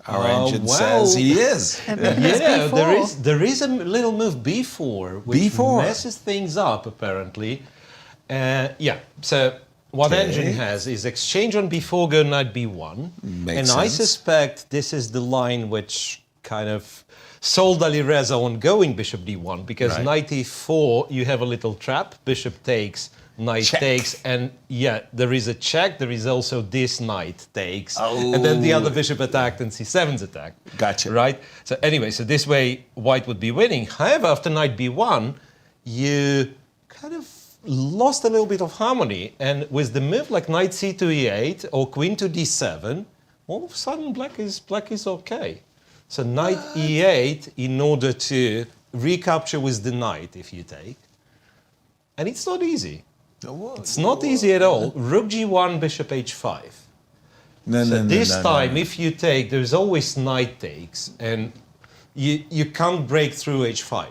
our engine says he is. There is a little move B4, which messes things up, apparently. So what engine has is exchange on B4, go knight B1. Makes I sense. suspect this is the line which kind of sold Alireza on going bishop D1, because knight E4, you have a little trap, bishop takes, knight takes, and there is a check, there is also this knight takes, and then the other bishop attacked and C7's attacked. Gotcha. Right? So anyway, so this way white would be winning. However, after knight B1, you kind of lost a little bit of harmony, and with the move like knight C to E8 or queen to D7, all of a sudden black is okay. So knight E8 in order to recapture with the knight if you take, and it's not easy. It's not easy at all. Rook G1, bishop H5. This time, if you take, there's always knight takes, and you can't break through H5.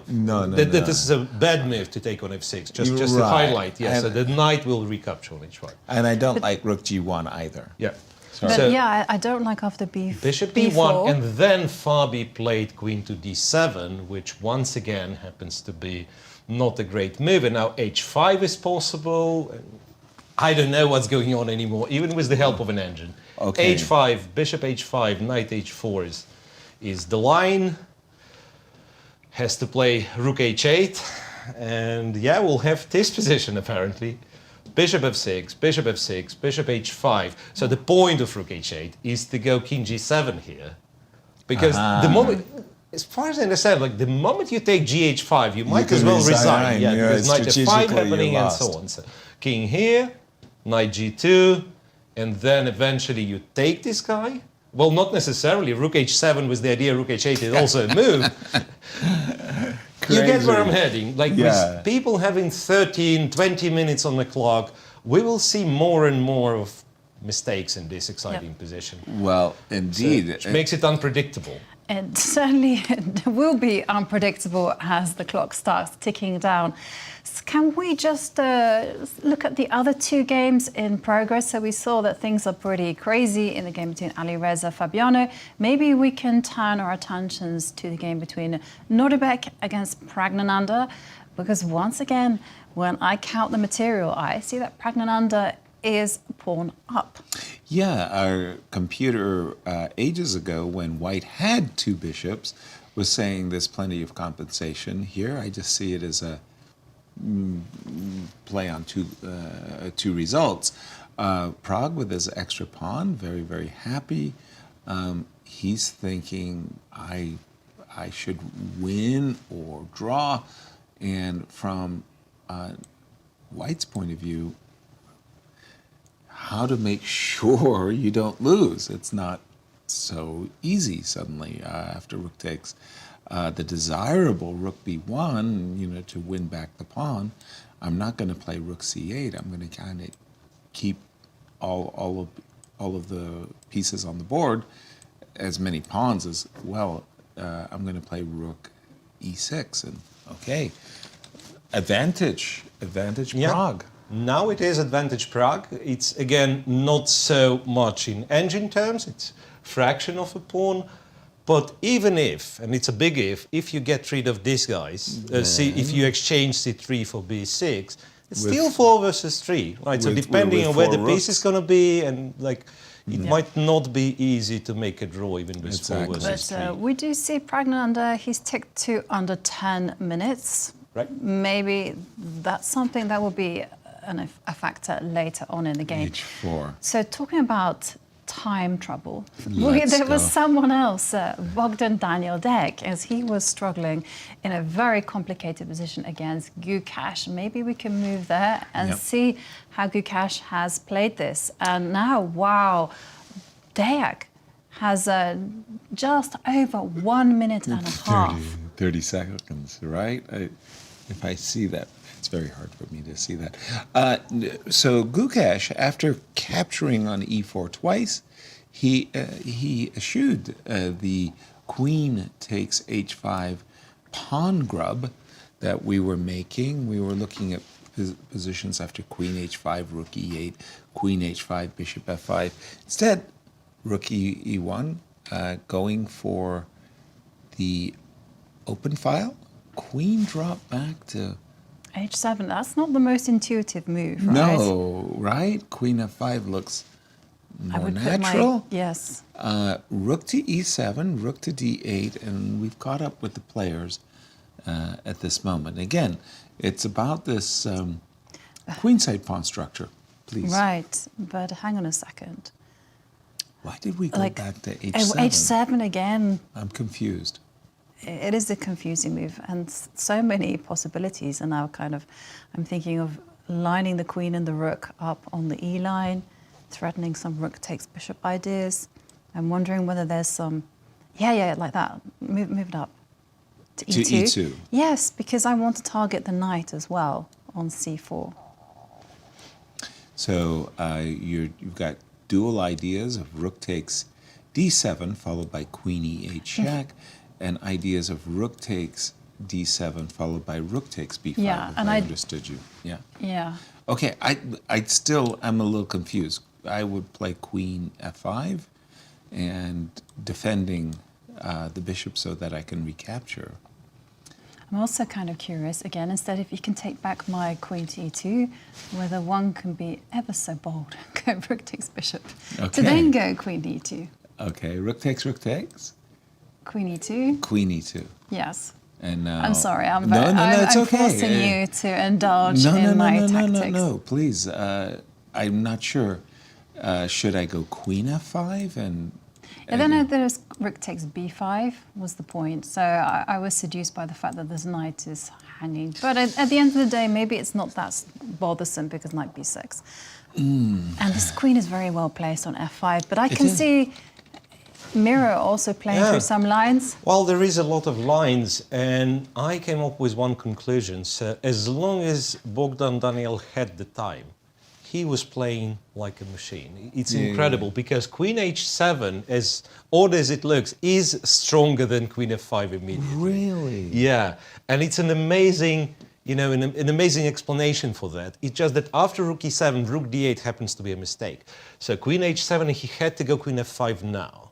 This is a bad move to take on F6, just to highlight. So the knight will recapture on H5. And I don't like Rook G1 either. Yeah. But I don't like after Bishop B4. D1, and then Fabi played queen to D7, which once again happens to be not a great move. And now H5 is possible. I don't know what's going on anymore, even with the help of an engine. Okay. H5, bishop H5, knight H4 is the line. Has to play rook H8, and we'll have this position apparently. Bishop F6, bishop F6, bishop H5. So the point of rook H8 is to go king G7 here, because the moment, as far as I understand, like the moment you take GH5, you might as well resign. Because knight F5 happening and so on. So king here, knight G2, and then eventually you take this guy. Well, not necessarily. Rook H7 with the idea rook H8 is also a move. You get where I'm heading. Like with people having 13, 20 minutes on the clock, we will see more and more of mistakes in this exciting position. Well, indeed. Which makes it unpredictable. It certainly will be unpredictable as the clock starts ticking down. So can we just look at the other 2 games in progress? So we saw that things are pretty crazy in the game between Alireza and Fabiano. Maybe we can turn our attentions to the game between Nodirbek against Praggnanandhaa, because once again, when I count the material, I see that Praggnanandhaa is pawn up. Yeah, our computer ages ago, when white had 2 bishops, was saying there's plenty of compensation. Here, I just see it as a play on two results. Prague with his extra pawn, very, very happy. He's thinking, I should win or draw. And from White's point of view, how to make sure you don't lose. It's not so easy suddenly after rook takes. The desirable rook b1, to win back the pawn. I'm not going to play rook c8. I'm going to kind of keep all of the pieces on the board, as many pawns as well. I'm going to play rook e6, and okay, advantage Prague. Now it is advantage Prague. It's again not so much in engine terms. It's fraction of a pawn. But even if, and it's a big if you get rid of these guys, if you exchange c3 for b6, it's still 4 versus 3, right? So depending on where the piece is going to be, and it might not be easy to make a draw even with 4 versus 3. We do see Praggnanandhaa, he's ticked to under 10 minutes. Right. Maybe that's something that will be a factor later on in the game. H4. So talking about time trouble, there was someone else, Bogdan Daniel Deac, as he was struggling in a very complicated position against Gukesh. Maybe we can move there and see how Gukesh has played this. And now, wow, Diak has just over 1 minute and a half. 30 seconds, right? If I see that, it's very hard for me to see that. So Gukesh, after capturing on e4 twice, he eschewed the queen takes h5 pawn grub that we were making. We were looking at positions after queen h5, rook e8, queen h5, bishop f5. Instead, rook e1, going for the open file. Queen drop back to h7, that's not the most intuitive move, right? No, right? Queen f5 looks more natural. Yes. Rook to e7, rook to d8, and we've caught up with the players at this moment. Again, it's about this queenside pawn structure, please. Right, but hang on a second. Why did we go back to h7? h7 again. I'm confused. It is a confusing move, and so many possibilities. And now I'm thinking of lining the queen and the rook up on the E line, threatening some rook takes bishop ideas. I'm wondering whether there's some, like that, move it up to E2. To E2? Yes, because I want to target the knight as well on C4. So you've got dual ideas of rook takes D7 followed by queen E8 check, and ideas of rook takes D7 followed by rook takes B5. Yeah, if and I understood you. Yeah. Yeah. Okay, I still am a little confused. I would play queen F5 and defending the bishop so that I can recapture. I'm also kind of curious, again, instead if you can take back my queen to e2, whether one can be ever so bold and go rook takes bishop, to then go queen e2. Okay, rook takes, Queen e2. Queen e2. Yes. And now... I'm sorry, I'm it's okay. forcing you to indulge in my tactics. No, please. I'm not sure. Should I go queen f5 and... And then there's rook takes b5 was the point. So I was seduced by the fact that this knight is hanging. But at the end of the day, maybe it's not that bothersome because knight b6. And this queen is very well placed on f5. But I can see Miro also playing through some lines. Well, there is a lot of lines, and I came up with one conclusion. So as long as Bogdan Daniel had the time, he was playing like a machine. It's incredible because queen h7, as odd as it looks, is stronger than queen f5 immediately. Really? Yeah, and it's an amazing, an amazing explanation for that. It's just that after rook e7, rook d8 happens to be a mistake. So queen h7, he had to go queen f5 now.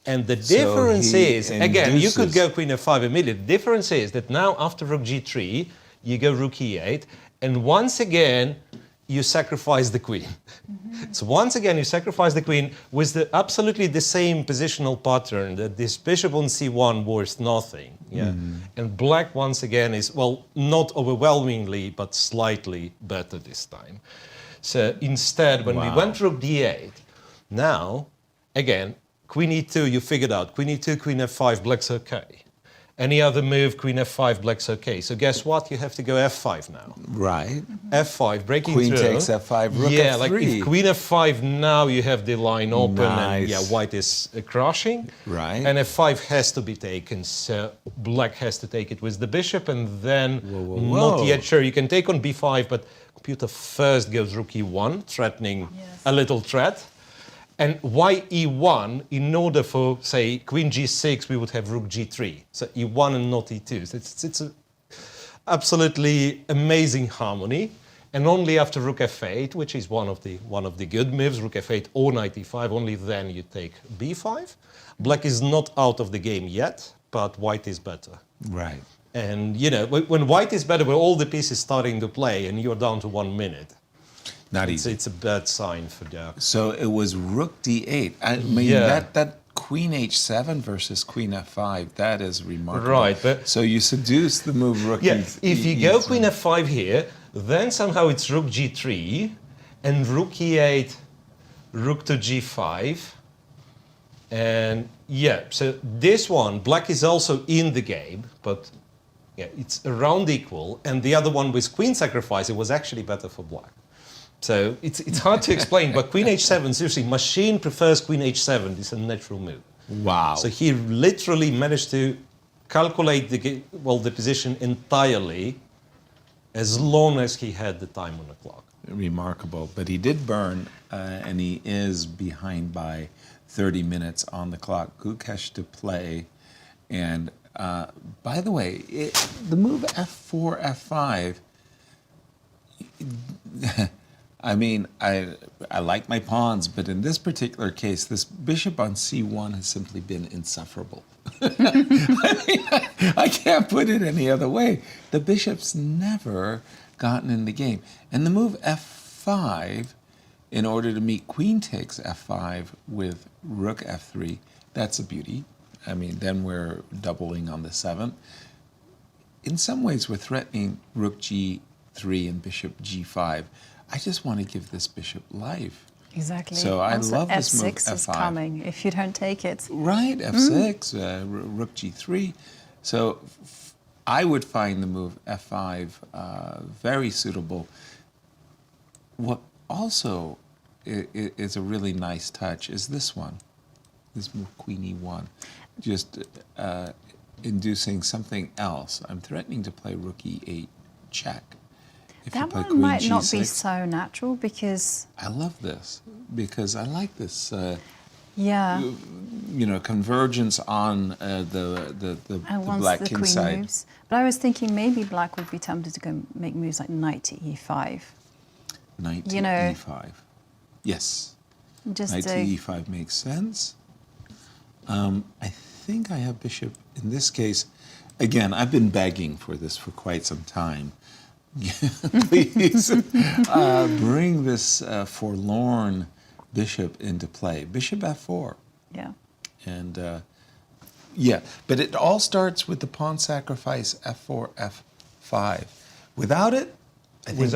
And the difference is, again, you could go queen f5 immediately. The difference is that now after rook g3, you go rook e8, and once again, you sacrifice the queen. So once again, you sacrifice the queen with absolutely the same positional pattern that this bishop on c1 worth nothing. Yeah, and black once again is, well, not overwhelmingly, but slightly better this time. So instead, when we went rook d8, now, again, queen e2, you figured out. Queen e2, queen f5, black's okay. Any other move, queen f5, black's okay. So guess what? You have to go f5 now. Right. f5, breaking Queen through. takes f5, rook yeah, f3. like if queen f5 now, you have the line open, and Nice. white is crushing. Right. And f5 has to be taken, so black has to take it with the bishop, and then not yet sure. You can take on b5, but computer first goes rook e1, threatening a little threat. And why e1? In order for, say, queen g6, we would have rook g3. So e1 and not e2. So it's an absolutely amazing harmony. And only after rook f8, which is one of the good moves, rook f8 or knight e5, only then you take b5. Black is not out of the game yet, but white is better. Right. And, you know, when white is better, when all the pieces starting to play and you're down to 1 minute, Not easy. It's a bad sign for Diak. So it was rook d8. I mean, that queen h7 versus queen f5, that is remarkable. Right, but so you seduce the move rook if you go queen f5 here, then somehow it's rook g3 and rook e8, rook to g5. And so this one, black is also in the game, but it's around equal. And the other one with queen sacrifice, it was actually better for black. So it's hard to explain, but queen h7, seriously, machine prefers queen h7. It's a natural move. Wow. So he literally managed to calculate the position entirely as long as he had the time on the clock. Remarkable. But he did burn, and he is behind by 30 minutes on the clock. Gukesh to play. And by the way, the move f4, f5, I mean, I like my pawns, but in this particular case, this bishop on c1 has simply been insufferable. I can't put it any other way. The bishop's never gotten in the game. And the move f5, in order to meet queen takes f5 with rook f3, that's a beauty. I mean, then we're doubling on the 7th. In some ways, we're threatening rook g3 and bishop g5. I just want to give this bishop life. Exactly. So I also, love this move, f6 is f5. coming if you don't take it. Right, f6, rook g3. So I would find the move f5 very suitable. What also is a really nice touch is this one, this move queen e1, just inducing something else. I'm threatening to play rook e8 check. If that one might not be so natural because... I love this because I like this, convergence on the black king side. Moves. But I was thinking maybe black would be tempted to go make moves like knight to e5. Knight to e5. Yes. Just knight to e5 makes sense. I think I have bishop in this case. Again, I've been begging for this for quite some time. Please bring this forlorn bishop into play. Bishop f4. Yeah. And but it all starts with the pawn sacrifice f4, f5. Without it, I think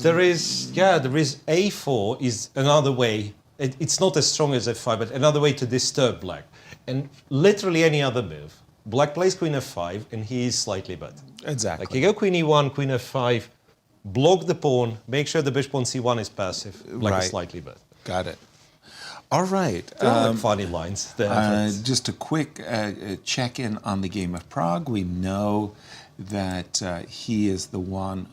there is a4 is another way. It's not as strong as f5, but another way to disturb black. And literally any other move. Black plays queen f5, and he is slightly better. Exactly. Like you go queen e1, queen f5, block the pawn, make sure the bishop on c1 is passive. Black is slightly better. Got it. All right. Funny lines there. Just a quick check-in on the game of Prague. We know that he is the one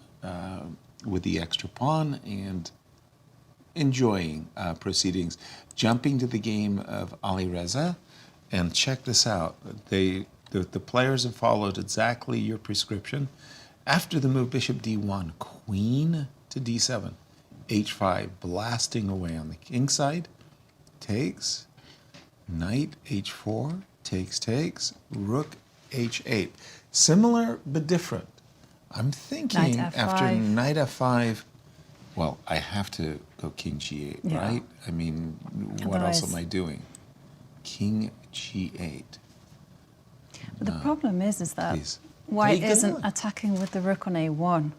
with the extra pawn and enjoying proceedings. Jumping to the game of Alireza, and check this out. The players have followed exactly your prescription. After the move bishop d1, queen to d7, h5, blasting away on the king side, takes, knight h4, takes, rook h8. Similar but different. I'm thinking after knight f5, Well, I have to go king g8, Yeah. right? I mean, what else am I doing? King g8. But the problem is that Please. white Take isn't it. attacking with the rook on a1.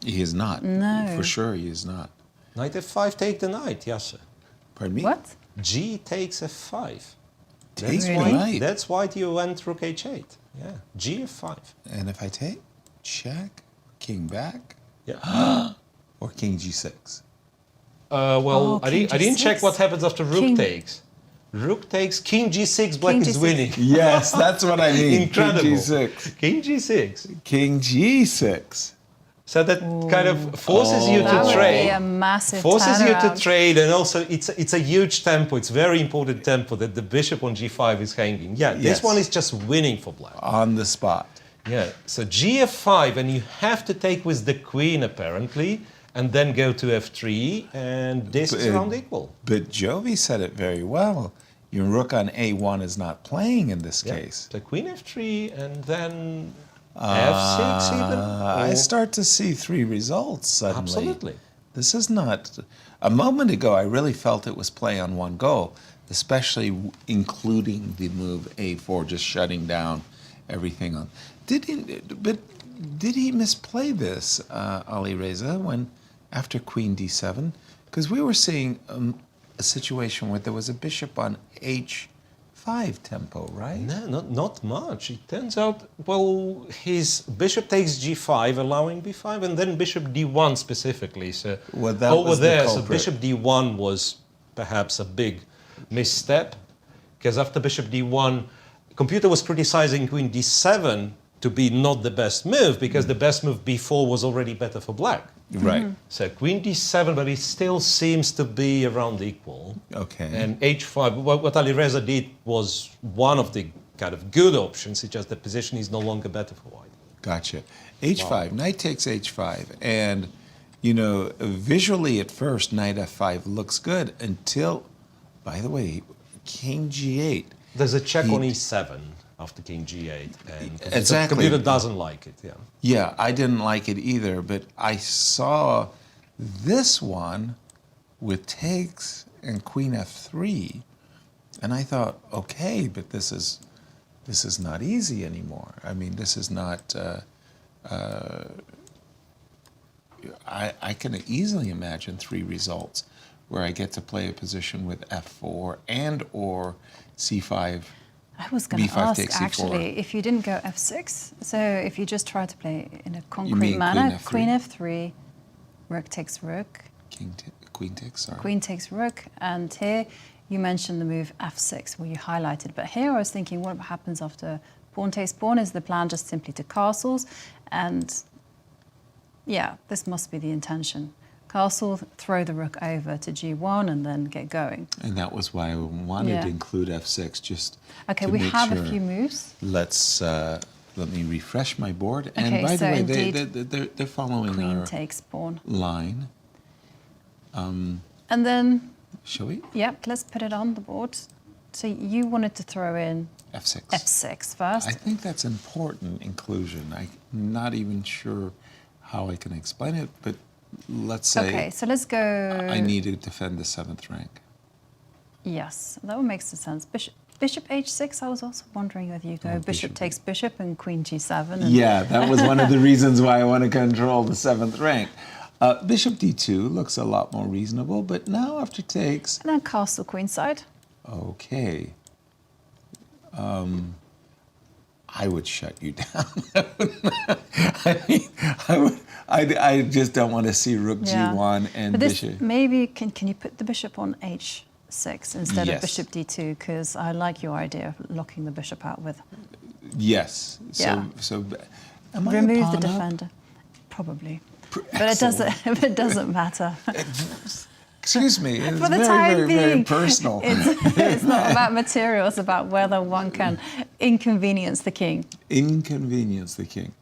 He is not. No. For sure, he is not. Knight f5, take the knight, Yasser. Pardon me? What? G takes f5. Take the Really? knight. That's why you went rook h8. Yeah, G f5. And if I take, check, king back, Yeah. or king g6. Well, Oh, I king didn't check G6. what happens after rook King- takes. Rook takes, king g6, black King is G6. winning. Yes, that's what I mean. Incredible. King g6. King g6. King g6. So that kind of forces you That to would trade. be a massive Forces you to turnaround. trade, and also it's a huge tempo. It's very important tempo that the bishop on g5 is hanging. Yeah, this Yes. one is just winning for black. On the spot. Yeah, so gf5, and you have to take with the queen apparently, and then go to f3, and this is around equal. But Jovi said it very well. Your rook on a1 is not playing in this case. So queen f3, and then f6 even. I or- start to see three results suddenly. Absolutely. This is not. A moment ago, I really felt it was play on one go, especially including the move a4, just shutting down everything on. Did he misplay this, Alireza, when after queen d7? Because we were seeing a situation where there was a bishop on h5 tempo, right? No, not much. It turns out, well, his bishop takes g5, allowing b5, and then bishop d1 specifically. So Well, that over was the there, so culprit. bishop d1 was perhaps a big misstep, because after bishop d1, computer was criticizing queen d7 to be not the best move, because the best move b4 was already better for black. Right. So queen d7, but it still seems to be around equal. Okay. And h5, what Alireza did was one of the kind of good options, it's just the position is no longer better for white. Gotcha. h5, knight takes h5, and you know, visually at first, knight f5 looks good until, by the way, king g8. There's a check on e7 after king g8, and Exactly. the computer doesn't like it. Yeah. Yeah, I didn't like it either, but I saw this one with takes and queen f3, and I thought, okay, but this is not easy anymore. I mean, this is not. I can easily imagine three results where I get to play a position with f4 and or c5. I was going to b5 ask, takes c4. actually, if you didn't go f6, so if you just try to play in a mean concrete manner, queen queen f3? f3, rook takes rook, Queen takes, sorry. queen takes rook, and here you mentioned the move f6, where you highlighted, but here I was thinking what happens after pawn takes pawn? Is the plan just simply to castles? And yeah, this must be the intention. Castle, throw the rook over to g1 and then get going. And that was why I wanted Yeah. to include f6, just Okay, to we make have sure. a few moves. Let me refresh my board. And Okay, by so the way, indeed, they're following Queen our takes pawn. line. And then, Shall we? yep, let's put it on the board. So you wanted to throw in f6. f6 first. I think that's important inclusion. I'm not even sure how I can explain it, but let's say Okay, so let's go. I need to defend the 7th rank. Yes, that would make some sense. Bishop h6, I was also wondering whether you go bishop takes bishop and queen g7. And Yeah, that was one of the reasons why I want to control the 7th rank. Bishop d2 looks a lot more reasonable, but now after takes... And then castle queenside. Okay. I would shut you down. I just don't want to see rook g1 and but this, bishop. maybe, can you put the bishop on h6 instead Yes. of bishop d2? Because I like your idea of locking the bishop out with. Yes. Yeah. So am I a Remove pawn the up? defender. Probably. But it doesn't matter. Excuse me, it's For the very, time very, being, very personal. It's not about material, it's about whether one can inconvenience the king. Inconvenience the king.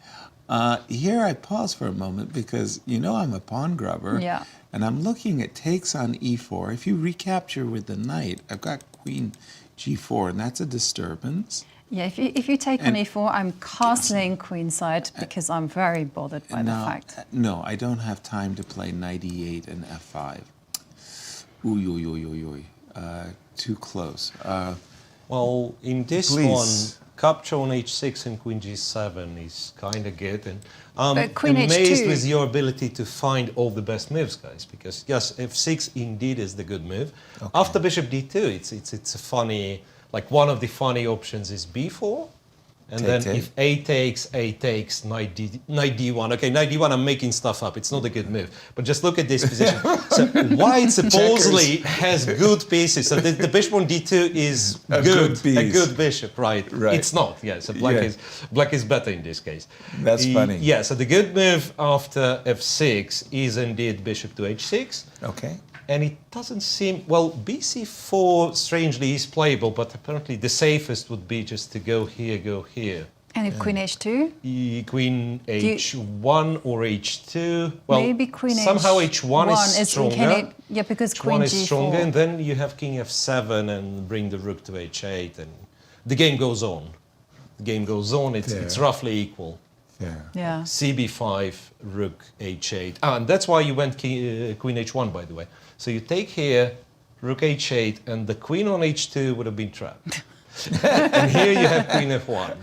Here I pause for a moment because you know I'm a pawn grubber. Yeah. And I'm looking at takes on e4. If you recapture with the knight, I've got queen g4, and that's a disturbance. Yeah, if you take on e4, I'm castling queenside because I'm very bothered by the fact. No, I don't have time to play knight e8 and f5. Too close. Well, in this please. one, capture on h6 and queen g7 is kind of good. And I'm But queen amazed h2. with your ability to find all the best moves, guys. Because yes, f6 indeed is the good move. After bishop d2, it's a funny, like one of the funny options is b4. And then if a takes, knight d1. Okay, knight d1, I'm making stuff up. It's not a good move. But just look at this position. So white supposedly has good pieces. So the bishop on d2 is a good bishop, right? Right. It's not, yeah. So black is better in this case. That's funny. Yeah, so the good move after f6 is indeed bishop to h6. Okay. And it doesn't seem, well, bc4 strangely is playable, but apparently the safest would be just to go here. And if queen h2? Queen h1 or h2. Well, maybe queen somehow h1 is stronger. Yeah, because h1 queen is g4. stronger, and then you have king f7 and bring the rook to h8, and the game goes on. It's roughly equal. Yeah. cb5, rook h8. And that's why you went queen h1, by the way. So you take here, rook h8, and the queen on h2 would have been trapped. And here you have queen f1.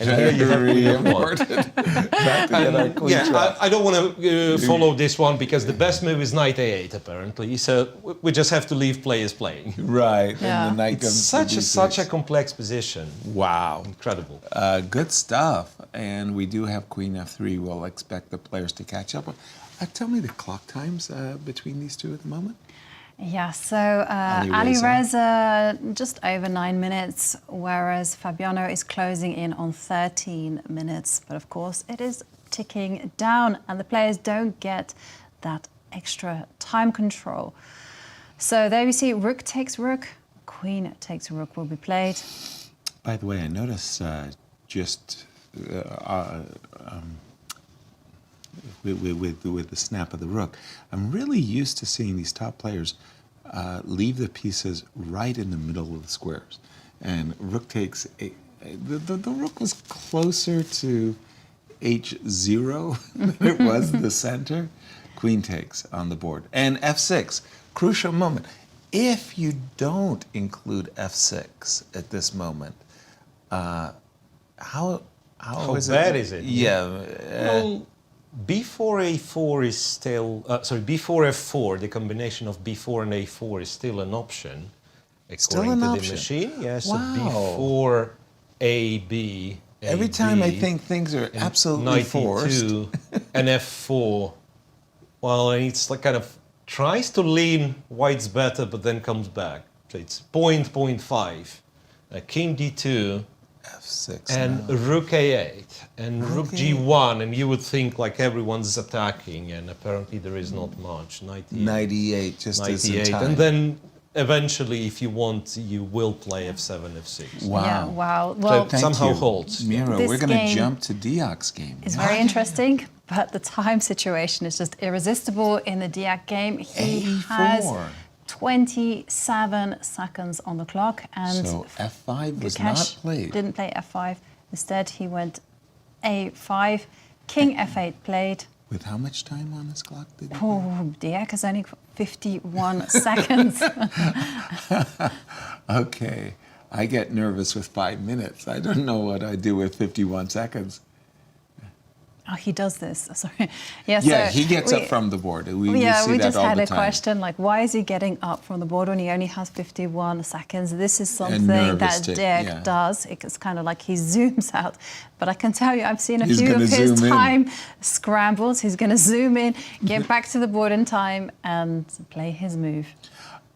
And here you have queen f1. Yeah, I don't want to follow this one because the best move is knight a8, apparently. So we just have to leave players playing. Right. Yeah. And the knight It's comes such a complex position. Wow. Incredible. Good stuff. And we do have queen f3. We'll expect the players to catch up. Tell me the clock times between these two at the moment. Yeah, so Alireza just over 9 minutes, whereas Fabiano is closing in on 13 minutes. But of course, it is ticking down, and the players don't get that extra time control. So there you see, rook takes rook, queen takes rook will be played. By the way, I notice with the snap of the rook, I'm really used to seeing these top players leave the pieces right in the middle of the squares. And rook takes the rook was closer to h0 than it was the center. Queen takes on the board. And f6, crucial moment. If you don't include f6 at this moment, how bad is it? Yeah. Well, b4 a4 is still b4 f4. The combination of b4 and a4 is still an option. According to the machine, yes. Wow. So b4 ab. Every time I think things are absolutely forced. And f4. Well, it's like kind of tries to lean white's better, but then comes back. So it's point 5. King d2. f6 and rook a8 and rook g1, and you would think like everyone's attacking, and apparently there is not much. Knight e8 just as in time. And then eventually, if you want, you will play f7, f6. Wow. Yeah, wow. Well, somehow holds. Miro, we're going to jump to Diak's game. It's very interesting, but the time situation is just irresistible in the Diak game. He has 27 seconds on the clock, and so f5 was Gukesh not played. Didn't play f5. Instead, he went a5. King f8 played. With how much time on his clock did he Diak has only 51 seconds. Okay, I get nervous with 5 minutes. I don't know what I do with 51 seconds. Oh, he does this. Sorry. Yeah, so he gets up from the board. We see we that just all had the a time. question like, why is he getting up from the board when he only has 51 seconds? This is something that Deac does. It's kind of like he zooms out. But I can tell you, I've seen a few of his time scrambles. He's going to zoom in, get back to the board in time, and play his move.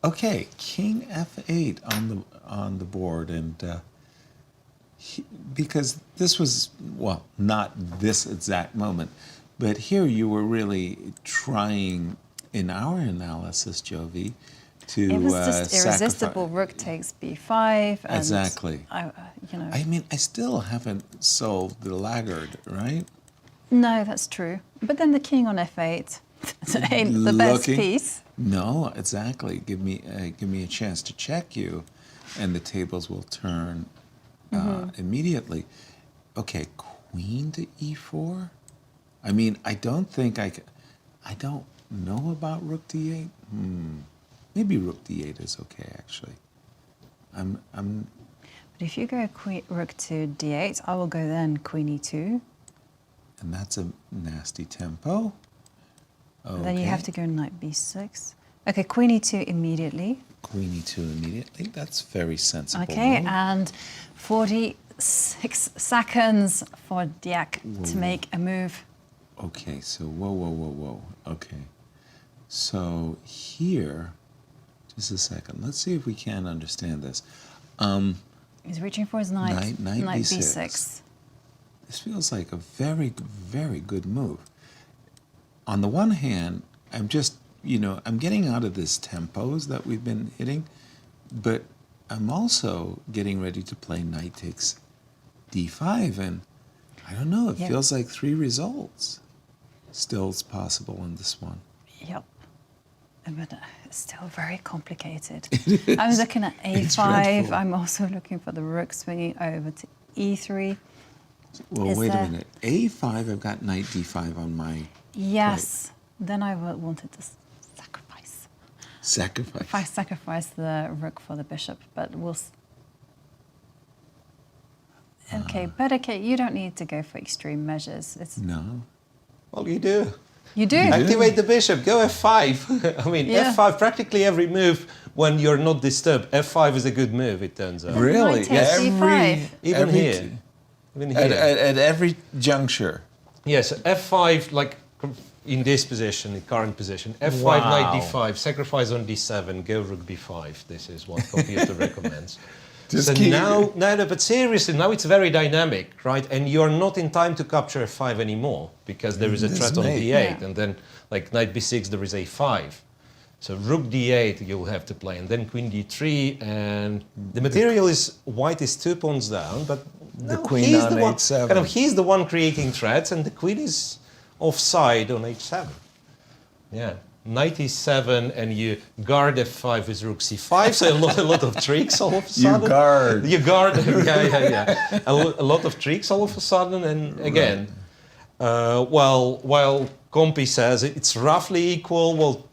Okay, King f8 on the board, and because this was, well, not this exact moment, but here you were really trying, in our analysis, Jovi, to it was just irresistible. Rook takes b5. And exactly. You know. I mean, I still haven't solved the laggard, right? No, that's true. But then the king on f8. ain't the best piece. No, exactly. Give me a chance to check you, and the tables will turn immediately. Okay, queen to e4. I mean, I don't think I don't know about rook d8. Maybe rook d8 is okay, actually. But if you go rook to d8, I will go then queen e2. And that's a nasty tempo. Okay. Then you have to go knight b6. Okay, queen e2 immediately. Queen e2 immediately. That's very sensible. Okay, move. and 46 seconds for Diak to make a move. Okay, so whoa. Okay. So here, just a second. Let's see if we can understand this. He's reaching for his knight. Knight b6. This feels like a very, very good move. On the one hand, I'm just, I'm getting out of this tempos that we've been hitting, but I'm also getting ready to play knight takes d5, and I don't know, it feels like 3 results still is possible in this one. Yep. But it's still very complicated. I'm looking at a5. I'm also looking for the rook swinging over to e3. Well, wait a minute. a5, I've got knight d5 on my... Yes. Right. Then I wanted to sacrifice. Sacrifice? If I sacrifice the rook for the bishop, but we'll... Okay, but okay, you don't need to go for extreme measures. No. Well, you do. You do? Activate the bishop, go f5. I mean, f5, practically every move when you're not disturbed. f5 is a good move, it turns out. Really? Yes. Even here. At every juncture. Yes, f5, like in this position, in current position, f5, knight d5, sacrifice on d7, go rook b5. This is what computer recommends. So now, but seriously, now it's very dynamic, right? And you're not in time to capture f5 anymore because there is a threat on d8, and then like knight b6, there is a5. So rook d8 you'll have to play, and then queen d3, and the material is white is 2 pawns down, but the queen on h7. Kind of, he's the one creating threats, and the queen is offside on h7. Yeah. Knight e7, and you guard f5 with rook c5, so a lot of tricks all of a sudden. You guard, yeah. A lot of tricks all of a sudden, and again, while Compy says it's roughly equal, well,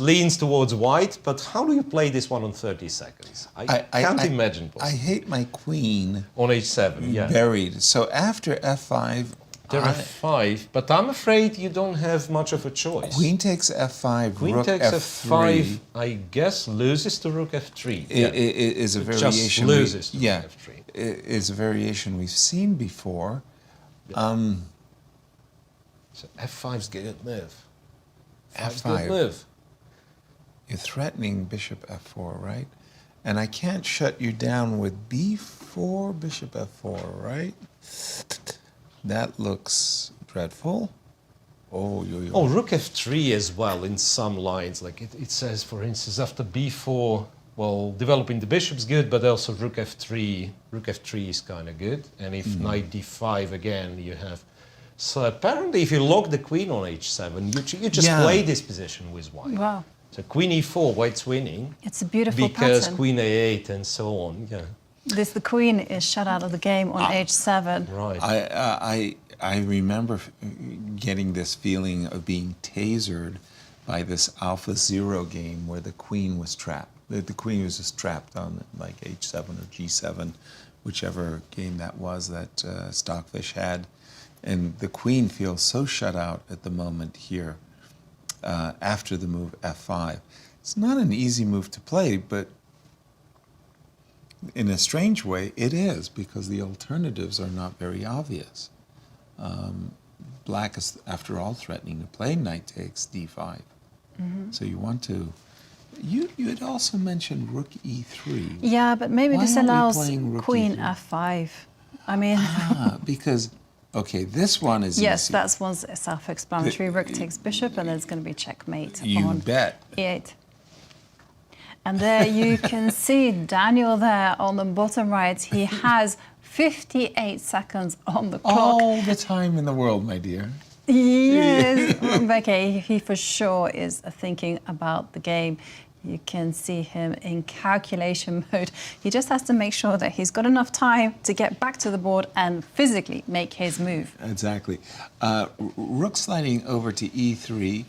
leans towards white, but how do you play this one on 30 seconds? I can't imagine. I hate my queen on h7, buried. So after f5, f5, but I'm afraid you don't have much of a choice. Queen takes f5, queen rook takes f3. f5, I guess loses to rook f3. It is a variation. Just loses to rook f3. It is a variation we've seen before. So f5's good move. f5. Good move. You're threatening bishop f4, right? And I can't shut you down with b4, bishop f4, right? That looks dreadful. Oh, rook f3 as well in some lines. Like it says, for instance, after b4, well, developing the bishop's good, but also rook f3. Rook f3 is kind of good. And if knight d5 again, you have... So apparently, if you lock the queen on h7, you just play this position with white. Wow. So queen e4, white's winning. It's a beautiful because pattern. Queen a8 and so on. Yeah. The queen is shut out of the game on h7. Right. I remember getting this feeling of being tasered by this Alpha Zero game where the queen was trapped. The queen was just trapped on like h7 or g7, whichever game that was that Stockfish had. And the queen feels so shut out at the moment here after the move f5. It's not an easy move to play, but in a strange way, it is, because the alternatives are not very obvious. Black is, after all, threatening to play knight takes d5. So you want to... You had also mentioned rook e3. Yeah, but maybe this allows queen e3? f5. I mean... because... Okay, this one is yes, easy. that one's self-explanatory. Rook takes bishop, and there's going to be checkmate on e8. And there you can see Daniel there on the bottom right. He has 58 seconds on the clock. All the time in the world, my dear. Yes, okay, he for sure is thinking about the game. You can see him in calculation mode. He just has to make sure that he's got enough time to get back to the board and physically make his move. Exactly. Rook sliding over to e3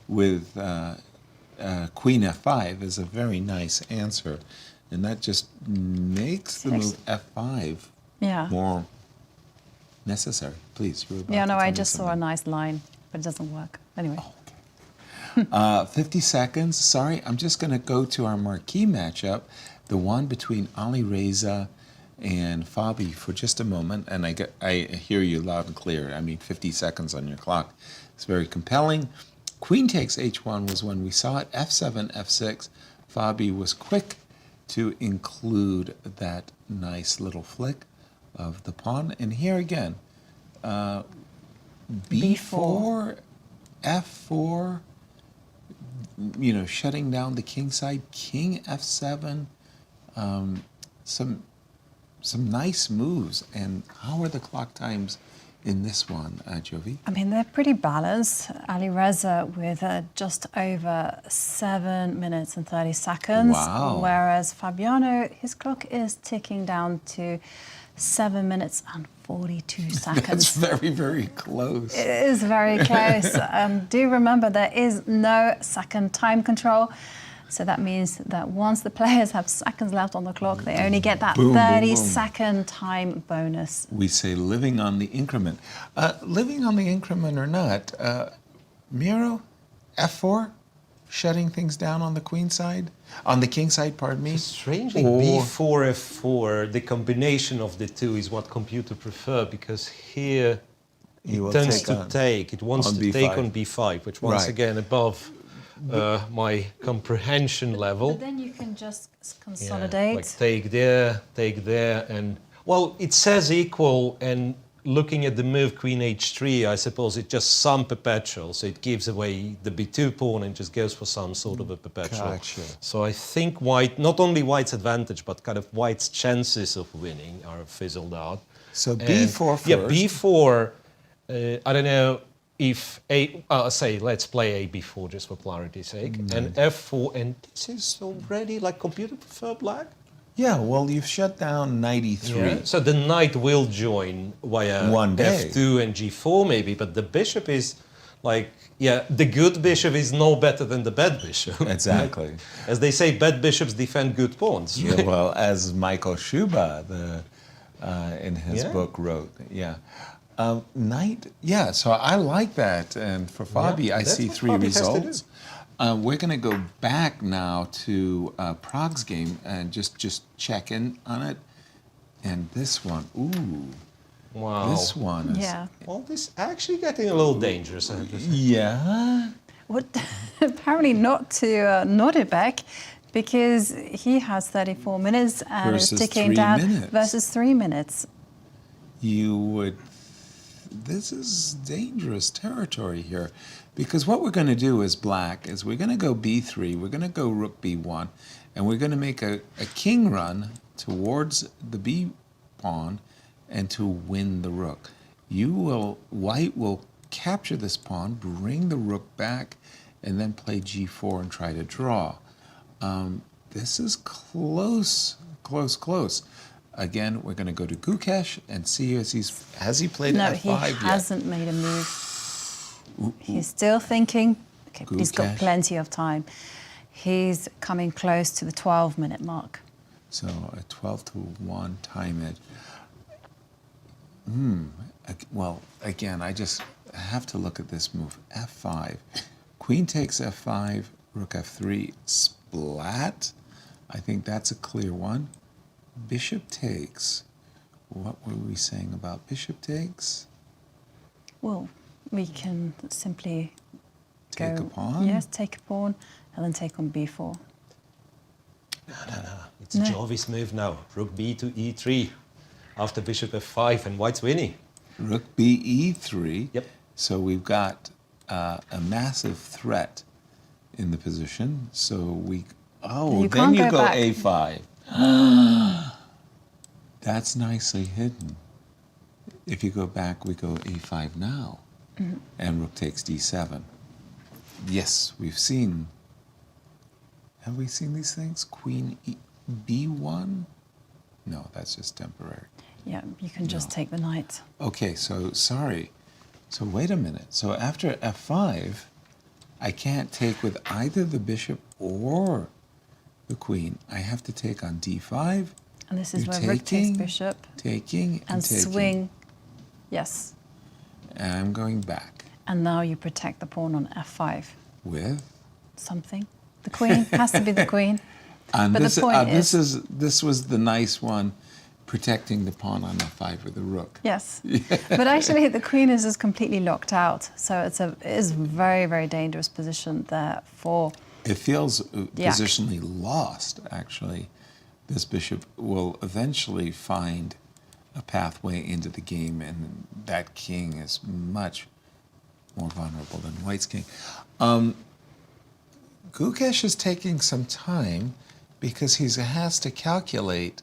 with queen f5 is a very nice answer. And that just makes the move f5 more necessary. Please, you were about Yeah, no, to tell I me just saw a something. nice line, but it doesn't work. Anyway. 50 seconds. Sorry, I'm just going to go to our marquee matchup, the one between Alireza and Fabi for just a moment. And I hear you loud and clear. I mean, 50 seconds on your clock. It's very compelling. Queen takes h1 was when we saw it. f7, f6. Fabi was quick to include that nice little flick of the pawn. And here again, b4, f4, you know, shutting down the king side, king f7, some nice moves. And how are the clock times in this one, Jovi? I mean, they're pretty balanced. Alireza with just over 7 minutes and 30 seconds. Wow. Whereas Fabiano, his clock is ticking down to 7 minutes and 42 seconds. That's very, very close. It is very close. Do remember there is no second time control. So that means that once the players have seconds left on the clock, they only get that 30-second time bonus. We say living on the increment. Living on the increment or not, Miro, f4, shutting things down on the queen side? On the king side, pardon me? Strangely, b4, f4, the combination of the two is what computer prefer, because here it tends to take. It wants to take on b5, which once again above my comprehension level. But then you can just consolidate. Yeah, like take there, and well, it says equal, and looking at the move queen h3, I suppose it's just some perpetual, so it gives away the b2 pawn and just goes for some sort of a perpetual. Gotcha. So I think white, not only white's advantage, but kind of white's chances of winning are fizzled out. So b4 first. Yeah, b4, I don't know if say let's play a b4 just for clarity's sake, and f4, and this is already like computer prefer black. Yeah, well, you've shut down knight e3. Yeah. So the knight will join via One day. f2 and g4 maybe, but the bishop is like, yeah, the good bishop is no better than the bad bishop. Exactly. As they say, bad bishops defend good pawns. Yeah, well, as Michael Schuba, in his book, wrote, knight, yeah, so I like that. And for Fabi, I see 3 results. We're going to go back now to Prague's game and just check in on it. And this one, ooh. Wow. This one is... Yeah. Well, this actually getting a little dangerous, I have to say. Yeah. What? Apparently not to Nodirbek, because he has 34 minutes and is ticking down versus 3 minutes. You would... This is dangerous territory here, because what we're going to do as black is we're going to go b3, we're going to go rook b1, and we're going to make a king run towards the b pawn and to win the rook. White will capture this pawn, bring the rook back, and then play g4 and try to draw. This is close, close, close. Again, we're going to go to Gukesh and see has he played f5 yet? No, he hasn't made a move. He's still thinking. Okay, but he's got plenty of time. He's coming close to the 12-minute mark. So a 12-1 time edge. Well, again, I just have to look at this move. f5. Queen takes f5, rook f3, splat. I think that's a clear one. Bishop takes. What were we saying about bishop takes? Well, we can simply take a pawn? Yes, take a pawn and then take on b4. No. It's Jovi's move now. Rook b to e3 after bishop f5, and white's winning. Rook b e3. Yep. So we've got a massive threat in the position. So we... Oh, then you go a5. That's nicely hidden. If you go back, we go a5 now. and rook takes d7. Yes, we've seen. Have we seen these things? Queen b1? No, that's just temporary. Yeah, you can just take the knight. Okay, so sorry. So wait a minute. So after f5, I can't take with either the bishop or the queen. I have to take on d5. And this is where rook takes bishop. Taking and taking. Swing. Yes. And I'm going back. And now you protect the pawn on f5. With? Something. The queen. Has to be the queen. And but this, the point this was the nice one, protecting the pawn on f5 with the rook. Yes. But actually the queen is just completely locked out. So it is a very, very dangerous position there for It feels Diak. positionally lost, actually. This bishop will eventually find a pathway into the game, and that king is much more vulnerable than White's king. Gukesh is taking some time because he has to calculate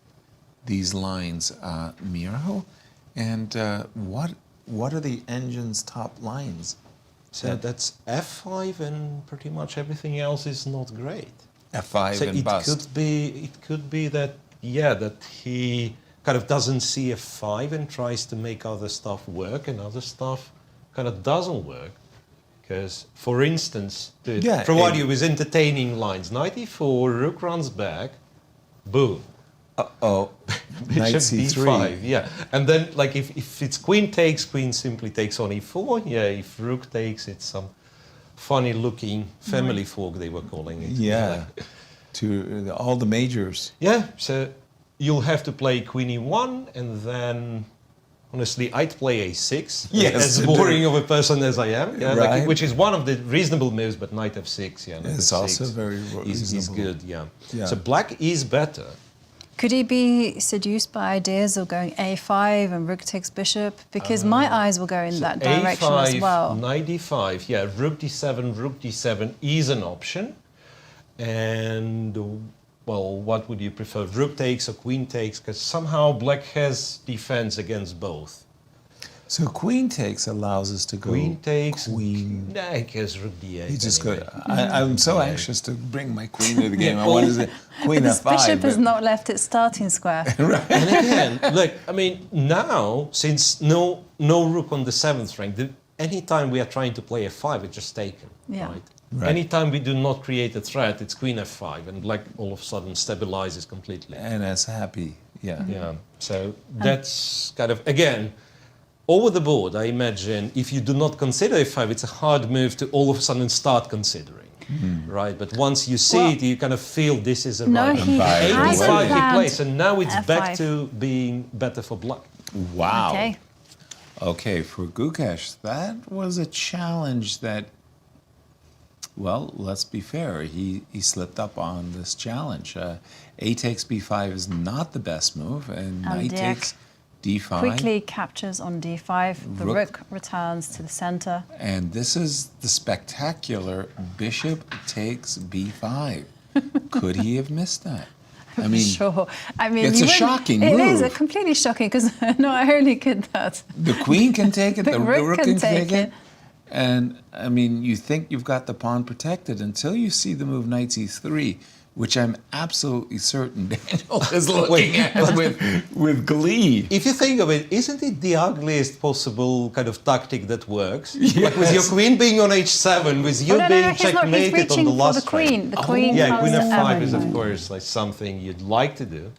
these lines, Miro, and what are the engine's top lines? So that's f5, and pretty much everything else is not great. f5 so and it bust. It could be that, yeah, that he kind of doesn't see f5 and tries to make other stuff work, and other stuff kind of doesn't work. Because, for instance, Provadio was entertaining lines. Knight e4, rook runs back, boom. Uh-oh, knight c3. d5, yeah. And then, like, if it's queen takes, queen simply takes on e4. Yeah, if rook takes, it's some funny-looking family fork, they were calling it. Yeah, to all the majors. Yeah, so you'll have to play queen e1, and then, honestly, I'd play a6. Yes, as boring of a person as I am. Yeah, right. like, which is one of the reasonable moves, but knight f6, yeah. Knight It's f6 also very he's reasonable. good, yeah. Yeah. So black is better. Could he be seduced by ideas of going a5 and rook takes bishop? Because my eyes will go in that direction a5, as well. Knight d5, yeah, rook d7 is an option. And, well, what would you prefer? Rook takes or queen takes? Because somehow black has defense against both. So queen takes allows us to go Queen takes, queen. Nah, I guess rook d8. You just anyway. go. I'm so anxious to bring my queen to the game. I want to say queen This f5. bishop has not left its starting square. And again, look, I mean, now, since no rook on the 7th rank, anytime we are trying to play f5, it's just taken, Yeah. right? Right. Anytime we do not create a threat, it's queen f5, and black all of a sudden stabilizes completely. And as happy, yeah. Yeah, so that's kind of, again, over the board, I imagine, if you do not consider f5, it's a hard move to all of a sudden start considering, right? But once you see it, you kind of feel this is a right he move. has A5 he planned plays, and now it's back F5. to being better for black. Wow. Okay. Okay, for Gukesh, that was a challenge that, well, let's be fair, he slipped up on this challenge. A takes b5 is not the best move, and knight Diak takes d5. Quickly captures on d5. The rook returns to the center. And this is the spectacular bishop takes b5. Could he have missed that? I mean, Sure. I mean, it's you a wouldn't- shocking It is move. completely shocking because not only could that. The queen can take it, the rook can take take it. And, I mean, you think you've got the pawn protected until you see the move knight c3, which I'm absolutely certain Daniel is looking at with glee. If you think of it, isn't it the ugliest possible kind of tactic that works? Like with your queen being on h7, with you no, being he's not. He's checkmated on reaching the for last the queen. rank. The queen Yeah, comes queen to f5 is, of everyone. course, like something you'd like to do.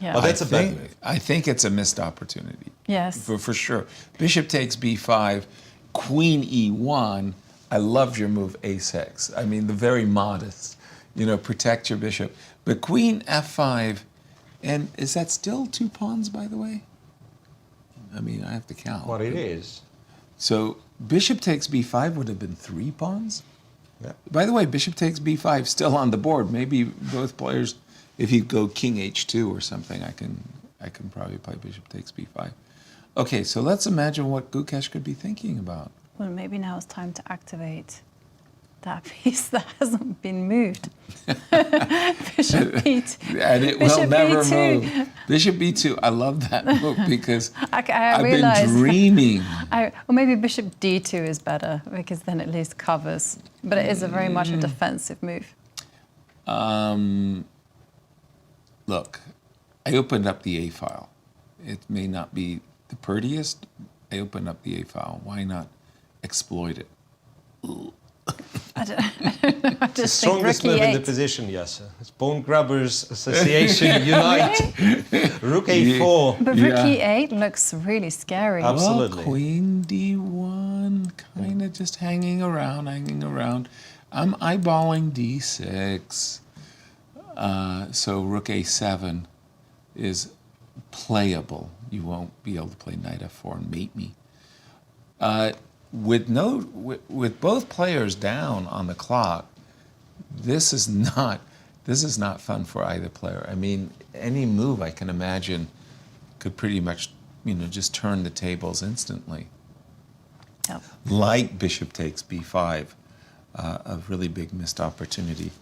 Yeah. But that's a bad move. I think it's a missed opportunity. Yes. For sure. Bishop takes b5, queen e1. I loved your move a6. I mean, the very modest, protect your bishop. But queen f5, and is that still 2 pawns, by the way? I mean, I have to count. What it is. So bishop takes b5 would have been 3 pawns? Yeah. By the way, bishop takes b5 still on the board. Maybe both players, if you go king h2 or something, I can probably play bishop takes b5. Okay, so let's imagine what Gukesh could be thinking about. Well, maybe now it's time to activate that piece that hasn't been moved. Bishop B2. And it will never move. Bishop B2, I love that move because I've been dreaming. Or maybe Bishop D2 is better because then at least covers. But it is very much a defensive move. Look, I opened up the A file. It may not be the prettiest. I opened up the A file. Why not exploit it? I don't know. It's the strongest move in the position, Yasser. It's Pawn Grabbers Association unite. Rook A4. But Rook E8 looks really scary. Absolutely. Well, Queen D1, kind of just hanging around. I'm eyeballing D6. So Rook A7 is playable. You won't be able to play Knight F4 and mate me. With both players down on the clock, this is not fun for either player. I mean, any move I can imagine could pretty much, just turn the tables instantly. Yep. Like Bishop takes B5, a really big missed opportunity.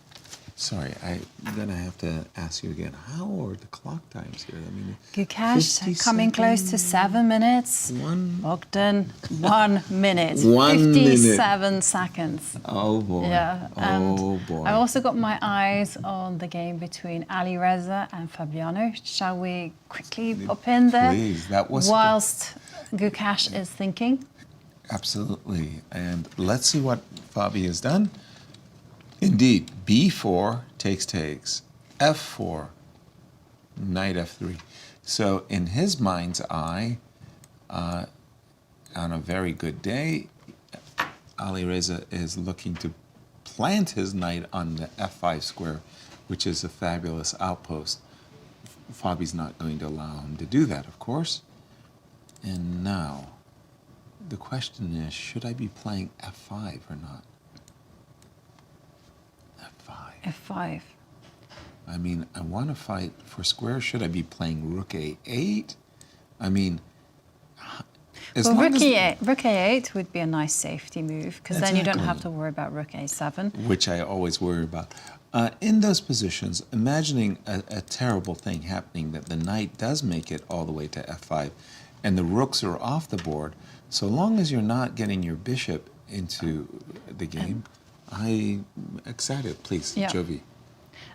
Sorry, I'm gonna have to ask you again. How are the clock times here? I mean, Gukesh coming close to 7 minutes. Bogdan, 1 minute. 57 seconds. Oh boy. Yeah. And boy. I've also got my eyes on the game between Alireza and Fabiano. Shall we quickly pop in there? Please, that was whilst Gukesh is thinking. Absolutely. And let's see what Fabi has done. Indeed, B4 takes, F4, Knight F3. So in his mind's eye, on a very good day, Alireza is looking to plant his knight on the F5 square, which is a fabulous outpost. Fabi's not going to allow him to do that, of course. And now, the question is, should I be playing F5 or not? F5. I mean, I want to fight for squares. Should I be playing Rook A8? I mean, Rook A8 would be a nice safety move because then you don't have to worry about Rook A7. Which I always worry about. In those positions, imagining a terrible thing happening, that the knight does make it all the way to F5 and the rooks are off the board, so long as you're not getting your bishop into the game, I'm excited. Please, Yeah. Jovi.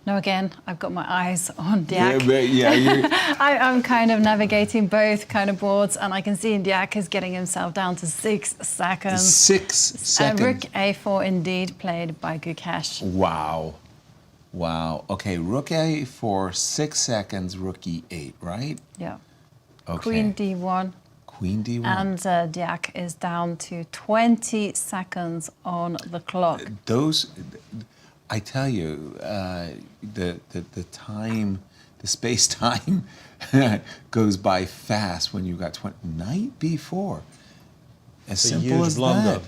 Now again, I've got my eyes on Diak. Yeah, I'm kind of navigating both kind of boards, and I can see Diak is getting himself down to 6 seconds. 6 seconds. And Rook A4 indeed played by Gukesh. Wow. Okay, Rook A4, 6 seconds, Rook E8, right? Yeah. Okay. Queen D1. Queen D1. And Diak is down to 20 seconds on the clock. Those, I tell you, the time, the space-time goes by fast when you've got 20. Knight B4. As simple as that.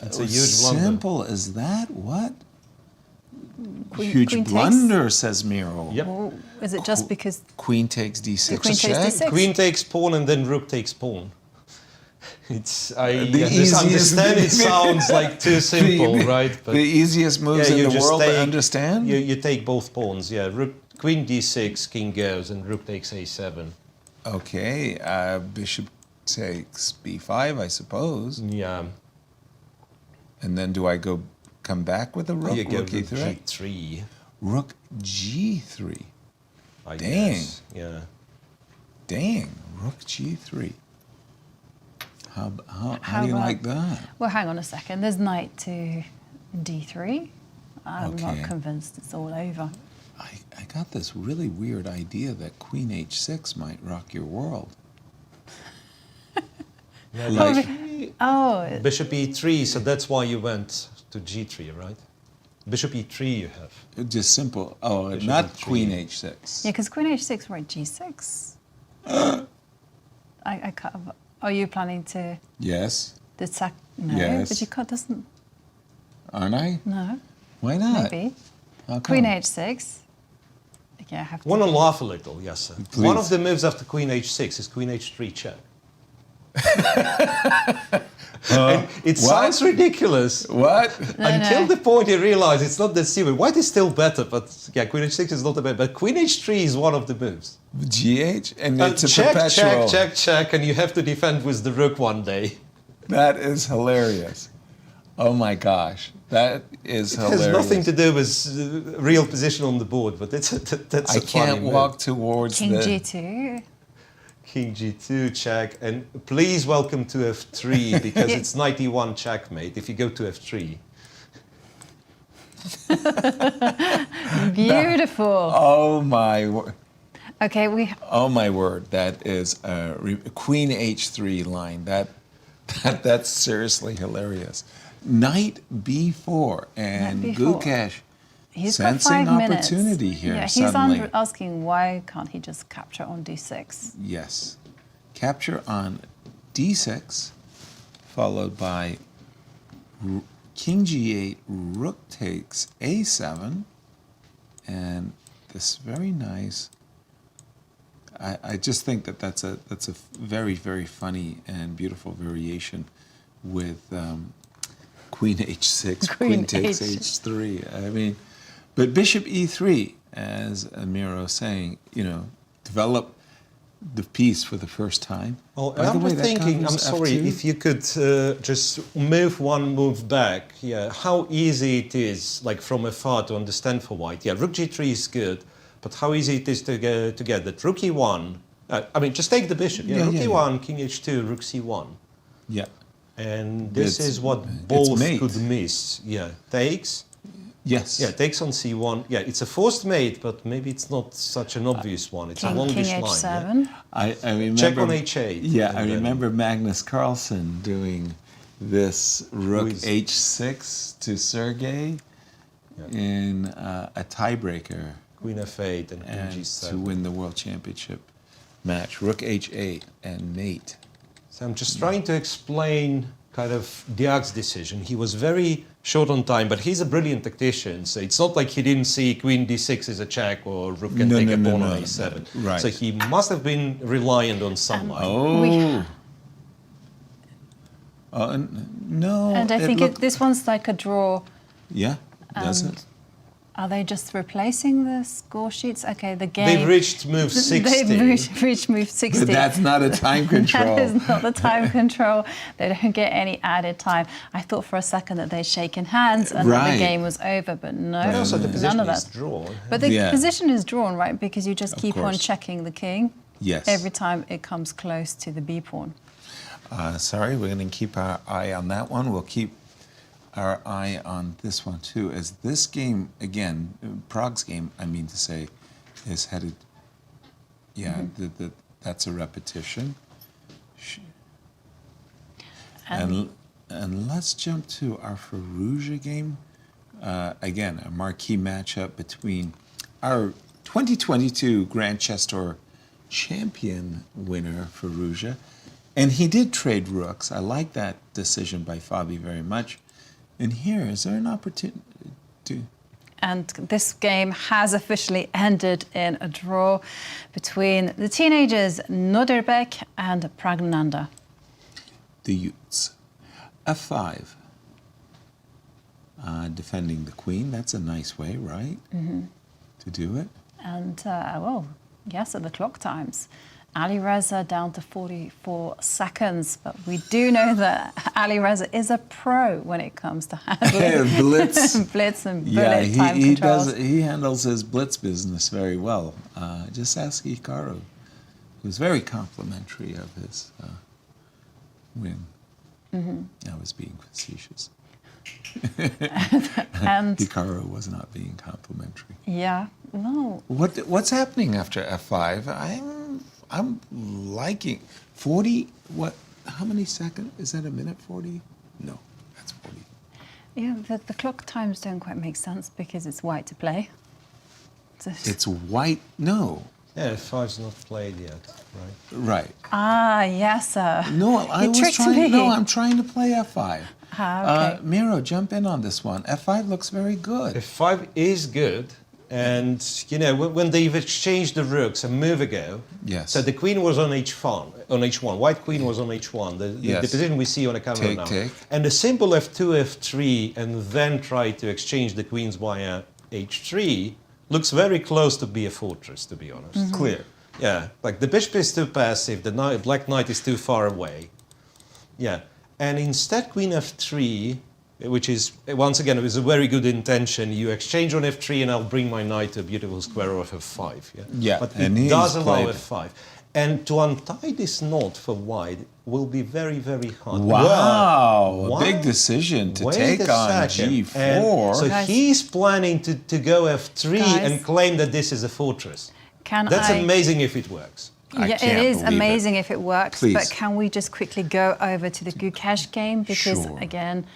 It's a huge blunder. Simple as that? What? Queen blunder, says Miro. Yep. Well, is it just because Queen takes D6? Queen takes D6? Queen takes pawn and then Rook takes pawn. It's understand it sounds like too simple, right? But the easiest moves in the world to understand. You take both pawns. Yeah, Rook, Queen D6, King goes, and Rook takes A7. Okay, Bishop takes B5, I suppose. Yeah. And then do I come back with a rook? You go Rook Rook E3? G3. Rook G3. I Dang. guess. Yeah. Dang. Rook G3. How do you like that? Well, hang on a second. There's knight to D3. I'm not Okay. convinced it's all over. I got this really weird idea that Queen H6 might rock your world. Bishop E3, so that's why you went to G3, right? Bishop E3 you have. Just simple. Oh, Bishop not E3. Queen H6. Yeah, because Queen H6, right, G6. I cut. Are you planning to? Yes. No, Yes. but you can't. Doesn't. Aren't I? No. Why not? Maybe. How come? Queen H6. Okay, I have to. Want to laugh a little, yes, sir. Please. One of the moves after Queen H6 is Queen H3 check. And it sounds ridiculous. What? Until the point you realize it's not that stupid. White is still better, but yeah, Queen H6 is not the best. But Queen H3 is one of the moves. GH? And it's a check, perpetual. check, and you have to defend with the rook one day. That is hilarious. Oh my gosh. That is hilarious. It has nothing to do with real position on the board, but that's I can't walk towards King G2. King G2 check, and please welcome to F3 because it's 91 checkmate if you go to F3. Beautiful. Oh my word. Okay, Oh my word, that is a Queen H3 line. That's seriously hilarious. Knight B4 and Knight B4. Gukesh He's got sensing 5 minutes. opportunity here. Yeah, suddenly. he's asking why can't he just capture on D6? Yes. Capture on D6, followed by King G8, Rook takes A7, and this very nice. I just think that's a very, very funny and beautiful variation with Queen H6, Queen takes H3. I mean, but Bishop E3, as Miro is saying, develop the piece for the first time. Well, By the I'm way, just that thinking, guy I'm was sorry, F2. if you could just move one move back, how easy it is, like from afar, to understand for white. Yeah, Rook G3 is good, but how easy it is to get that Rook E1, just take the bishop. Rook E1, King H2, Rook C1. Yeah. And this It's- is what it's both mate. could miss. Yeah, takes. Yes. Yeah, takes on C1. Yeah, it's a forced mate, but maybe it's not such an obvious one. It's a longish King line. H7. I remember. Check on H8. Yeah, and I then- remember Magnus Carlsen doing this Rook Who is- H6 to Sergei in a tiebreaker. Queen F8 and Queen and G7. to win the World Championship match. Rook H8 and Nate. So I'm just trying to explain kind of Diak's decision. He was very short on time, but he's a brilliant tactician. So it's not like he didn't see Queen D6 as a check or Rook can take a pawn on A7. Right. So he must have been reliant on someone. No. And I think this one's like a draw. Yeah, does And it? Are they just replacing the score sheets? Okay, the game. They've reached move 60. They've reached move 60. That's not a time control. That is not the time control. They don't get any added time. I thought for a second that they'd shaken hands and that the game was over, but no, So the none position of is that. drawn. But the position is drawn, right? Because you just keep on course. checking the king. Yes. Every time it comes close to the B pawn. Sorry, we're going to keep our eye on that one. We'll keep our eye on this one too, as this game, again, Prague's game, I mean to say, is headed, that's a repetition. And let's jump to our Firouzja game. Again, a marquee matchup between our 2022 Grand Chess Tour champion winner, Firouzja, and he did trade rooks. I like that decision by Fabi very much. And here, is there an opportunity to... And this game has officially ended in a draw between the teenagers Nodirbek and Praggnanandhaa. The Utes. F5. Defending the queen, that's a nice way, right? To do it. And, yes, at the clock times. Alireza down to 44 seconds, but we do know that Alireza is a pro when it comes to handling blitz. blitz and bullet time controls. He handles his blitz business very well. Just ask Hikaru, who's very complimentary of his win. I was being facetious. And Hikaru was not being complimentary. Yeah, no. What's happening after F5? I'm liking 40. What? How many seconds? Is that a minute 40? No, that's 40. Yeah, the clock times don't quite make sense because it's white to play. It's white. No. Yeah, F5's not played yet, right? Right. Ah, yes, sir. No, I'm trying to play F5. Okay. Miro, jump in on this one. F5 looks very good. F5 is good, And, you know, when they've exchanged the rooks a move ago, Yes. so the queen was on h1, white queen was on h1, the position we see on the camera now. Take. And the simple f2, f3, and then try to exchange the queens via h3 looks very close to be a fortress, to be honest. Mm-hmm. Clear. Yeah, like the bishop is too passive, the black knight is too far away. Yeah, and instead queen f3, which is, once again, it was a very good intention. You exchange on f3 and I'll bring my knight to a beautiful square of f5. Yeah, But and it he's does allow played it. f5. And to untie this knot for white will be very, very hard. Wow, Why? a big decision to Wait take a on second. g4. And so Guys. he's planning to go f3 Guys. and claim that this is a fortress. That's Amazing if it works. Yeah, it is amazing if it works. Please. But can we just quickly go over to the Gukesh game? Because Sure. again,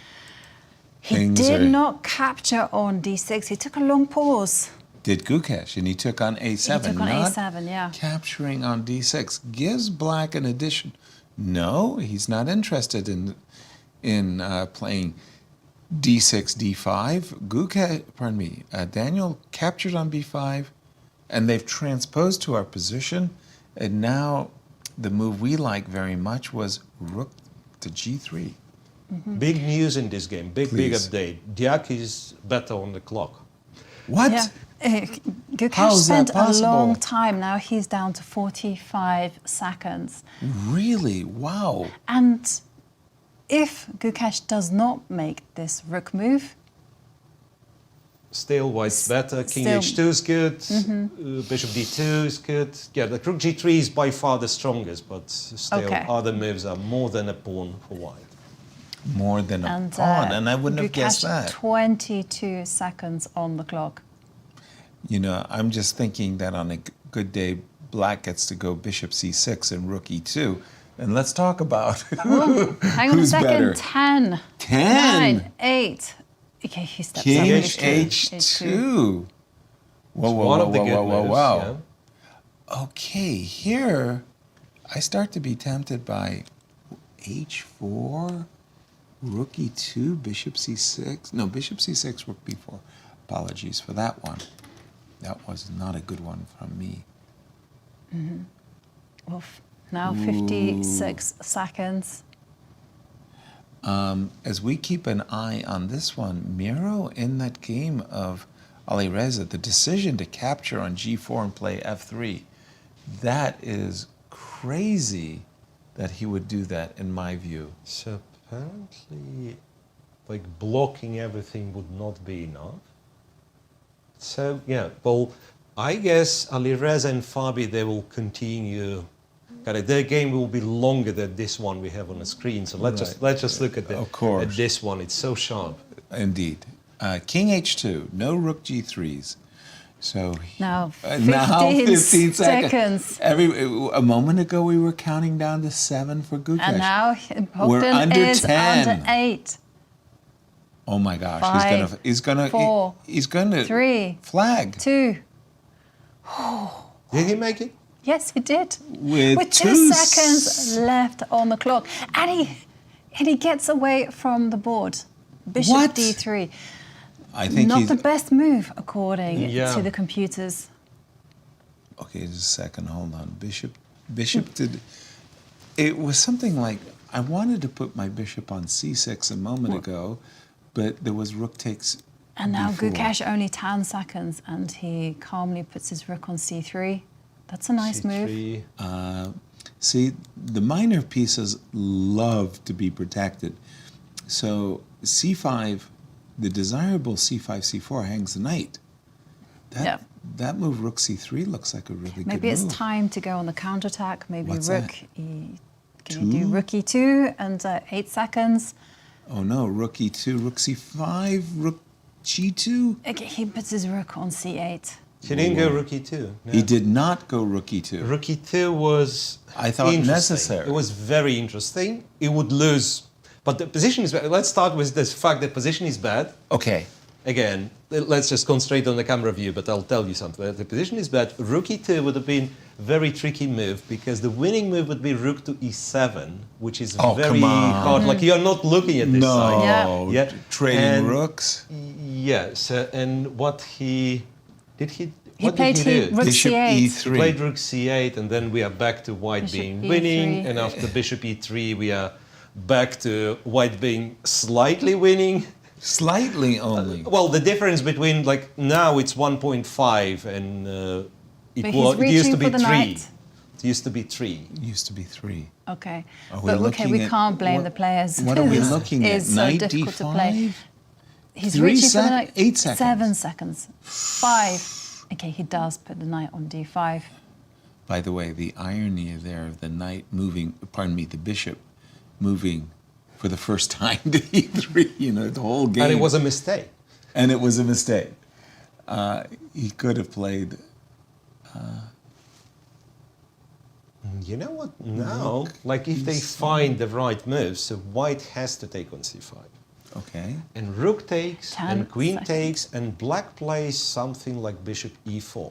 he Things did are- not capture on d6. He took a long pause. Did Gukesh, and he took on a7. He took on not a7, yeah. capturing on d6 gives black an addition. No, he's not interested in playing d6, d5. Gukesh, Daniel captured on b5, and they've transposed to our position. And now the move we like very much was rook to g3. Big news in this game, big Please. update. Diak is better on the clock. What? Yeah. Gukesh How is that spent a long possible? time. Now he's down to 45 seconds. Really? Wow. And if Gukesh does not make this rook move, Still, white's better. King Still- h2 is good. Bishop d2 is good. Yeah, the rook g3 is by far the strongest, but still, Okay. other moves are more than a pawn for white. More than a and pawn, and I wouldn't have guessed Gukesh, that. 22 seconds on the clock. You know, I'm just thinking that on a good day, black gets to go bishop c6 and rook e2. And let's talk about Oh, hang on a who's second. better. 10, 10. 9, 8. Okay, he steps King up. h2. Whoa, It's whoa, one whoa, of the whoa, good whoa, whoa, moves, wow. Okay, here I start to be tempted by h4, rook e2, bishop c6. No, bishop c6, rook b4. Apologies for that one. That was not a good one from me. Well, now 56 seconds. As we keep an eye on this one, Miro in that game of Alireza, the decision to capture on g4 and play f3, that is crazy that he would do that, in my view. So apparently, like blocking everything would not be enough. So yeah, well, I guess Alireza and Fabi, they will continue. Their game will be longer than this one we have on the screen. So let's just look at at this one. It's so sharp. Indeed. King h2, no rook g3s. So Now 15 seconds. A moment ago we were counting down to 7 for Gukesh. And now We're Bogdan under is 10. under 8. Oh my gosh, 5, he's gonna 4, he's gonna 3, flag 2. Did he make it? Yes, he did. with 2 seconds left on the clock. And he gets away from the board. Bishop What? d3. I think Not he's the best move, according Yeah. to the computers. okay. Just a second, hold on. Bishop did. It was something like I wanted to put my bishop on c6 a moment ago, but there was rook takes. And now before. Gukesh only 10 seconds, and he calmly puts his rook on c3. That's a nice move. See, the minor pieces love to be protected. So c5, the desirable c5, c4 hangs the knight. That move, rook c3, looks like a really good move. Maybe it's time to go on the counterattack. Maybe What's rook can you do rook e2 and 8 seconds. Oh no, rook e2, rook c5, rook g2. Okay, he puts his rook on c8. He didn't go rook e2. No. He did not go rook e2. Rook e2 was I thought interesting. necessary. It was very interesting. It would lose, but the position is bad. Let's start with this fact that position is bad. Okay. Again, let's just concentrate on the camera view, but I'll tell you something. The position is bad. Rook e2 would have been a very tricky move because the winning move would be rook to e7, which is very come on. hard. Like you're not looking at this side. No, trading rooks. Yes, and what he Did he? He What played did he do? rook Bishop c8. E3. He played rook c8, and then we are back to white Bishop being E3. winning, and after bishop e3, we are back to white being slightly winning. Slightly only. Well, the difference between like now it's 1.5 and it But he's it used to reaching be for the 3. knight. It used to be 3. It used to be 3. Okay. Are we But okay, looking we at- can't blame what- the players. what are we This looking at? is so Knight difficult to D5? play. He's 3 reaching for the knight. 8 seconds. 7 seconds. 5. Okay, he does put the knight on d5. By the way, the irony there of the knight moving, pardon me, the bishop moving for the first time to e3, you know, the whole game. And it was a mistake. And it was a mistake. He could have played. You know what? Now, like if they find the right move, so white has to take on c5. Okay. And rook takes, 10 and queen seconds. takes, and black plays something like bishop e4.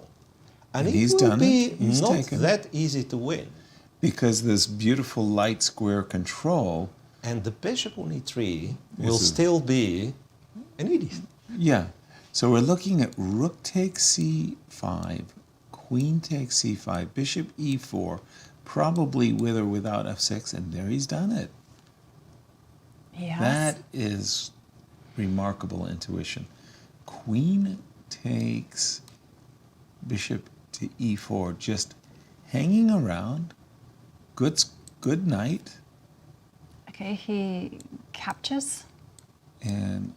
And And it he's will done be it. He's not taken it. that easy to win. Because this beautiful light square control. And the bishop on e3 This will is- still be an idiot. Yeah. So we're looking at rook takes c5, queen takes c5, bishop e4, probably with or without f6, and there he's done it. Yes. That is remarkable intuition. Queen takes bishop to e4, just hanging around. Good knight, Okay, he captures. and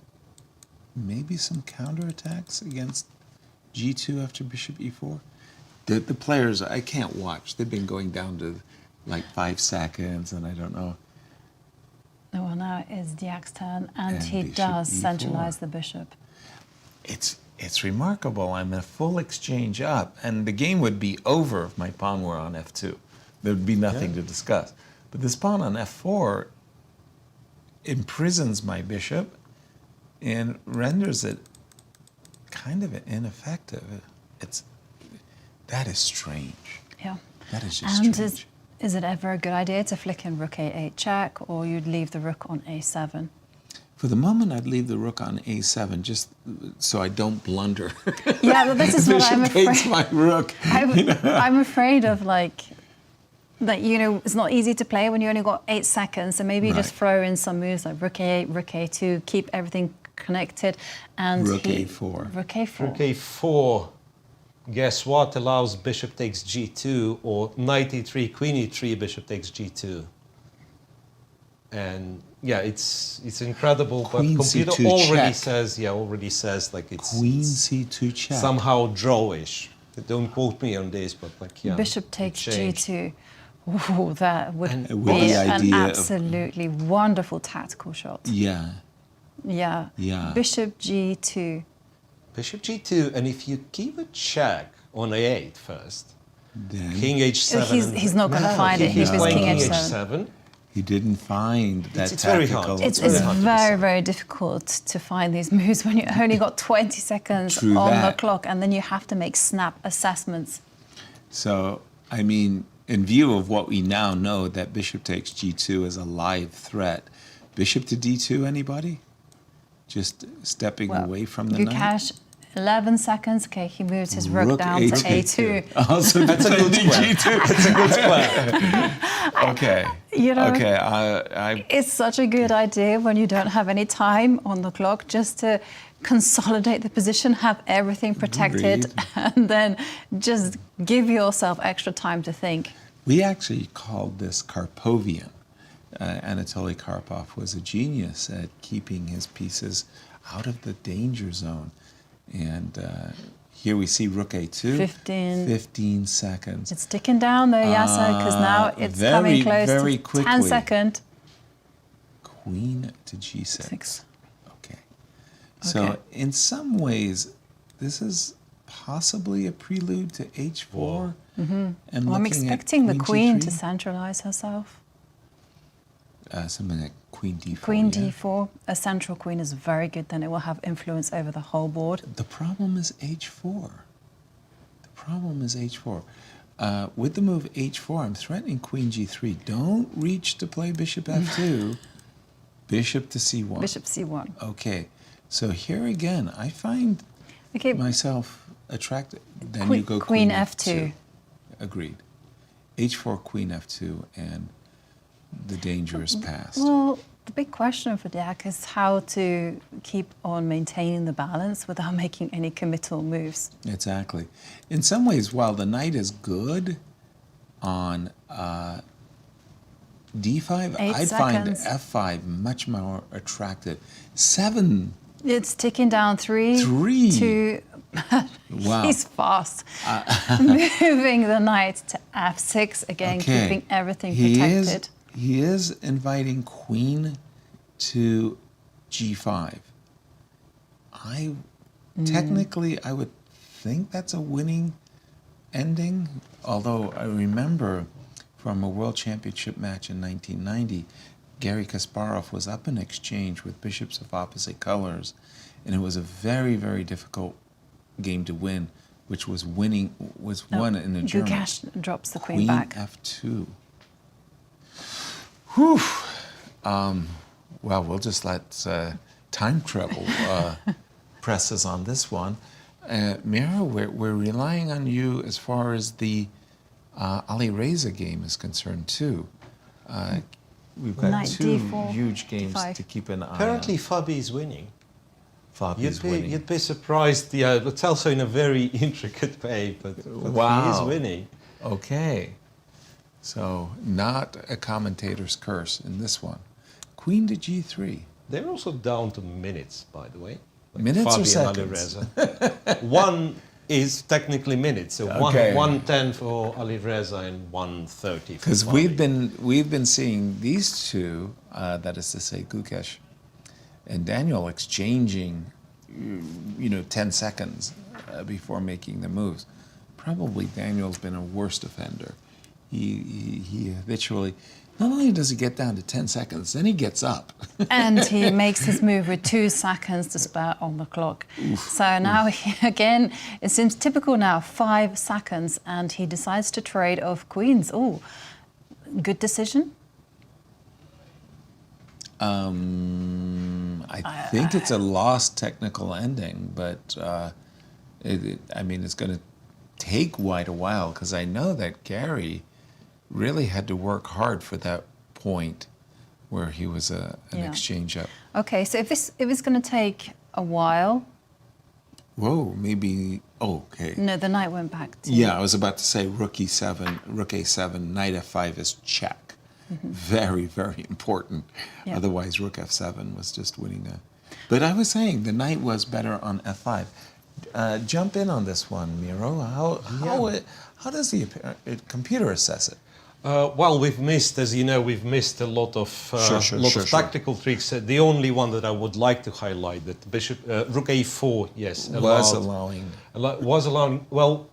maybe some counterattacks against g2 after bishop e4. The players, I can't watch. They've been going down to like 5 seconds, and I don't know. Well, now it's Diak's turn, and he bishop does E4. centralize the bishop. It's remarkable. I'm a full exchange up, and the game would be over if my pawn were on f2. There'd be nothing to discuss. But this pawn on f4 imprisons my bishop and renders it kind of ineffective. That is strange. Yeah. That is just And strange. is it ever a good idea to flick in rook a8 check, or you'd leave the rook on a7? For the moment, I'd leave the rook on a7 just so I don't blunder. Yeah, but this is what I'm Bishop takes afraid. my rook. I'm afraid of that, you know, it's not easy to play when you only got 8 seconds. So maybe you just Right. throw in some moves like rook a8, rook a2, keep everything connected, and Rook a4. Rook a4. Rook a4, guess what, allows bishop takes g2, or knight e3, queen e3, bishop takes g2. And yeah, it's incredible, Queen but computer C2 already says like it's Queen it's c2 check. somehow drawish. Don't quote me on this, but like yeah. Bishop takes it changed. g2. Ooh, that would And be with the an idea of- absolutely wonderful tactical shot. Yeah. Yeah. Yeah. Bishop g2. Bishop g2, and if you keep a check on a8 first, Then king h7. He's not going to find it. He's He's playing king king h7. h7. he didn't find that It's very tactical. hard. It's very hard to very, very difficult to find these moves when you only got 20 seconds True on the that. clock, and then you have to make snap assessments. So, I mean, in view of what we now know, that bishop takes g2 is a live threat. Bishop to d2, anybody? Just stepping away from the knight? Gukesh, 11 seconds. Okay, he moves his rook down to a2. Also, That's a good square. g2. That's a good square. Okay. You know, Okay. I it's such a good idea when you don't have any time on the clock just to consolidate the position, have everything protected, Agreed. and then just give yourself extra time to think. We actually called this Karpovian. Anatoly Karpov was a genius at keeping his pieces out of the danger zone. And here we see rook a2. 15 seconds. It's ticking down though, Yasser, because now it's coming close very to quickly. 10 seconds. Queen to g6. Okay. Okay. So in some ways, this is possibly a prelude to h4. And Well, I'm looking at expecting the queen to g3. centralize herself. Something like queen d4. Queen yeah. d4, a central queen is very good, then it will have influence over the whole board. The problem is h4. The problem is h4. With the move h4, I'm threatening queen g3. Don't reach to play bishop f2. Bishop to c1. Bishop c1. Okay. So here again, I find Okay. myself attracted. Then you go Queen F2. Agreed. H4, Queen F2, and the danger is past. Well, the big question for Diak is how to keep on maintaining the balance without making any committal moves. Exactly. In some ways, while the knight is good on D5, I'd find F5 much more attractive. 7. It's ticking down 3. 2. Wow. He's fast. Moving the knight to F6, again, keeping everything protected. He is inviting queen to G5. Technically, I would think that's a winning ending, although I remember from a World Championship match in 1990, Garry Kasparov was up in exchange with bishops of opposite colors, and it was a very, very difficult game to win, which was won in a German. Gukesh drops the queen back. F2. Whew. Well, we'll just let time travel press us on this one. Mira, we're relying on you as far as the Alireza game is concerned too. We've got Knight 2 D4, huge games D5. to keep an eye Apparently, on. Fabi is winning. Fabi is winning. You'd be surprised. Yeah, but also in a very intricate way. But Wow. he is winning. Okay. So, not a commentator's curse in this one. Queen to G3. They're also down to minutes, by the way. Minutes or Fabi seconds? and Alireza. One is technically minutes, so Okay. 1:10 for Alireza and 1:30 for Because Fabi. we've been seeing these two, that is to say, Gukesh and Daniel exchanging, 10 seconds before making the moves. Probably Daniel's been a worse offender. He habitually, not only does he get down to 10 seconds, then he gets up. And he makes his move with 2 seconds to spare on the clock. So now, again, it seems typical now, 5 seconds, and he decides to trade off queens. Oh, good decision? I think it's a lost technical ending, but it's going to take quite a while, because I know that Gary really had to work hard for that point where he was an exchange up. Okay, so if it's going to take a while... Whoa, maybe... Oh, okay. No, the knight went back to... Yeah, I was about to say rook E7, rook A7, knight F5 is check. Very, very important. Yeah. Otherwise, rook F7 was just winning a... But I was saying the knight was better on F5. Jump in on this one, Miro. How does the computer assess it? Well, we've missed a lot of tactical tricks. The only one that I would like to highlight, that rook A4, yes, was allowing. Well,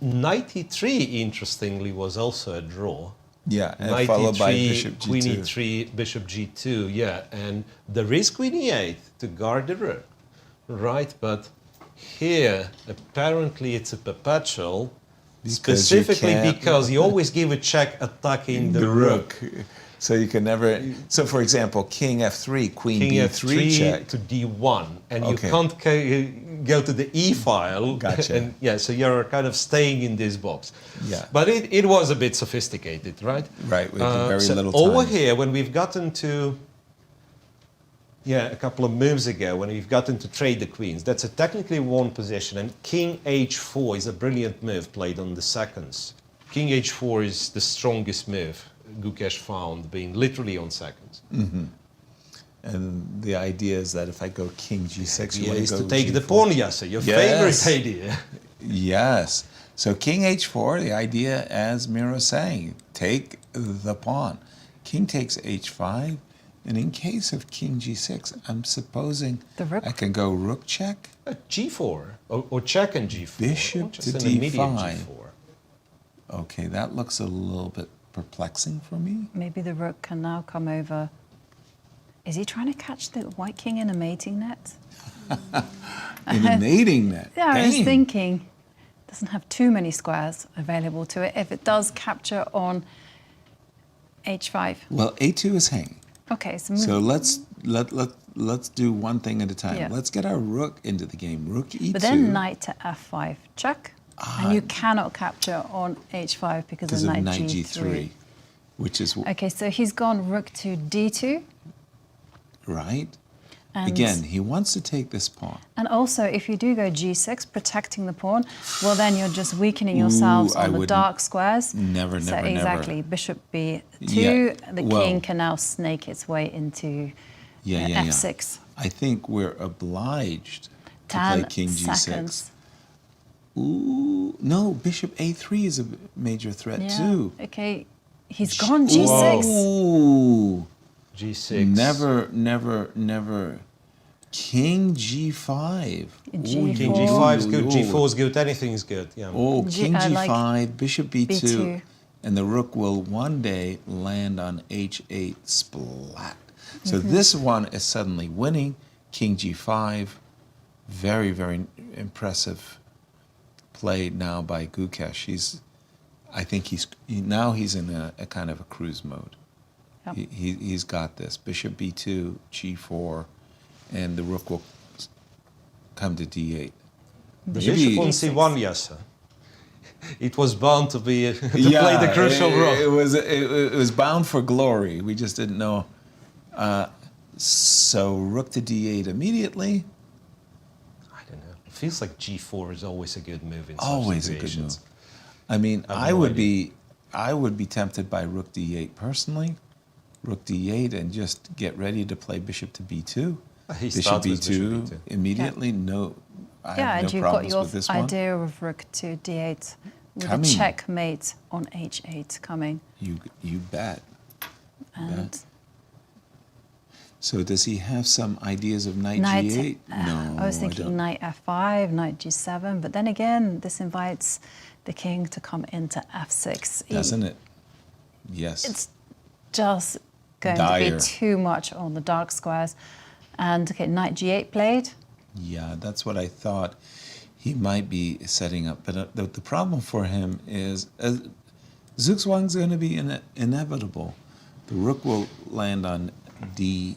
knight E3, interestingly, was also a draw. Yeah, and knight followed E3, by bishop G2. Queen E3, bishop G2, yeah, and there is Queen E8 to guard the rook, right? But here, apparently, it's a perpetual. Specifically because you always give a check attacking the rook. So you can never... So for example, king F3, queen King D3 check. to D1. And you can't go to the E file. Gotcha. And so you're kind of staying in this box. Yeah. But it was a bit sophisticated, right? Right, with very little time. Over here, when we've gotten to... a couple of moves ago, when we've gotten to trade the queens, that's a technically won position, and king h4 is a brilliant move played on the seconds. King h4 is the strongest move Gukesh found, being literally on seconds. And the idea is that if I go king g6, you is want to take the pawn, Yasser, your favorite idea. Yes. So king h4, the idea, as Miro saying, take the pawn. King takes h5. And in case of king g6, I'm supposing I can go rook check. G4, or check and G4. Bishop to D5. Okay, that looks a little bit perplexing for me. Maybe the rook can now come over. Is he trying to catch the white king in a mating net? In a mating net? Yeah, I was thinking. Doesn't have too many squares available to it. If it does capture on h5. Well, a2 is hanging. Okay, so let's let's do one thing at a time. Yeah. Let's get our rook into the game. Rook e2. But then knight to f5 check, and you cannot capture on h5 because of knight g3. Which is Okay, so he's gone rook to d2. Right. And Again, he wants to take this pawn. And also, if you do go g6, protecting the pawn, well, then you're just weakening yourselves on the dark squares. Never, so never, exactly, never. bishop b2, Yeah, the well- king can now snake its way into f6. I think we're obliged to 10 play king g6. seconds. Ooh, no, bishop a3 is a major threat too. Okay, he's gone g6. Ooh. G6. Never, never, never. King g5. G4. King g5 is good, g4 is good, anything is good. Yeah. Oh, king g5, like bishop b2, b2. and the rook will one day land on h8 splat. So this one is suddenly winning. King g5, very, very impressive play now by Gukesh. I think he's in a kind of a cruise mode. Yep. He's got this. Bishop b2, g4, and the rook will come to d8. Bishop on c1, Yasser. It was bound to be to play the crucial role. It was bound for glory. We just didn't know. So rook to d8 immediately. I don't know. It feels like g4 is always a good move in Always such a good situations. move. I mean, I have no idea. I would be tempted by rook d8 personally. Rook d8 and just get ready to play bishop to b2. He Bishop starts with b2 bishop b2. immediately. No, I Yeah, have and no you've got problems your with this one. idea of rook to d8 with Coming. a checkmate on h8 coming. You bet. And So does he have some ideas of knight knight, g8? No, I was thinking don't. knight f5, knight g7, but then again, this invites the king to come into f6. Doesn't it? Yes. It's just going to Dire. be too much on the dark squares. And okay, knight g8 played. Yeah, that's what I thought he might be setting up. But the problem for him is Zugzwang's going to be inevitable. The rook will land on d8.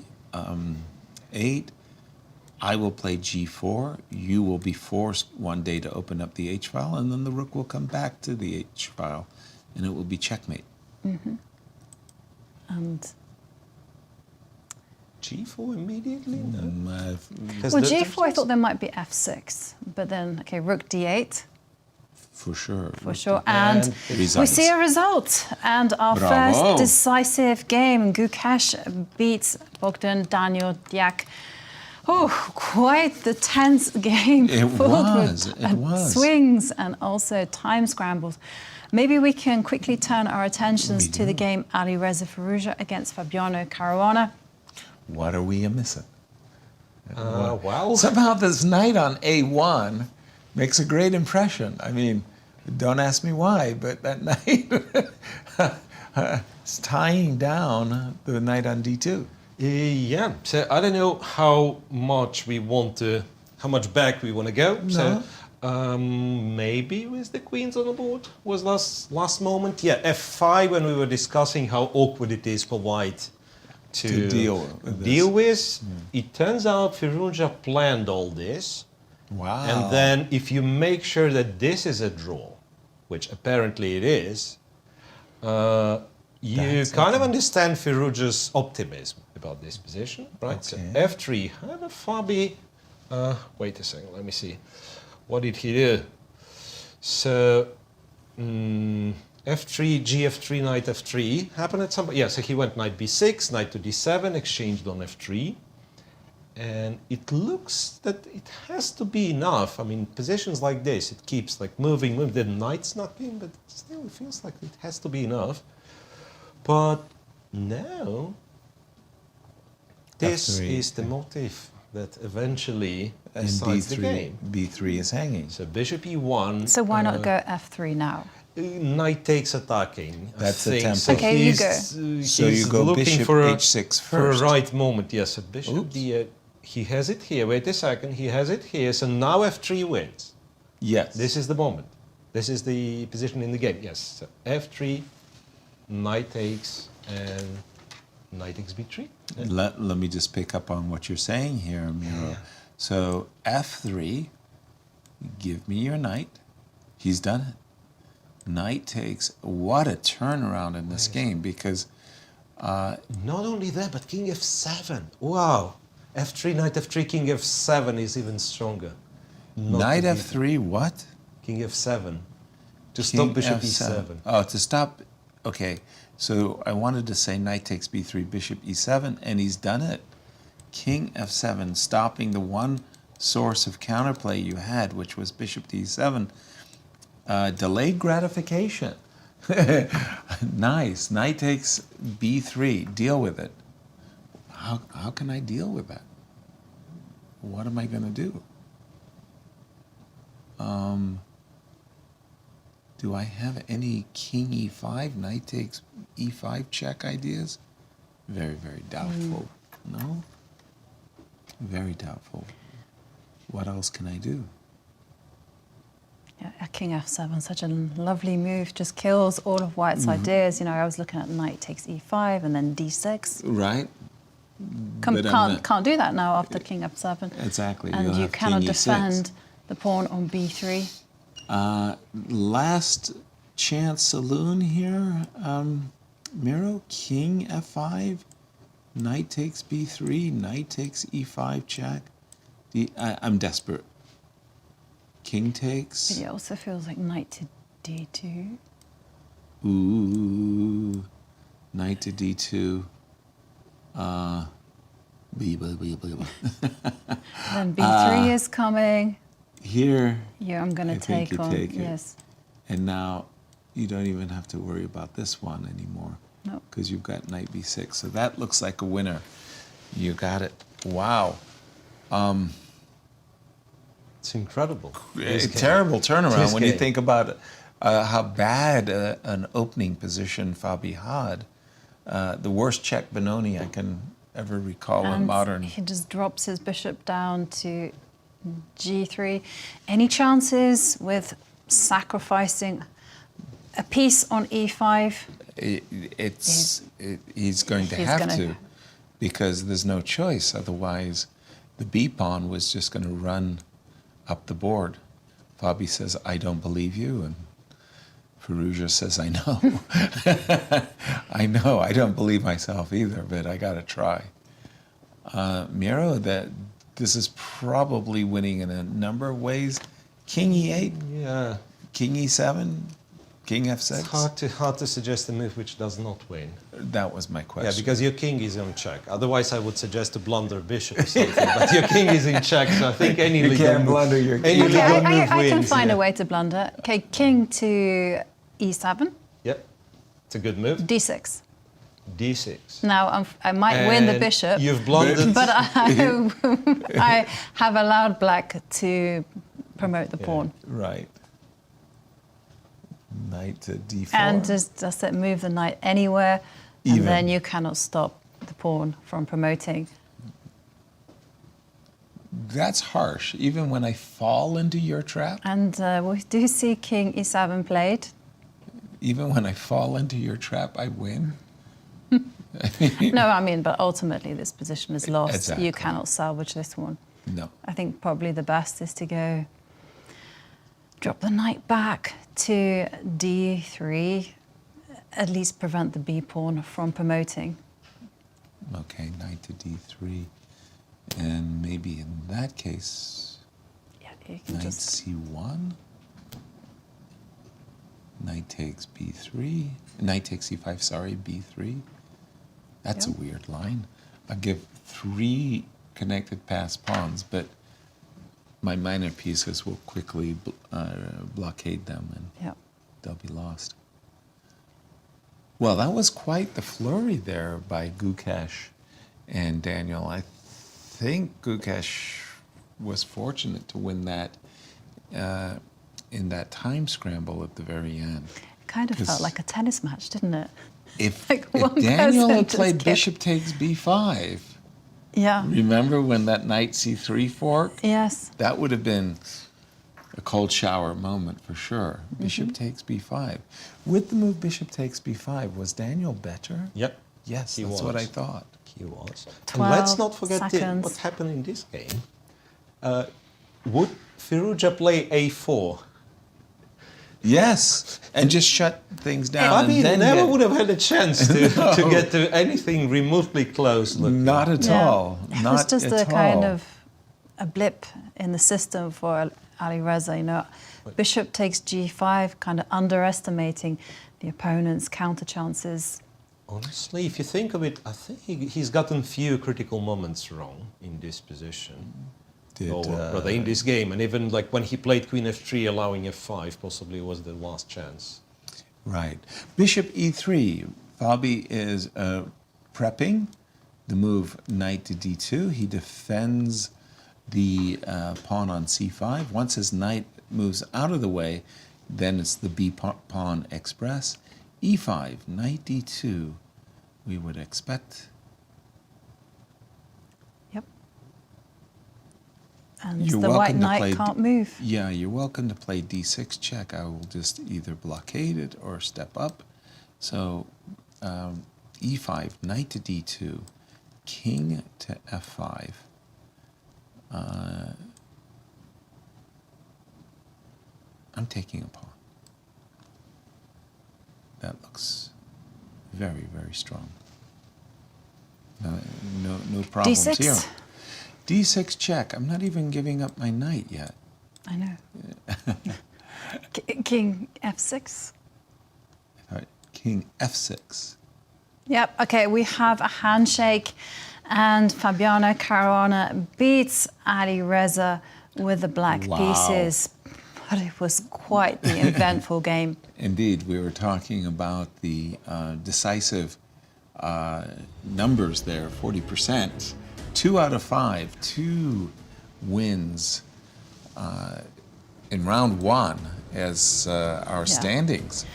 I will play g4. You will be forced one day to open up the h-file, and then the rook will come back to the h-file, and it will be checkmate. Mm-hmm. And g4 immediately? No. well, g4, I thought there might be f6, but then, okay, rook d8. For sure. For sure. And we see a result. And our Bravo. first decisive game, Gukesh beats Bogdan, Daniel, Diak. Oh, quite the tense game. It filled was. with It was. swings and also time scrambles. Maybe we can quickly turn our attentions to the game Alireza Firouzja against Fabiano Caruana. What are we missing? Well, somehow this knight on a1 makes a great impression. I mean, don't ask me why, but that knight is tying down the knight on d2. Yeah, so I don't know how much back we want to go. No. So maybe with the queens on the board was last moment. Yeah, f5 when we were discussing how awkward it is for white to deal with. It turns out Firouzja planned all this. Wow. And then if you make sure that this is a draw, which apparently it is, you kind of understand Firouzja's optimism about this position, right? So f3, have a Fabi. Wait a second, let me see. What did he do? So f3, gf3, knight f3 happened at some point. Yeah, so he went knight b6, knight to d7, exchanged on f3. And it looks that it has to be enough. I mean, positions like this, it keeps like moving. The knight's not in, but still it feels like it has to be enough. But now, this F3. is the motive that eventually And decides the game. b3 is hanging. So bishop e1. So why not go f3 now? Knight takes attacking. That's I the think. tempo. So Okay, you he's, go. So you he's go looking bishop for h6 for a first. right moment. Yes, so bishop d8. He has it here. Wait a second. He has it here. So now f3 wins. Yes. This is the moment. This is the position in the game. Yes. So f3, knight takes, and Knight takes b3. Let me just pick up on what you're saying here, Miro. So f3, give me your knight. He's done it. Knight takes, what a turnaround in this game, because... Not only that, but king f7. Wow. f3, knight f3, king f7 is even stronger. Knight f3, what? King f7. To stop bishop e7. Oh, to stop... Okay, so I wanted to say knight takes b3, bishop e7, and he's done it. King f7, stopping the one source of counterplay you had, which was bishop to e7. Delayed gratification. Nice. Knight takes b3. Deal with it. How can I deal with that? What am I going to do? Do I have any king e5, knight takes e5 check ideas? Very, very doubtful. No? Very doubtful. What else can I do? Yeah, king f7, such a lovely move, just kills all of White's ideas. You know, I was looking at knight takes e5 and then d6. Right. Can't do that now after king f7. Exactly. And you cannot defend the pawn on b3. Last chance saloon here, Miro, king f5, knight takes b3, knight takes e5 check. I'm desperate. King takes. But it also feels like knight to d2. Ooh, knight to d2. Then b3 is coming. Here. Yeah, I'm going to take on. Yes. And now you don't even have to worry about this one anymore. No. Because you've got knight b6. So that looks like a winner. You got it. Wow. It's incredible. A terrible turnaround when you think about how bad an opening position Fabi had. The worst check Benoni I can ever recall in modern. He just drops his bishop down to g3. Any chances with sacrificing a piece on e5? He's going to have to, because there's no choice. Otherwise, the b pawn was just going to run up the board. Fabi says, "I don't believe you," and Firouzja says, "I know." I know. I don't believe myself either, but I got to try. Miro, this is probably winning in a number of ways. King e8. Yeah. King e7. King f6. It's hard to suggest a move which does not win. That was my question. Yeah, because your king is on check. Otherwise, I would suggest to blunder bishop or something. But your king is in check, so I think any legal move wins. I can find a way to blunder. Okay, king to e7. Yep, it's a good move. d6. d6. Now, I might win the bishop. You've blundered. But I have allowed black to promote the pawn. Right. Knight to d4. And just move the knight anywhere, and then you cannot stop the pawn from promoting. That's harsh, even when I fall into your trap? And we do see king e7 played. Even when I fall into your trap, I win? No, I mean, but ultimately this position is lost. Exactly. You cannot salvage this one. No. I think probably the best is to go drop the knight back to d3, at least prevent the b pawn from promoting. Okay, knight to d3. And maybe in that case, you can knight c1. Knight takes b3. Knight takes e5, sorry, b3. That's a weird line. I'll give 3 connected pass pawns, but my minor pieces will quickly blockade them, and they'll be lost. Well, that was quite the flurry there by Gukesh and Daniel. I think Gukesh was fortunate to win that in that time scramble at the very end. It kind of felt like a tennis match, didn't it? If, like if Daniel had played bishop takes b5, remember when that knight c3 fork? Yes. That would have been a cold shower moment for sure. Bishop takes b5. With the move bishop takes b5, was Daniel better? Yep. Yes, He that's was. what I thought. He was. And 12 let's not forget seconds. what happened in this game. Would Firouzja play a4? Yes, and just shut things down. Fabi and then never get- would have had a chance to, No. to get to anything remotely close. Looking. Not at Yeah. all. It Not was just at a kind all. of a blip in the system for Alireza. You know, bishop takes g5, kind of underestimating the opponent's counter chances. Honestly, if you think of it, I think he's gotten few critical moments wrong in this position. Or rather, in this game. And even like when he played queen f3, allowing f5 possibly was the last chance. Right. Bishop e3. Fabi is prepping the move knight to d2. He defends the pawn on c5. Once his knight moves out of the way, then it's the b pawn express. e5, knight d2, we would expect. Yep. And You're the white welcome to knight play can't move. Yeah, you're welcome to play d6 check. I will just either blockade it or step up. So e5, knight to d2, king to f5. I'm taking a pawn. That looks very, very strong. No problems D6. here. D6 check. I'm not even giving up my knight yet. I know. King f6. King f6. Yep, okay, we have a handshake and Fabiano Caruana beats Alireza with the black Wow. pieces. But it was quite the eventful game. Indeed, we were talking about the decisive numbers there, 40%. 2 out of 5, 2 wins in round 1 as our standings.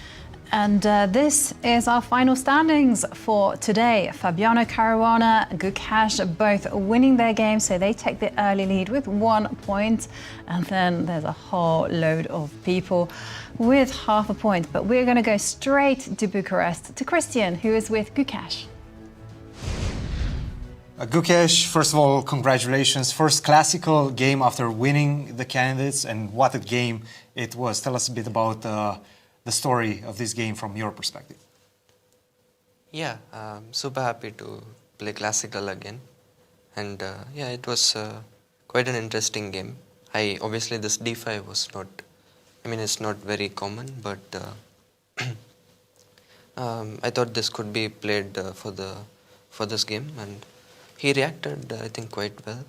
And this is our final standings for today. Fabiano Caruana, Gukesh both winning their game, so they take the early lead with 1 point. And then there's a whole load of people with half a point. But we're going to go straight to Bucharest, to Cristian, who is with Gukesh. Gukesh, first of all, congratulations. First classical game after winning the candidates, and what a game it was. Tell us a bit about the story of this game from your perspective. Yeah, I'm super happy to play classical again. And yeah, it was quite an interesting game. Obviously this d5 was not, I mean, it's not very common, but I thought this could be played for this game, and he reacted, I think, quite well.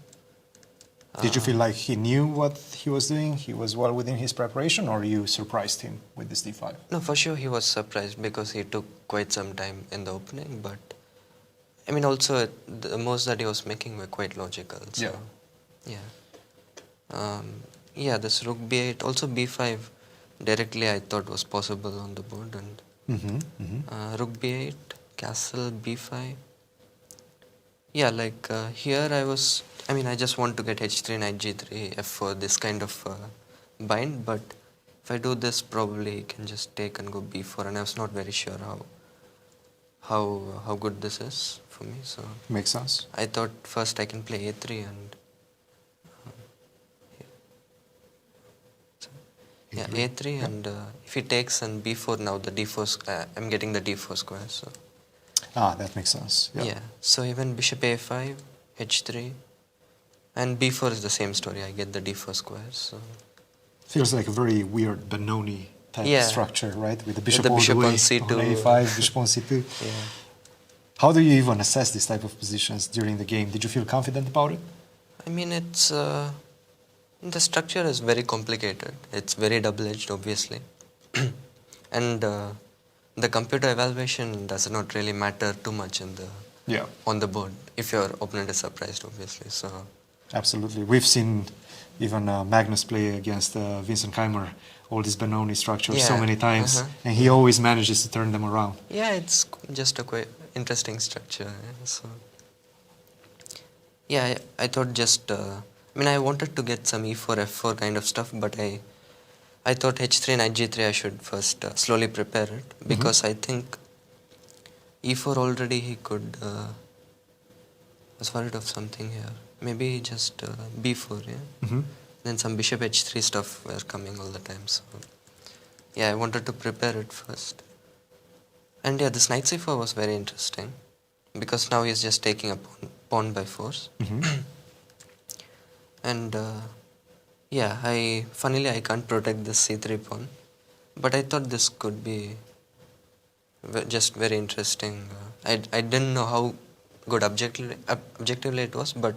Did you feel like he knew what he was doing? He was well within his preparation, or you surprised him with this d5? No, for sure he was surprised because he took quite some time in the opening, but I mean also the moves that he was making were quite logical. So, yeah, this rook b8, also b5 directly I thought was possible on the board, and rook b8, castle b5. Yeah, like here I just want to get h3, knight g3, f4, this kind of bind, but if I do this, probably he can just take and go b4, and I was not very sure how good this is for me. So makes sense. I thought first I can play a3 and yeah, a3, and if he takes and b4, now the d4, I'm getting the d4 square. So that makes sense. yeah. So even bishop a5, h3, and b4 is the same story. I get the d4 square. So feels like a very weird Benoni type structure, right? With the bishop, all bishop the way on c2, on a5, bishop on c2. Yeah. How do you even assess this type of positions during the game? Did you feel confident about it? I mean, it's the structure is very complicated. It's very double-edged, obviously, and the computer evaluation does not really matter too much on the board if your opponent is surprised, obviously. So absolutely, we've seen even Magnus play against Vincent Keimer, all these Benoni structures so many times, and he always manages to turn them around. Yeah, it's just a quite interesting structure. So yeah, I thought just I mean, I wanted to get some e4, f4 kind of stuff, but I thought h3, knight g3, I should first slowly prepare it, because I think, e4 already he could. Was worried of something here. Maybe just b4, yeah. Then some bishop h3 stuff were coming all the time. So yeah, I wanted to prepare it first. And yeah, this knight c4 was very interesting because now he's just taking a pawn by force. And yeah, funnily I can't protect this c3 pawn, but I thought this could be just very interesting. I didn't know how good objectively it was, but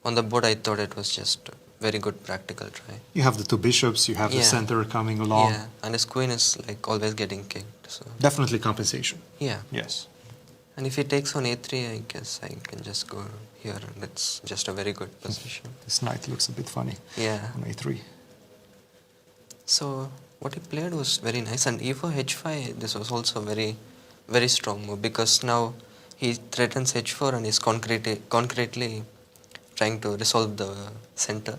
on the board I thought it was just a very good practical try. You have the two bishops, you have the center coming along. Yeah, and his queen is like always getting kicked. So. Definitely compensation. Yeah. Yes. And if he takes on a3, I guess I can just go here, and it's just a very good position. This knight looks a bit funny. Yeah. On a3. So what he played was very nice, and e4 h5. This was also a very, very strong move because now he threatens h4 and is concretely trying to resolve the center.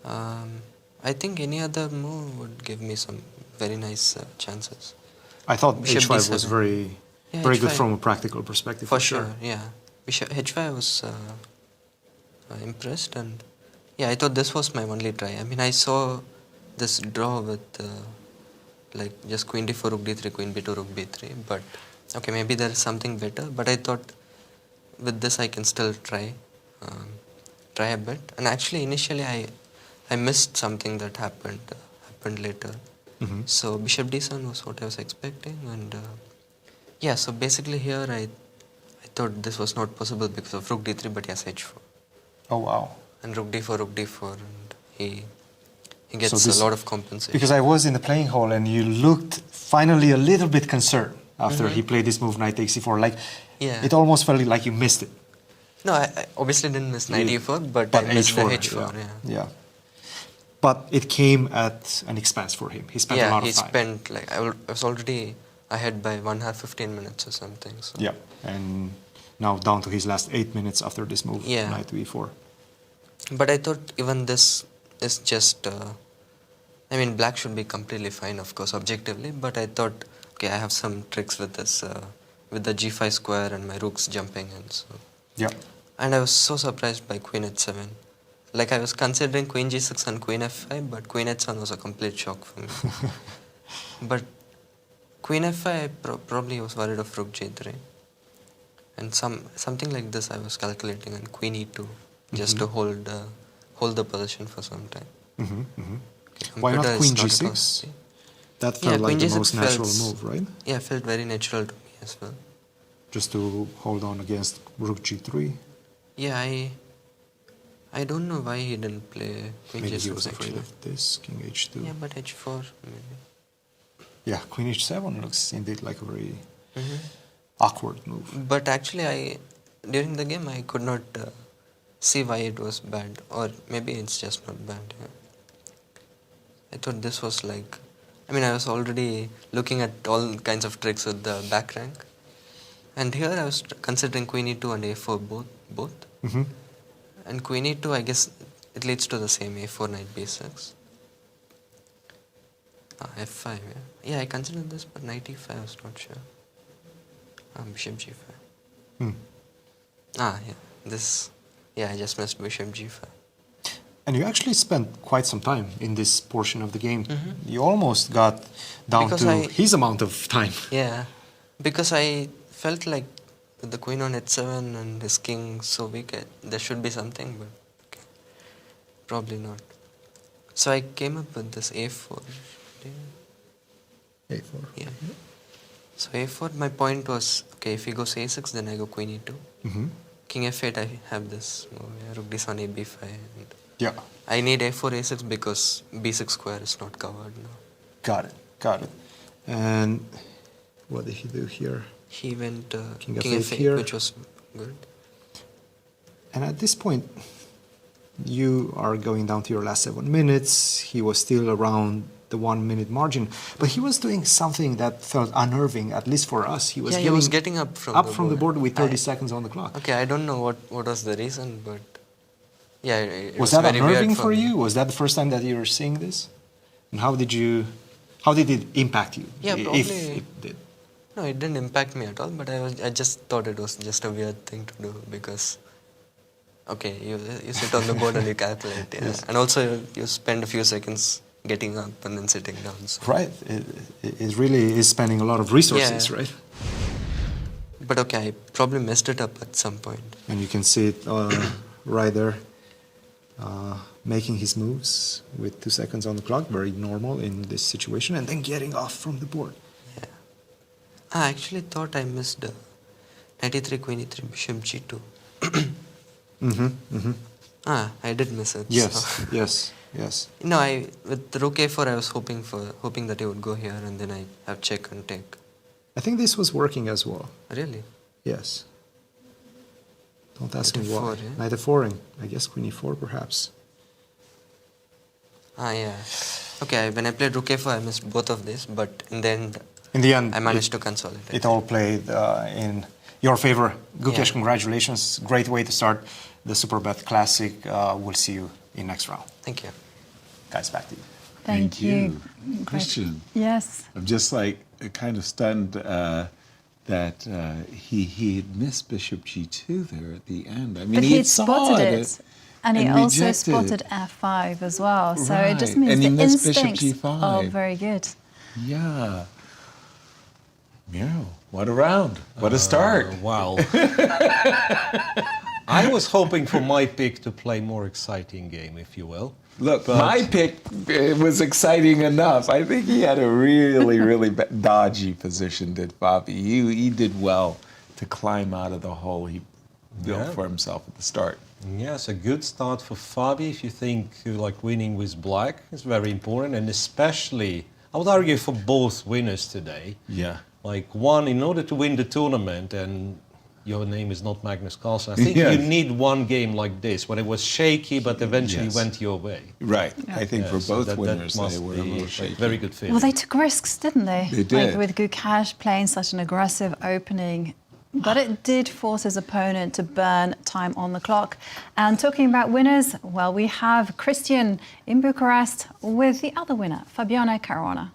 I think any other move would give me some very nice chances. I thought Bishop h5 d7. was very good from a practical perspective. For sure, yeah. Bishop h5 was impressed, and yeah, I thought this was my only try. I mean, I saw this draw with like just queen d4, rook d3, queen b2, rook b3, but okay, maybe there is something better. But I thought with this I can still try a bit. And actually, initially I missed something that happened later. So bishop d7 was what I was expecting, and yeah. So basically here I thought this was not possible because of rook d3, but yes, h4. Oh wow! And rook d4, and he gets a lot of compensation. Because I was in the playing hall, and you looked finally a little bit concerned after he played this move, knight takes e4. Like, it almost felt like you missed it. No, I obviously didn't miss knight e4, but I missed the h4. Yeah. But it came at an expense for him. He spent a lot of time. Yeah, he spent, like, I was already ahead by 1 hour 15 minutes or something. So. Yeah, and now down to his last 8 minutes after this move, knight to e4. But I thought even this is just, I mean, black should be completely fine, of course, objectively, but I thought, okay, I have some tricks with this, with the g5 square and my rooks jumping in. So. Yeah. And I was so surprised by queen h7. Like, I was considering queen g6 and queen f5, but queen h7 was a complete shock for me. But queen f5, I probably was worried of rook g3. And something like this I was calculating, and queen e2, just to hold the position for some time. Okay, why not queen g6? That felt like the most natural move, right? Yeah, felt very natural to me as well. Just to hold on against rook g3? Yeah, I don't know why he didn't play queen maybe g6. He was afraid of this, king h2. Yeah, but h4 maybe. Yeah, queen h7 looks indeed like a very awkward move. But actually, during the game I could not see why it was bad, or maybe it's just not bad. Yeah. I thought this was like, I mean, I was already looking at all kinds of tricks with the back rank, and here I was considering queen e2 and a4 both. And queen e2, I guess it leads to the same, a4, knight b6. F5, yeah, I considered this, but knight e5 I was not sure. Bishop g5. Yeah, this, yeah, I just missed bishop g5. And you actually spent quite some time in this portion of the game. You almost got down to his amount of time. Yeah, because I felt like with the queen on h7 and his king so weak, there should be something, but okay, probably not. So I came up with this a4. A4. Yeah. So a4, my point was, okay, if he goes a6, then I go queen e2. King f8, I have this move, rook d7, a b5. And yeah. I need a4, a6 because b6 square is not covered now. Got it. And what did he do here? He went king f8 here, which was good. And at this point, you are going down to your last 7 minutes. He was still around the 1 minute margin, but he was doing something that felt unnerving, at least for us. He was getting up from the board with 30 seconds on the clock. Okay, I don't know what was the reason, but yeah, it was that very unnerving weird for you? Was that the first time that you were seeing this? And how did it impact you? Yeah, probably. If it did? No, it didn't impact me at all, but I just thought it was just a weird thing to do because, okay, you sit on the board and you calculate, yeah. Yes. And also you spend a few seconds getting up and then sitting down. So. Right. It really is spending a lot of resources, Yeah. right? But okay, I probably messed it up at some point. And you can see it right there, making his moves with 2 seconds on the clock, very normal in this situation, and then getting off from the board. Yeah. I actually thought I missed 93 queen e3 bishop g2. I did miss it. Yes, so. yes. No, with the rook a4 I was hoping that he would go here and then I have check and take. I think this was working as well. Really? Yes. Don't ask me Knight why. f4, yeah? Knight f4, I guess queen e4 perhaps. Yeah. Okay, when I played rook a4 I missed both of these, but in the end I managed to consolidate. It all played in your favor. Gukesh, Yeah. congratulations. Great way to start the Superbet Classic. We'll see you in next round. Thank you. Guys, back to you. Thank you. Christian. Yes. I'm just like kind of stunned that he had missed bishop g2 there at the end. I mean, But he he had spotted it. And he also rejected. spotted f5 as well. So it just Right. means And he the missed bishop instincts g5. are very good. Yeah. Miro, what a round. What a start. Wow. I was hoping for my pick to play more exciting game, if you will. Look, But- my pick was exciting enough. I think he had a really, really dodgy position, did Fabi. He did well to climb out of the hole he built Yeah. for himself at the start. Yes, a good start for Fabi. If you think like winning with black is very important, and especially, I would argue for both winners today. Yeah. Like one, in order to win the tournament, and your name is not Magnus Carlsen, I think Yes. you need one game like this, when it was shaky, but eventually Yes. went your way. Right. I think for so both that winners, they must were a be little shaky. very good feeling. Well, they took risks, didn't they? They did. Like with Gukesh playing such an aggressive opening. But it did force his opponent to burn time on the clock. And talking about winners, well, we have Cristian in Bucharest with the other winner, Fabiano Caruana.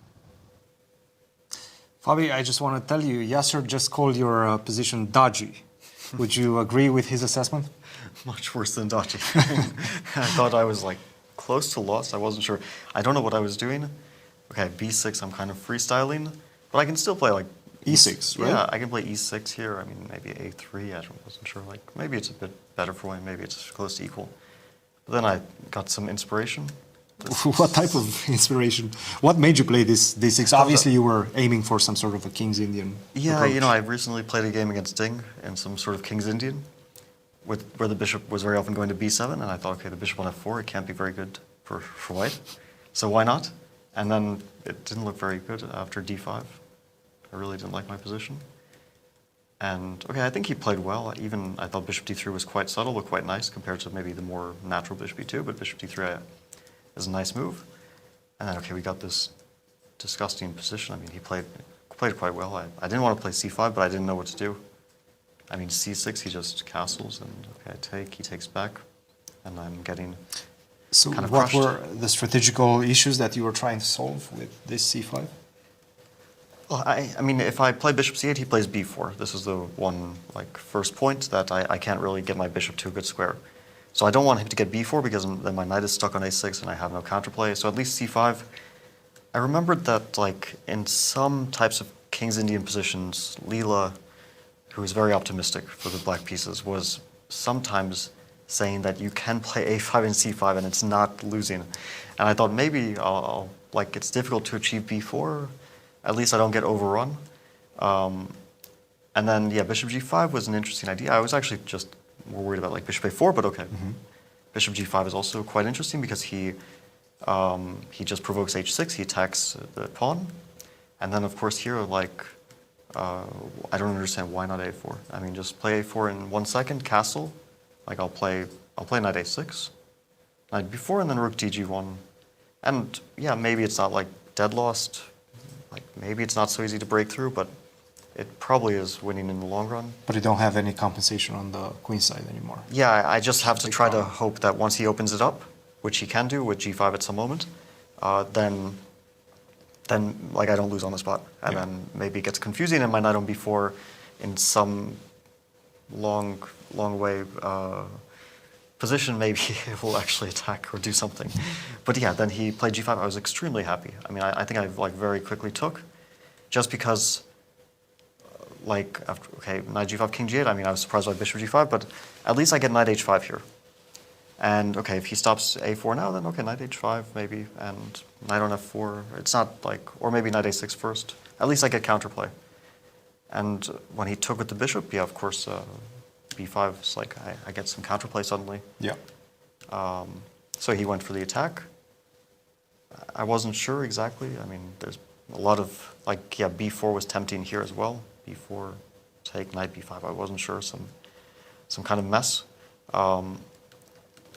Fabi, I just want to tell you, Yasser just called your position dodgy. Would you agree with his assessment? Much worse than dodgy. I thought I was like close to lost. I wasn't sure. I don't know what I was doing. Okay, b6, I'm kind of freestyling, but I can still play like e6, right? Yeah, I can play e6 here. I mean, maybe a3. I wasn't sure. Like maybe it's a bit better for me. Maybe it's close to equal. But then I got some inspiration. What type of inspiration? What made you play this d6? Obviously, you were aiming for some sort of a King's Indian. Yeah, approach. you know, I recently played a game against Ding in some sort of King's Indian, where the bishop was very often going to b7, and I thought, okay, the bishop on f4, it can't be very good for white, so why not? And then it didn't look very good after d5. I really didn't like my position. And, okay, I think he played well. Even I thought bishop d3 was quite subtle, but quite nice compared to maybe the more natural bishop e2, but bishop d3 is a nice move. And then, okay, we got this disgusting position. I mean, he played quite well. I didn't want to play c5, but I didn't know what to do. I mean, c6, he just castles, and okay, I take, he takes back, and I'm getting So kind of what crushed. were the strategical issues that you were trying to solve with this c5? Well, I mean, if I play bishop c8, he plays b4. This is the one, like, first point that I can't really get my bishop to a good square. So I don't want him to get b4 because then my knight is stuck on a6 and I have no counterplay. So at least c5. I remembered that, like, in some types of King's Indian positions, Leela, who is very optimistic for the black pieces, was sometimes saying that you can play a5 and c5 and it's not losing. And I thought maybe I'll like, it's difficult to achieve b4. At least I don't get overrun. And then, yeah, bishop g5 was an interesting idea. I was actually just more worried about like bishop a4, but okay. Bishop g5 is also quite interesting because he just provokes h6, he attacks the pawn. And then, of course, here, like, I don't understand why not a4. I mean, just play a4 in 1 second, castle. Like, I'll play knight a6, knight b4, and then rook dg1. And, yeah, maybe it's not, like, dead lost. Like, maybe it's not so easy to break through, but it probably is winning in the long run. But you don't have any compensation on the queen side anymore. Yeah, I just have to try to hope that once he opens it up, which he can do with g5 at some moment, then then like I don't lose on the spot, and then maybe it gets confusing and my knight on b4 in some long way position, maybe it will actually attack or do something. But yeah, then he played g5. I was extremely happy. I mean, I think I like very quickly took, just because like after, okay, knight g5, king g8. I mean, I was surprised by bishop g5, but at least I get knight h5 here. And okay, if he stops a4 now, then okay, knight h5 maybe, and knight on f4. It's not like, or maybe knight a6 first. At least I get counterplay. And when he took with the bishop, yeah, of course, b5 is like I get some counterplay suddenly. Yeah. So he went for the attack. I wasn't sure exactly. I mean, there's a lot of like, yeah, b4 was tempting here as well. b4, take knight b5. I wasn't sure, some kind of mess.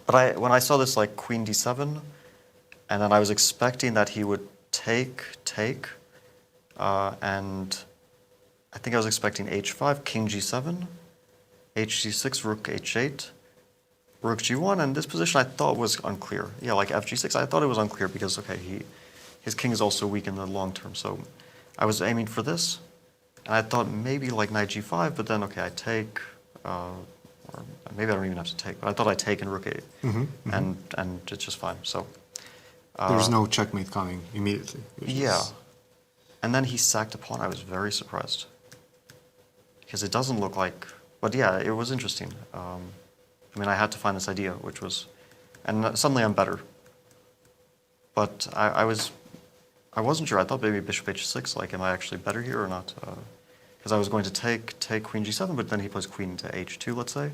But when I saw this like queen d7, and then I was expecting that he would take, and I think I was expecting h5, king g7, hg6, rook h8, rook g1, and this position I thought was unclear. Yeah, like fg6, I thought it was unclear because, okay, his king is also weak in the long term, so I was aiming for this, and I thought maybe like knight g5, but then, okay, I take, or maybe I don't even have to take, but I thought I'd take in rook 8, and it's just fine, so. There's no checkmate coming immediately. Yeah, and then he sacked a pawn. I was very surprised, because it doesn't look like, but yeah, it was interesting. I mean, I had to find this idea, which was, and suddenly I'm better. But I wasn't sure. I thought maybe bishop h6, like, am I actually better here or not? Because I was going to take queen g7, but then he plays queen to h2, let's say,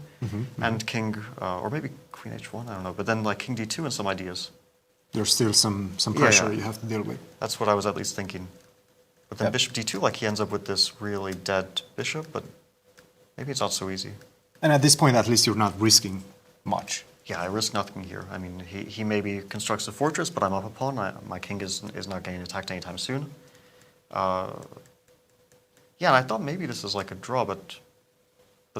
and king, or maybe queen h1, I don't know, but then like king d2 and some ideas. There's still some pressure you have to deal with. That's what I was at least thinking. But then bishop d2, like he ends up with this really dead bishop, but maybe it's not so easy. And at this point, at least you're not risking much. Yeah, I risk nothing here. I mean, he maybe constructs a fortress, but I'm up a pawn. My king is not getting attacked anytime soon. Yeah, and I thought maybe this is like a draw, but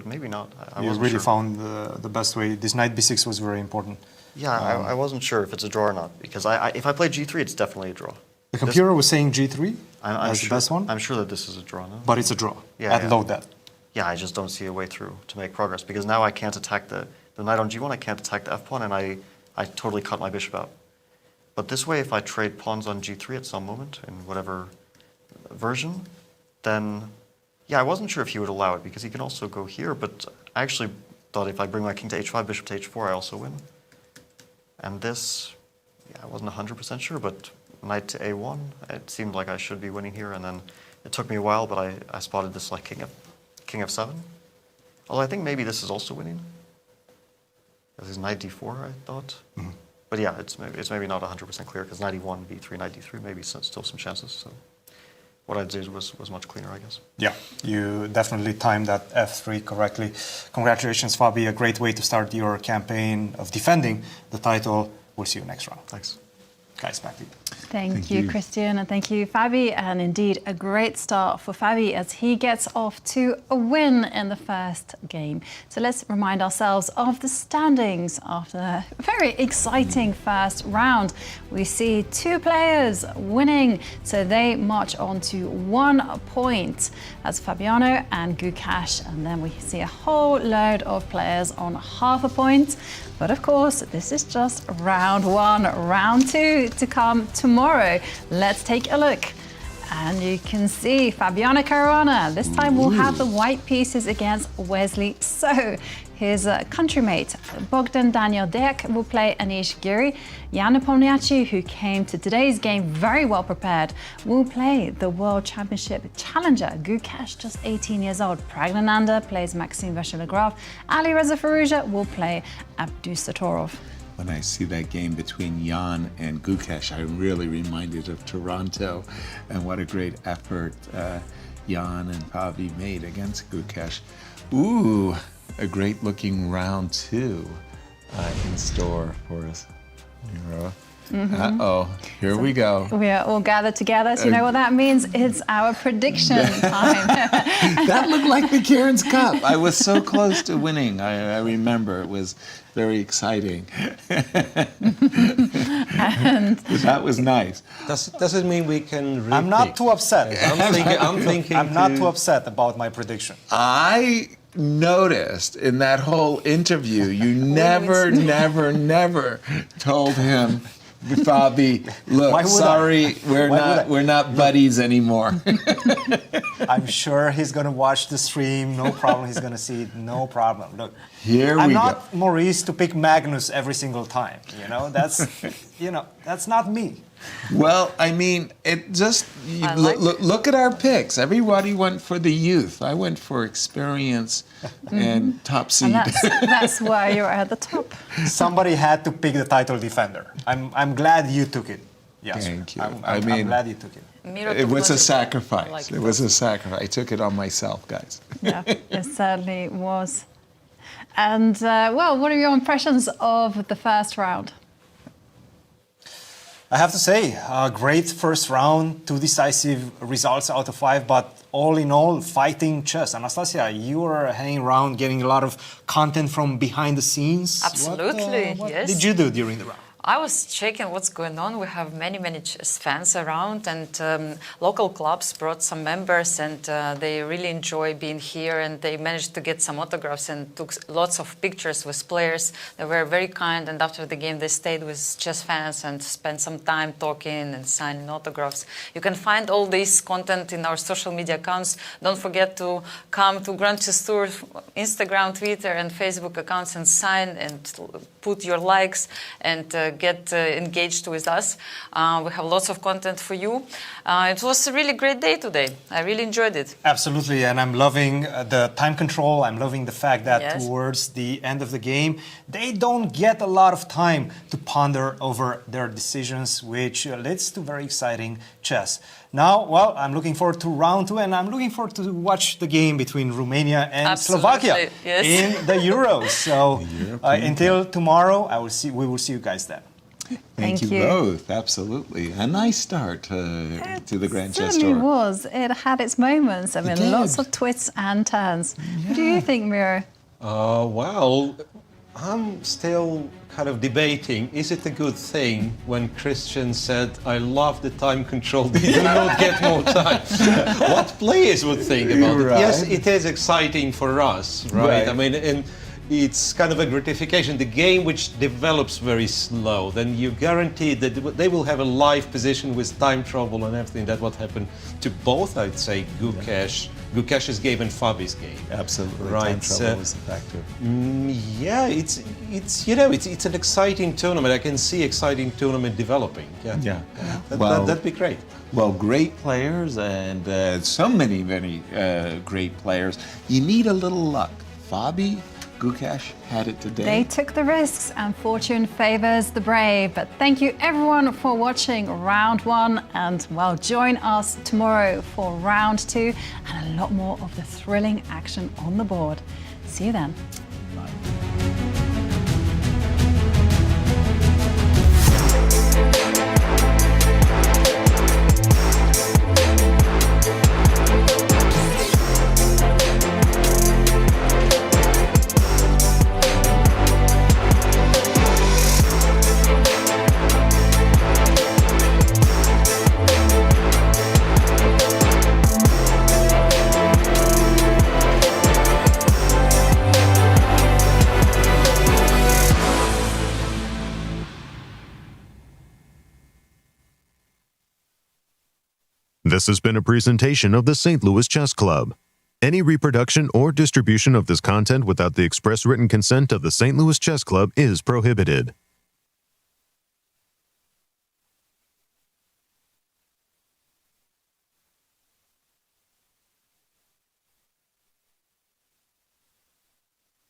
maybe not. I you wasn't really sure. found the best way. This knight b6 was very important. Yeah, I wasn't sure if it's a draw or not, because if I play g3, it's definitely a draw. The computer was saying g3 I'm as sure, the best one? I'm sure that this is a draw, no? But it's a draw, Yeah, at low depth. Yeah, I just don't see a way through to make progress, because now I can't attack the knight on g1, I can't attack the f-pawn, and I totally cut my bishop out. But this way, if I trade pawns on g3 at some moment, in whatever version, then, yeah, I wasn't sure if he would allow it, because he can also go here, but I actually thought if I bring my king to h5, bishop to h4, I also win. And this, yeah, I wasn't 100% sure, but knight to a1, it seemed like I should be winning here, and then it took me a while, but I spotted this like king f7. Although I think maybe this is also winning. This is knight d4, I thought. But yeah, it's maybe not 100% clear, because knight e1, b3, knight d3, maybe still some chances. So what I did was much cleaner, I guess. Yeah, you definitely timed that f3 correctly. Congratulations, Fabi. A great way to start your campaign of defending the title. We'll see you next round. Thanks. Guys, back to you. Thank you, Cristian, and thank you, Fabi. And indeed, a great start for Fabi as he gets off to a win in the first game. So let's remind ourselves of the standings after a very exciting first round. We see two players winning, so they march on to 1 point. That's Fabiano and Gukesh. And then we see a whole load of players on half a point. But of course, this is just round one. Round two to come tomorrow. Let's take a look. And you can see Fabiano Caruana. This time we'll have the white pieces against Wesley. So his countrymate, Bogdan Deac, will play Anish, Giri. Nepomniachtchi, who came to today's game very well prepared, will play the World Championship challenger, Gukesh, just 18 years old. Praggnanandhaa plays Maxime Vachier-Lagrave. Alireza Firouzja will play Abdusattorov. When I see that game between Jan and Gukesh, I'm really reminded of Toronto and what a great effort Jan and Fabi made against Gukesh. Ooh, a great looking round two in store for us. Uh-oh, here we go. We are all gathered together. So you know what that means? It's our prediction time. That looked like the Karen's Cup. I was so close to winning. I remember it was very exciting. That was nice. Does it mean we can repeat? I'm not too upset. I'm not too upset about my prediction. I noticed in that whole interview, you never told him, Fabi, look, sorry, we're not buddies anymore. I'm sure he's going to watch the stream. No problem. He's going to see it. No problem. Look, I'm not Maurice to pick Magnus every single time. That's not me. Well, I mean, it just look at our picks. Everybody went for the youth. I went for experience and top seed. And that's why you're at the top. Somebody had to pick the title defender. I'm glad you took it. Yes. Thank you. I'm glad you took it. It was a sacrifice. It was a sacrifice. I took it on myself, guys. Yeah, it certainly was. And what are your impressions of the first round? I have to say, a great first round, 2 decisive results out of 5, but all in all, fighting chess. Anastasia, you were hanging around, getting a lot of content from behind the scenes. Absolutely, what yes. did you do during the round? I was checking what's going on. We have many chess fans around, and local clubs brought some members, and they really enjoy being here, and they managed to get some autographs and took lots of pictures with players. They were very kind, and after the game they stayed with chess fans and spent some time talking and signing autographs. You can find all this content in our social media accounts. Don't forget to come to Grand Chess Tour Instagram, Twitter and Facebook accounts and sign and put your likes and get engaged with us. We have lots of content for you. It was a really great day today. I really enjoyed it. Absolutely, and I'm loving the time control. I'm loving the fact that towards the end of the game, they don't get a lot of time to ponder over their decisions, which leads to very exciting chess. Now, well, I'm looking forward to round 2, and I'm looking forward to watch the game between Romania and Slovakia in the Euros. So until tomorrow, we will see you guys then. Thank you both. Absolutely. A nice start to the Grand Chess Tour. It certainly was. It had its moments. I mean, lots of twists and turns. What do you think, Miro? Well, I'm still kind of debating, is it a good thing when Cristian said, I love the time control, they do not get more time? What players would think about it? Yes, it is exciting for us, right? I mean, and it's kind of a gratification. The game which develops very slow, then you guarantee that they will have a live position with time trouble and everything. That's what happened to both, I'd say, Gukesh's game and Fabi's game. Absolutely, right. Time trouble was a factor. Yeah, it's an exciting tournament. I can see exciting tournament developing. That'd be great. Well, great players and so many great players. You need a little luck. Fabi, Gukesh had it today. They took the risks and fortune favors the brave. But thank you everyone for watching round 1, and well, join us tomorrow for round 2 and a lot more of the thrilling action on the board. See you then. This has been a presentation of the St. Louis Chess Club. Any reproduction or distribution of this content without the express written consent of the St. Louis Chess Club is prohibited.